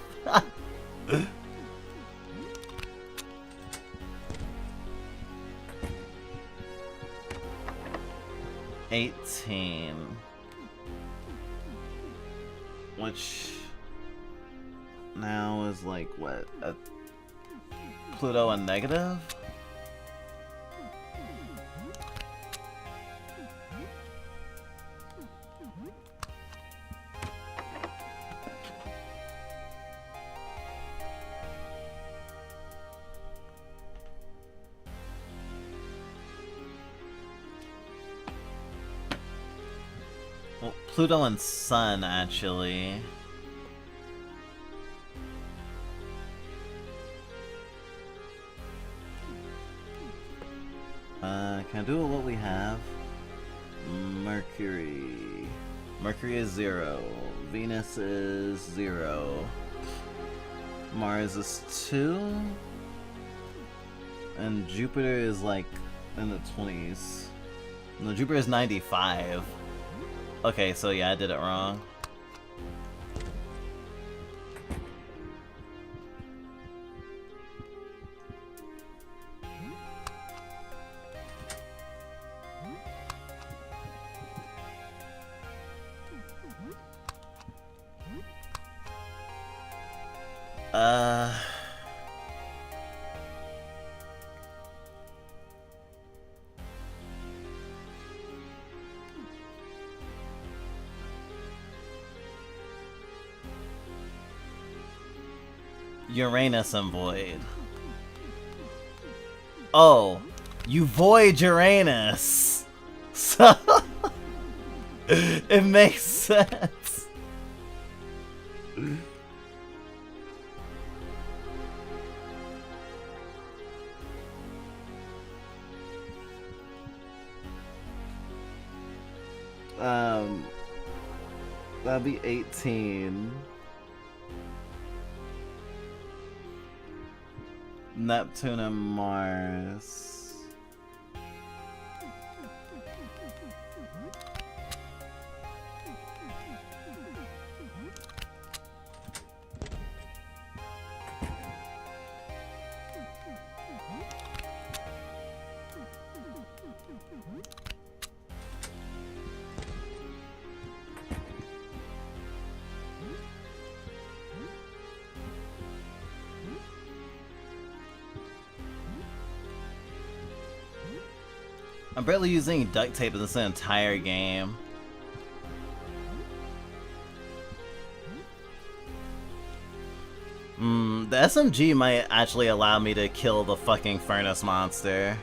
18. Which now is like what, a Pluto a negative? Well, Pluto and Sun, actually. Can I do what we have? Mercury. Mercury is 0. Venus is 0. Mars is 2. And Jupiter is like in the 20s. No, Jupiter is 95. Okay, so yeah, I did it wrong. Uranus and Void. Oh, you void Uranus. So it makes sense. That'd be 18. Neptune and Mars. I'm barely using duct tape in this entire game. The SMG might actually allow me to kill the fucking furnace monster.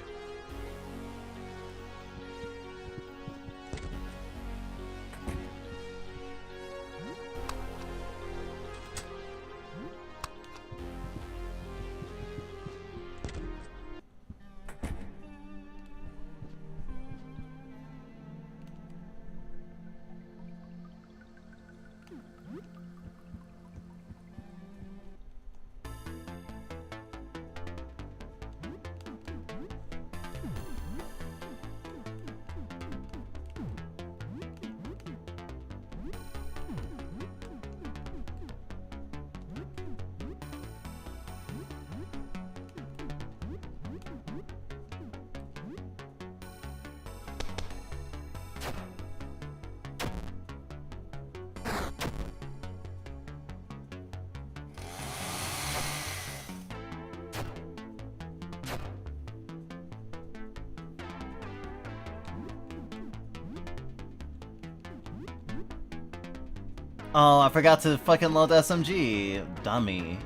Oh, I forgot to fucking load the SMG. Dummy.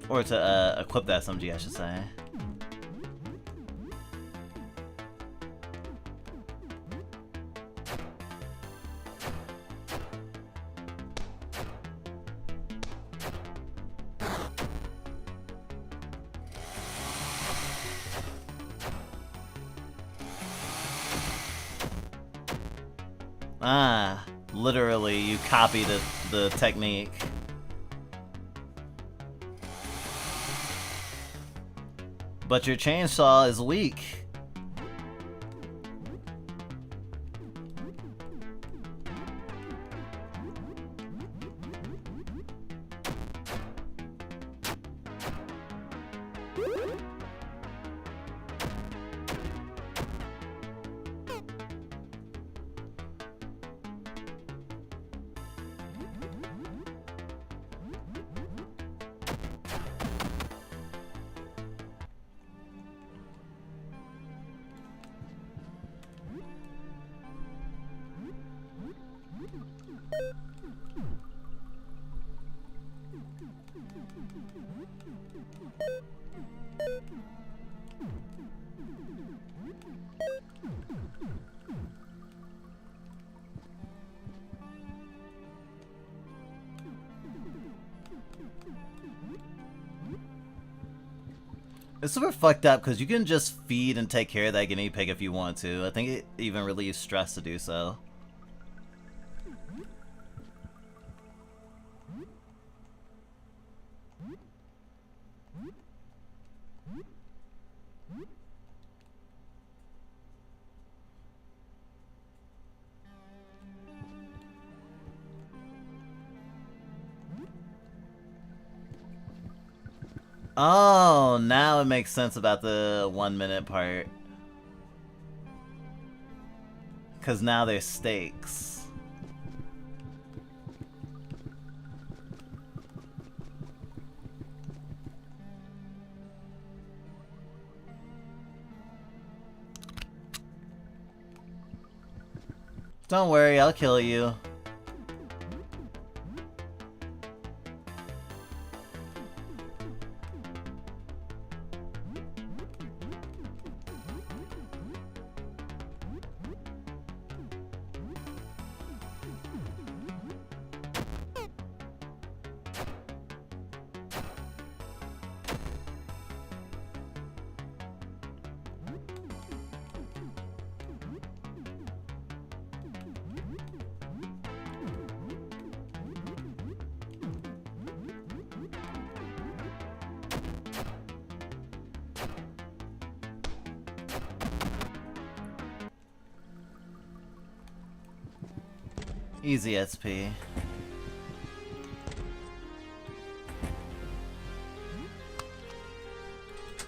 Or to equip the SMG, I should say. Ah, literally, you copy the technique. But your chainsaw is weak. It's super fucked up because you can just feed and take care of that guinea pig if you want to. I think it even relieves stress to do so. Oh, now it makes sense about the 1 minute part. Because now there's stakes. Don't worry, I'll kill you. Easy SP.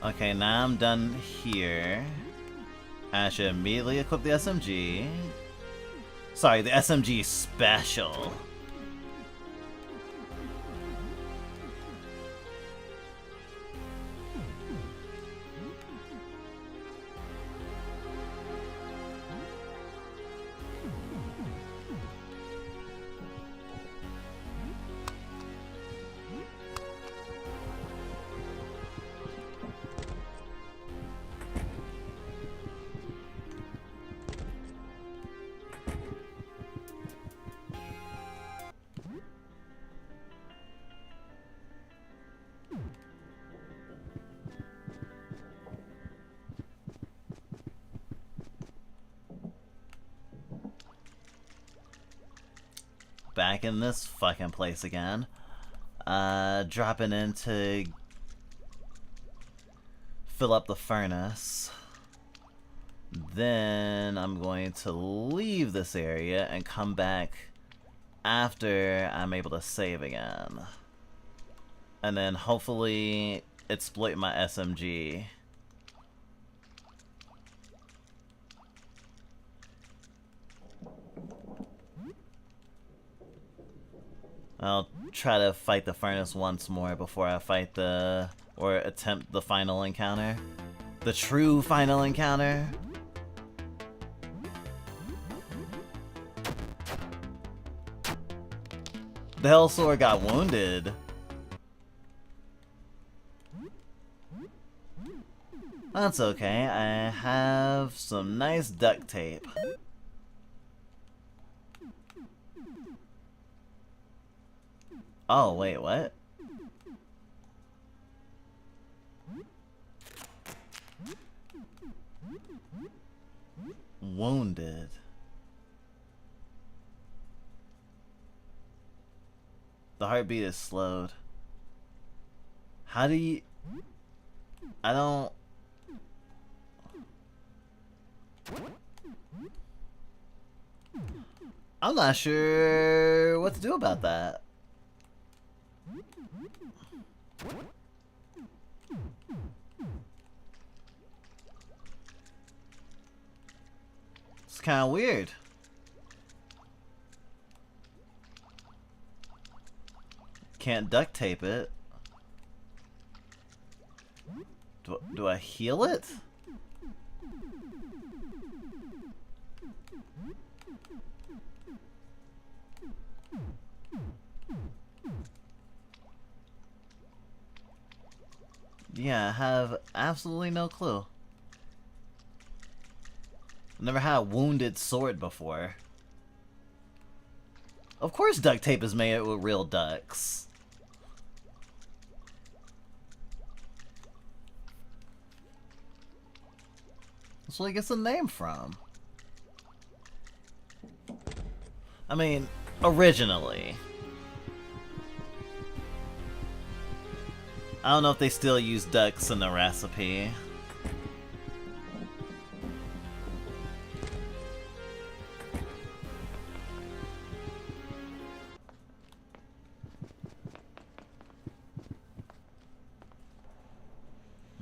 Okay, now I'm done here. I should immediately equip the SMG. Sorry, the SMG special. Back in this fucking place again. Dropping in to fill up the furnace. Then I'm going to leave this area and come back after I'm able to save again. And then hopefully exploit my SMG. I'll try to fight the furnace once more before I fight or attempt the final encounter. The true final encounter. The Hellsword got wounded. That's okay, I have some nice duct tape. Oh, wait, what? Wounded. The heartbeat is slowed. How do you... I don't... I'm not sure what to do about that. It's kind of weird. Can't duct tape it. Do I heal it? Yeah, I have absolutely no clue. Never had a wounded sword before. Of course duct tape is made with real ducks. That's where he gets the name from. I mean, originally. I don't know if they still use ducks in the recipe.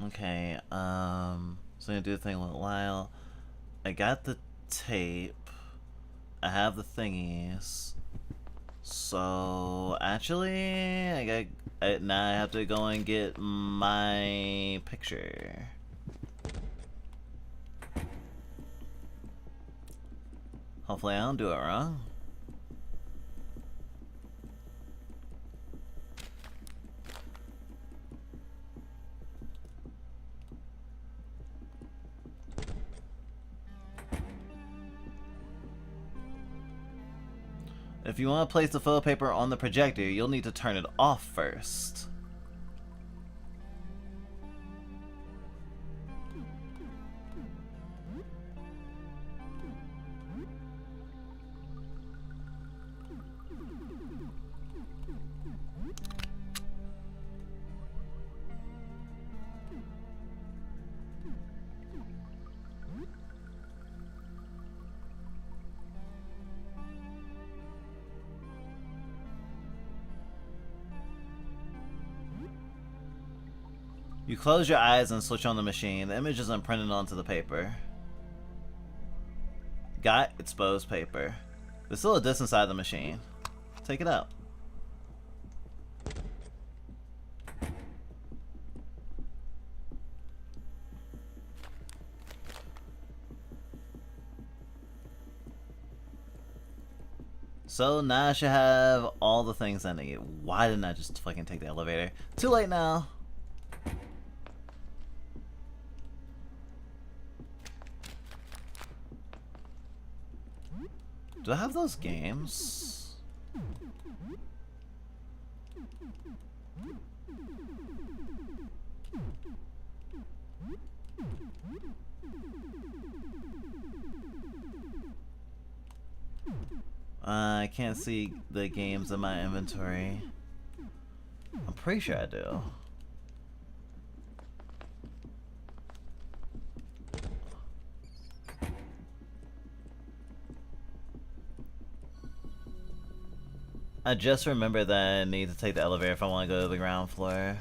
Okay, so I'm gonna do the thing with Lyle. I got the tape. I have the thingies. So actually, now I have to go and get my picture. Hopefully I don't do it wrong. If you want to place the photo paper on the projector, you'll need to turn it off first. You close your eyes and switch on the machine. The image is imprinted onto the paper. Got exposed paper. There's still a disc inside the machine. Take it out. So now I should have all the things I need. Why didn't I just fucking take the elevator? Too late now. Do I have those games? I can't see the games in my inventory. I'm pretty sure I do. I just remember that I need to take the elevator if I want to go to the ground floor.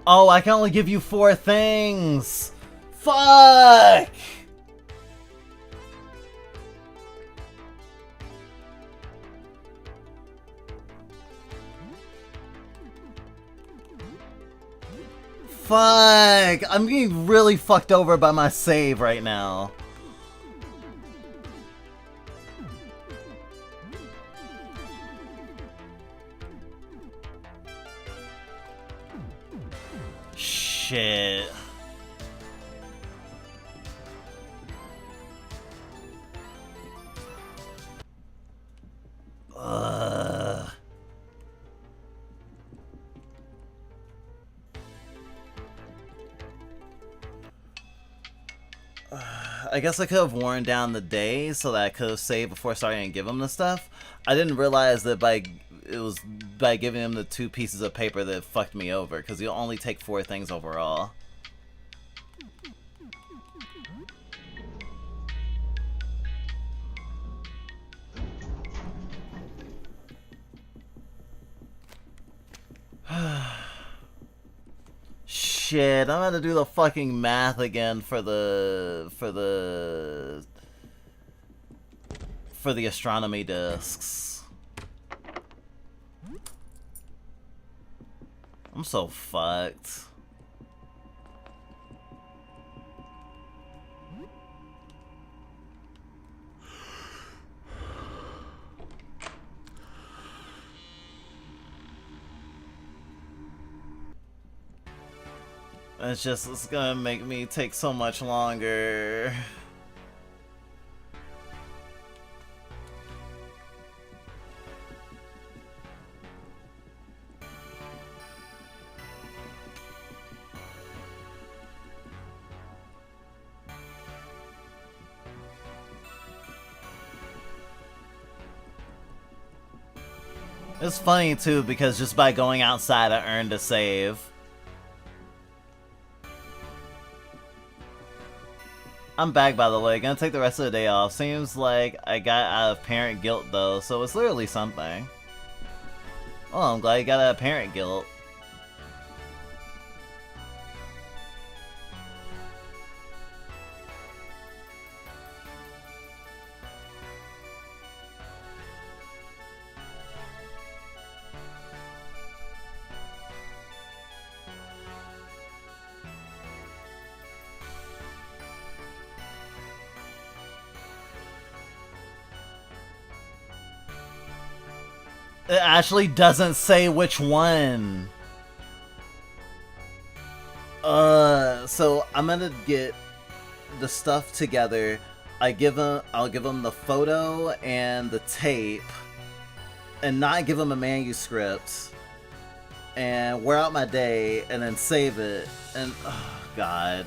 Oh, I can only give you 4 things! Fuck! Fuck! I'm getting really fucked over by my save right now. Shit. I guess I could have worn down the day so that I could have saved before starting to give him the stuff. I didn't realize that it was by giving him the 2 pieces of paper that fucked me over, because you'll only take 4 things overall. Shit, I'm gonna do the fucking math again for the astronomy discs. I'm so fucked. It's gonna make me take so much longer. It's funny too, because just by going outside I earned a save. I'm back, by the way. Gonna take the rest of the day off. Seems like I got out of parent guilt, though, so it's literally something. Oh, I'm glad you got out of parent guilt. It actually doesn't say which one. So I'm gonna get the stuff together. I'll give him the photo and the tape, and not give him a manuscript, and wear out my day, and then save it. And oh god.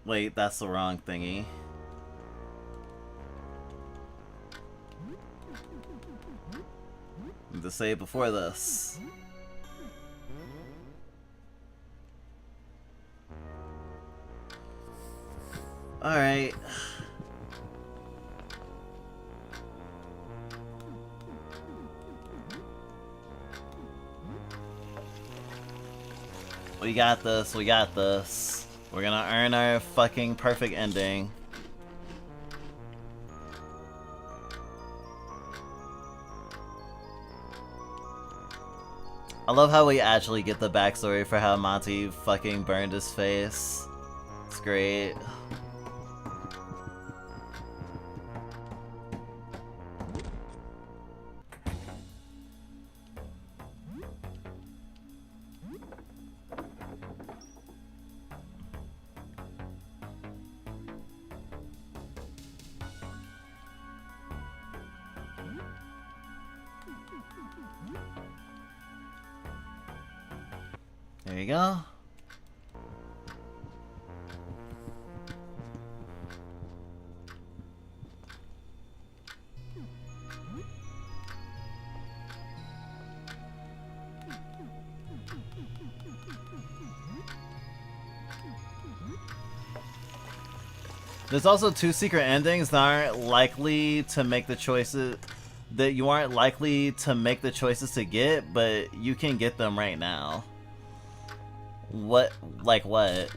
Wait, that's the wrong thingy. Need to save before this. Alright. We got this, we got this. We're gonna earn our fucking perfect ending. I love how we actually get the backstory for how Monty fucking burned his face. It's great. There you go. There's also 2 secret endings that aren't likely to make the choices that you aren't likely to make the choices to get, but you can get them right now. What? Like what?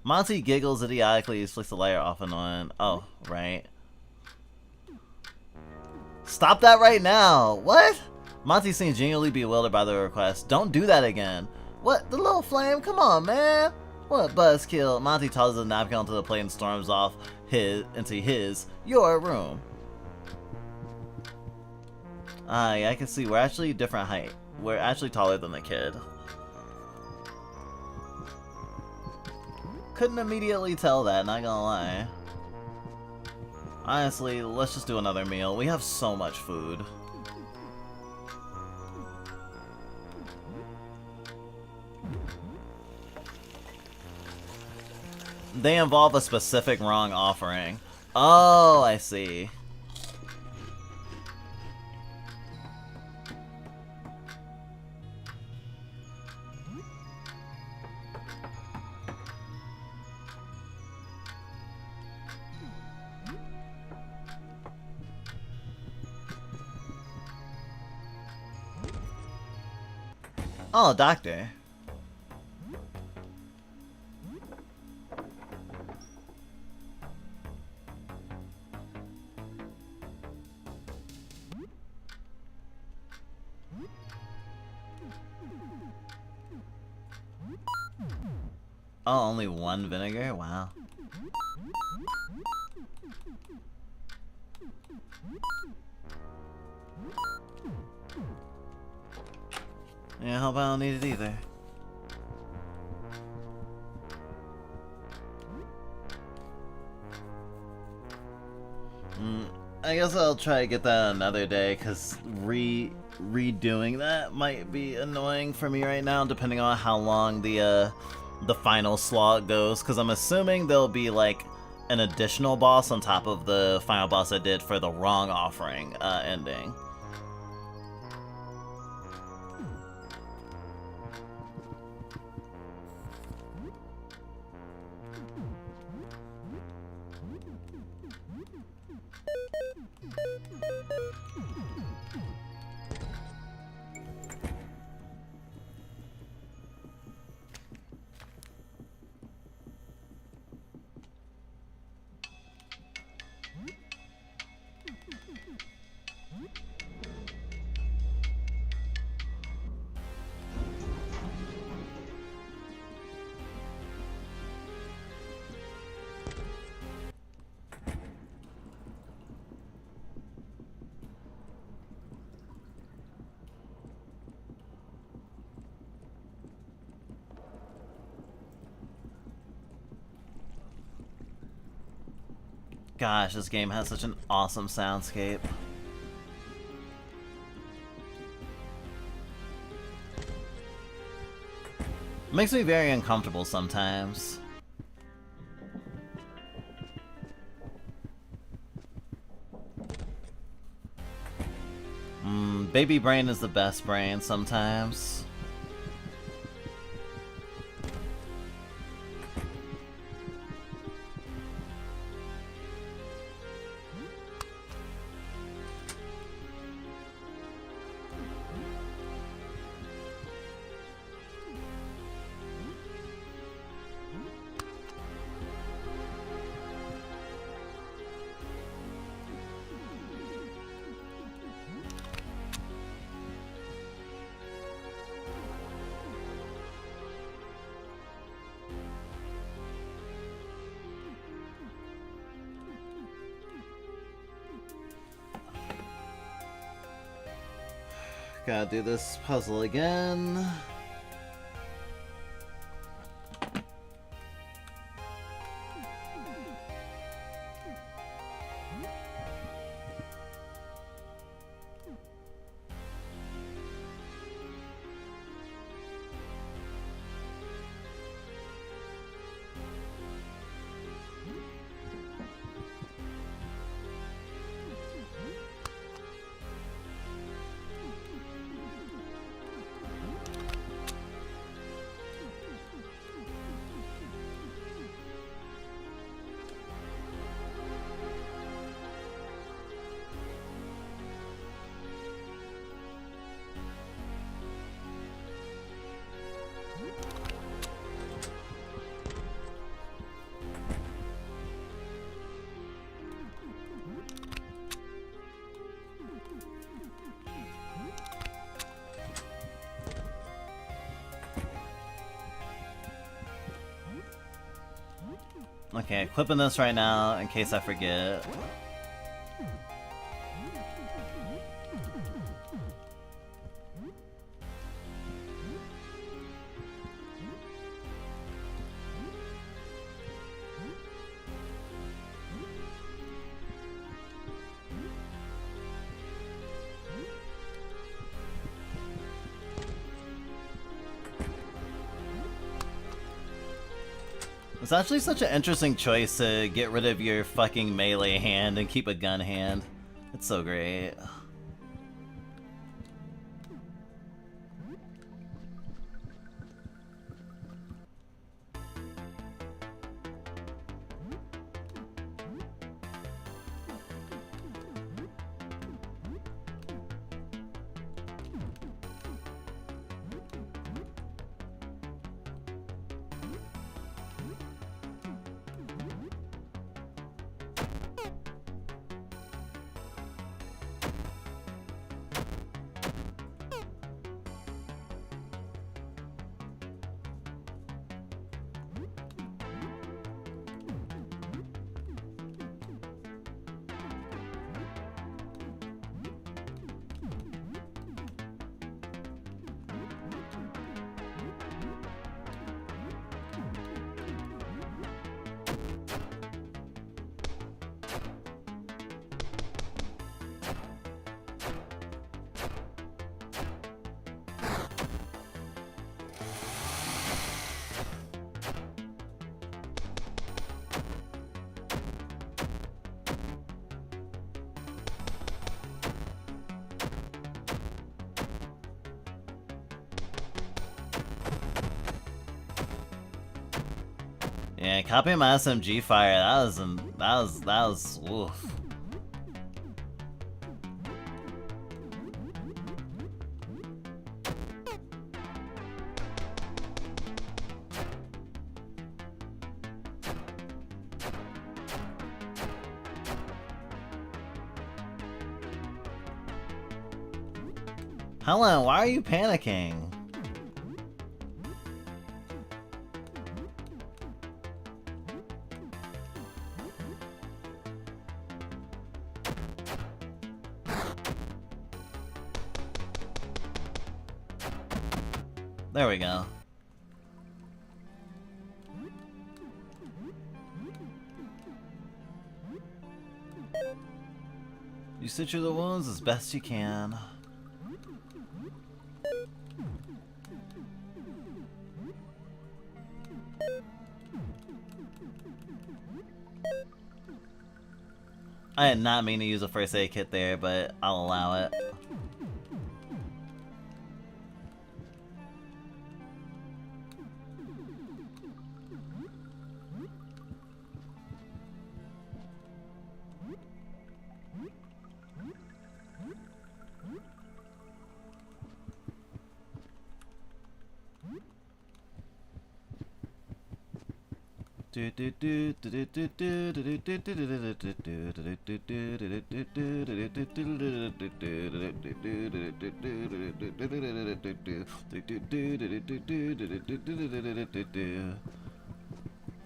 Monty giggles idiotically, flicks the lighter off and on. Oh, right. Stop that right now! What? Monty seems genuinely bewildered by the request. Don't do that again. What? The little flame? Come on, man! What buzzkill? Monty tosses a napkin onto the plate and storms off your room. Ah, yeah, I can see. We're actually different height. We're actually taller than the kid. Couldn't immediately tell that, not gonna lie. Honestly, let's just do another meal. We have so much food. They involve a specific wrong offering. Oh, I see. Oh, doctor. Oh, only one vinegar? Wow. Yeah, I hope I don't need it either. I guess I'll try to get that another day, because redoing that might be annoying for me right now, depending on how long the final slog goes, because I'm assuming there'll be, like, an additional boss on top of the final boss I did for the wrong offering ending. Gosh, this game has such an awesome soundscape. Makes me very uncomfortable sometimes. Baby brain is the best brain sometimes. Gotta do this puzzle again. Okay, equipping this right now in case I forget. It's actually such an interesting choice to get rid of your fucking melee hand and keep a gun hand. It's so great. Yeah, copying my SMG fire, that was, oof. Helen, why are you panicking? There we go. You suture the wounds as best you can. I did not mean to use a first aid kit there, but I'll allow it.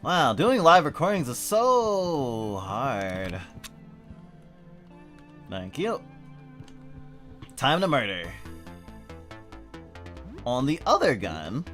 Wow, doing live recordings is so hard. Thank you. Time to murder. On the other gun.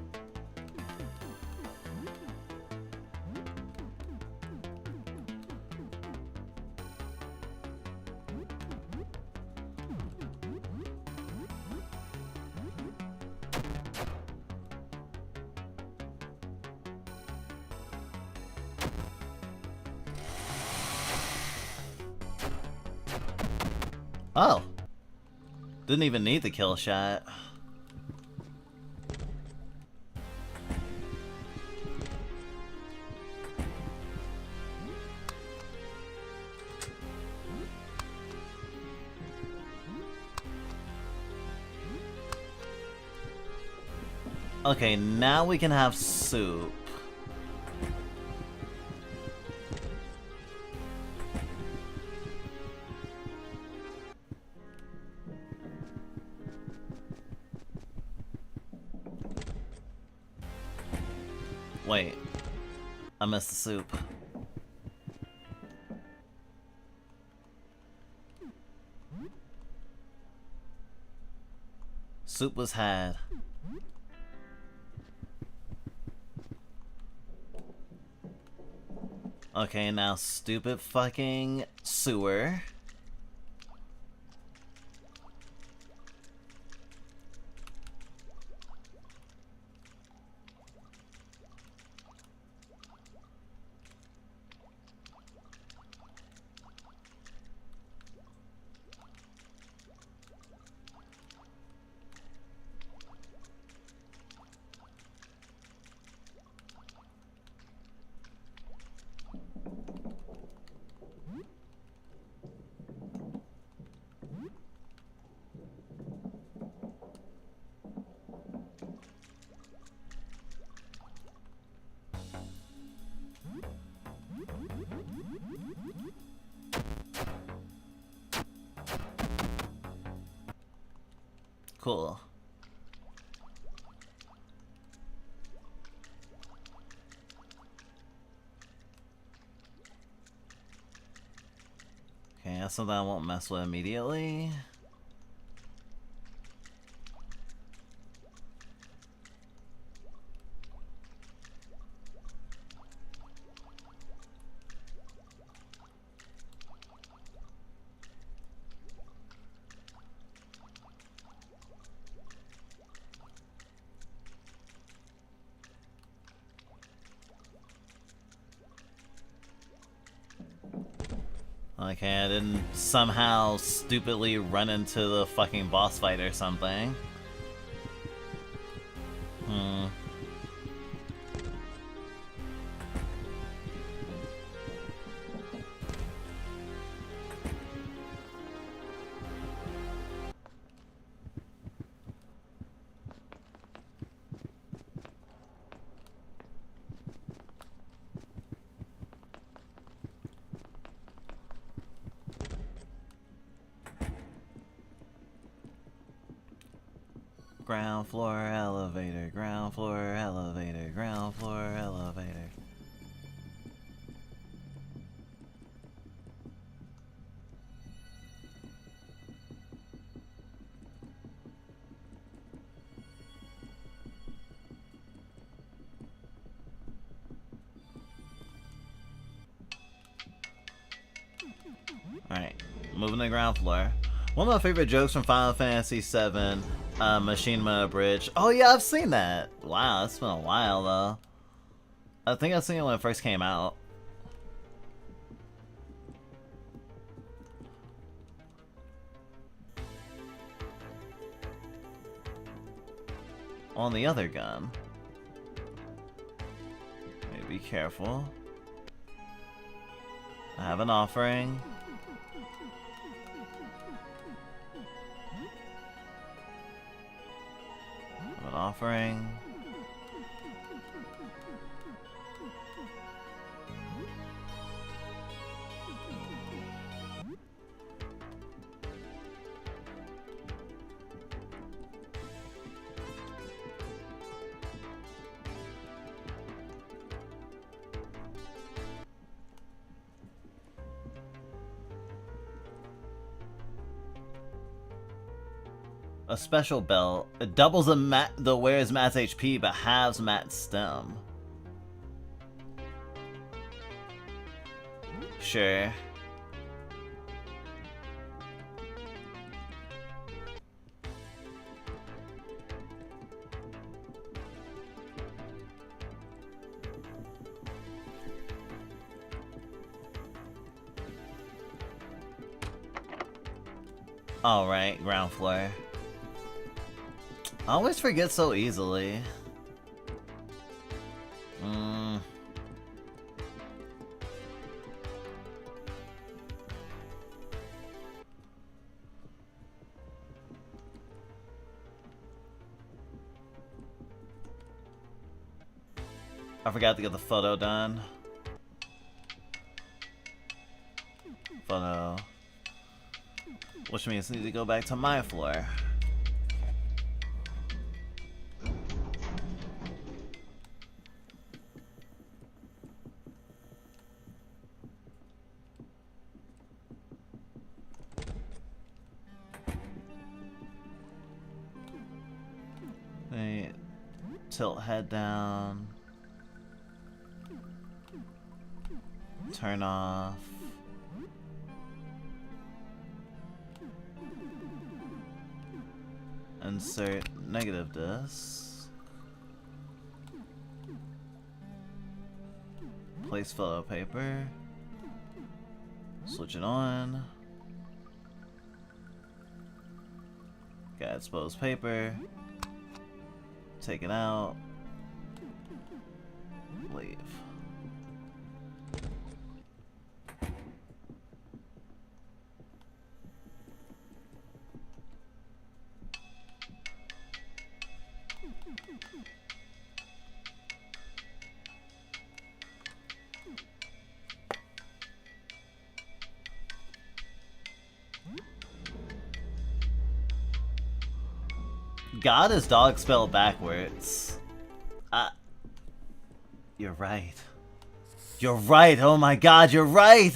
Oh. Didn't even need the kill shot. Okay, now we can have soup. Wait, I missed the soup. Soup was had. Okay, now stupid fucking sewer. Cool. Okay, that's something I won't mess with immediately. Okay, I didn't somehow stupidly run into the fucking boss fight or something. Ground floor elevator, ground floor elevator, ground floor elevator. Alright, moving to the ground floor. One of my favorite jokes from Final Fantasy VII, Machinima Bridge. Oh yeah, I've seen that. Wow, it's been a while though. I think I've seen it when it first came out. On the other gun. Be careful. I have an offering. An offering. A special belt. It doubles the wearer's max HP, but halves Matt's stem. Sure. Alright, ground floor. I always forget so easily. I forgot to get the photo done. Photo. Which means I need to go back to my floor. Wait. Tilt head down. Turn off. Insert negative disc. Place photo paper. Switch it on. Got exposed paper. Take it out. Leave. God is dog spelled backwards. You're right. You're right, oh my god, you're right!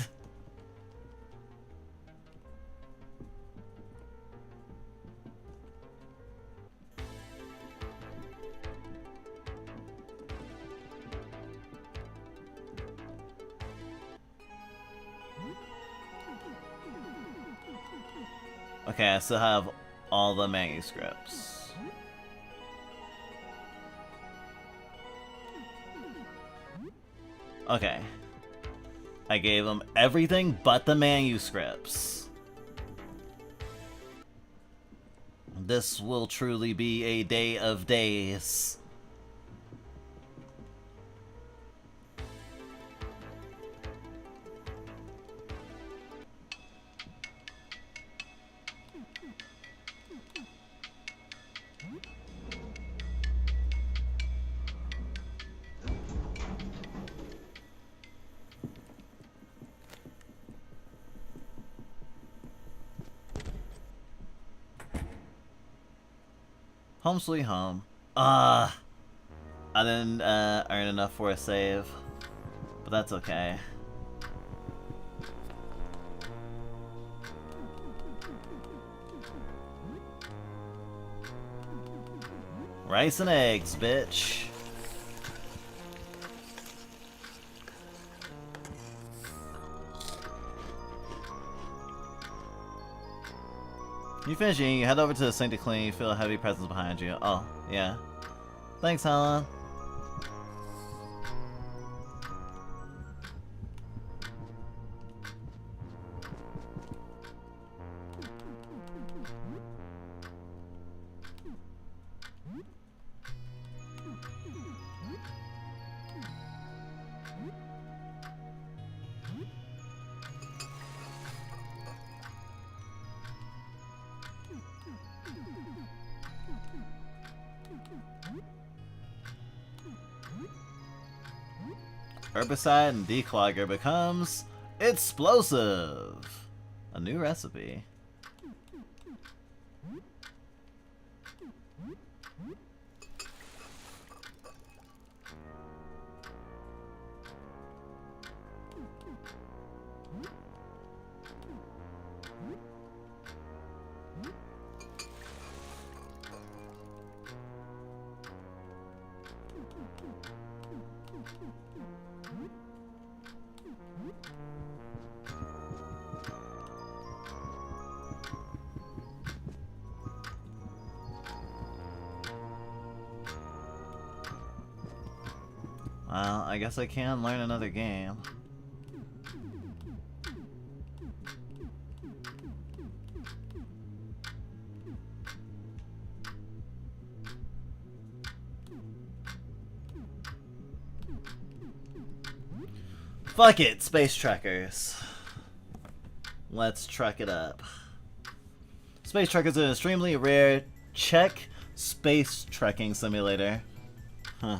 Okay, I still have all the manuscripts. Okay. I gave them everything but the manuscripts. This will truly be a day of days. Home sweet home. I didn't earn enough for a save, but that's okay. Rice and eggs, bitch. You finish eating, you head over to the sink to clean, you feel a heavy presence behind you. Oh, yeah. Thanks, Helen. Herbicide and declogger becomes explosive. A new recipe. Well, I guess I can learn another game. Fuck it, Space Trekkers. Let's truck it up. Space Trekkers is an extremely rare Czech space trekking simulator. Huh.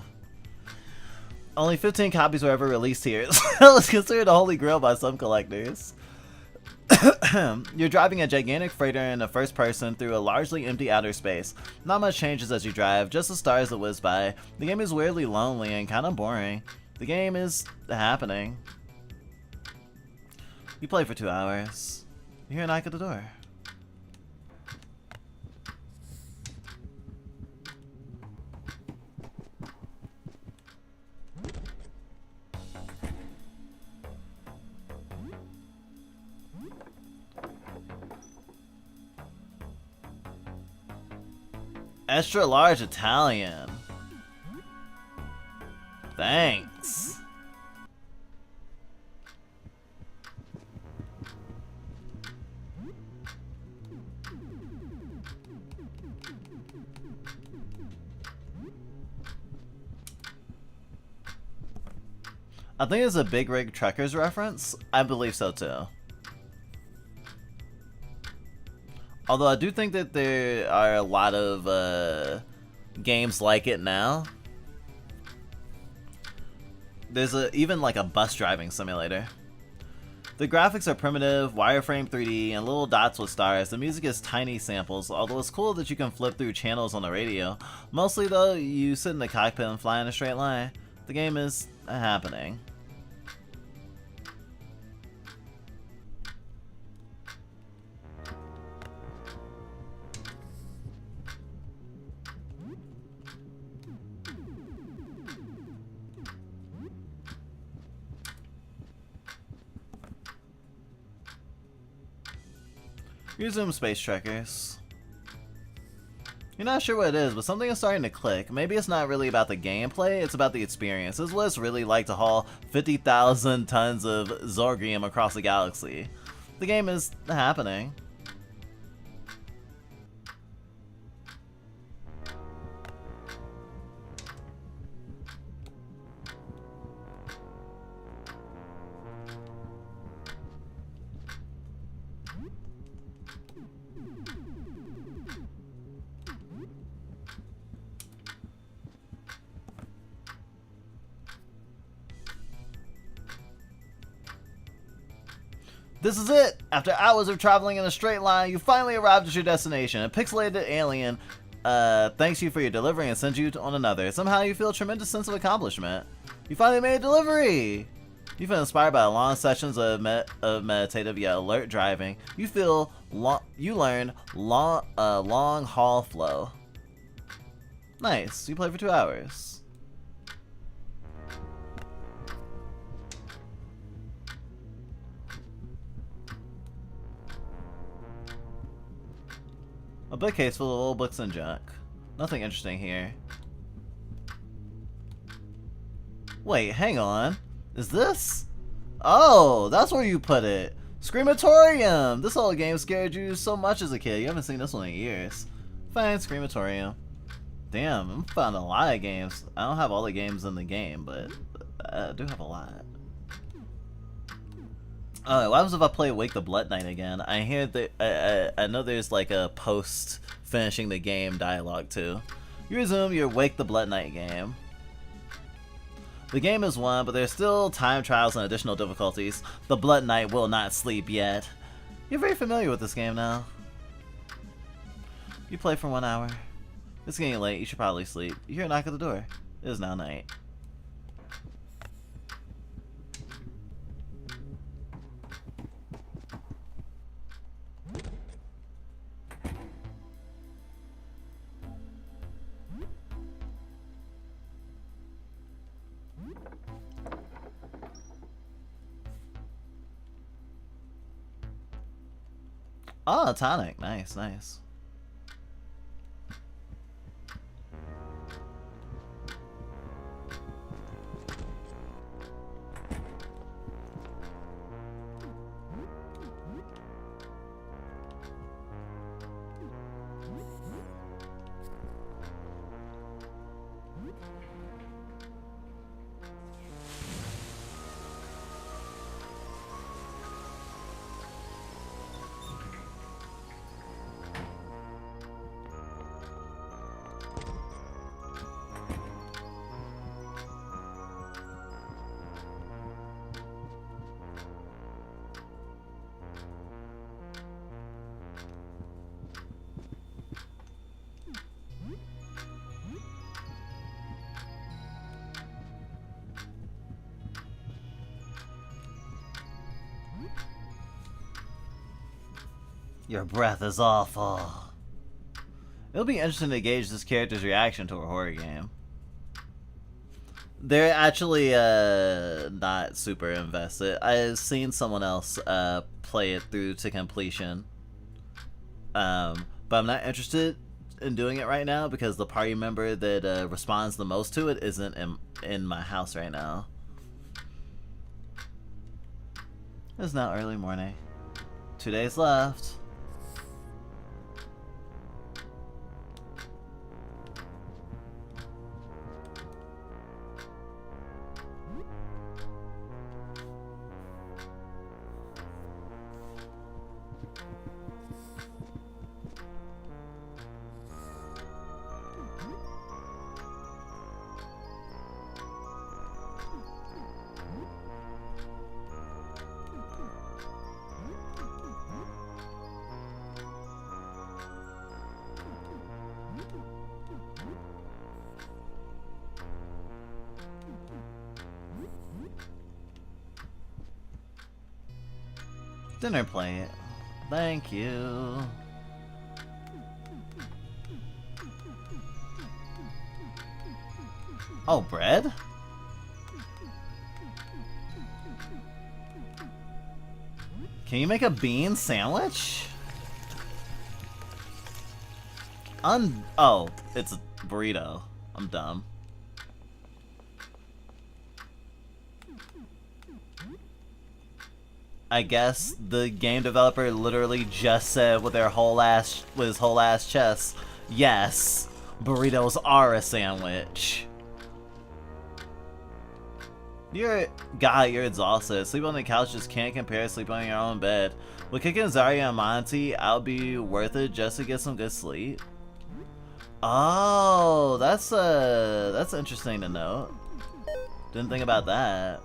Only 15 copies were ever released here, so it's considered a holy grail by some collectors. You're driving a gigantic freighter in a first person through a largely empty outer space. Not much changes as you drive, just the stars that whiz by. The game is weirdly lonely and kinda boring. The game is happening. You play for 2 hours. You hear a knock at the door. Extra large Italian. Thanks. I think it's a Big Rig Trekkers reference. I believe so too. Although I do think that there are a lot of games like it now. There's even like a bus driving simulator. The graphics are primitive, wireframe 3D, and little dots with stars. The music is tiny samples, although it's cool that you can flip through channels on the radio. Mostly though, you sit in the cockpit and fly in a straight line. The game is happening. Resume Space Trekkers. You're not sure what it is, but something is starting to click. Maybe it's not really about the gameplay, it's about the experience. This is what it's really like to haul 50,000 tons of Zorgium across the galaxy. The game is happening. This is it! After hours of traveling in a straight line, you finally arrived at your destination. A pixelated alien thanks you for your delivery and sends you on another. Somehow you feel a tremendous sense of accomplishment. You finally made a delivery! You feel inspired by long sessions of meditative yet alert driving. You feel you learn long haul flow. Nice. You played for 2 hours. A bookcase full of old books and junk. Nothing interesting here. Wait, hang on. Is this? Oh, that's where you put it. Screamatorium! This old game scared you so much as a kid. You haven't seen this one in years. Fine, Screamatorium. Damn, I found a lot of games. I don't have all the games in the game, but I do have a lot. What happens if I play Wake the Blood Knight again? I hear that I know there's like a post finishing the game dialogue too. You resume your Wake the Blood Knight game. The game is won, but there's still time trials and additional difficulties. The Blood Knight will not sleep yet. You're very familiar with this game now. You play for 1 hour. It's getting late, you should probably sleep. You hear a knock at the door. It is now night. Oh, tonic. Nice, nice. Your breath is awful. It'll be interesting to gauge this character's reaction to a horror game. They're actually not super invested. I've seen someone else play it through to completion. But I'm not interested in doing it right now because the party member that responds the most to it isn't in my house right now. It's now early morning. 2 days left. Dinner plate. Thank you. Oh, bread? Can you make a bean sandwich? Oh, it's a burrito. I'm dumb. I guess the game developer literally just said with his whole ass chest, yes, burritos are a sandwich. You're exhausted. Sleep on the couch just can't compare to sleep on your own bed. With kicking Zarya and Monty, I'll be worth it just to get some good sleep. Oh, that's interesting to note. Didn't think about that.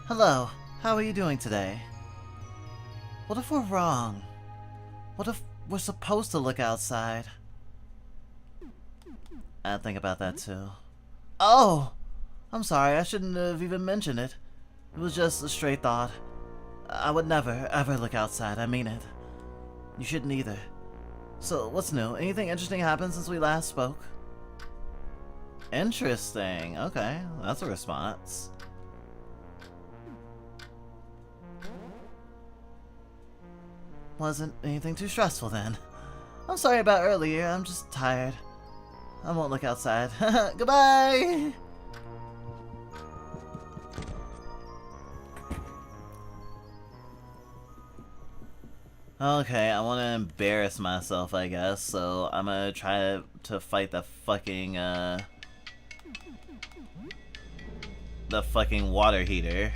Hello, how are you doing today? What if we're wrong? What if we're supposed to look outside? I think about that too. Oh! I'm sorry, I shouldn't have even mentioned it. It was just a stray thought. I would never, ever look outside, I mean it. You shouldn't either. So, what's new? Anything interesting happened since we last spoke? Interesting. Okay, that's a response. Wasn't anything too stressful then. I'm sorry about earlier, I'm just tired. I won't look outside. Goodbye! Okay, I want to embarrass myself, I guess, so I'm gonna try to fight the fucking water heater.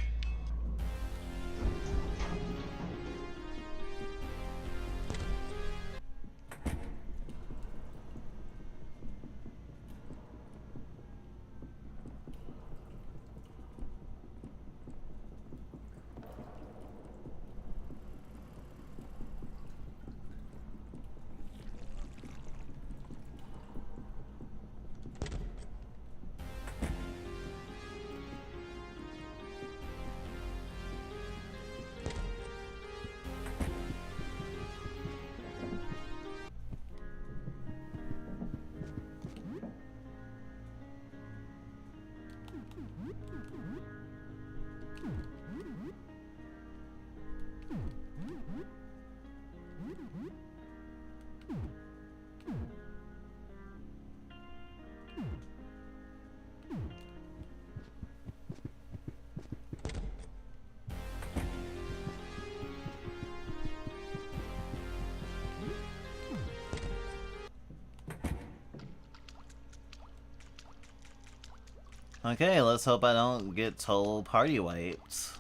Okay, let's hope I don't get total party wiped.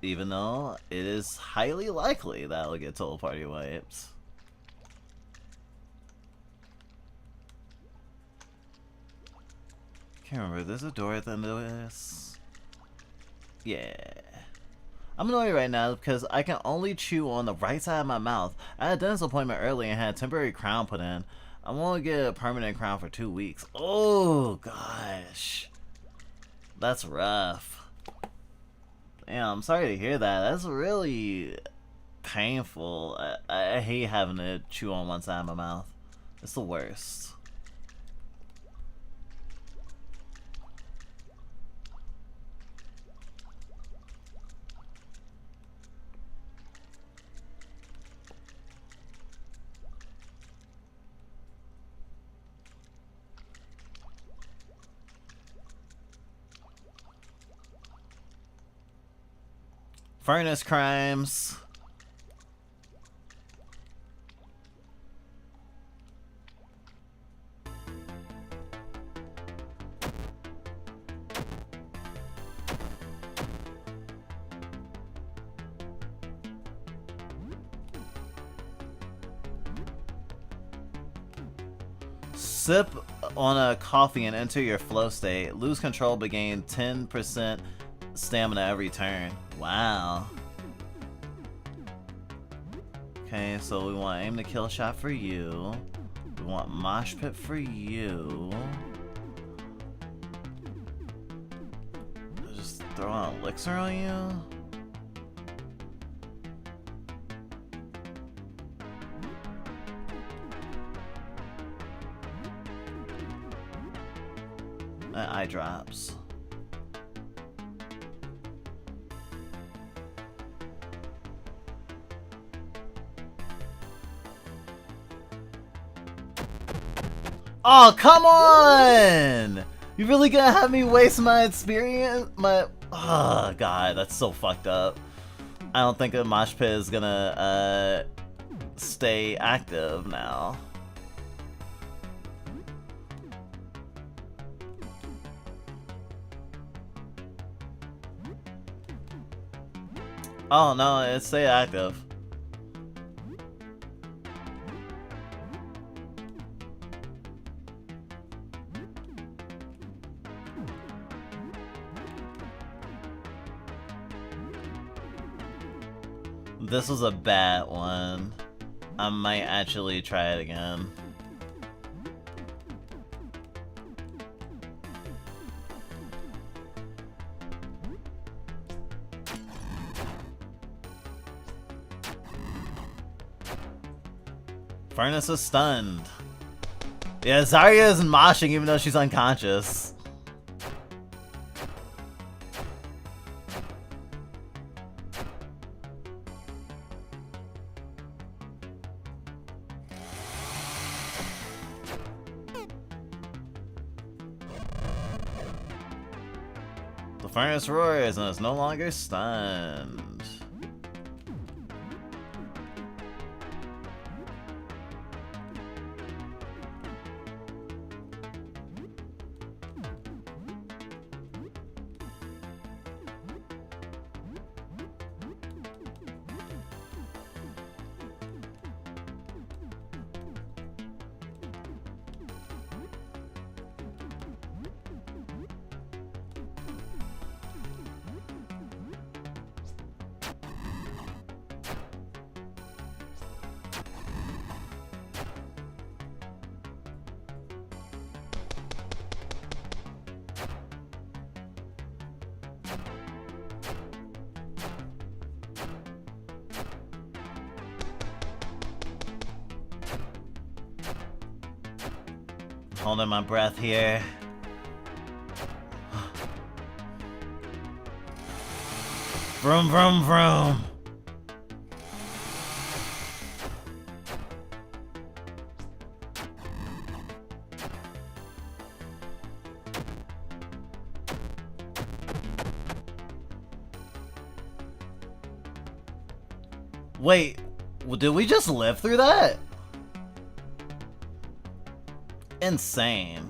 Even though it is highly likely that I'll get total party wiped. Can't remember, there's a door at the end of this. Yeah. I'm annoyed right now because I can only chew on the right side of my mouth. I had a dentist appointment early and had a temporary crown put in. I won't get a permanent crown for 2 weeks. Oh, gosh. That's rough. Damn, I'm sorry to hear that. That's really painful. I hate having to chew on one side of my mouth. It's the worst. Furnace crimes. Sip on a coffee and enter your flow state. Lose control but gain 10% stamina every turn. Wow. Okay, so we want aim to kill shot for you. We want mosh pit for you. Just throw an elixir on you. Eye drops. Oh, come on! You really gonna have me waste my experience? Oh, God, that's so fucked up. I don't think the mosh pit is gonna, stay active now. Oh, no, it stay active. This was a bad one. I might actually try it again. Furnace is stunned. Yeah, Zarya is moshing even though she's unconscious. The furnace roars and is no longer stunned. Holding my breath here. Vroom, vroom, vroom. Wait, did we just live through that? Insane.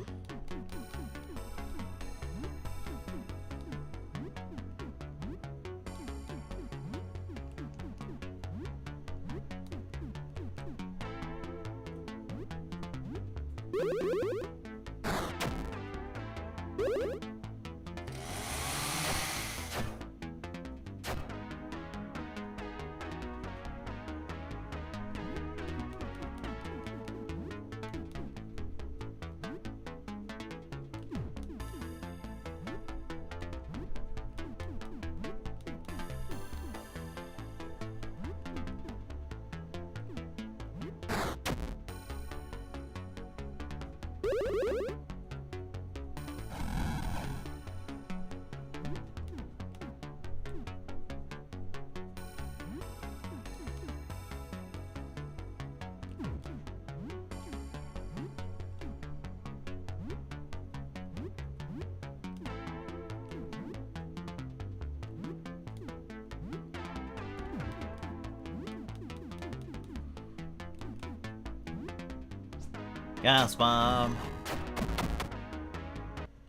Gas bomb.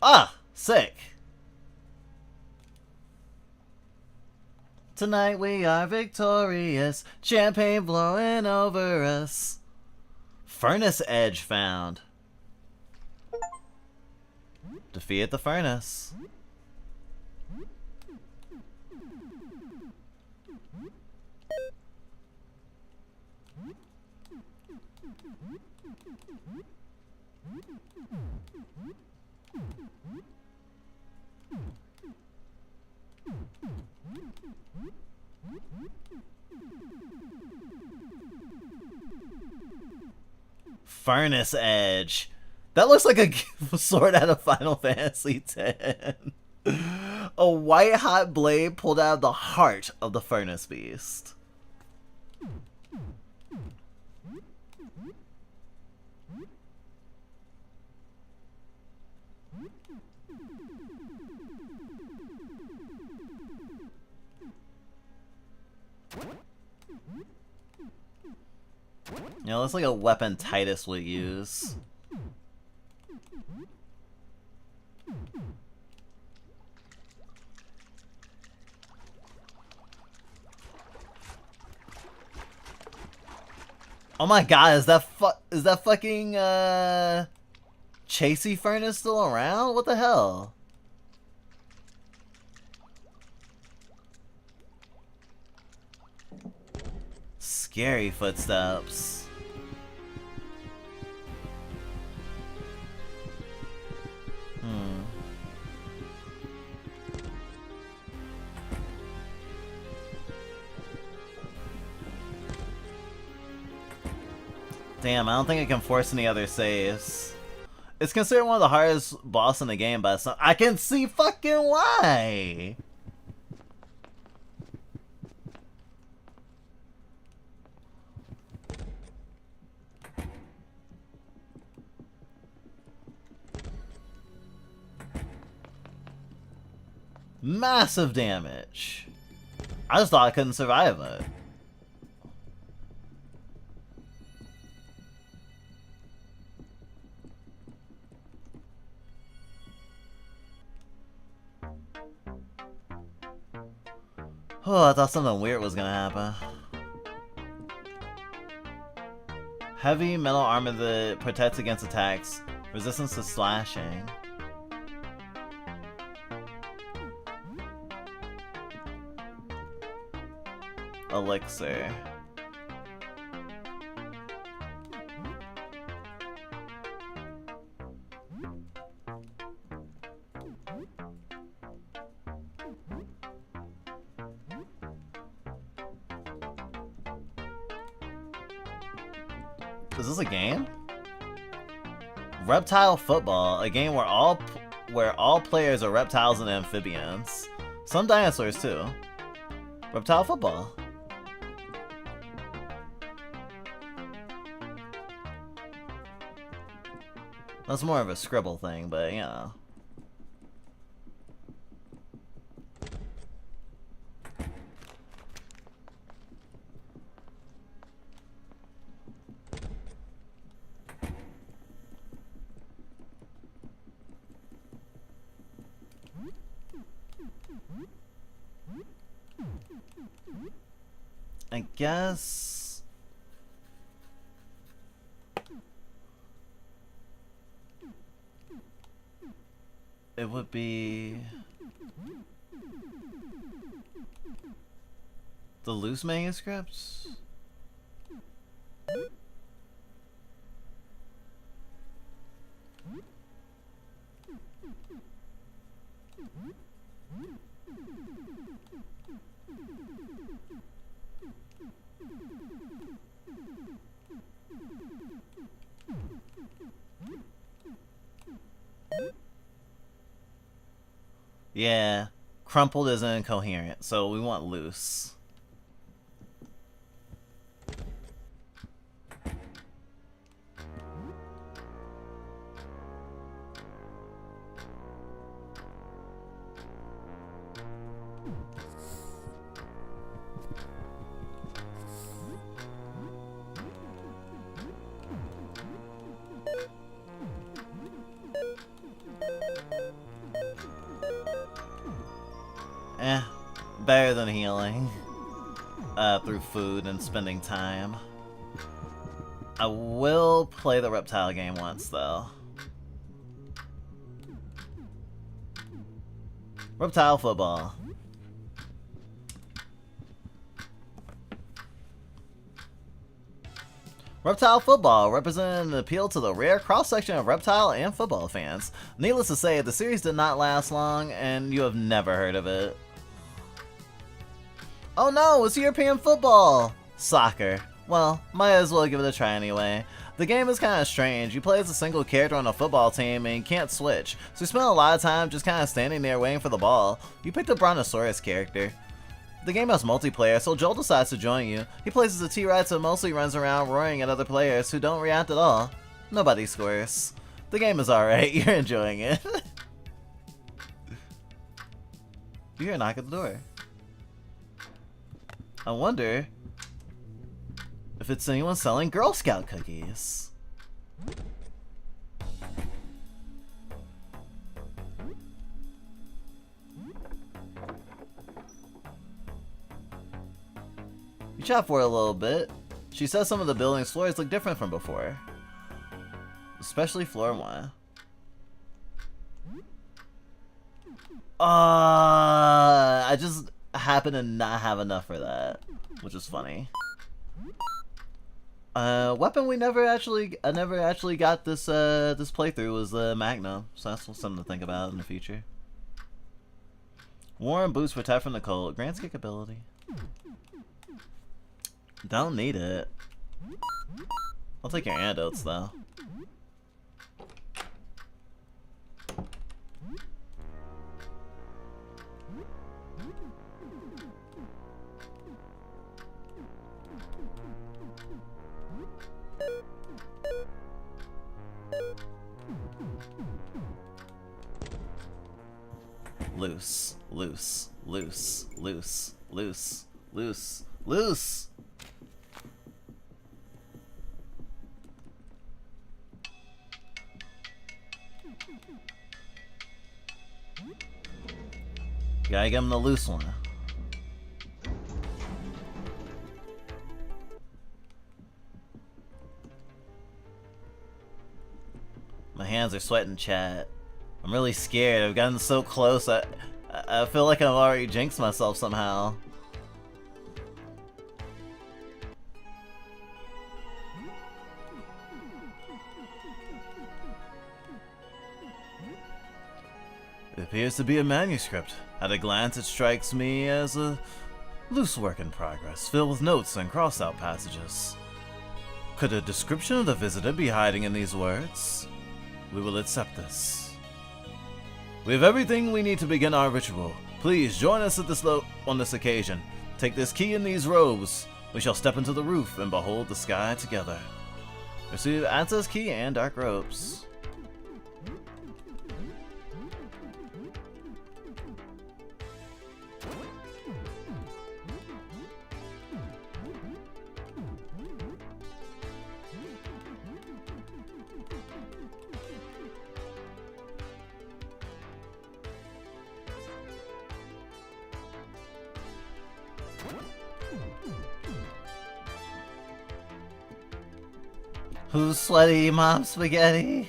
Ah, sick. Tonight we are victorious, champagne blowing over us. Furnace edge found. Defeat the furnace. Furnace Edge. That looks like a sword out of Final Fantasy X. A white hot blade pulled out of the heart of the furnace beast. You know, looks like a weapon Titus would use. Oh my god, is that fucking Chasey Furnace still around? What the hell? Scary footsteps. Damn, I don't think I can force any other saves. It's considered one of the hardest boss in the game, but I can see fucking why! Massive damage. I just thought I couldn't survive it. Oh, I thought something weird was gonna happen. Heavy metal armor that protects against attacks. Resistance to slashing. Elixir. Is this a game? Reptile Football, a game where all players are reptiles and amphibians. Some dinosaurs too. Reptile Football. That's more of a scribble thing, but you know. I guess it would be the loose manuscripts. Yeah, crumpled is incoherent, so we want loose. Better than healing through food and spending time. I will play the reptile game once though. Reptile football. Reptile football represented an appeal to the rare cross-section of reptile and football fans. Needless to say, the series did not last long, and you have never heard of it. Oh no, it's European football! Soccer. Well, might as well give it a try anyway. The game is kind of strange. You play as a single character on a football team and you can't switch, so you spend a lot of time just kind of standing there waiting for the ball. You picked a Brontosaurus character. The game has multiplayer, so Joel decides to join you. He plays as a T-Rex and mostly runs around roaring at other players who don't react at all. Nobody scores. The game is alright, you're enjoying it. You hear a knock at the door. I wonder if it's anyone selling Girl Scout cookies. You chat for a little bit. She says some of the building's floors look different from before. Especially floor 1. I just happen to not have enough for that, which is funny. Weapon I never actually got this this playthrough was the Magnum, so that's something to think about in the future. Warm boots protect from the cold. Grants kick ability. Don't need it. I'll take your antidotes though. Loose, loose, loose, loose, loose, loose, loose. Gotta give him the loose one. My hands are sweating, chat. I'm really scared. I've gotten so close. I feel like I've already jinxed myself somehow. It appears to be a manuscript. At a glance, it strikes me as a loose work in progress, filled with notes and crossed-out passages. Could a description of the visitor be hiding in these words? We will accept this. We have everything we need to begin our ritual. Please join us at on this occasion. Take this key in these robes. We shall step into the roof and behold the sky together. Receive access key and dark robes. Who's sweaty, Mom Spaghetti?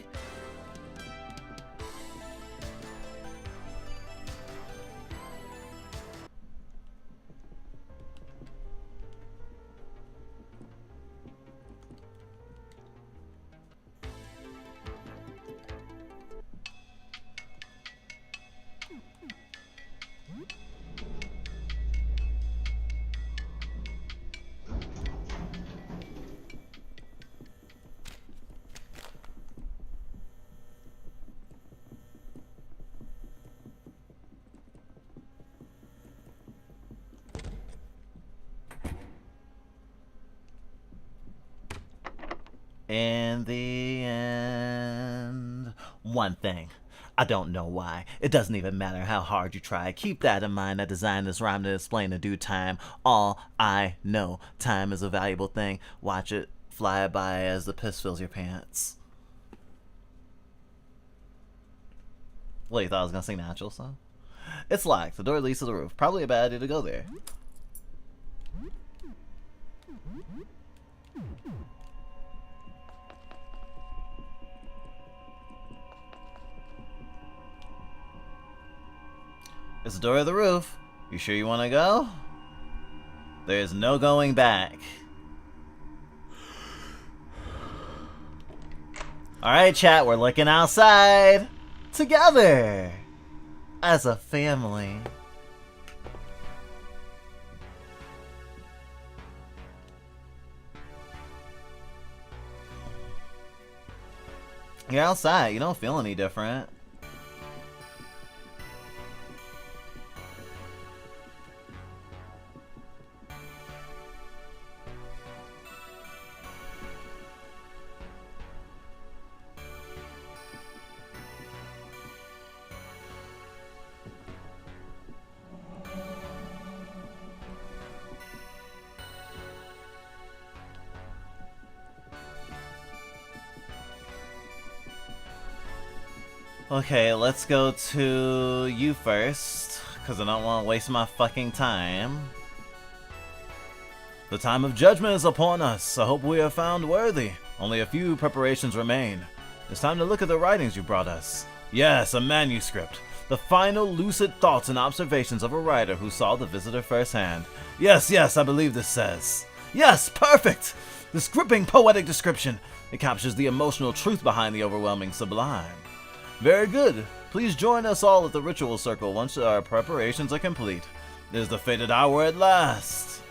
In the end, one thing. I don't know why. It doesn't even matter how hard you try. Keep that in mind. I designed this rhyme to explain in due time. All I know, time is a valuable thing. Watch it fly by as the piss fills your pants. What, you thought I was gonna sing the actual song? It's locked. The door leads to the roof. Probably a bad idea to go there. It's the door of the roof. You sure you want to go? There's no going back. Alright, chat, we're looking outside. Together. As a family. You're outside. You don't feel any different. Okay, let's go to you first, because I don't want to waste my fucking time. The time of judgment is upon us. I hope we are found worthy. Only a few preparations remain. It's time to look at the writings you brought us. Yes, a manuscript. The final lucid thoughts and observations of a writer who saw the visitor firsthand. Yes, I believe this says. Yes, perfect! This gripping poetic description. It captures the emotional truth behind the overwhelming sublime. Very good. Please join us all at the ritual circle once our preparations are complete. It is the fated hour at last.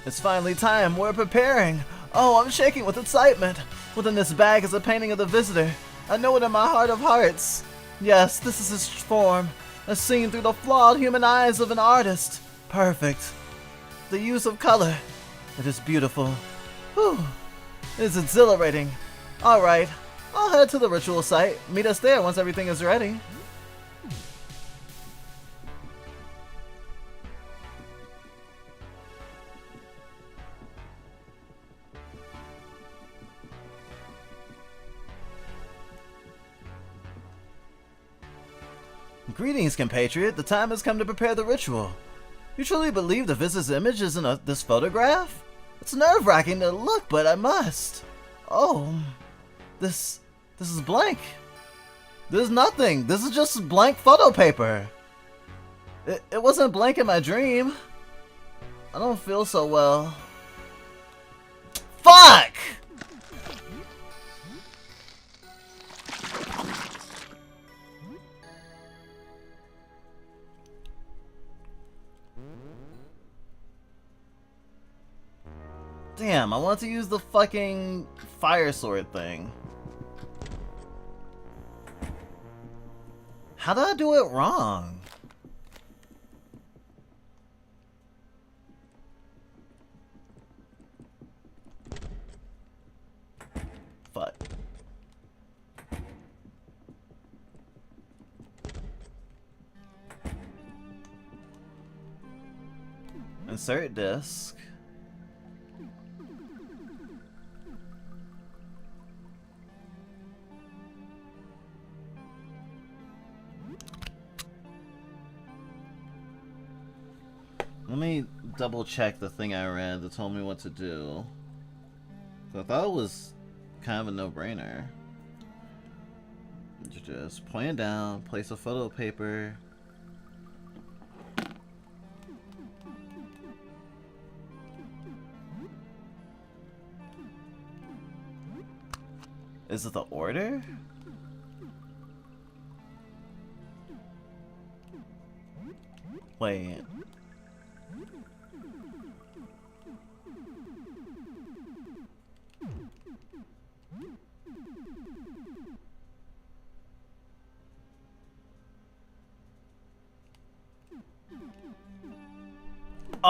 It's finally time. We're preparing. Oh, I'm shaking with excitement. Within this bag is a painting of the visitor. I know it in my heart of hearts. Yes, this is his form. As seen through the flawed human eyes of an artist. Perfect. The use of color. It is beautiful. Whew. It is exhilarating. Alright, I'll head to the ritual site. Meet us there once everything is ready. Greetings, compatriot. The time has come to prepare the ritual. You truly believe the visitor's image is in this photograph? It's nerve-wracking to look, but I must. Oh, this is blank. There's nothing. This is just blank photo paper. It wasn't blank in my dream. I don't feel so well. Fuck! Damn, I want to use the fucking fire sword thing. How did I do it wrong? Fuck. Insert disc. Let me double check the thing I read that told me what to do. I thought it was kind of a no-brainer. Just point it down, place a photo paper. Is it the order? Wait.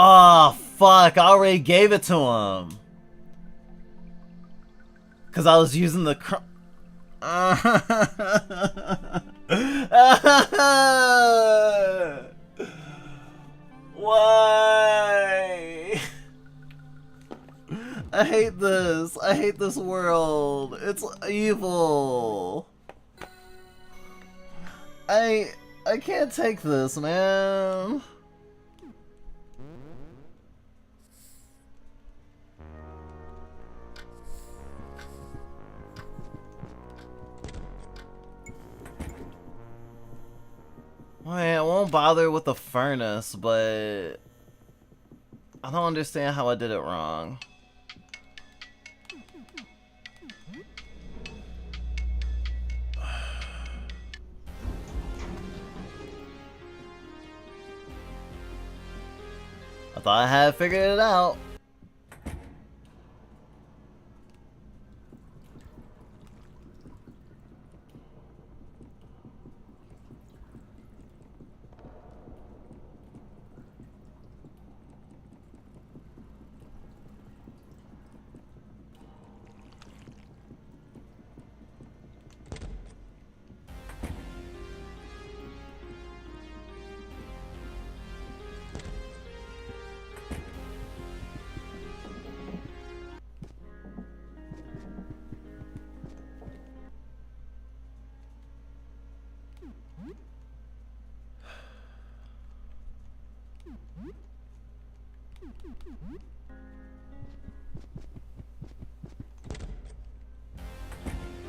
Oh, fuck. I already gave it to him. Because I was using the Why? I hate this. I hate this world. It's evil. I can't take this, man. won't bother with the furnace, but I don't understand how I did it wrong. I thought I had figured it out.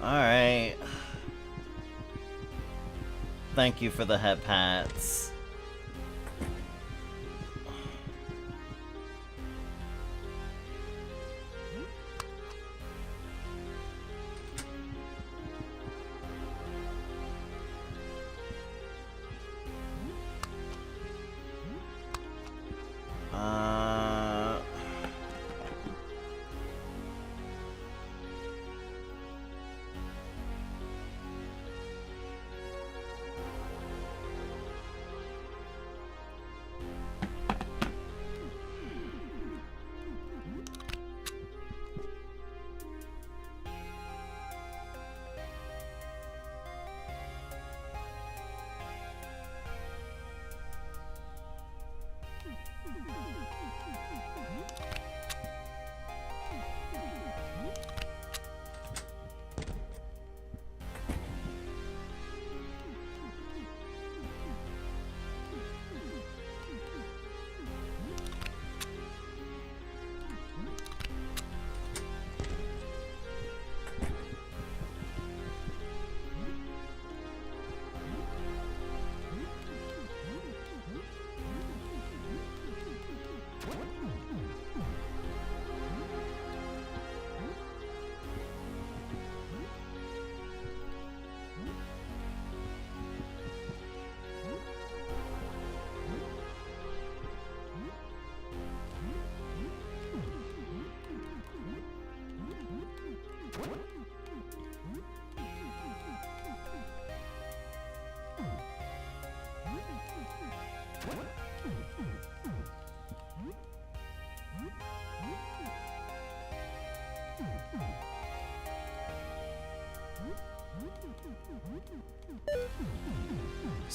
Alright. Thank you for the head pats.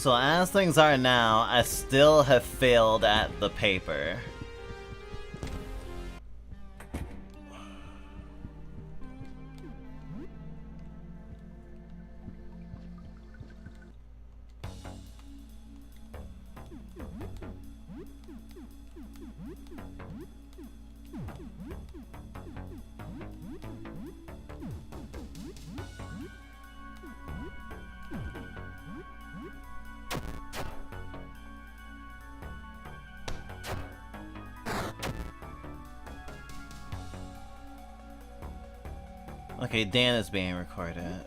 So as things are now, I still have failed at the paper. Okay, Dan is being recorded.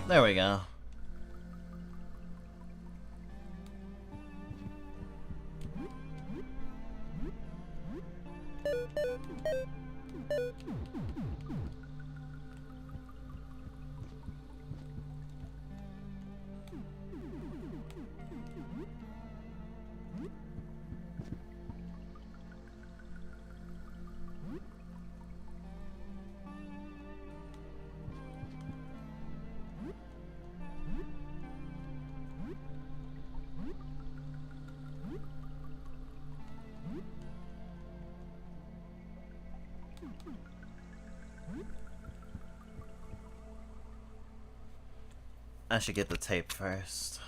There we go. I should get the tape first.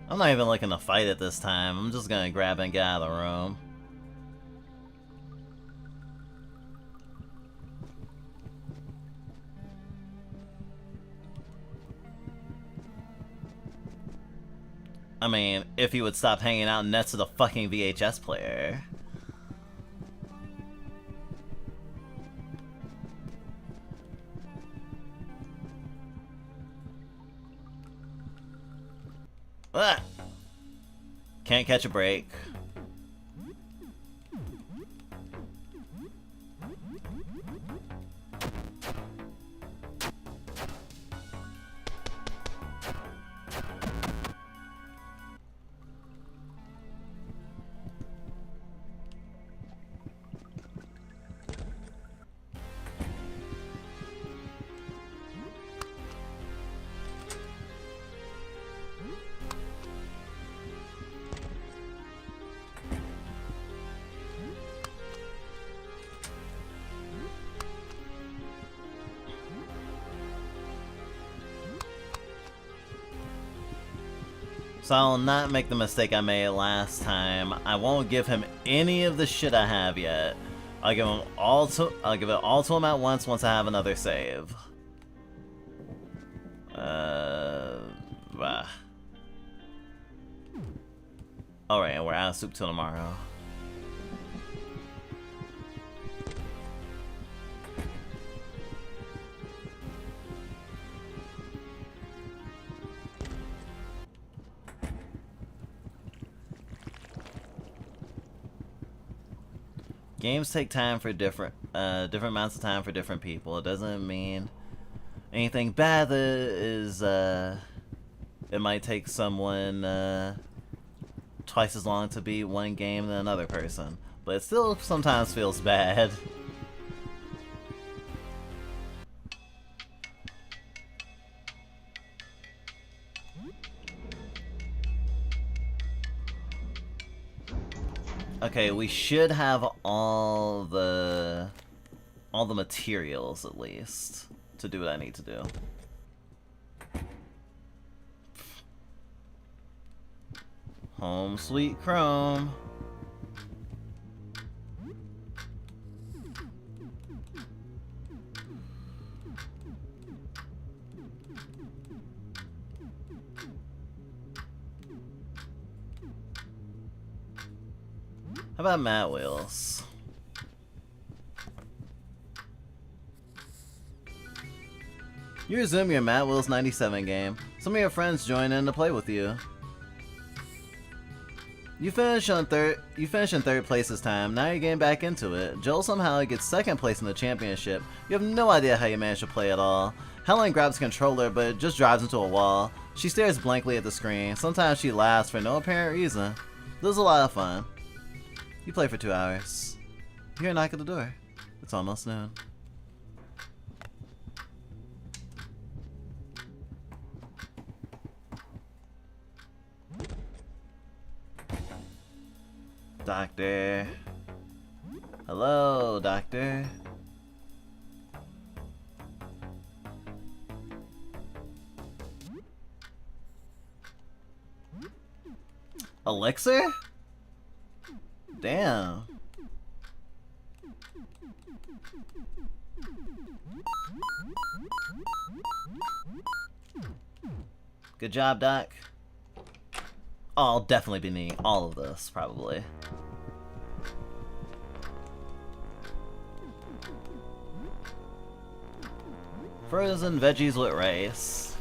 I'm not even looking to fight it this time. I'm just gonna grab and get out of the room. I mean, if he would stop hanging out next to the fucking VHS player. Ah! Can't catch a break. So I'll not make the mistake I made last time. I won't give him any of the shit I have yet. I'll give it all to him at once I have another save. Alright, we're out of soup till tomorrow. Games take time for different amounts of time for different people. It doesn't mean anything bad. It might take someone twice as long to beat one game than another person, but it still sometimes feels bad. Okay, we should have all the materials at least to do what I need to do. Home sweet Chrome. How about Mat Wheels? You resume your Mat Wheels 97 game. Some of your friends join in to play with you. You finish in third place this time. Now you're getting back into it. Joel somehow gets second place in the championship. You have no idea how you managed to play at all. Helen grabs a controller, but it just drives into a wall. She stares blankly at the screen. Sometimes she laughs for no apparent reason. This was a lot of fun. You play for 2 hours. You hear a knock at the door. It's almost noon. Doctor. Hello, doctor. Elixir? Damn. Good job, Doc. Oh, I'll definitely be needing all of this, probably. Frozen veggies with rice.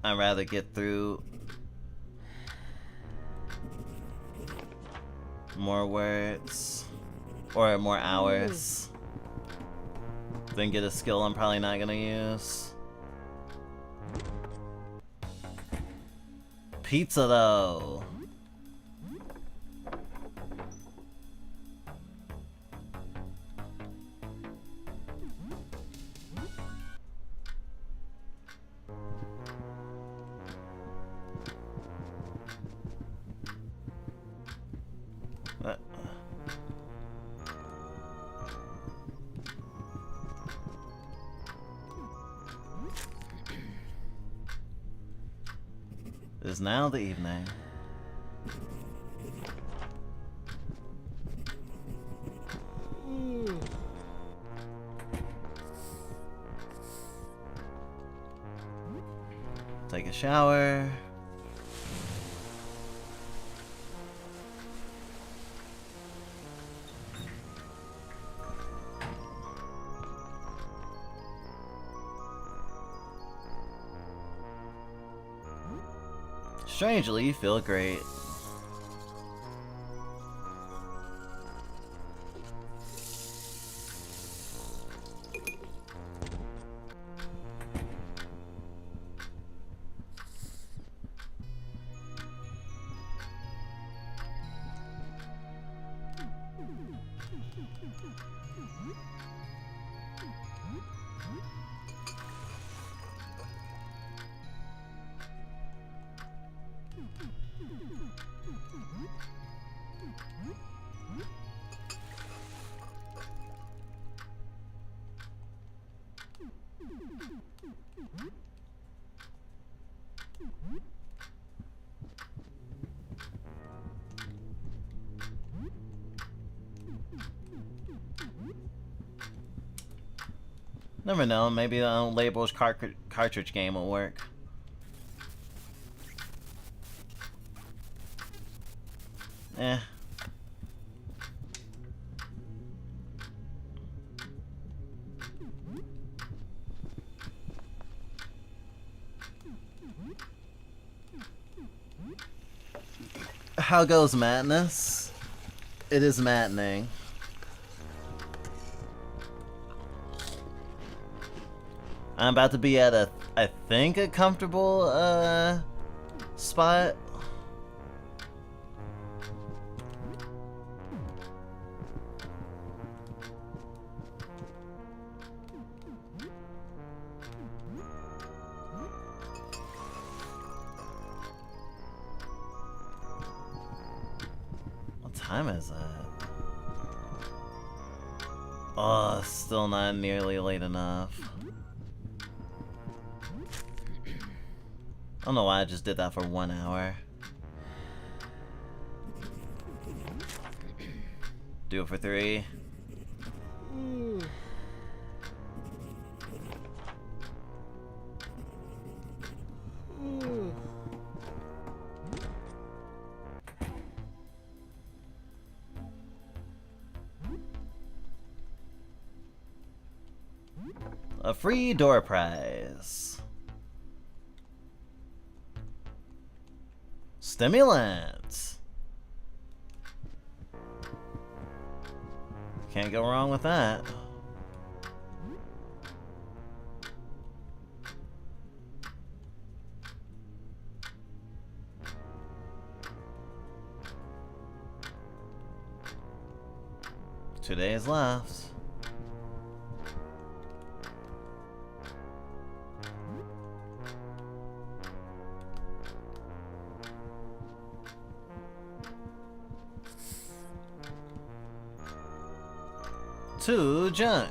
I'd rather get through more words or more hours than get a skill I'm probably not gonna use. Pizza though. It is now the evening. Take a shower. Strangely, you feel great. Never know, maybe the labels cartridge game will work. Eh. How goes madness? It is maddening. I'm about to be at a, I think, a comfortable, spot. What time is it? Oh, still not nearly late enough. I don't know why I just did that for 1 hour. Do it for 3. A free door prize. Stimulant. Can't go wrong with that. Two days left. To junk.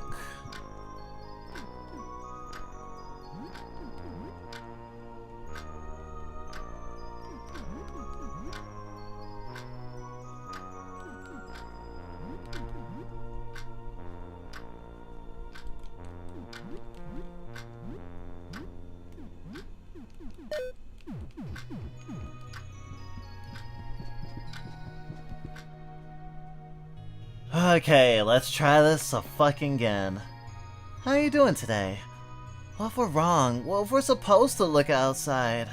Okay, let's try this a fucking again. How are you doing today? What if we're wrong? What if we're supposed to look outside?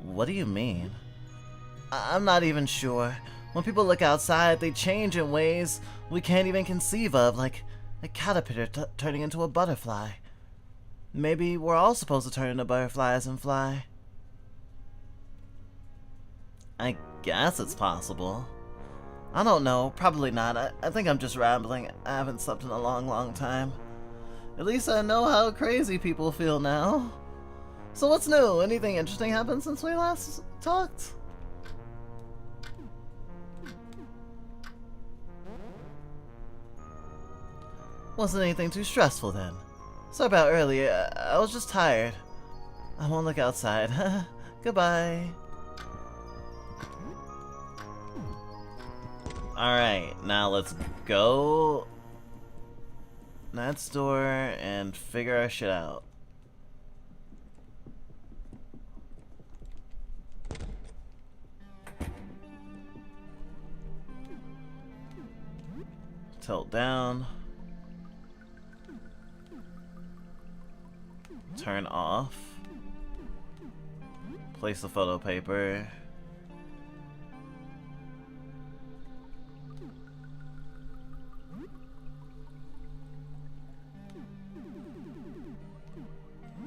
What do you mean? I'm not even sure. When people look outside, they change in ways we can't even conceive of, like a caterpillar turning into a butterfly. Maybe we're all supposed to turn into butterflies and fly. I guess it's possible. I don't know, probably not. I think I'm just rambling. I haven't slept in a long time. At least I know how crazy people feel now. So what's new? Anything interesting happened since we last talked? Wasn't anything too stressful then. Sorry about earlier, I was just tired. I won't look outside. Goodbye. Alright, now let's go next door and figure our shit out. Tilt down. Turn off. Place the photo paper.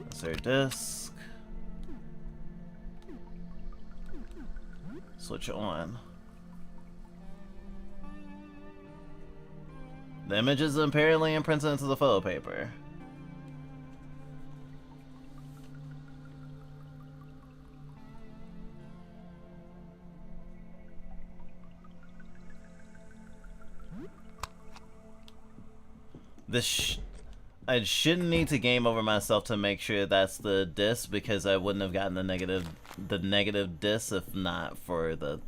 Insert disk. Switch on. The image is apparently imprinted into the photo paper. I shouldn't need to game over myself to make sure that's the disc, because I wouldn't have gotten the negative disc if not for the,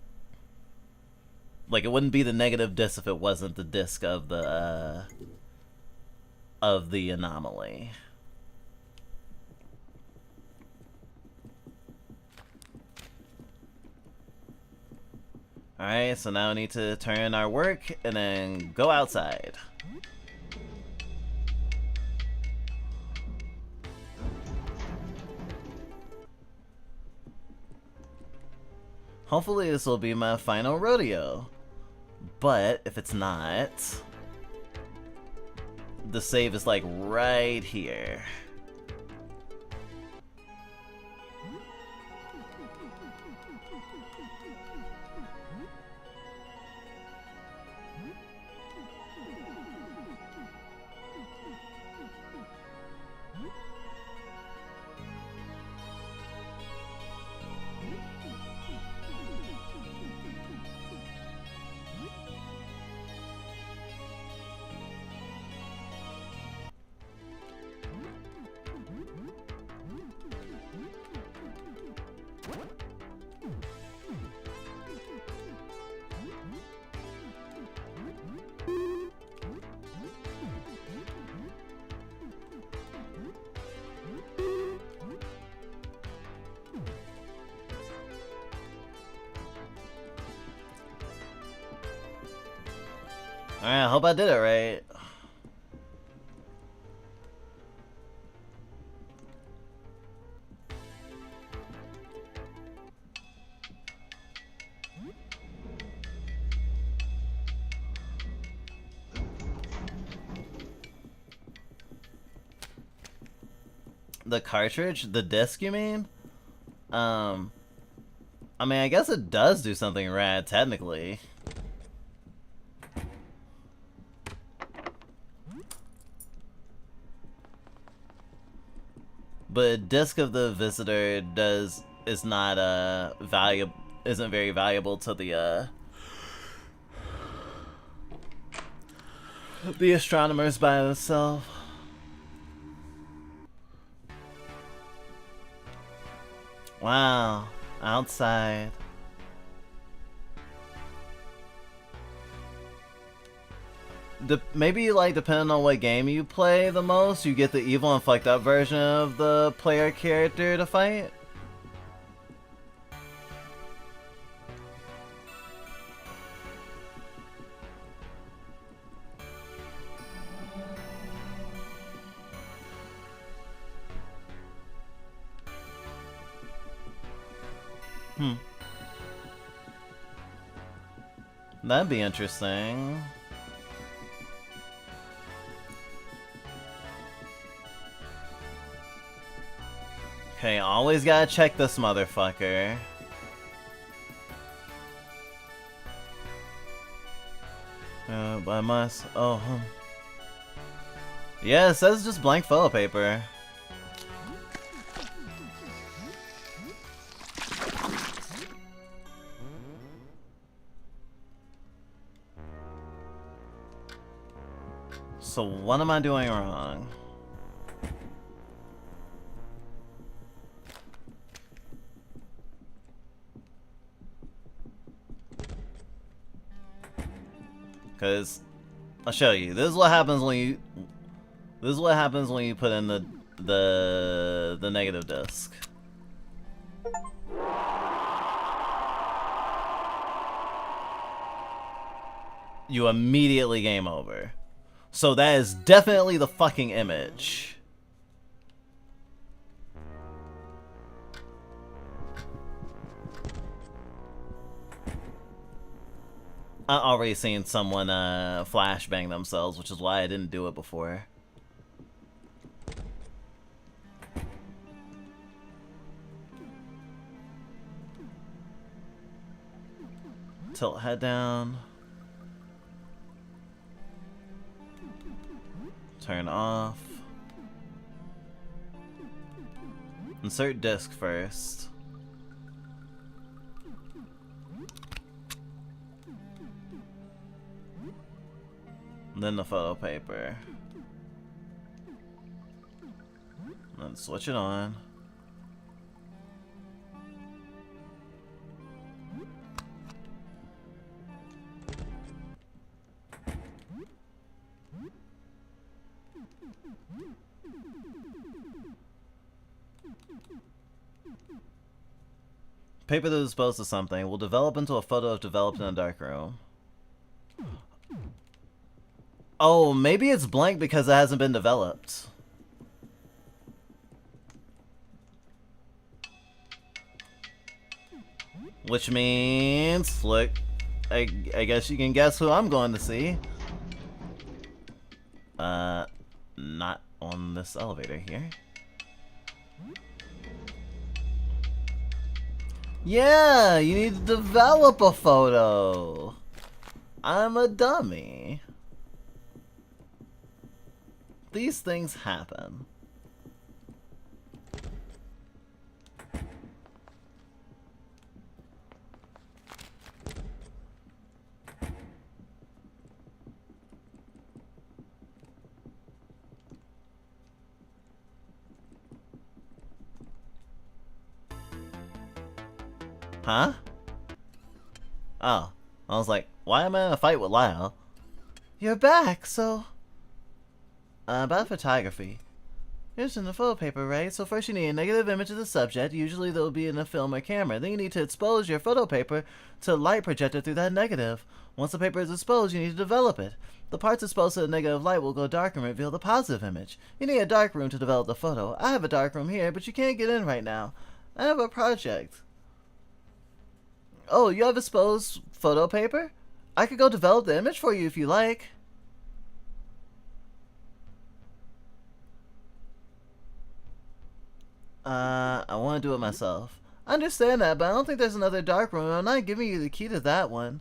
like, it wouldn't be the negative disc if it wasn't the disc of the anomaly. Alright, so now we need to turn our work and then go outside. Hopefully this will be my final rodeo. But if it's not, the save is like right here. Alright, I hope I did it right. The cartridge? The disc, you mean? I mean, I guess it does do something rad, technically. But Disc of the Visitor isn't very valuable to the astronomers by itself. Wow, outside. Maybe, like, depending on what game you play the most, you get the evil and fucked up version of the player character to fight. That'd be interesting. Okay, always gotta check this motherfucker. But I must. Oh, yeah, it says just blank photo paper. So what am I doing wrong? Cause I'll show you. This is what happens when you. This is what happens when you put in the negative disc. You immediately game over. So that is definitely the fucking image. I already seen someone flashbang themselves, which is why I didn't do it before. Tilt head down. Turn off. Insert disc first. Then the photo paper. Then switch it on. Paper that is exposed to something will develop into a photo if developed in a darkroom. Oh, maybe it's blank because it hasn't been developed. Which means, look, I guess you can guess who I'm going to see. Not on this elevator here. Yeah, you need to develop a photo. I'm a dummy. These things happen. Huh? Oh, I was like, why am I in a fight with Lyle? You're back, so... about photography. You're just in the photo paper, right? So first you need a negative image of the subject. Usually they'll be in a film or camera. Then you need to expose your photo paper to light projected through that negative. Once the paper is exposed, you need to develop it. The parts exposed to the negative light will go dark and reveal the positive image. You need a dark room to develop the photo. I have a dark room here, but you can't get in right now. I have a project. Oh, you have exposed photo paper? I could go develop the image for you if you like. I want to do it myself. I understand that, but I don't think there's another dark room. I'm not giving you the key to that one.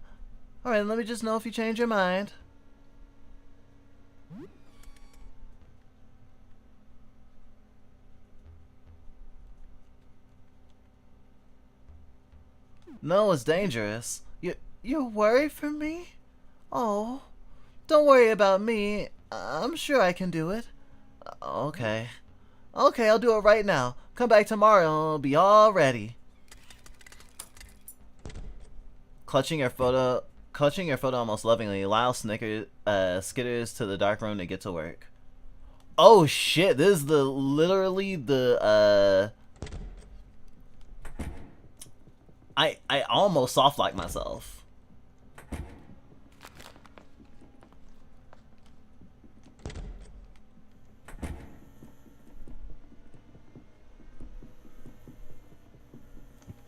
Alright, let me just know if you change your mind. No, it's dangerous. You're worried for me? Oh, don't worry about me. I'm sure I can do it. Okay. Okay, I'll do it right now. Come back tomorrow and it'll be all ready. Clutching your photo almost lovingly, Lyle skitters to the dark room to get to work. Oh shit, this is literally the I almost soft-locked myself.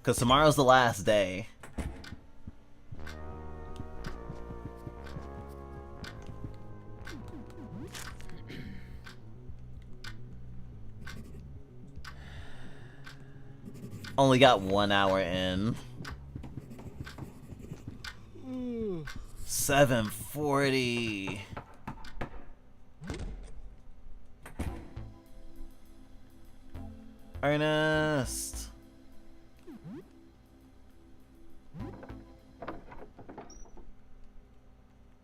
Because tomorrow's the last day. Only got 1 hour in. 7:40. Ernest.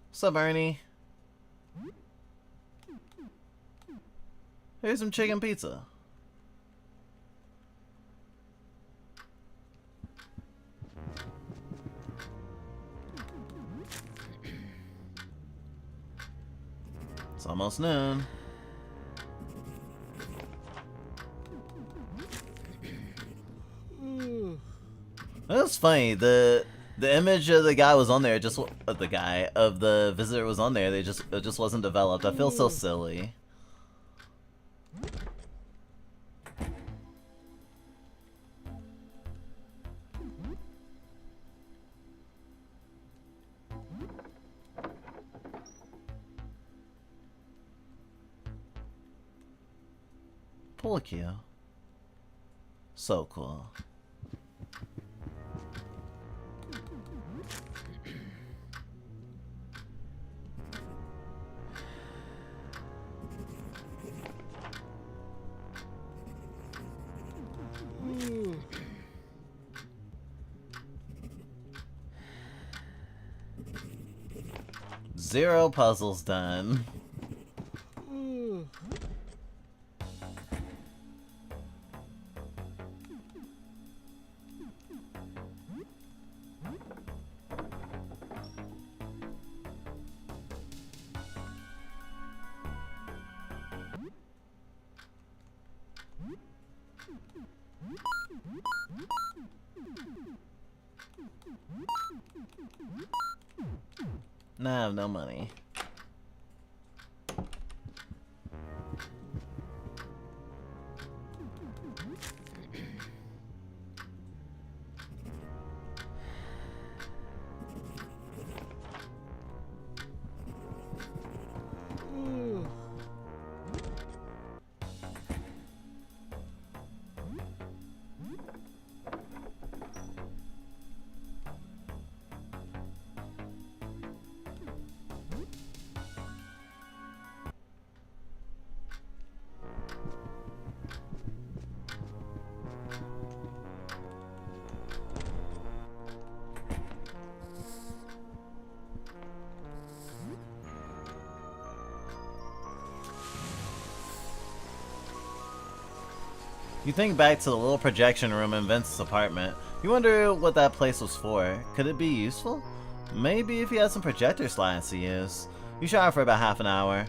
What's up, Ernie? Here's some chicken pizza. It's almost noon. That's funny. The image of the guy was on there. Just the visitor was on there. It just wasn't developed. I feel so silly. Polkio. So cool. Zero puzzles done. Nah, I have no money. You think back to the little projection room in Vince's apartment. You wonder what that place was for. Could it be useful? Maybe if he had some projector slides to use. You shower for about half an hour.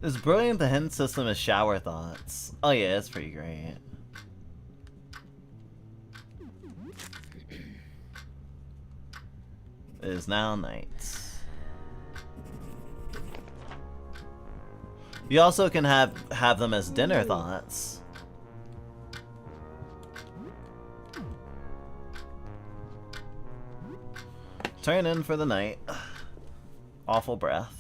It's brilliant the hidden system is shower thoughts. Oh yeah, it's pretty great. It is now night. You also can have them as dinner thoughts. Turn in for the night. Awful breath.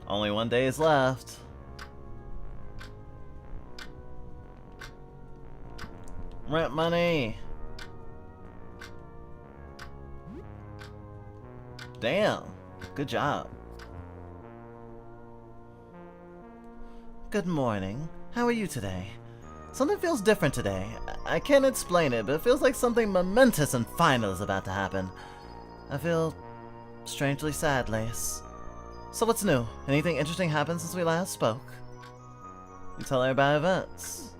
Only 1 day is left. Rent money. Damn. Good job. Good morning. How are you today? Something feels different today. I can't explain it, but it feels like something momentous and final is about to happen. I feel strangely sad, Lace. So what's new? Anything interesting happened since we last spoke? You tell her about events.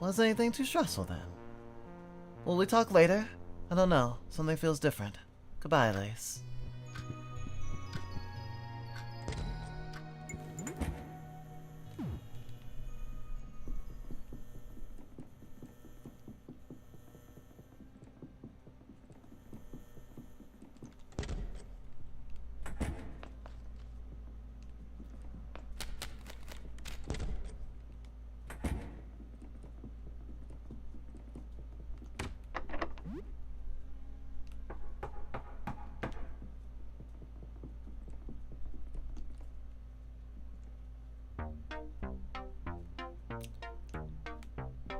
Was anything too stressful then? Will we talk later? I don't know. Something feels different. Goodbye, Lace.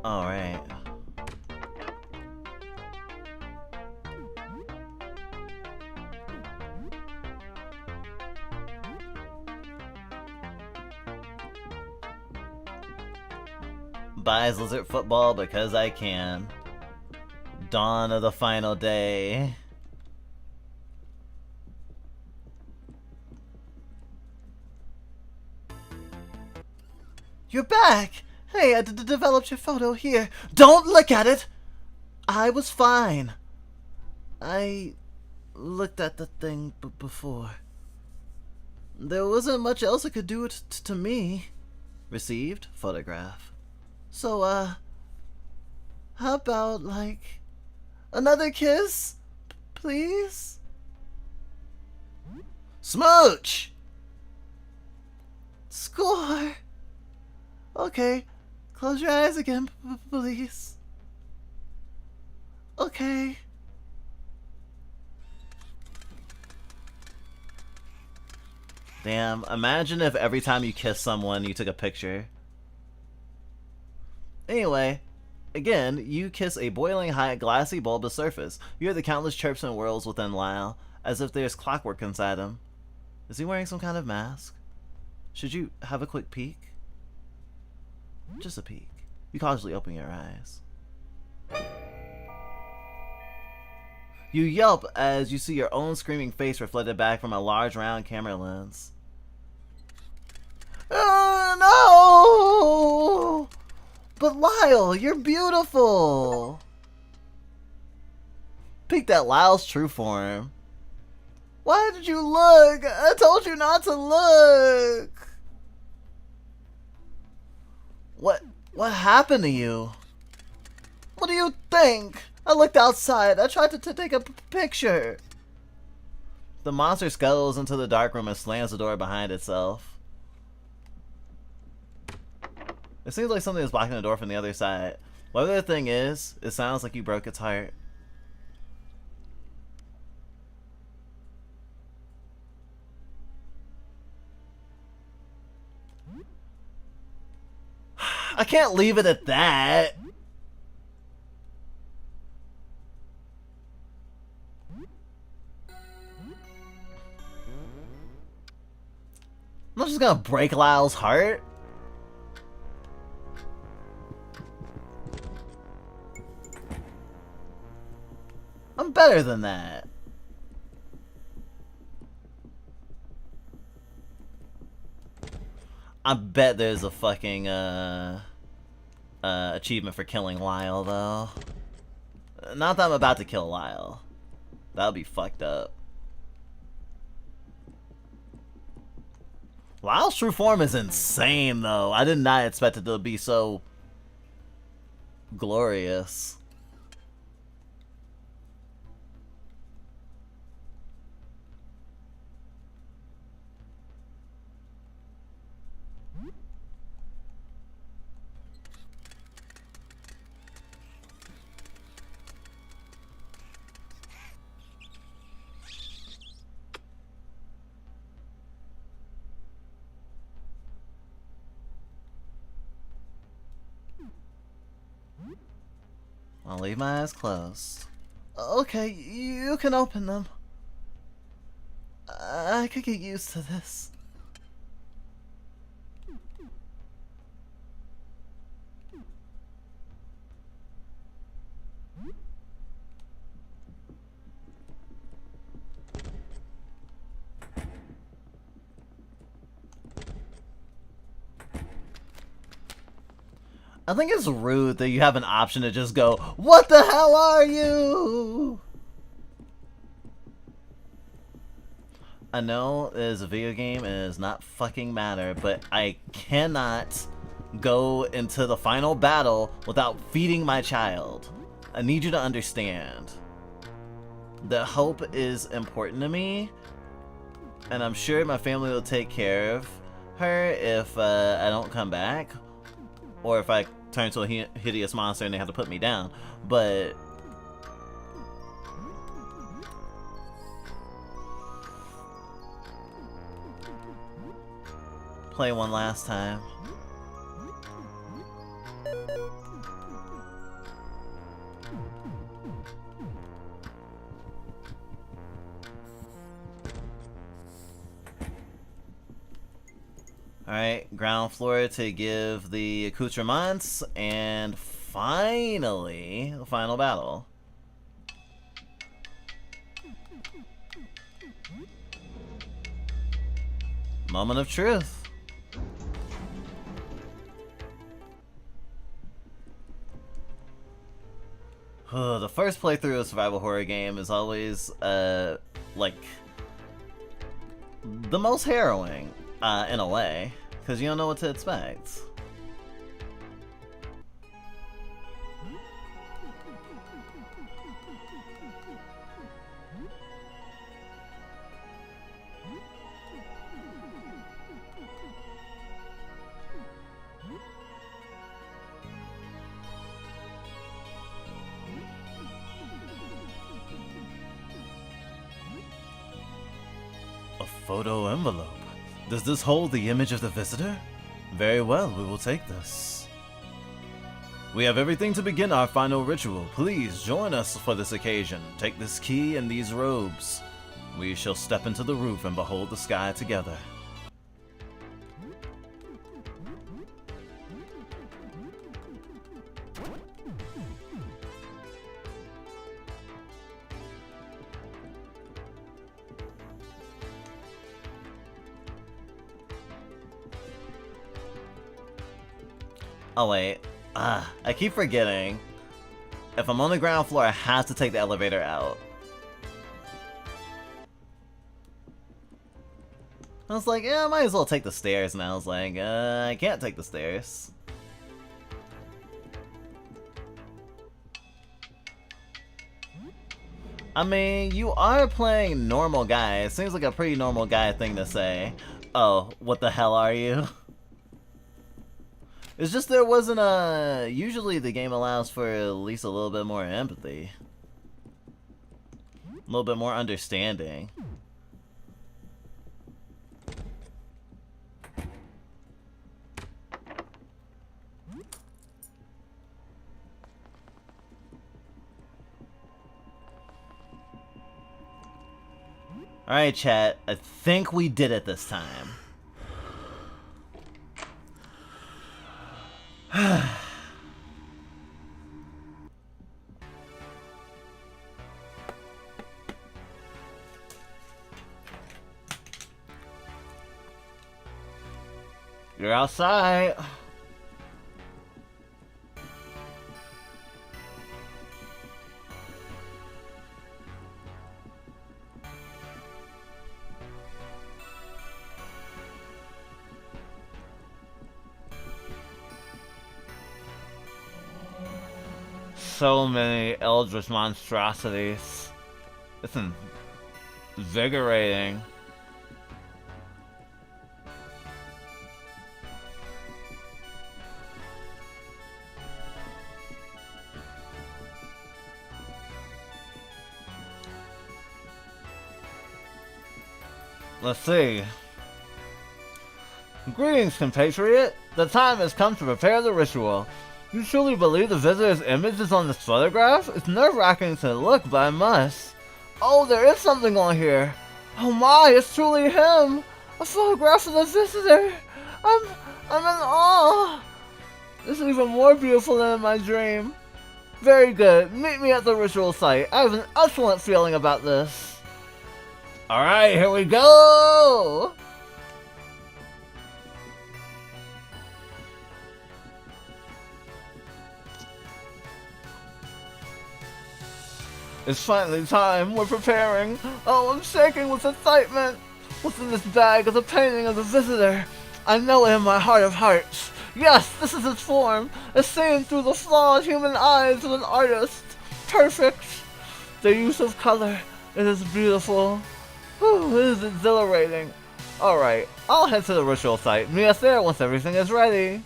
Alright. Buys Lizard Football because I can. Dawn of the final day. You're back! Hey, I developed your photo here. Don't look at it! I was fine. I looked at the thing before. There wasn't much else it could do to me. Received photograph. So, how about, like, another kiss? Please? Smooch! Score! Okay, close your eyes again, please. Okay. Damn, imagine if every time you kiss someone you took a picture. Anyway, again, you kiss a boiling hot, glassy, bulbous surface. You hear the countless chirps and whirls within Lyle, as if there's clockwork inside him. Is he wearing some kind of mask? Should you have a quick peek? Just a peek. You cautiously open your eyes. You yelp as you see your own screaming face reflected back from a large round camera lens. No! But Lyle, you're beautiful! Peeked at Lyle's true form. Why did you look? I told you not to look! What happened to you? What do you think? I looked outside. I tried to take a picture. The monster scuttles into the dark room and slams the door behind itself. It seems like something is blocking the door from the other side. Whatever the thing is, it sounds like you broke its heart. I can't leave it at that. I'm not just gonna break Lyle's heart. I'm better than that. I bet there's a fucking achievement for killing Lyle though. Not that I'm about to kill Lyle. That would be fucked up. Lyle's true form is insane though. I did not expect it to be so glorious. I'll leave my eyes closed. Okay, you can open them. I could get used to this. I think it's rude that you have an option to just go, "What the hell are you?" I know it is a video game and it does not fucking matter, but I cannot go into the final battle without feeding my child. I need you to understand that hope is important to me, and I'm sure my family will take care of her if I don't come back, or if I turn into a hideous monster and they have to put me down. But play one last time. Alright, ground floor to give the accoutrements, and finally, the final battle. Moment of truth. The first playthrough of a survival horror game is always, like, the most harrowing, in a way, because you don't know what to expect. A photo envelope. Does this hold the image of the visitor? Very well, we will take this. We have everything to begin our final ritual. Please join us for this occasion. Take this key and these robes. We shall step into the roof and behold the sky together. Oh wait, I keep forgetting. If I'm on the ground floor, I have to take the elevator out. I was like, yeah, I might as well take the stairs, and I was like, I can't take the stairs. I mean, you are playing normal guy. It seems like a pretty normal guy thing to say. Oh, what the hell are you? It's just there wasn't a... Usually the game allows for at least a little bit more empathy. A little bit more understanding. Alright, chat. I think we did it this time. You're outside. So many eldritch monstrosities. It's invigorating. Let's see. Greetings, compatriot. The time has come to prepare the ritual. You truly believe the visitor's image is on this photograph? It's nerve-wracking to look, but I must. Oh, there is something on here. Oh my, it's truly him. A photograph of the visitor. I'm in awe. This is even more beautiful than in my dream. Very good. Meet me at the ritual site. I have an excellent feeling about this. Alright, here we go! It's finally time. We're preparing. Oh, I'm shaking with excitement. What's in this bag is a painting of the visitor. I know it in my heart of hearts. Yes, this is its form. It's seen through the flawed human eyes of an artist. Perfect. The use of color. It is beautiful. Whew, it is exhilarating. Alright, I'll head to the ritual site. Meet us there once everything is ready.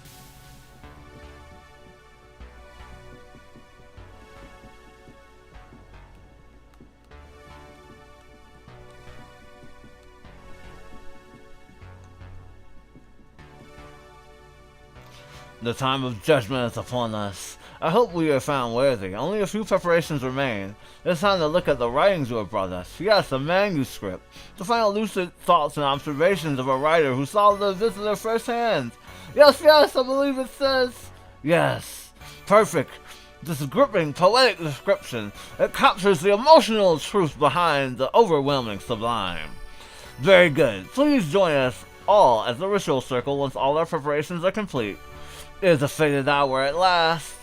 The time of judgment is upon us. I hope we are found worthy. Only a few preparations remain. It's time to look at the writings you have brought us. Yes, a manuscript. To find out lucid thoughts and observations of a writer who saw the visitor firsthand. Yes, I believe it says. Yes. Perfect. This gripping, poetic description. It captures the emotional truth behind the overwhelming sublime. Very good. Please join us all at the ritual circle once all our preparations are complete. It is a fated hour at last.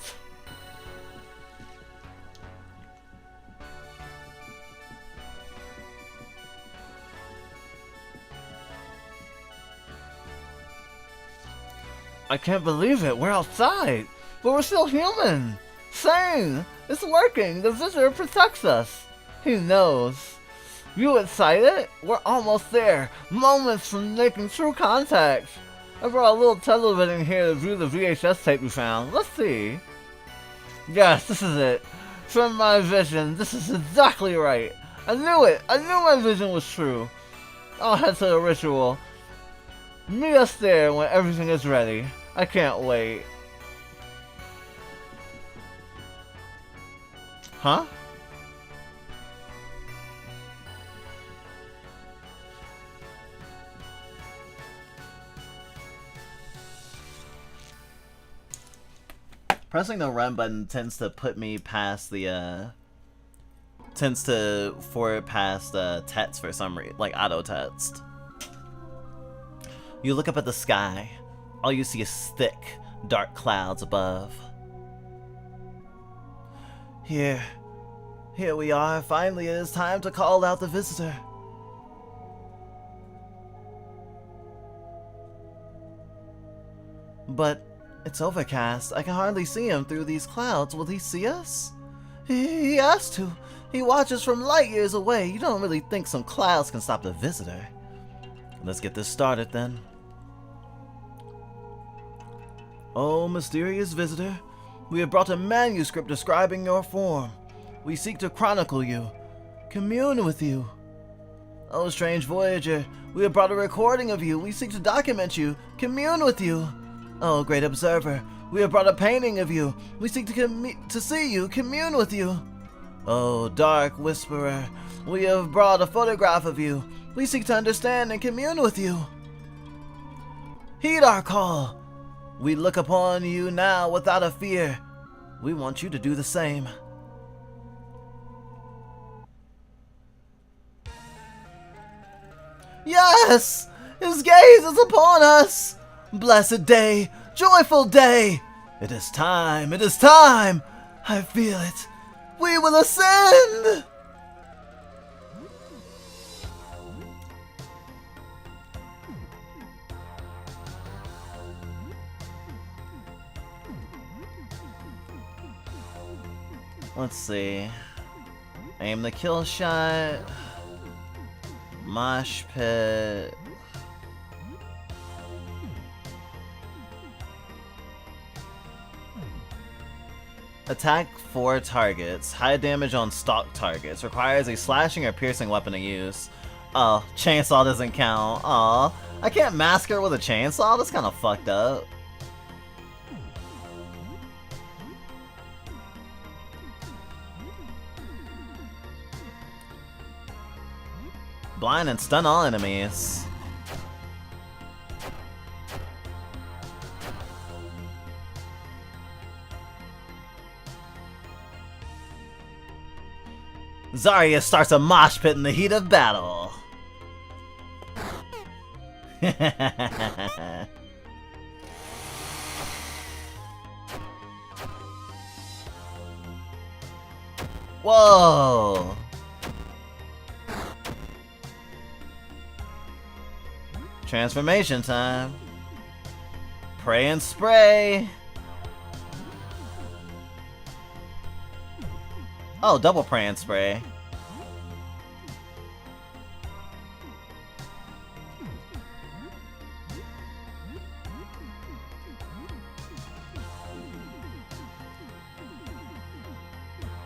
I can't believe it. We're outside, but we're still human. Sane. It's working. The visitor protects us. He knows. You excited? We're almost there. Moments from making true contact. I brought a little television here to view the VHS tape we found. Let's see. Yes, this is it. From my vision, this is exactly right. I knew it. I knew my vision was true. I'll head to the ritual. Meet us there when everything is ready. I can't wait. Huh? Pressing the run button tends to put me past the, tends to forward past text for some reason, like auto text. You look up at the sky. All you see is thick, dark clouds above. Here we are. Finally, it is time to call out the visitor. But it's overcast. I can hardly see him through these clouds. Will he see us? He has to. He watches from light years away. You don't really think some clouds can stop the visitor. Let's get this started then. Oh, mysterious visitor, we have brought a manuscript describing your form. We seek to chronicle you, commune with you. Oh, strange voyager, we have brought a recording of you. We seek to document you, commune with you. Oh, great observer, we have brought a painting of you. We seek to see you, commune with you. Oh, dark whisperer, we have brought a photograph of you. We seek to understand and commune with you. Heed our call. We look upon you now without a fear. We want you to do the same. Yes! His gaze is upon us! Blessed day! Joyful day! It is time! It is time! I feel it! We will ascend! Let's see. Aim the kill shot. Mosh pit. Attack 4 targets. High damage on stock targets. Requires a slashing or piercing weapon to use. Oh, chainsaw doesn't count. Aw. I can't mask her with a chainsaw? That's kind of fucked up. Blind and stun all enemies. Zarya starts a mosh pit in the heat of battle. Whoa! Transformation time. Pray and spray. Oh, double pray and spray.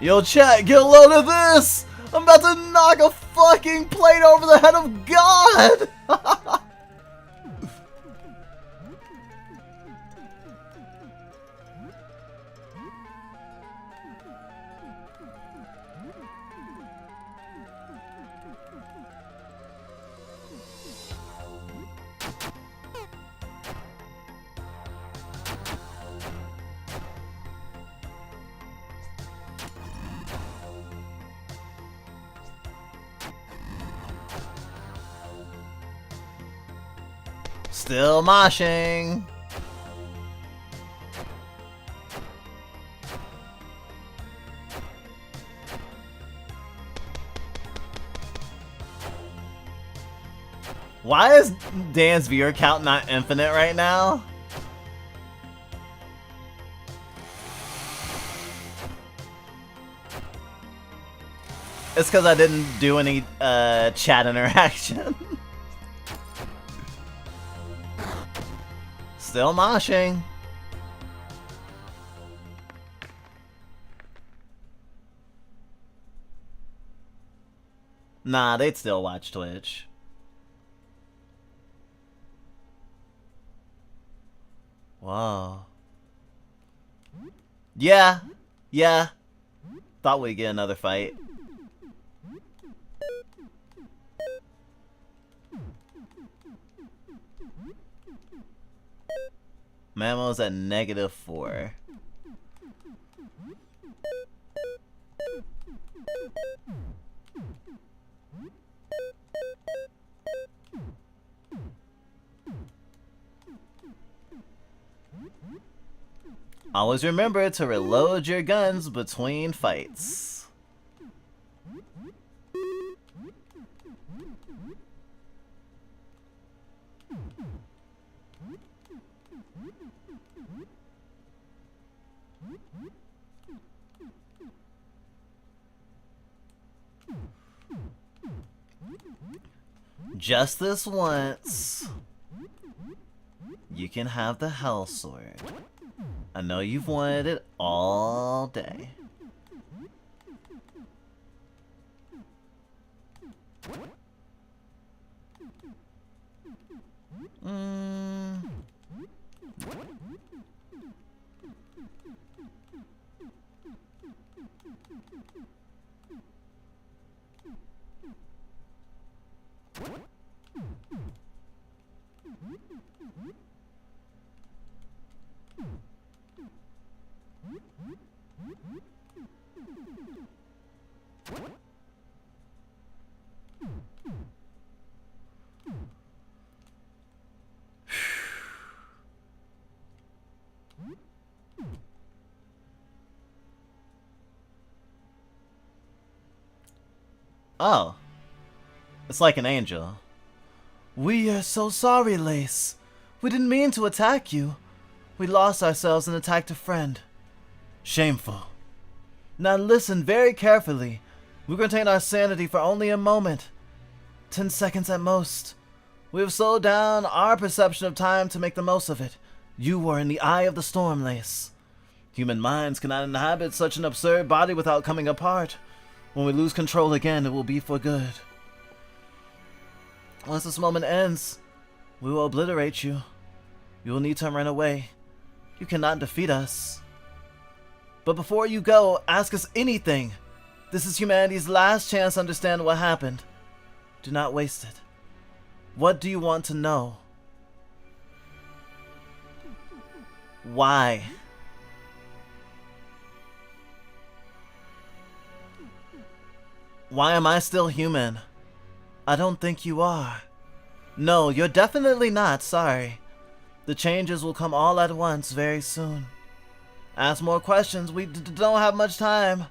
Yo, chat, get a load of this! I'm about to knock a fucking plate over the head of God! Still moshing. Why is Dan's viewer count not infinite right now? It's because I didn't do any chat interaction. Still moshing. Nah, they'd still watch Twitch. Whoa. Yeah. Yeah. Thought we'd get another fight. Mammo's at -4. Always remember to reload your guns between fights. Just this once. You can have the Hell Sword. I know you've wanted it all day. Oh. It's like an angel. We are so sorry, Lace. We didn't mean to attack you. We lost ourselves and attacked a friend. Shameful. Now listen very carefully. We retain our sanity for only a moment. 10 seconds at most. We have slowed down our perception of time to make the most of it. You were in the eye of the storm, Lace. Human minds cannot inhabit such an absurd body without coming apart. When we lose control again, it will be for good. Once this moment ends, we will obliterate you. You will need to run away. You cannot defeat us. But before you go, ask us anything. This is humanity's last chance to understand what happened. Do not waste it. What do you want to know? Why? Why am I still human? I don't think you are. No, you're definitely not, sorry. The changes will come all at once very soon. Ask more questions, we don't have much time.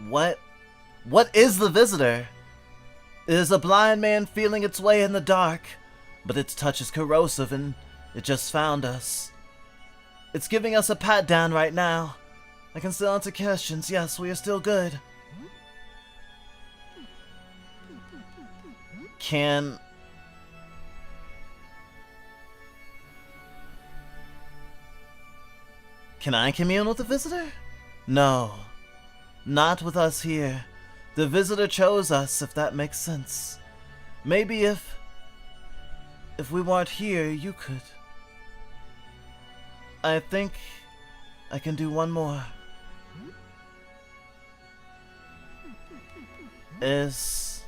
What is the visitor? It is a blind man feeling its way in the dark, but its touch is corrosive and it just found us. It's giving us a pat down right now. I can still answer questions. Yes, we are still good. Can I commune with the visitor? No. Not with us here. The visitor chose us, if that makes sense. Maybe if we weren't here, you could. I think I can do one more. Is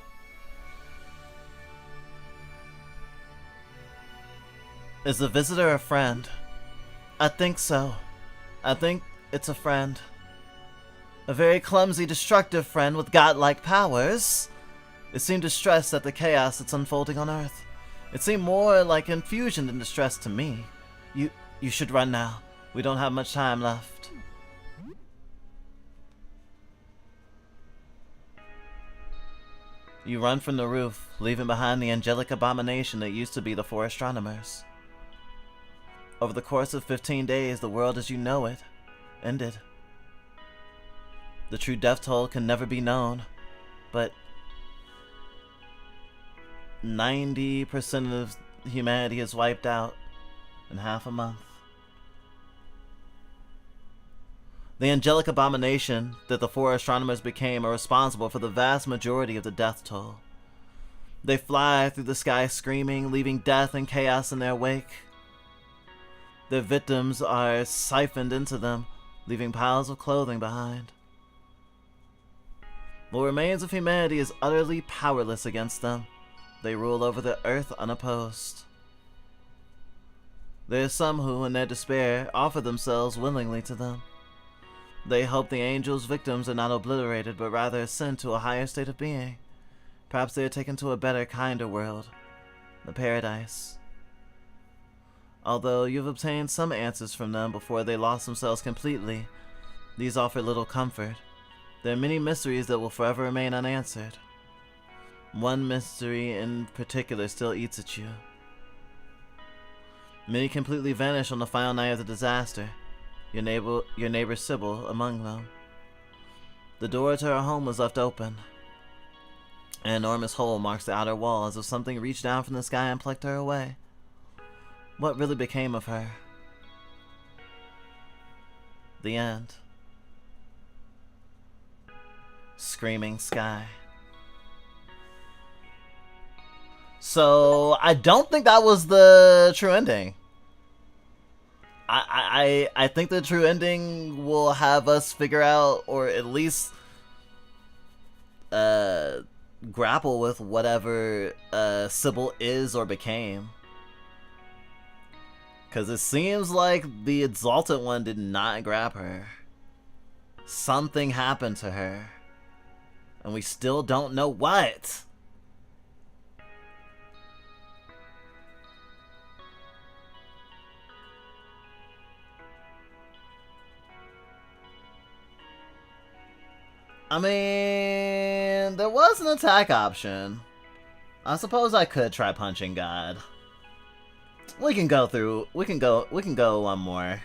the visitor a friend? I think so. I think it's a friend. A very clumsy, destructive friend with godlike powers. It seemed distressed at the chaos that's unfolding on Earth. It seemed more like confusion than distress to me. You should run now. We don't have much time left. You run from the roof, leaving behind the angelic abomination that used to be the four astronomers. Over the course of 15 days, the world as you know it ended. The true death toll can never be known, but 90% of humanity is wiped out in half a month. The angelic abomination that the four astronomers became are responsible for the vast majority of the death toll. They fly through the sky screaming, leaving death and chaos in their wake. Their victims are siphoned into them, leaving piles of clothing behind. What remains of humanity is utterly powerless against them. They rule over the earth unopposed. There are some who, in their despair, offer themselves willingly to them. They hope the angels' victims are not obliterated, but rather ascend to a higher state of being. Perhaps they are taken to a better, kinder world, the paradise. Although you've obtained some answers from them before they lost themselves completely, these offer little comfort. There are many mysteries that will forever remain unanswered. One mystery in particular still eats at you. Many completely vanish on the final night of the disaster, your neighbor Sybil among them. The door to her home was left open. An enormous hole marks the outer wall, as if something reached down from the sky and plucked her away. What really became of her? The end. Screaming sky. So, I don't think that was the true ending. I think the true ending will have us figure out, or at least grapple with whatever Sybil is or became. Because it seems like the Exalted One did not grab her. Something happened to her. And we still don't know what. I mean, there was an attack option. I suppose I could try punching God. We can go one more.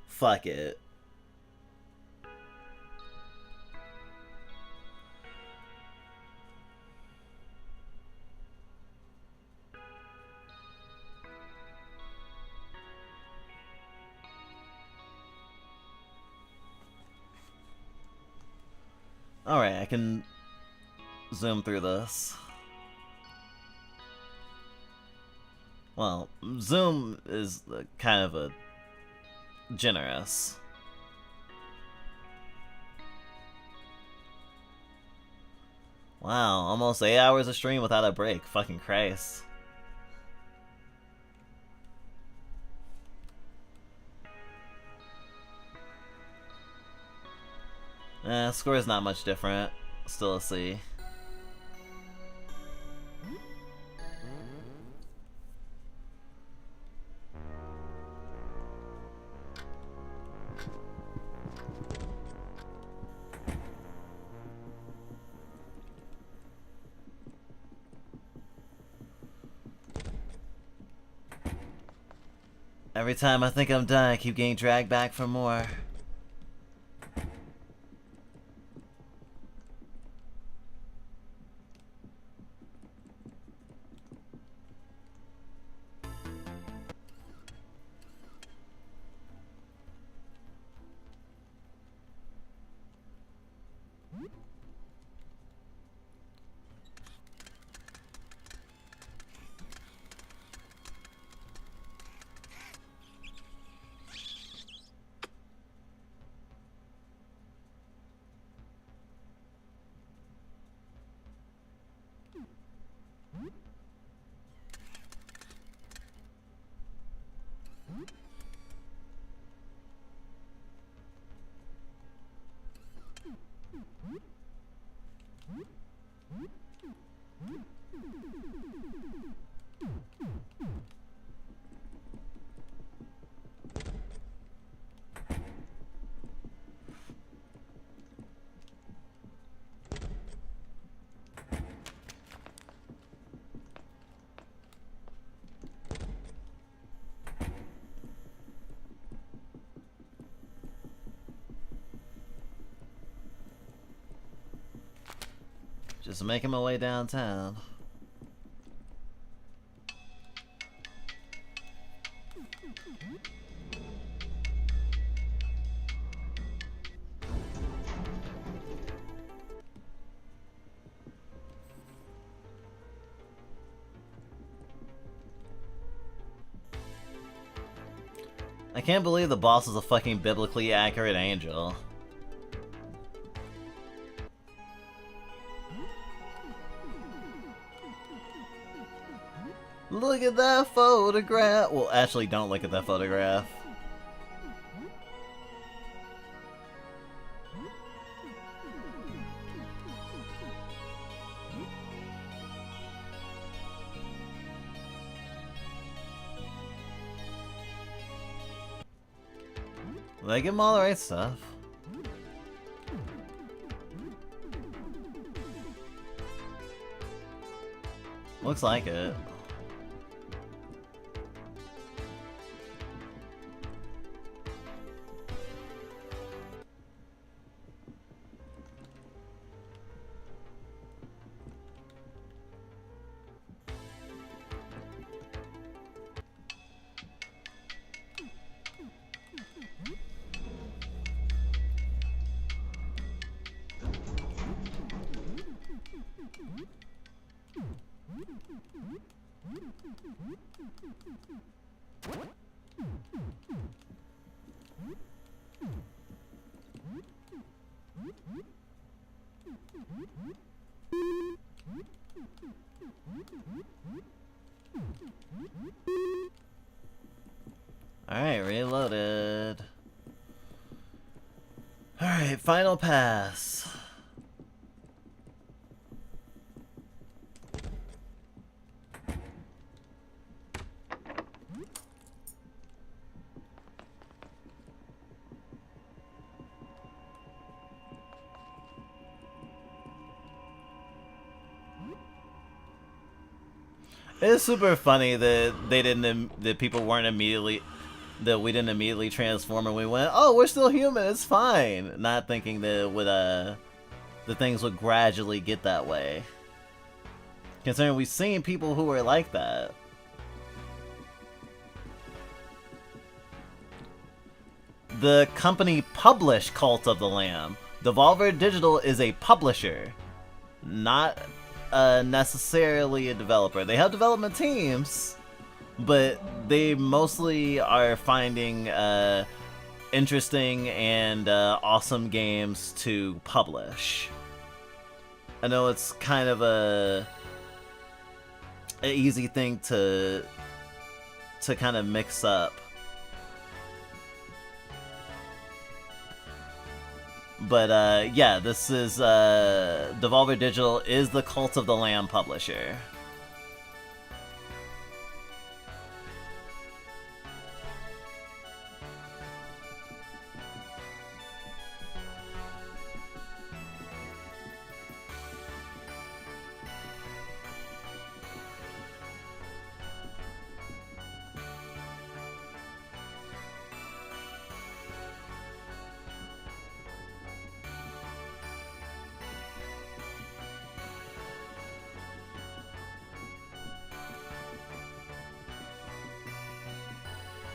Fuck it. Alright, I can zoom through this. Well, zoom is kind of a generous. Wow, almost 8 hours of stream without a break. Fucking Christ. Score is not much different. Still a C. Every time I think I'm done, I keep getting dragged back for more. Just making my way downtown. I can't believe the boss is a fucking biblically accurate angel. Look at that photograph! Well, actually, don't look at that photograph. They give him all the right stuff. Looks like it. Alright, reloaded. Alright, final pass. It's super funny that that people weren't immediately, that we didn't immediately transform and we went, oh, we're still human, it's fine. Not thinking that it would, the things would gradually get that way. Considering we've seen people who are like that. The company published Cult of the Lamb. Devolver Digital is a publisher, not necessarily a developer. They have development teams, but they mostly are finding interesting and awesome games to publish. I know it's kind of an easy thing to kind of mix up. But yeah, this is Devolver Digital is the Cult of the Lamb publisher.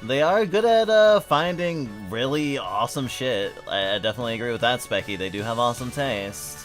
They are good at finding really awesome shit. I definitely agree with that, Specky. They do have awesome taste.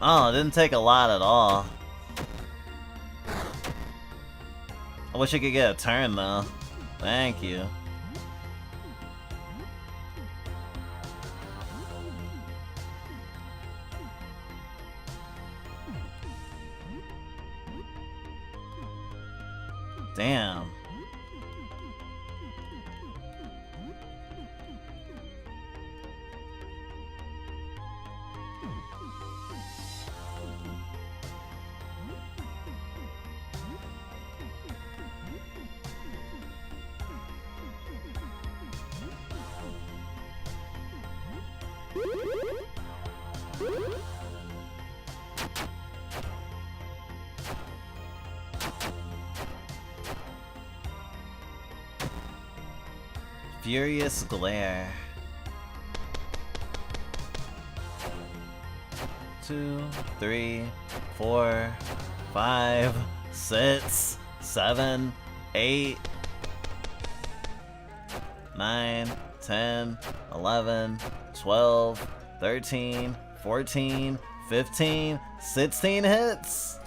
Oh, it didn't take a lot at all. I wish I could get a turn, though. Thank you. Damn. Furious Glare. 2, 3, 4, 5, 6, 7, 8, 9, 10, 11, 12, 13, 14, 15, 16 hits.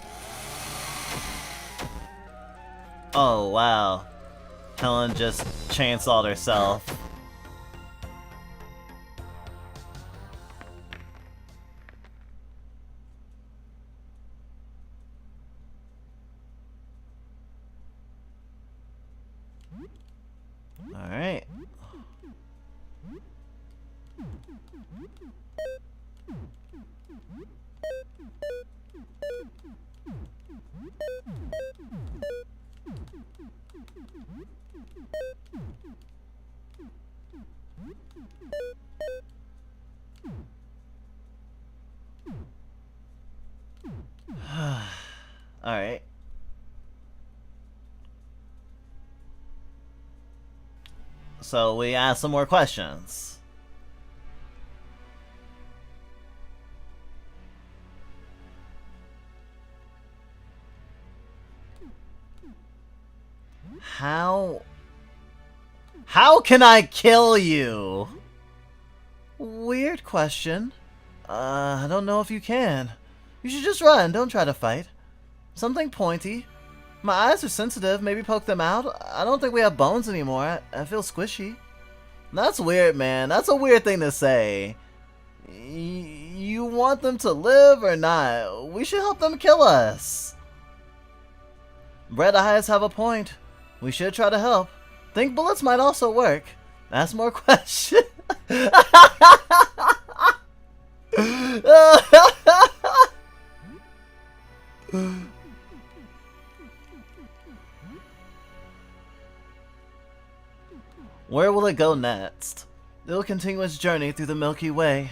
Oh, wow. Helen just chainsawed herself. Alright. Alright. So we ask some more questions. How can I kill you? Weird question. I don't know if you can. You should just run, don't try to fight. Something pointy. My eyes are sensitive, maybe poke them out. I don't think we have bones anymore. I feel squishy. That's weird, man. That's a weird thing to say. You want them to live or not? We should help them kill us. Red Eyes have a point. We should try to help. Think bullets might also work. Ask more questions. Where will it go next? It will continue its journey through the Milky Way.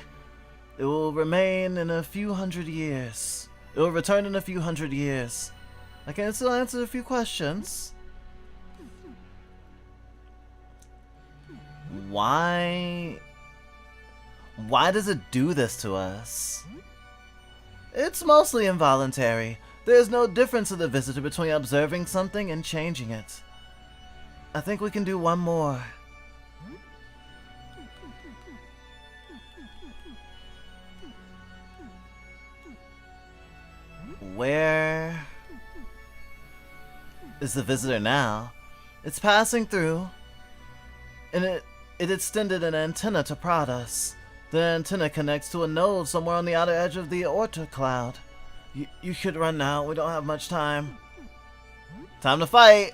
It will remain in a few hundred years. It will return in a few hundred years. I can still answer a few questions. Why does it do this to us? It's mostly involuntary. There is no difference to the visitor between observing something and changing it. I think we can do one more. Where is the visitor now? It's passing through, and it extended an antenna to prod us. The antenna connects to a node somewhere on the outer edge of the Oort cloud. You should run now. We don't have much time. Time to fight!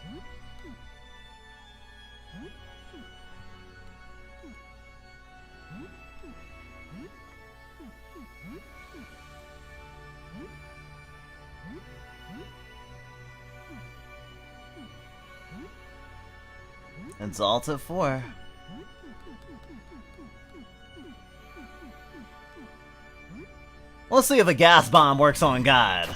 Exalted 4. Let's see if a gas bomb works on God.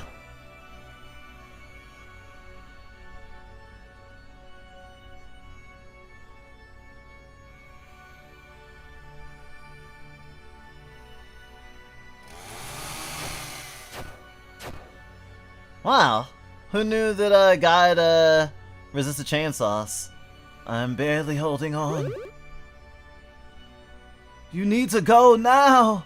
Wow, who knew that God resisted chainsaws? I'm barely holding on. You need to go now!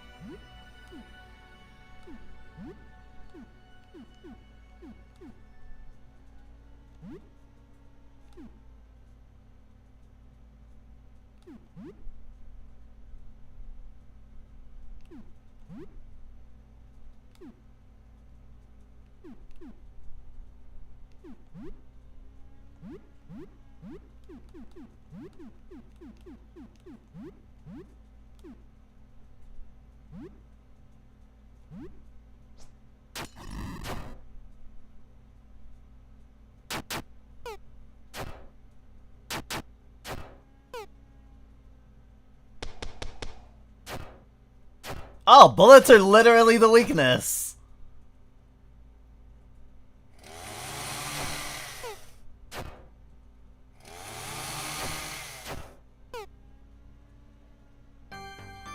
Oh, bullets are literally the weakness.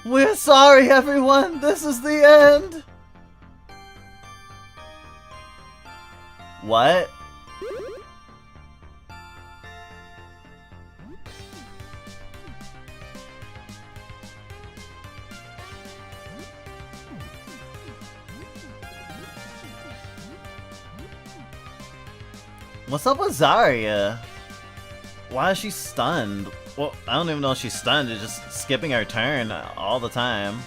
We're sorry, everyone. This is the end. What? What's up with Zarya? Why is she stunned? Well, I don't even know if she's stunned. It's just skipping her turn all the time.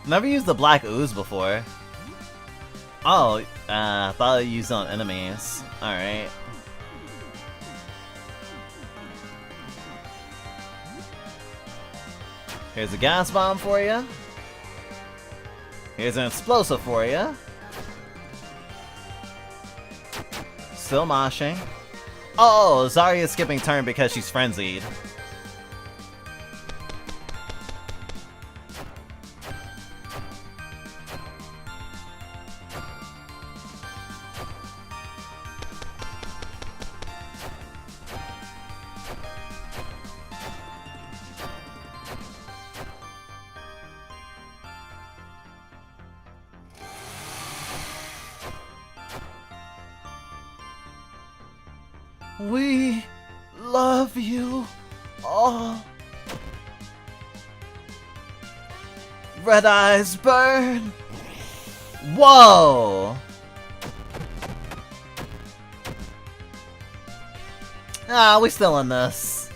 Never used the black ooze before. Oh, I thought I used it on enemies. Alright. Here's a gas bomb for you. Here's an explosive for you. Still moshing. Oh, Zarya's skipping turn because she's frenzied. We love you all. Red eyes burn. Whoa. Ah, we still in this.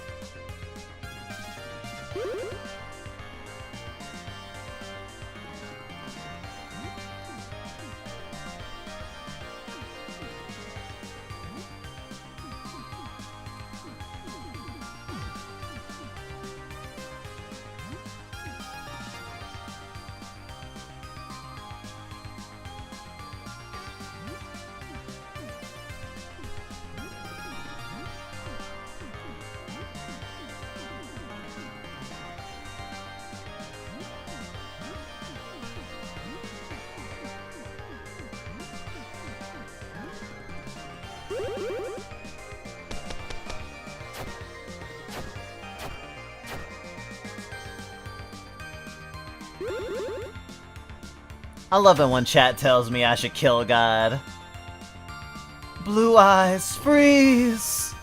I love it when chat tells me I should kill God. Blue eyes, freeze!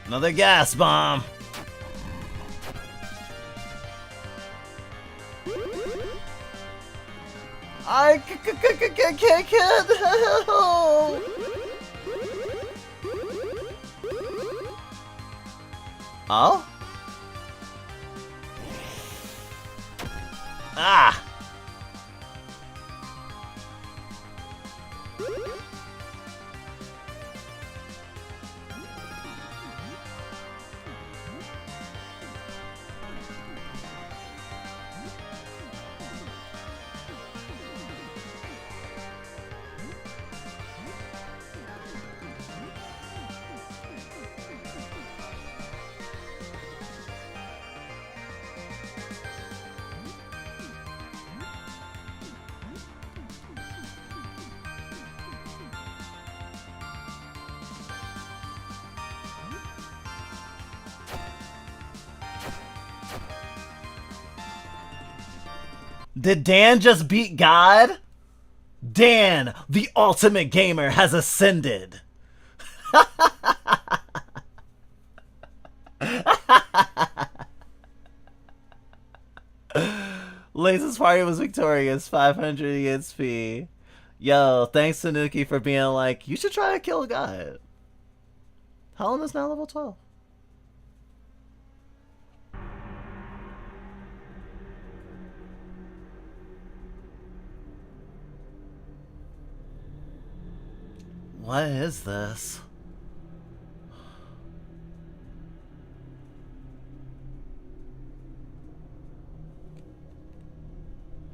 Another gas bomb! I can't help! Oh? Ah! Did Dan just beat God? Dan, the ultimate gamer, has ascended. Lace's party was victorious, 500 EXP. Yo, thanks to Nuki for being like, you should try to kill God. Helen is now level 12. What is this?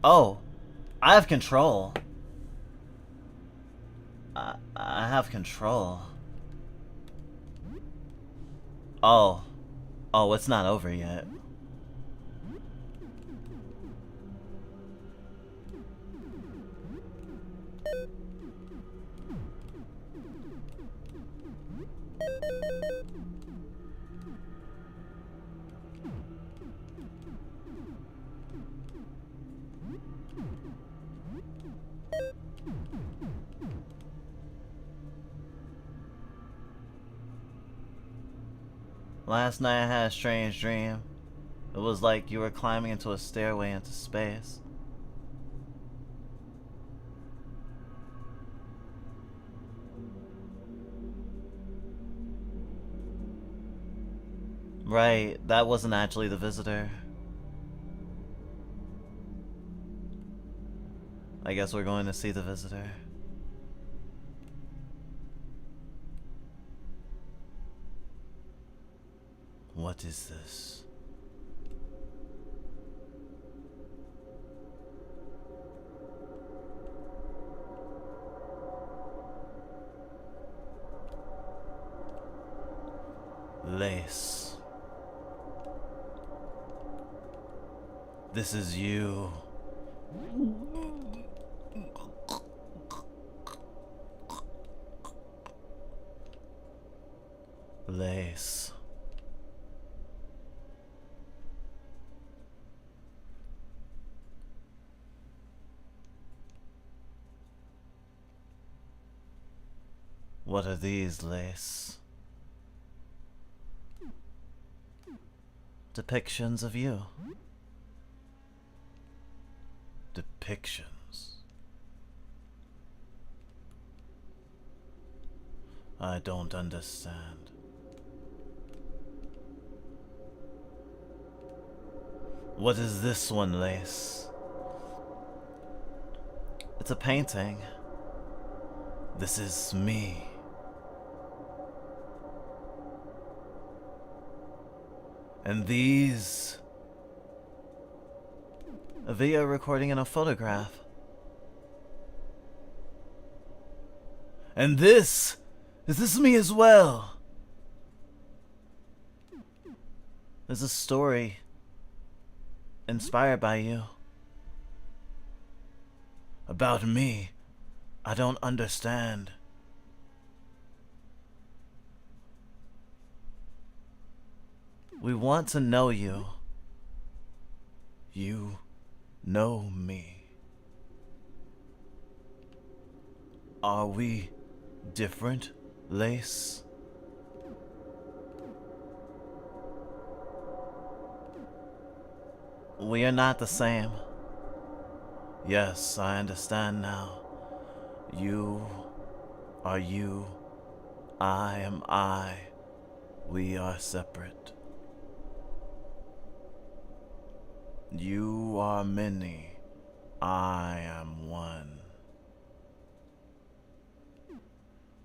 Oh, I have control. I have control. Oh. Oh, it's not over yet. Last night I had a strange dream. It was like you were climbing into a stairway into space. Right, that wasn't actually the visitor. I guess we're going to see the visitor. What is this? Lace. This is you. Lace. What are these, Lace? Depictions of you. Depictions. I don't understand. What is this one, Lace? It's a painting. This is me. And these... a video recording and a photograph. And this... is this me as well? There's a story inspired by you. About me. I don't understand. We want to know you. You know me. Are we different, Lace? We are not the same. Yes, I understand now. You are you. I am I. We are separate. You are many. I am one.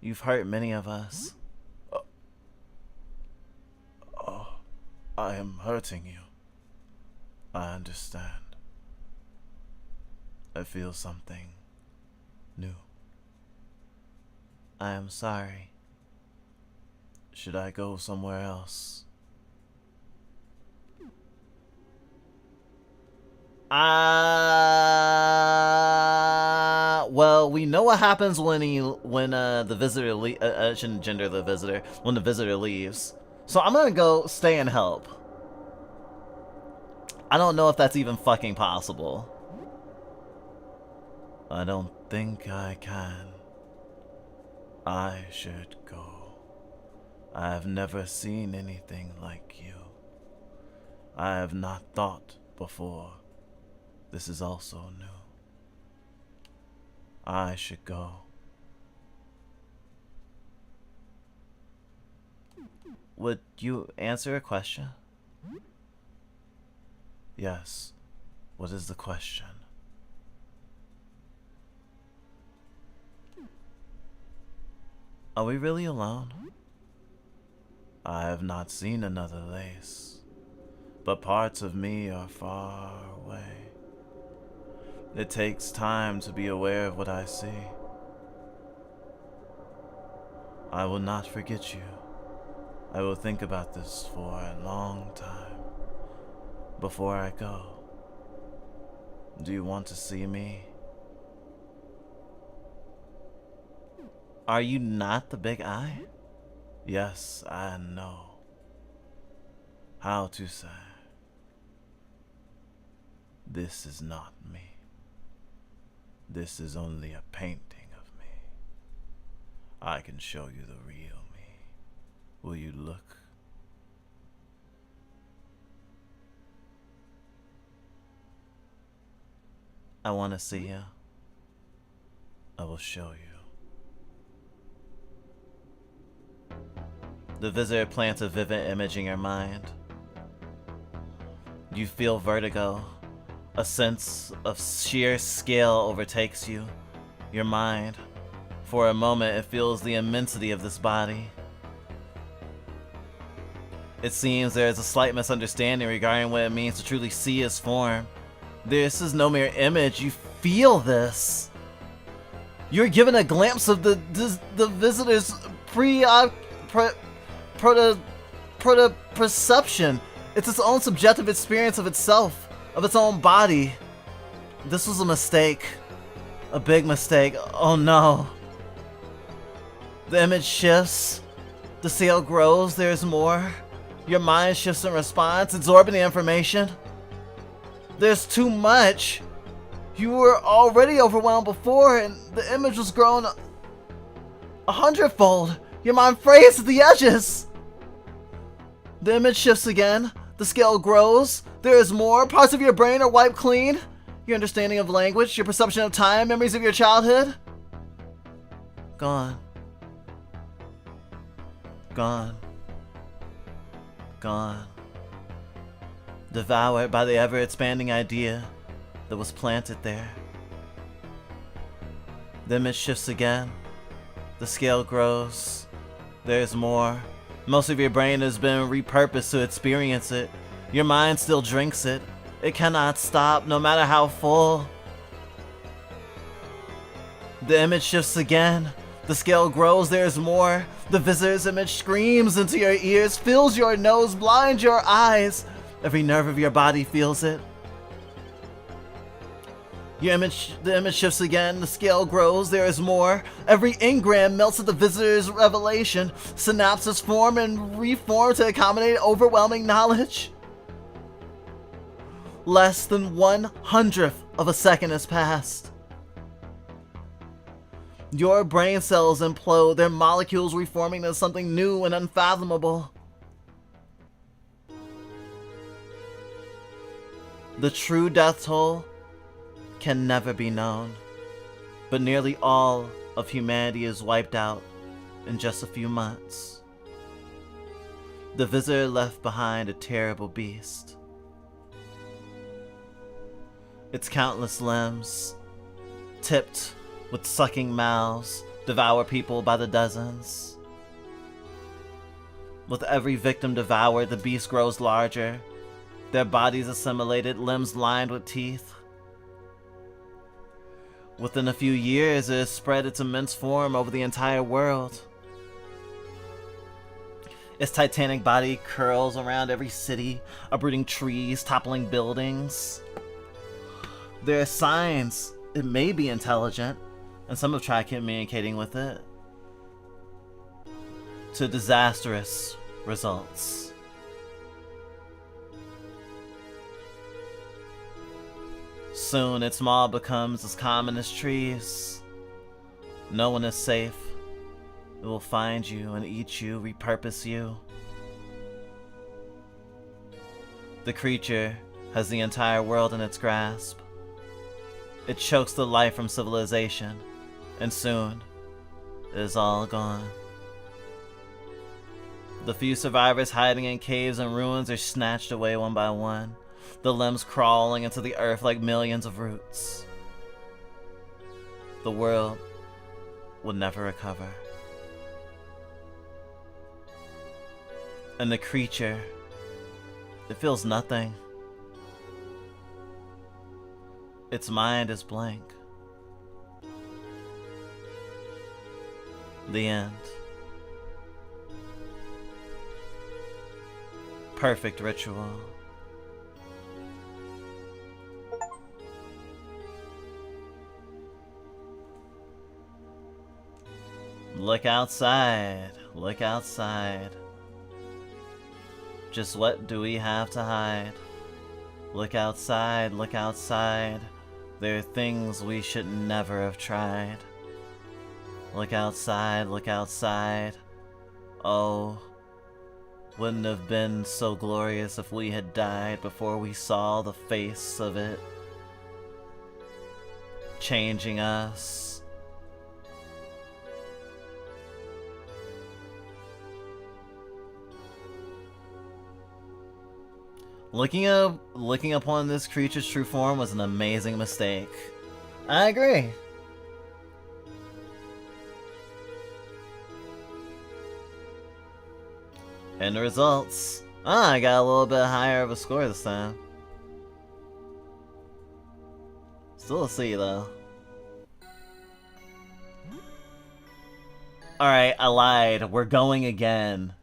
You've hurt many of us. Oh, I am hurting you. I understand. I feel something new. I am sorry. Should I go somewhere else? Well, we know what happens when the visitor I shouldn't gender the visitor, when the visitor leaves. So I'm gonna go stay and help. I don't know if that's even fucking possible. I don't think I can. I should go. I have never seen anything like you. I have not thought before. This is also new. I should go. Would you answer a question? Yes. What is the question? Are we really alone? I have not seen another Lace, but parts of me are far away. It takes time to be aware of what I see. I will not forget you. I will think about this for a long time before I go. Do you want to see me? Are you not the Big Eye? Yes, I know. How to say? This is not me. This is only a painting of me. I can show you the real me. Will you look? I want to see you. I will show you. The visitor plants a vivid image in your mind. You feel vertigo. A sense of sheer scale overtakes you. Your mind. For a moment, it feels the immensity of this body. It seems there is a slight misunderstanding regarding what it means to truly see his form. This is no mere image. You feel this. You're given a glimpse of the visitor's perception. It's its own subjective experience of itself, of its own body. This was a mistake. A big mistake. Oh no. The image shifts. The scale grows. There's more. Your mind shifts in response, absorbing the information. There's too much. You were already overwhelmed before, and the image was grown 100-fold. Your mind frays at the edges. The image shifts again. The scale grows. There is more. Parts of your brain are wiped clean. Your understanding of language, your perception of time, memories of your childhood. Gone. Gone. Gone. Devoured by the ever-expanding idea that was planted there. The image shifts again. The scale grows. There's more. Most of your brain has been repurposed to experience it. Your mind still drinks it. It cannot stop, no matter how full. The image shifts again. The scale grows, there's more. The visitor's image screams into your ears, fills your nose, blinds your eyes. Every nerve of your body feels it. The image shifts again, the scale grows, there is more. Every engram melts at the visitor's revelation. Synapses form and reform to accommodate overwhelming knowledge. Less than 1/100th of a second has passed. Your brain cells implode, their molecules reforming into something new and unfathomable. The true death toll can never be known, but nearly all of humanity is wiped out in just a few months. The visitor left behind a terrible beast. Its countless limbs, tipped with sucking mouths, devour people by the dozens. With every victim devoured, the beast grows larger, their bodies assimilated, limbs lined with teeth. Within a few years, it has spread its immense form over the entire world. Its titanic body curls around every city, uprooting trees, toppling buildings. There are signs it may be intelligent, and some have tried communicating with it, to disastrous results. Soon its maw becomes as common as trees. No one is safe. It will find you and eat you, repurpose you. The creature has the entire world in its grasp. It chokes the life from civilization, and soon it is all gone. The few survivors hiding in caves and ruins are snatched away one by one, the limbs crawling into the earth like millions of roots. The world will never recover. And the creature, it feels nothing. Its mind is blank. The end. Perfect ritual. Look outside, look outside. Just what do we have to hide? Look outside, look outside. There are things we should never have tried. Look outside, look outside. Oh, wouldn't have been so glorious if we had died before we saw the face of it changing us. Looking upon this creature's true form was an amazing mistake. I agree. And the results. I got a little bit higher of a score this time. Still a C though. Alright, I lied. We're going again.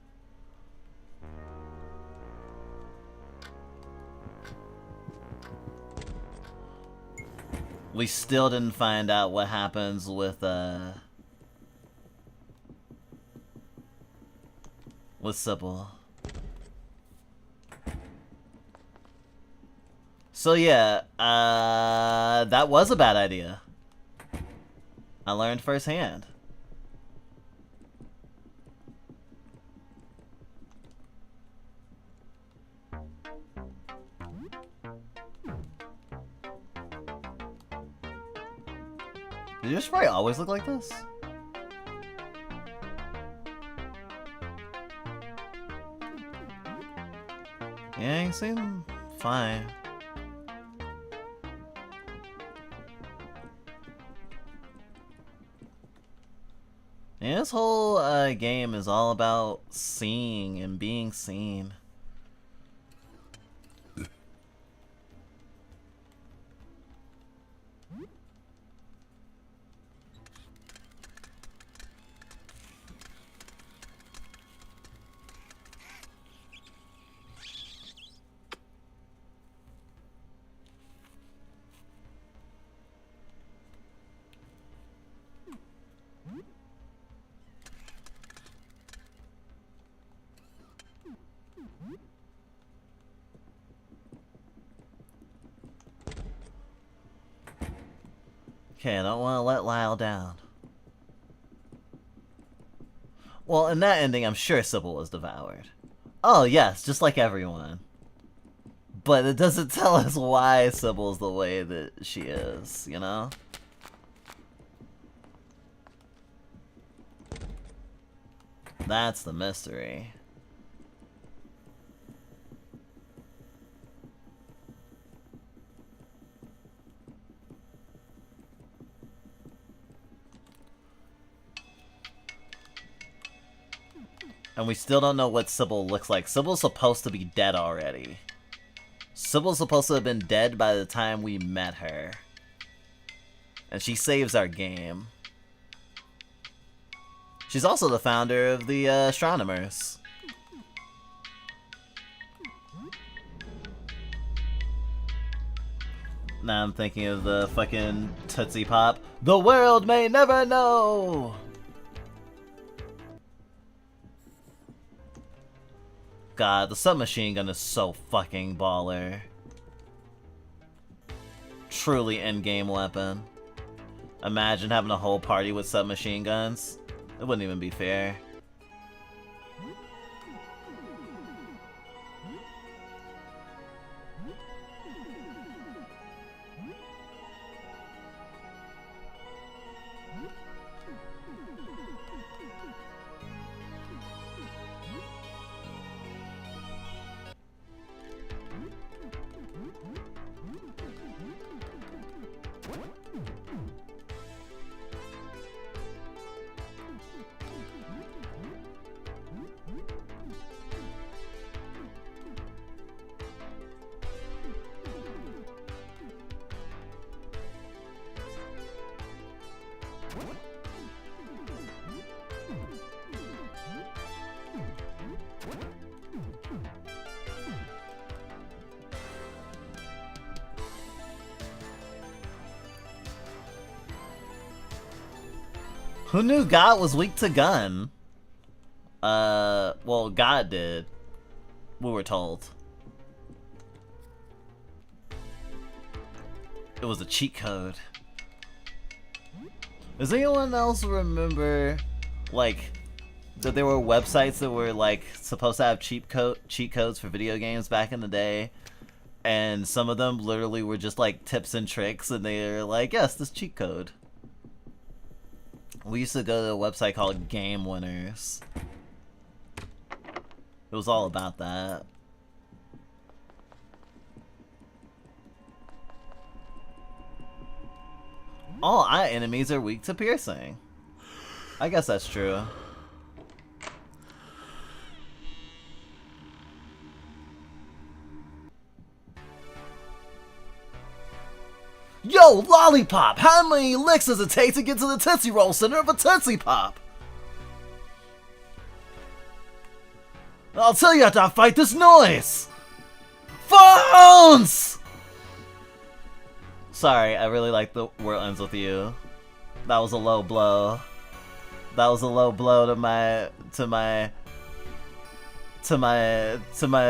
We still didn't find out what happens with Sybil. So yeah, that was a bad idea. I learned firsthand. Did your spray always look like this? Yeah, you seem fine. Yeah, This whole game is all about seeing and being seen. Okay, I don't want to let Lyle down. Well, in that ending, I'm sure Sybil was devoured. Oh, yes, just like everyone. But it doesn't tell us why Sybil's the way that she is, you know? That's the mystery. And we still don't know what Sybil looks like. Sybil's supposed to be dead already. Sybil's supposed to have been dead by the time we met her. And she saves our game. She's also the founder of the Astronomers. Now I'm thinking of the fucking Tootsie Pop. The world may never know! God, the submachine gun is so fucking baller. Truly endgame weapon. Imagine having a whole party with submachine guns. It wouldn't even be fair. Who knew God was weak to gun? Well, God did. We were told. It was a cheat code. Does anyone else remember, like, that there were websites that were, like, supposed to have cheat codes for video games back in the day? And some of them literally were just, like, tips and tricks, and they were like, yes, this cheat code. We used to go to a website called Game Winners. It was all about that. All eye enemies are weak to piercing. I guess that's true. Yo, Lollipop! How many licks does it take to get to the Tootsie Roll center of a Tootsie Pop? I'll tell you after I fight this noise! Phones! Sorry, I really like The World Ends With You. That was a low blow. That was a low blow to my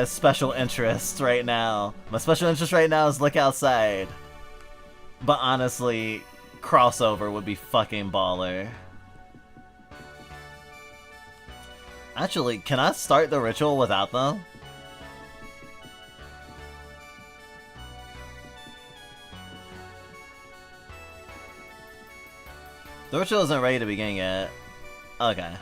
special interest right now. My special interest right now is Look Outside. But honestly, crossover would be fucking baller. Actually, can I start the ritual without them? The ritual isn't ready to begin yet. Okay.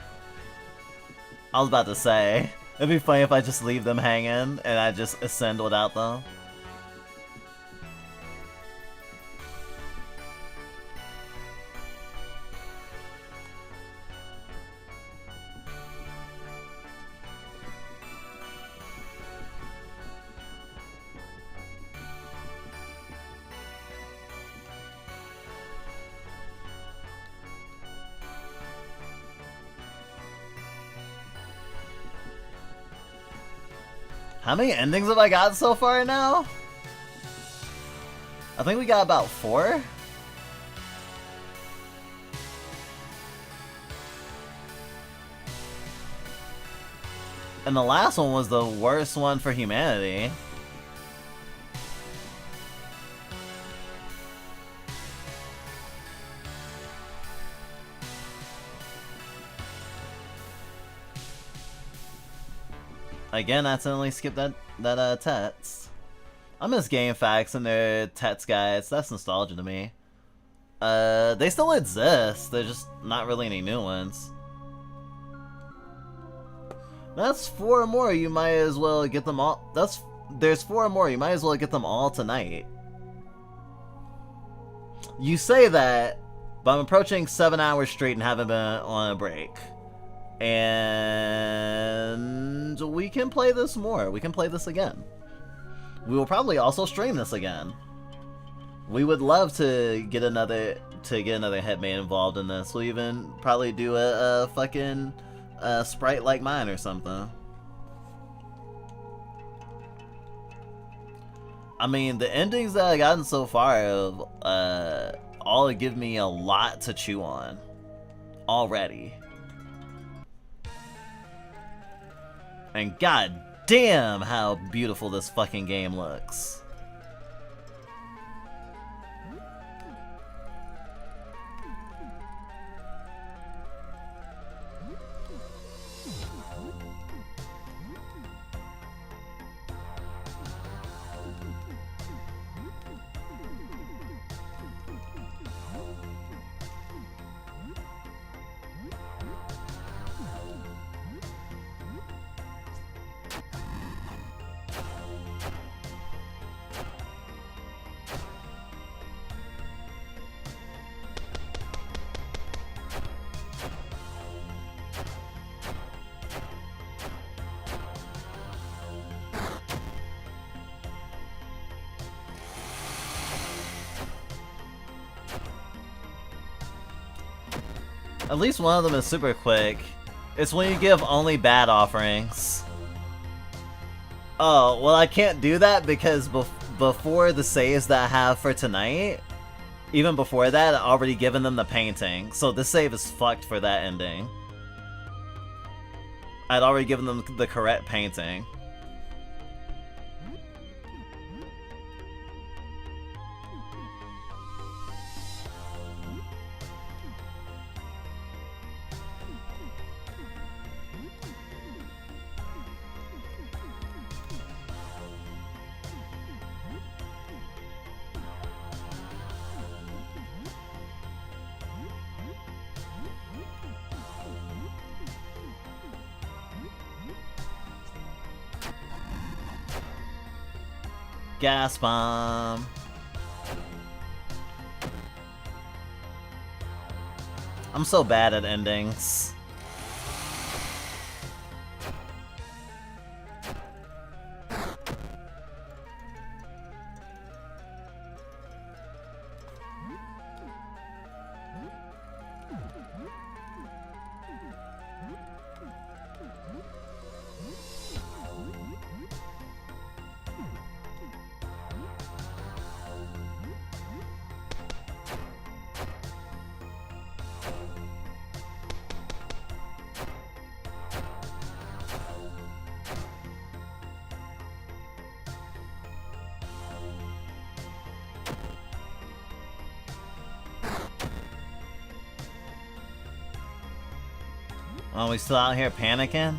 I was about to say, it'd be funny if I just leave them hanging and I just ascend without them. How many endings have I got so far now? I think we got about 4. And the last one was the worst one for humanity. Again, I accidentally skipped that text. I miss Game Facts and their text guides. That's nostalgia to me. They still exist. They're just not really any new ones. That's 4 more. You might as well get them all. There's 4 more. You might as well get them all tonight. You say that, but I'm approaching 7 hours straight and haven't been on a break. And we can play this more. We can play this again. We will probably also stream this again. We would love to get another headmate involved in this. We'll even probably do a fucking sprite like mine or something. I mean, the endings that I've gotten so far have all give me a lot to chew on already. And god damn how beautiful this fucking game looks. At least one of them is super quick. It's when you give only bad offerings. Oh, well I can't do that because before the saves that I have for tonight, even before that, I've already given them the painting. So this save is fucked for that ending. I'd already given them the correct painting. Gas bomb. I'm so bad at endings. Oh, we still out here panicking?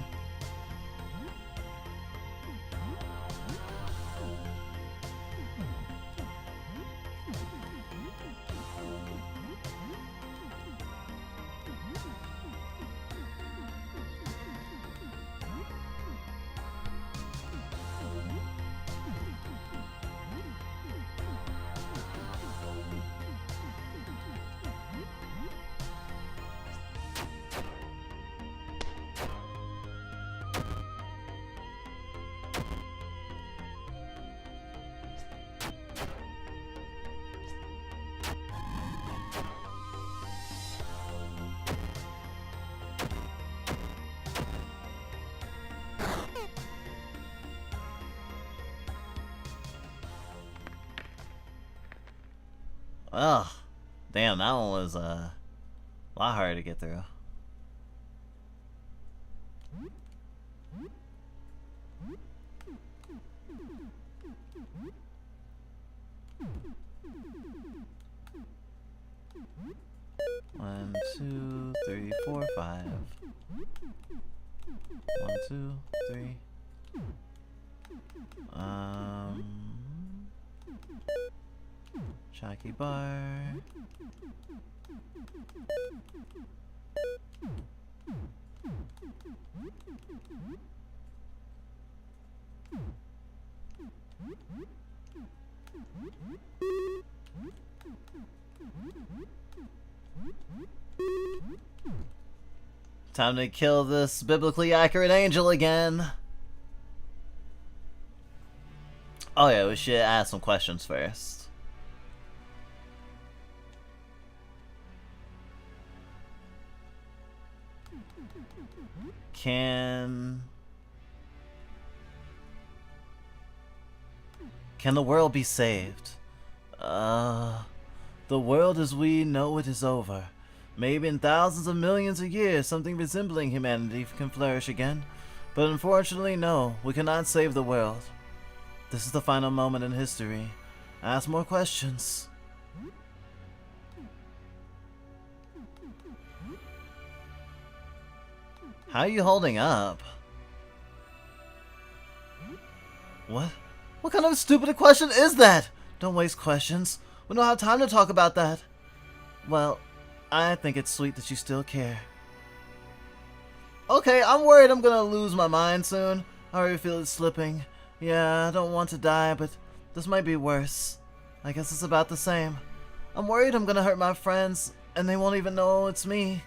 Oh, damn, that one was a lot harder to get through. One, two, three, four, five. 1, 2, 3. Chalky bar. Time to kill this biblically accurate angel again. Oh yeah, we should ask some questions first. Can the world be saved? The world as we know it is over. Maybe in thousands of millions of years, something resembling humanity can flourish again. But unfortunately, no, we cannot save the world. This is the final moment in history. Ask more questions. How are you holding up? What? What kind of stupid question is that? Don't waste questions. We don't have time to talk about that. Well, I think it's sweet that you still care. Okay, I'm worried I'm gonna lose my mind soon. I already feel it slipping. Yeah, I don't want to die, but this might be worse. I guess it's about the same. I'm worried I'm gonna hurt my friends, and they won't even know it's me.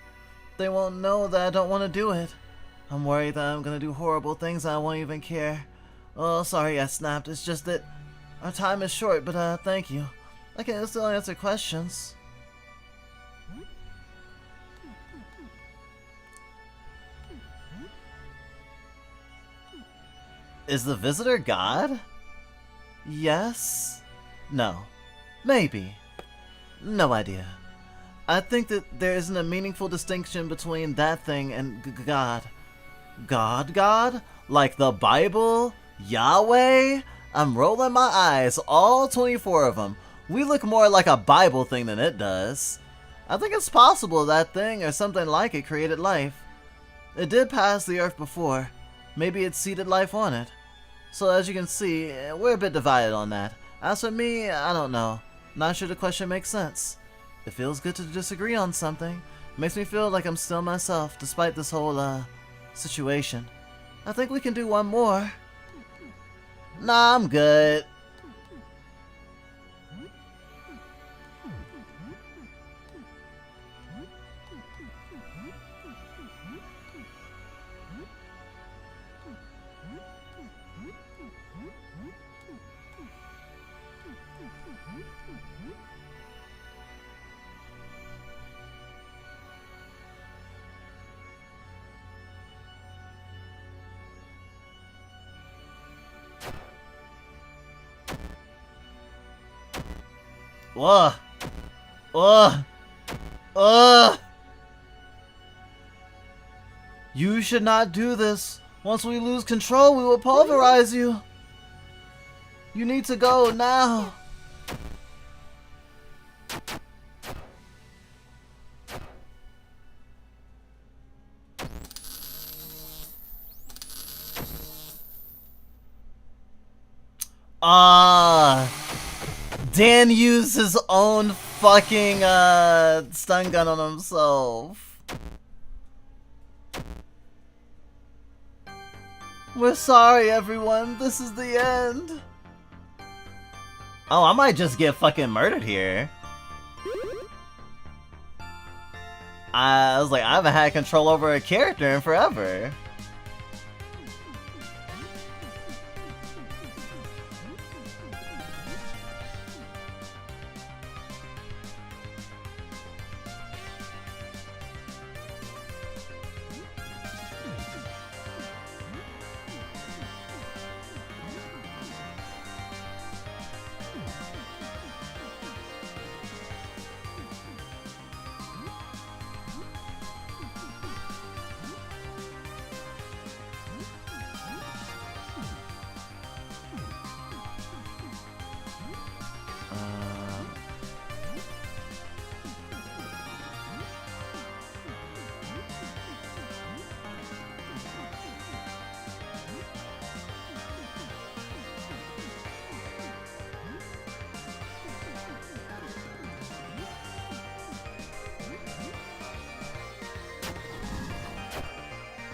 They won't know that I don't want to do it. I'm worried that I'm gonna do horrible things and I won't even care. Oh, sorry I snapped. It's just that our time is short, but thank you. I can still answer questions. Is the visitor God? Yes? No. Maybe. No idea. I think that there isn't a meaningful distinction between that thing and God. God? Like the Bible? Yahweh? I'm rolling my eyes, all 24 of them. We look more like a Bible thing than it does. I think it's possible that thing or something like it created life. It did pass the earth before. Maybe it seeded life on it. So as you can see, we're a bit divided on that. As for me, I don't know. Not sure the question makes sense. It feels good to disagree on something. It makes me feel like I'm still myself, despite this whole, situation. I think we can do one more. Nah, I'm good. Ugh. Ugh. Ugh. You should not do this. Once we lose control, we will pulverize you. You need to go now. Dan used his own fucking stun gun on himself. We're sorry, everyone. This is the end. Oh, I might just get fucking murdered here. I was like, I haven't had control over a character in forever.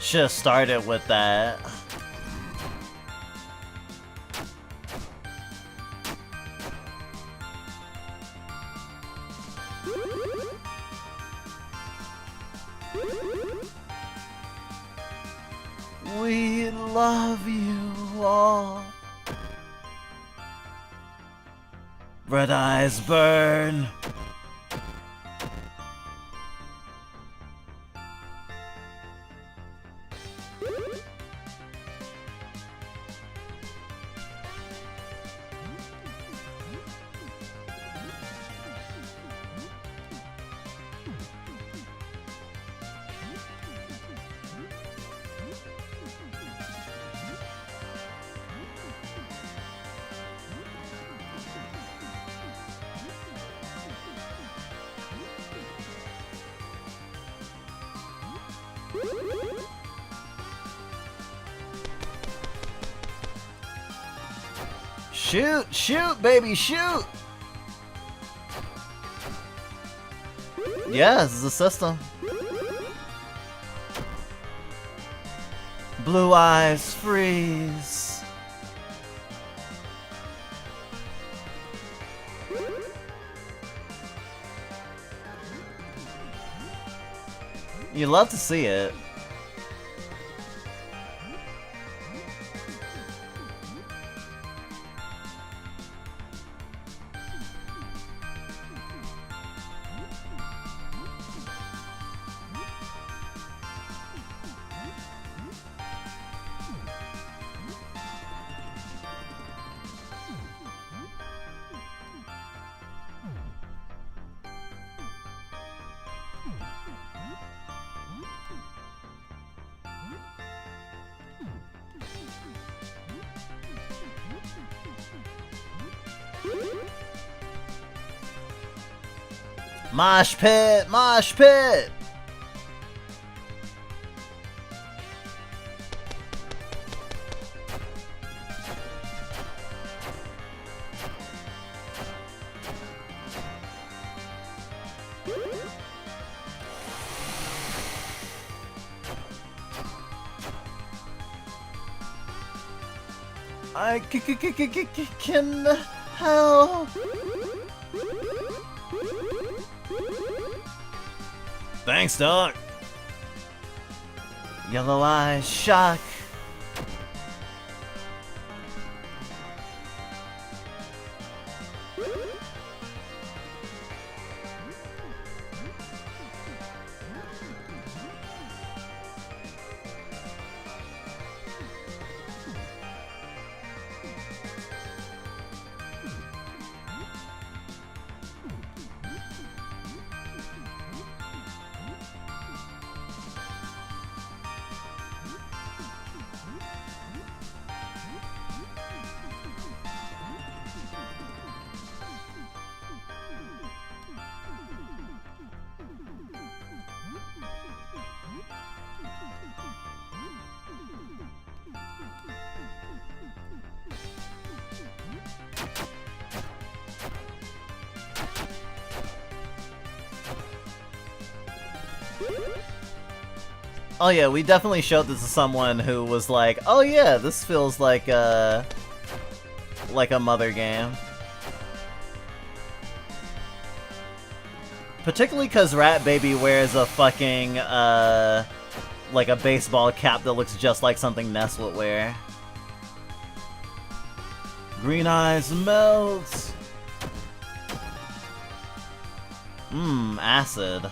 Should've started with that. We love you all. Red eyes burn. Shoot, shoot, baby, shoot! Yeah, this is a system. Blue eyes freeze. You love to see it. Mosh pit! Mosh pit! I can help. Thanks, Doc. Yellow eyes, shock. Oh yeah, we definitely showed this to someone who was like, oh yeah, this feels like a mother game. Particularly because Rat Baby wears a fucking, like a baseball cap that looks just like something Ness would wear. Green eyes melt! Mmm, acid.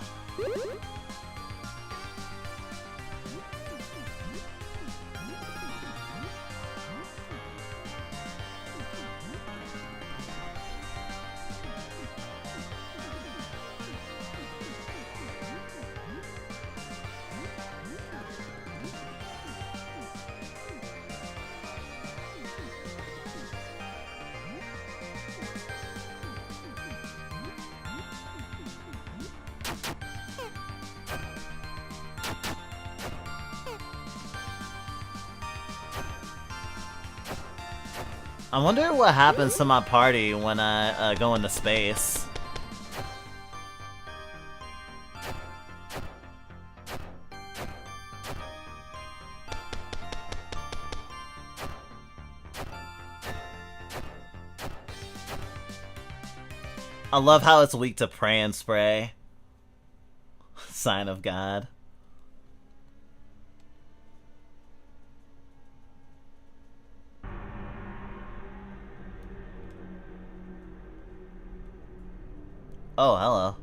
I wonder what happens to my party when I go into space. I love how it's weak to pray and spray. Sign of God. Oh, hello.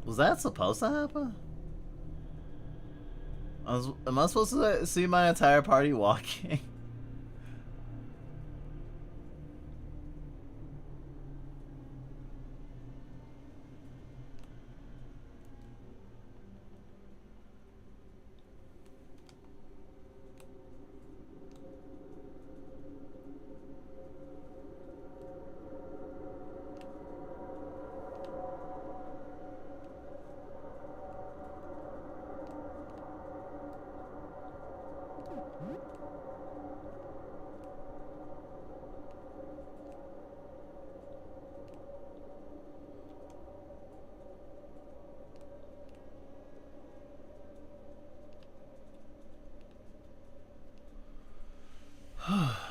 Was that supposed to happen? Am I supposed to see my entire party walking?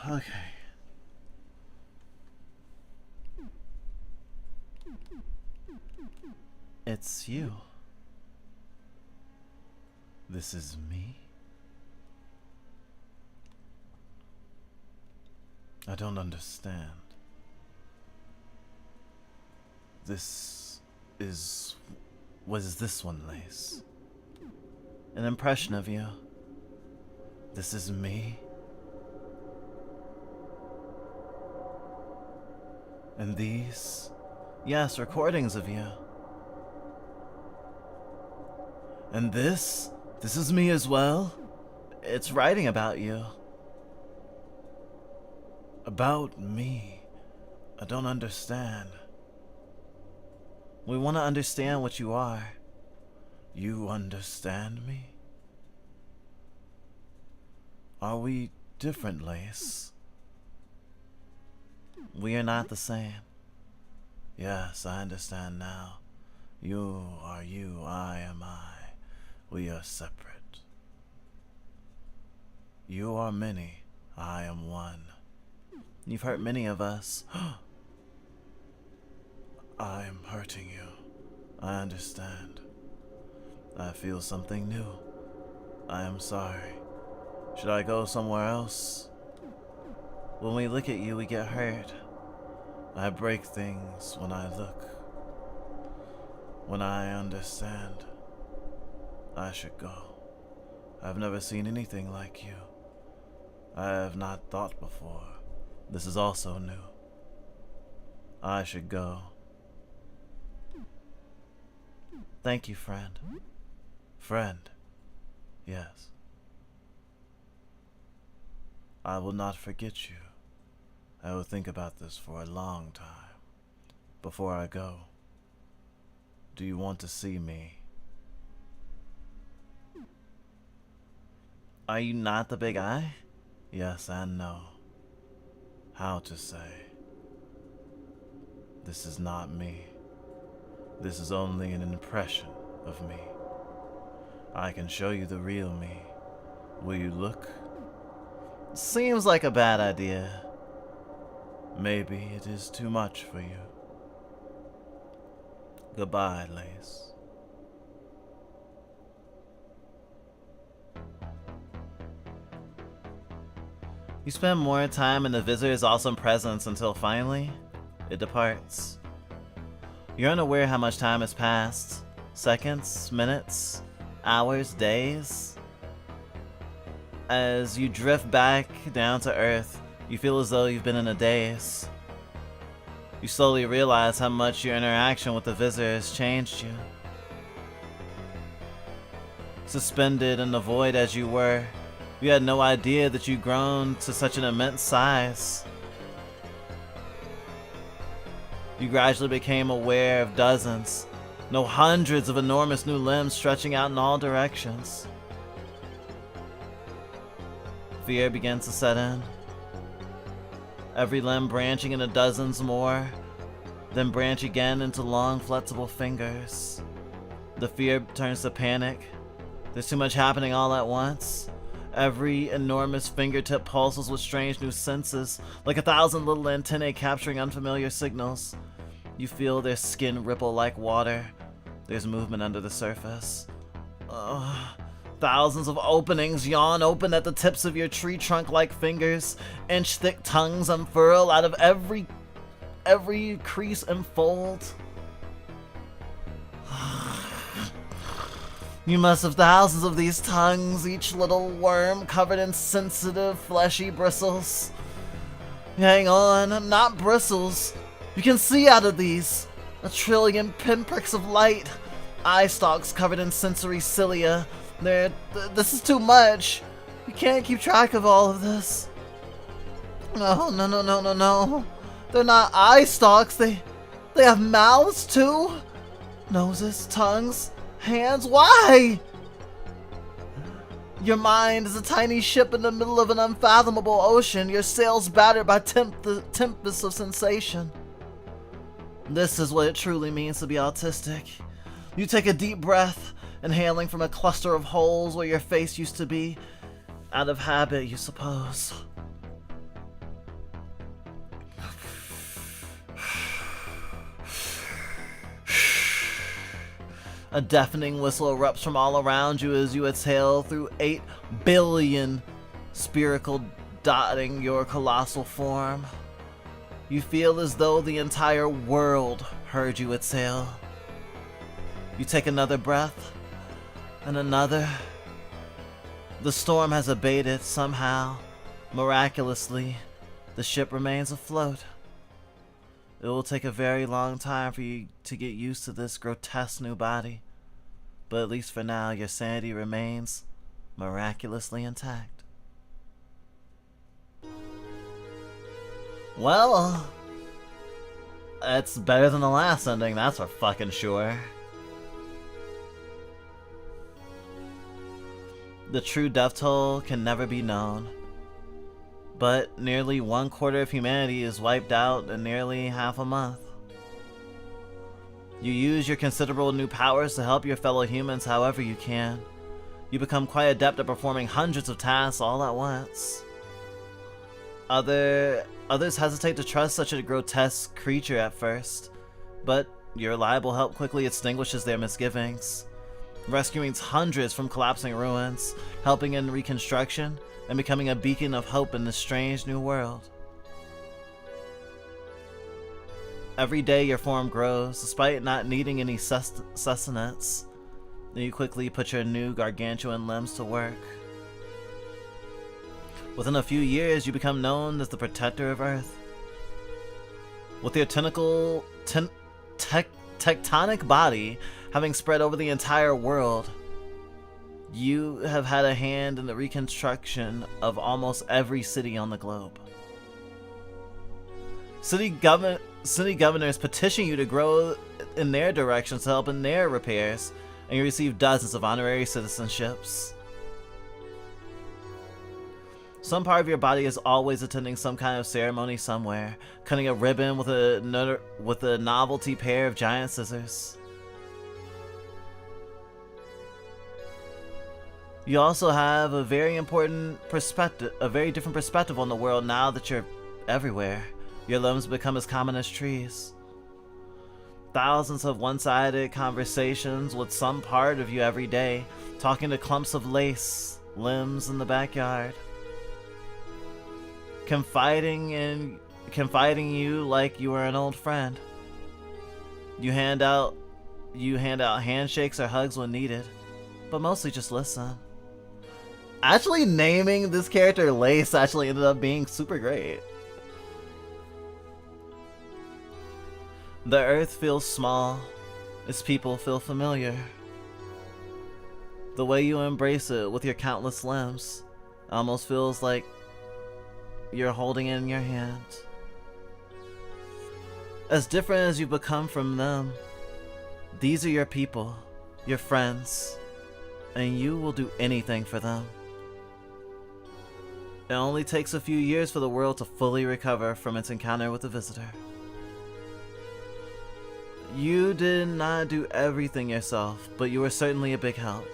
Okay. It's you. This is me? I don't understand. This is... What is this one, Lace? An impression of you. This is me? And these? Yes, recordings of you. And this? This is me as well? It's writing about you. About me. I don't understand. We want to understand what you are. You understand me? Are we different, Lace? We are not the same. Yes, I understand now. You are you, I am I. We are separate. You are many, I am one. You've hurt many of us. I am hurting you. I understand. I feel something new. I am sorry. Should I go somewhere else? When we look at you, we get hurt. I break things when I look. When I understand, I should go. I've never seen anything like you. I have not thought before. This is also new. I should go. Thank you, friend. Friend. Yes. I will not forget you. I will think about this for a long time. Before I go, do you want to see me? Are you not the big eye? Yes and no. How to say? This is not me. This is only an impression of me. I can show you the real me. Will you look? Seems like a bad idea. Maybe it is too much for you. Goodbye, Lace. You spend more time in the visitor's awesome presence until finally, it departs. You're unaware how much time has passed. Seconds, minutes, hours, days. As you drift back down to Earth, you feel as though you've been in a daze. You slowly realize how much your interaction with the visitor has changed you. Suspended in the void as you were, you had no idea that you'd grown to such an immense size. You gradually became aware of dozens, no hundreds of enormous new limbs stretching out in all directions. Fear begins to set in. Every limb branching into dozens more, then branch again into long, flexible fingers. The fear turns to panic. There's too much happening all at once. Every enormous fingertip pulses with strange new senses, like 1,000 little antennae capturing unfamiliar signals. You feel their skin ripple like water. There's movement under the surface. Thousands of openings yawn open at the tips of your tree trunk like fingers. Inch-thick tongues unfurl out of every crease and fold. You must have thousands of these tongues, each little worm covered in sensitive, fleshy bristles. Hang on, not bristles. You can see out of these. 1 trillion pinpricks of light. Eye stalks covered in sensory cilia. This is too much. You can't keep track of all of this. No. They're not eye stalks. They have mouths too. Noses, tongues, hands. Why? Your mind is a tiny ship in the middle of an unfathomable ocean. Your sails battered by tempests of sensation. This is what it truly means to be autistic. You take a deep breath, inhaling from a cluster of holes where your face used to be. Out of habit, you suppose. A deafening whistle erupts from all around you as you exhale through 8 billion spiracles dotting your colossal form. You feel as though the entire world heard you exhale. You take another breath, and another. The storm has abated somehow. Miraculously, the ship remains afloat. It will take a very long time for you to get used to this grotesque new body, but at least for now, your sanity remains miraculously intact. Well, it's better than the last ending, that's for fucking sure. The true death toll can never be known, but nearly 1/4 of humanity is wiped out in nearly half a month. You use your considerable new powers to help your fellow humans however you can. You become quite adept at performing hundreds of tasks all at once. Others hesitate to trust such a grotesque creature at first, but your reliable help quickly extinguishes their misgivings, rescuing hundreds from collapsing ruins, helping in reconstruction, and becoming a beacon of hope in this strange new world. Every day your form grows, despite not needing any sustenance. Then you quickly put your new gargantuan limbs to work. Within a few years, you become known as the Protector of Earth. With your tectonic body having spread over the entire world, you have had a hand in the reconstruction of almost every city on the globe. City governors petition you to grow in their directions to help in their repairs, and you receive dozens of honorary citizenships. Some part of your body is always attending some kind of ceremony somewhere, cutting a ribbon with a novelty pair of giant scissors. You also have a very different perspective on the world now that you're everywhere. Your limbs become as common as trees. Thousands of one-sided conversations with some part of you every day, talking to clumps of lace, limbs in the backyard. Confiding you like you are an old friend. You hand out handshakes or hugs when needed, but mostly just listen. Actually, naming this character Lace actually ended up being super great. The earth feels small, its people feel familiar. The way you embrace it with your countless limbs almost feels like you're holding it in your hands. As different as you become from them, these are your people, your friends, and you will do anything for them. It only takes a few years for the world to fully recover from its encounter with the visitor. You did not do everything yourself, but you were certainly a big help.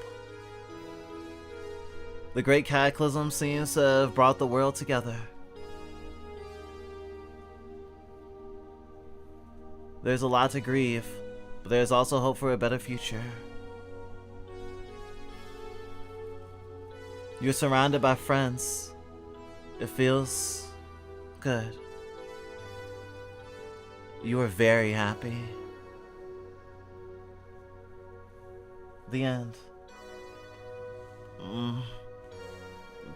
The Great Cataclysm seems to have brought the world together. There's a lot to grieve, but there's also hope for a better future. You're surrounded by friends. It feels good. You are very happy. The end.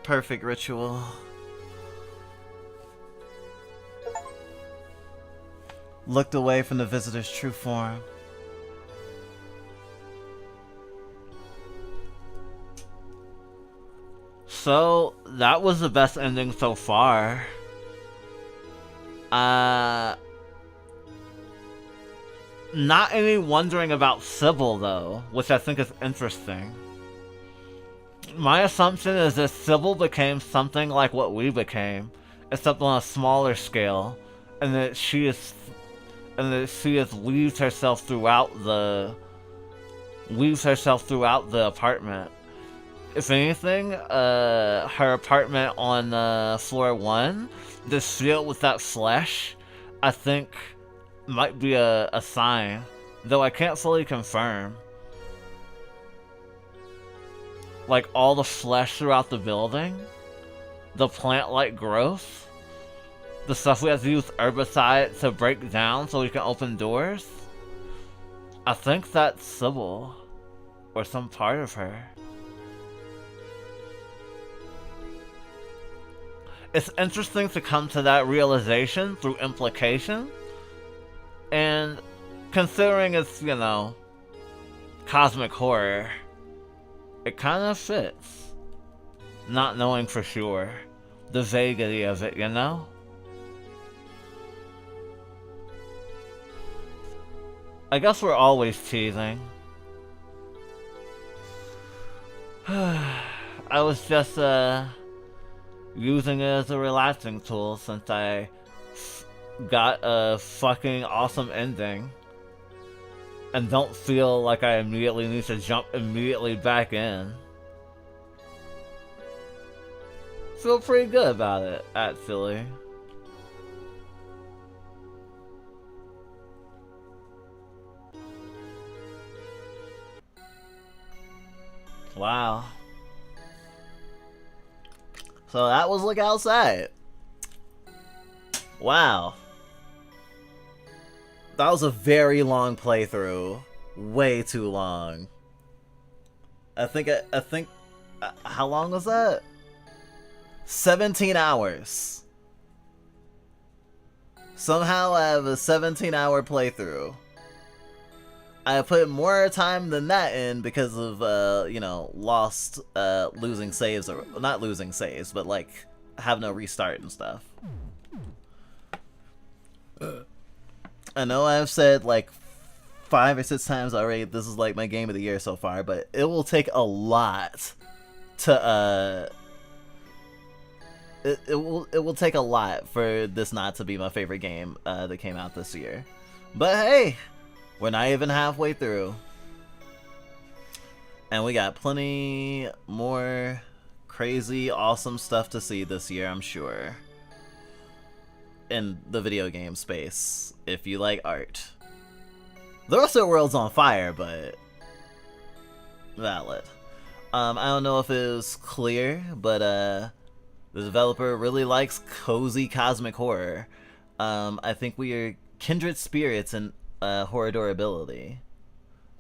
Perfect ritual. Looked away from the visitor's true form. So, that was the best ending so far. Not any wondering about Sybil, though, which I think is interesting. My assumption is that Sybil became something like what we became, except on a smaller scale, and that she leaves herself throughout the apartment. If anything, her apartment on floor 1, just filled with that flesh, I think might be a sign, though I can't fully confirm. Like all the flesh throughout the building, the plant-like growth, the stuff we have to use herbicide to break down so we can open doors. I think that's Sybil, or some part of her. It's interesting to come to that realization through implication, and considering it's, you know, cosmic horror, it kind of fits. Not knowing for sure. The vaguity of it, you know? I guess we're always teasing. I was just, using it as a relaxing tool since I got a fucking awesome ending. And don't feel like I immediately need to jump immediately back in. Feel pretty good about it, actually. Wow. So that was Look Outside. Wow. That was a very long playthrough. Way too long. I think, how long was that? 17 hours. Somehow I have a 17-hour playthrough. I put more time than that in because of, you know, losing saves, or not losing saves, but like, have no restart and stuff. I know I've said like 5 or 6 times already this is like my game of the year so far, but it will take a lot to it will take a lot for this not to be my favorite game that came out this year. But hey, we're not even halfway through, and we got plenty more crazy awesome stuff to see this year, I'm sure, in the video game space, if you like art. The rest of the world's on fire, but valid. I don't know if it was clear, but the developer really likes cozy cosmic horror. I think we are kindred spirits in horror durability.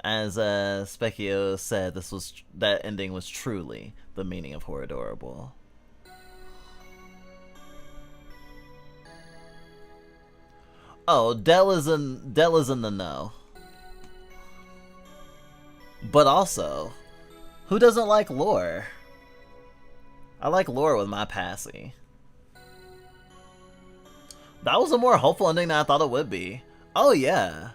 As Specchio said, that ending was truly the meaning of horror durable. Oh, Dell is in the know. But also, who doesn't like lore? I like lore with my passy. That was a more hopeful ending than I thought it would be. Oh yeah.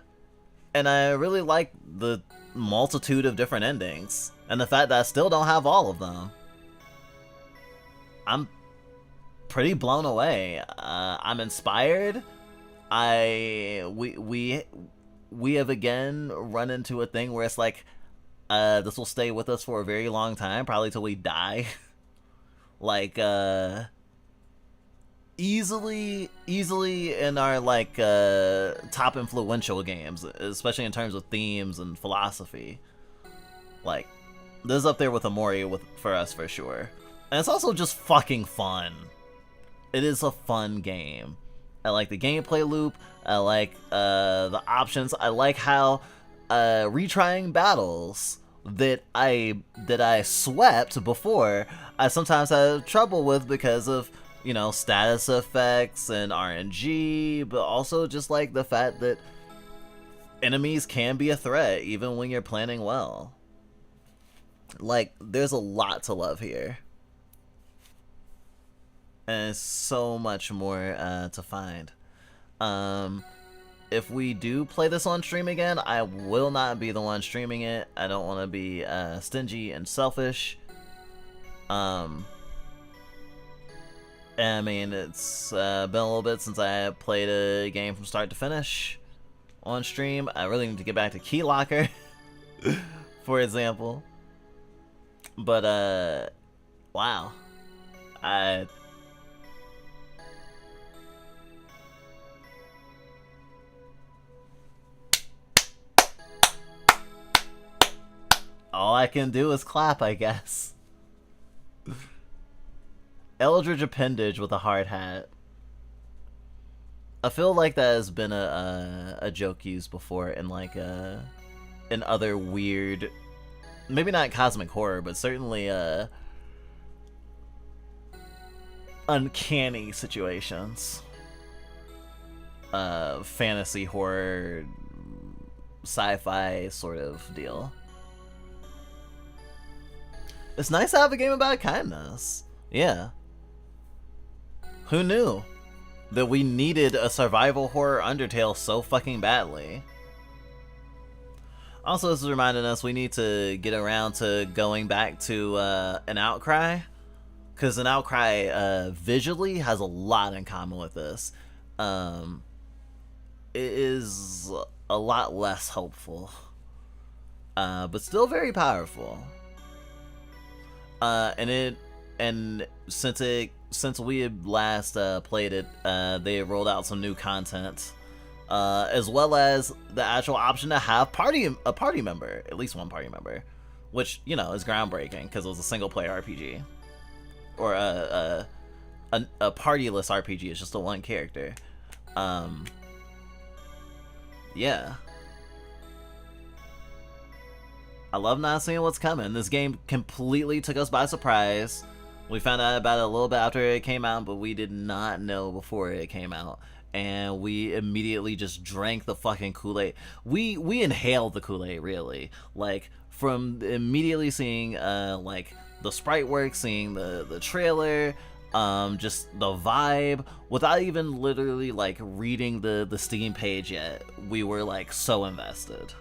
And I really like the multitude of different endings, and the fact that I still don't have all of them. I'm pretty blown away. I'm inspired. We have again run into a thing where it's like, this will stay with us for a very long time, probably till we die. like easily in our like top influential games, especially in terms of themes and philosophy. Like, this is up there with Amori for us for sure. And it's also just fucking fun. It is a fun game. I like the gameplay loop. I like the options. I like how retrying battles that I swept before, I sometimes have trouble with because of, you know, status effects and RNG, but also just like the fact that enemies can be a threat even when you're planning well. Like, there's a lot to love here. And so much more to find. If we do play this on stream again, I will not be the one streaming it. I don't want to be stingy and selfish. I mean, it's been a little bit since I played a game from start to finish on stream. I really need to get back to Key Locker, for example. But, wow. All I can do is clap, I guess. Eldritch Appendage with a hard hat. I feel like that has been a joke used before in like in other weird, maybe not cosmic horror, but certainly uncanny situations. Fantasy horror, sci-fi sort of deal. It's nice to have a game about kindness. Yeah. Who knew that we needed a survival horror Undertale so fucking badly? Also, this is reminding us we need to get around to going back to An Outcry. Because An Outcry visually has a lot in common with this. It is a lot less hopeful. But still very powerful. And since we had last played it, they had rolled out some new content, as well as the actual option to have a party member, at least one party member, which, you know, is groundbreaking because it was a single player RPG, or a partyless RPG. It's just a one character. Yeah. I love not seeing what's coming. This game completely took us by surprise. We found out about it a little bit after it came out, but we did not know before it came out. And we immediately just drank the fucking Kool-Aid. We inhaled the Kool-Aid, really. Like, from immediately seeing, like, the sprite work, seeing the trailer, just the vibe, without even literally, like, reading the Steam page yet. We were, like, so invested.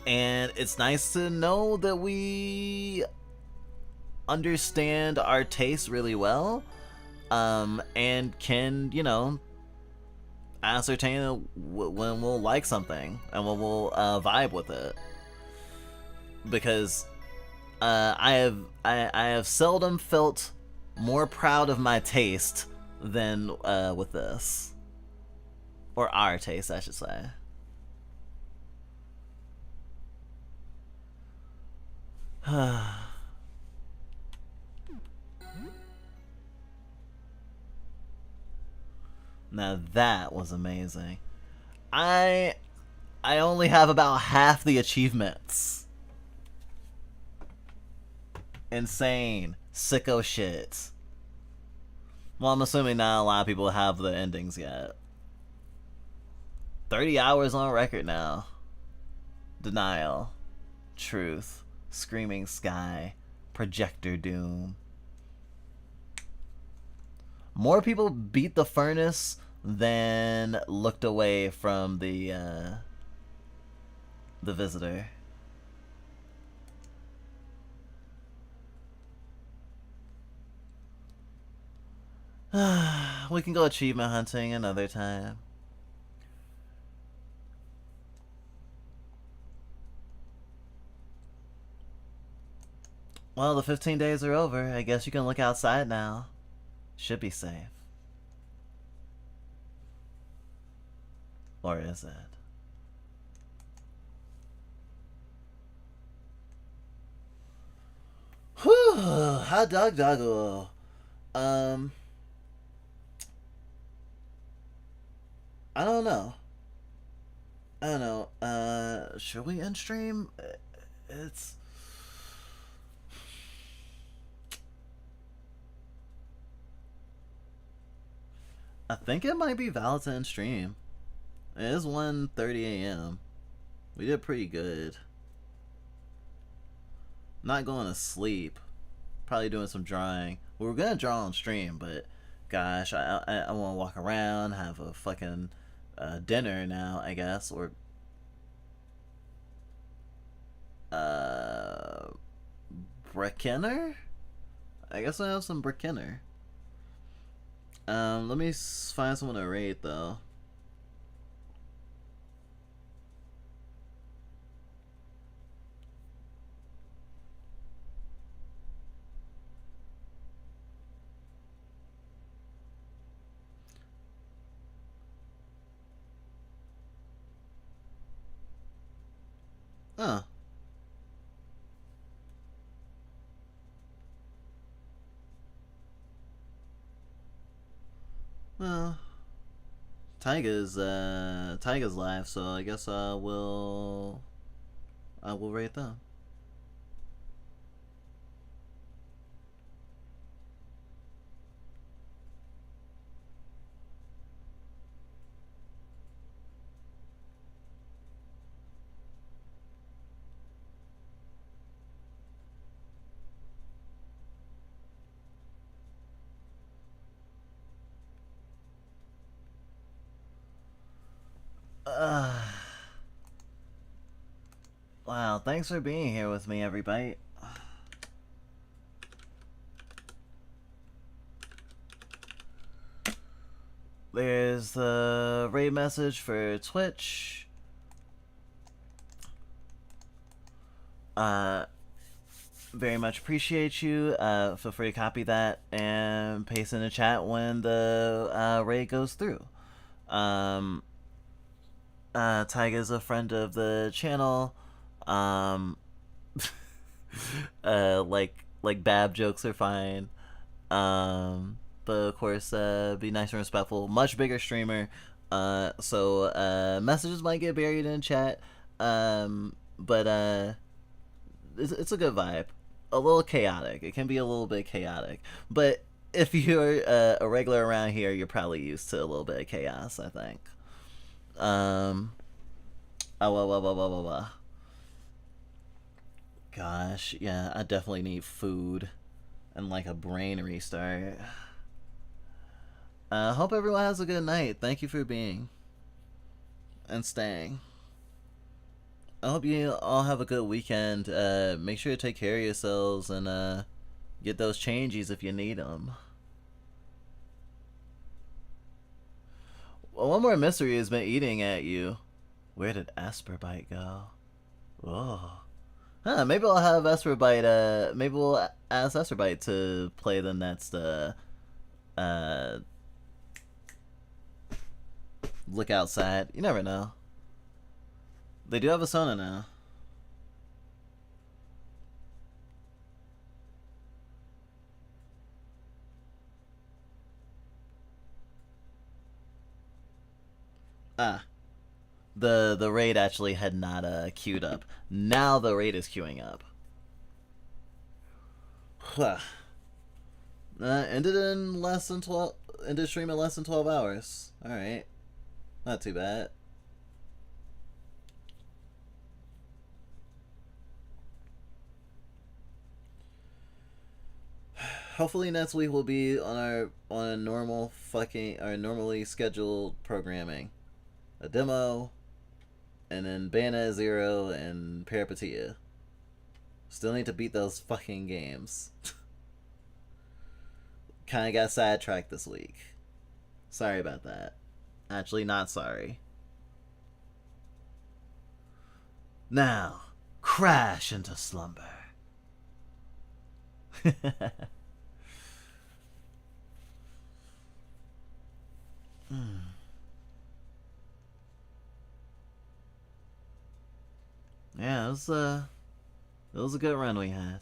And it's nice to know that we understand our taste really well, and can, you know, ascertain when we'll like something and when we'll vibe with it. Because I have seldom felt more proud of my taste than with this, or our taste, I should say. Now that was amazing. I only have about half the achievements. Insane. Sicko shit. Well, I'm assuming not a lot of people have the endings yet. 30 hours on record now. Denial. Truth. Screaming Sky, Projector Doom. More people beat the furnace than looked away from the visitor. We can go achievement hunting another time. Well, the 15 days are over. I guess you can look outside now. Should be safe. Or is it? Whew, hot dog doggo. I don't know. I don't know. Should we end stream? It's. I think it might be valid to end stream. It is 1:30 a.m. We did pretty good. Not going to sleep. Probably doing some drawing. We were gonna draw on stream, but gosh, I want to walk around, have a fucking dinner now, I guess, or Breckenner? I guess I have some Breckenner. Let me find someone to rate though. Huh. Well, Tyga's live, so I guess I will rate them. Wow, thanks for being here with me, everybody. There's the raid message for Twitch. Very much appreciate you. Feel free to copy that and paste in the chat when the raid goes through. Tyga's a friend of the channel. Like bab jokes are fine. But of course, be nice and respectful. Much bigger streamer. So messages might get buried in chat. But it's a good vibe. A little chaotic. It can be a little bit chaotic. But if you're a regular around here, you're probably used to a little bit of chaos, I think. Gosh, yeah, I definitely need food and like a brain restart. Hope everyone has a good night. Thank you for being and staying. I hope you all have a good weekend. Make sure to take care of yourselves and get those changes if you need them. Well, one more mystery has been eating at you. Where did Asperbite go? Oh. Huh, maybe I'll have Asperbite, maybe we'll ask Asperbite to play the next, look outside. You never know. They do have a sauna now. Ah. The raid actually had not queued up. Now the raid is queuing up. Ended in less than 12. Ended stream in less than 12 hours. All right, not too bad. Hopefully next week will be on a normally scheduled programming. A demo, and then Bayonetta 0 and Peripetia. Still need to beat those fucking games. Kinda got sidetracked this week. Sorry about that. Actually, not sorry. Now, crash into slumber. Yeah, it was a good run we had.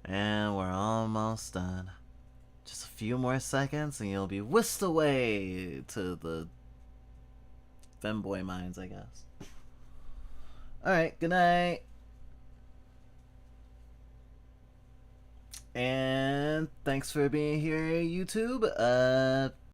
And we're almost done. Just a few more seconds and you'll be whisked away to the femboy mines, I guess. Alright, good night. And thanks for being here, YouTube.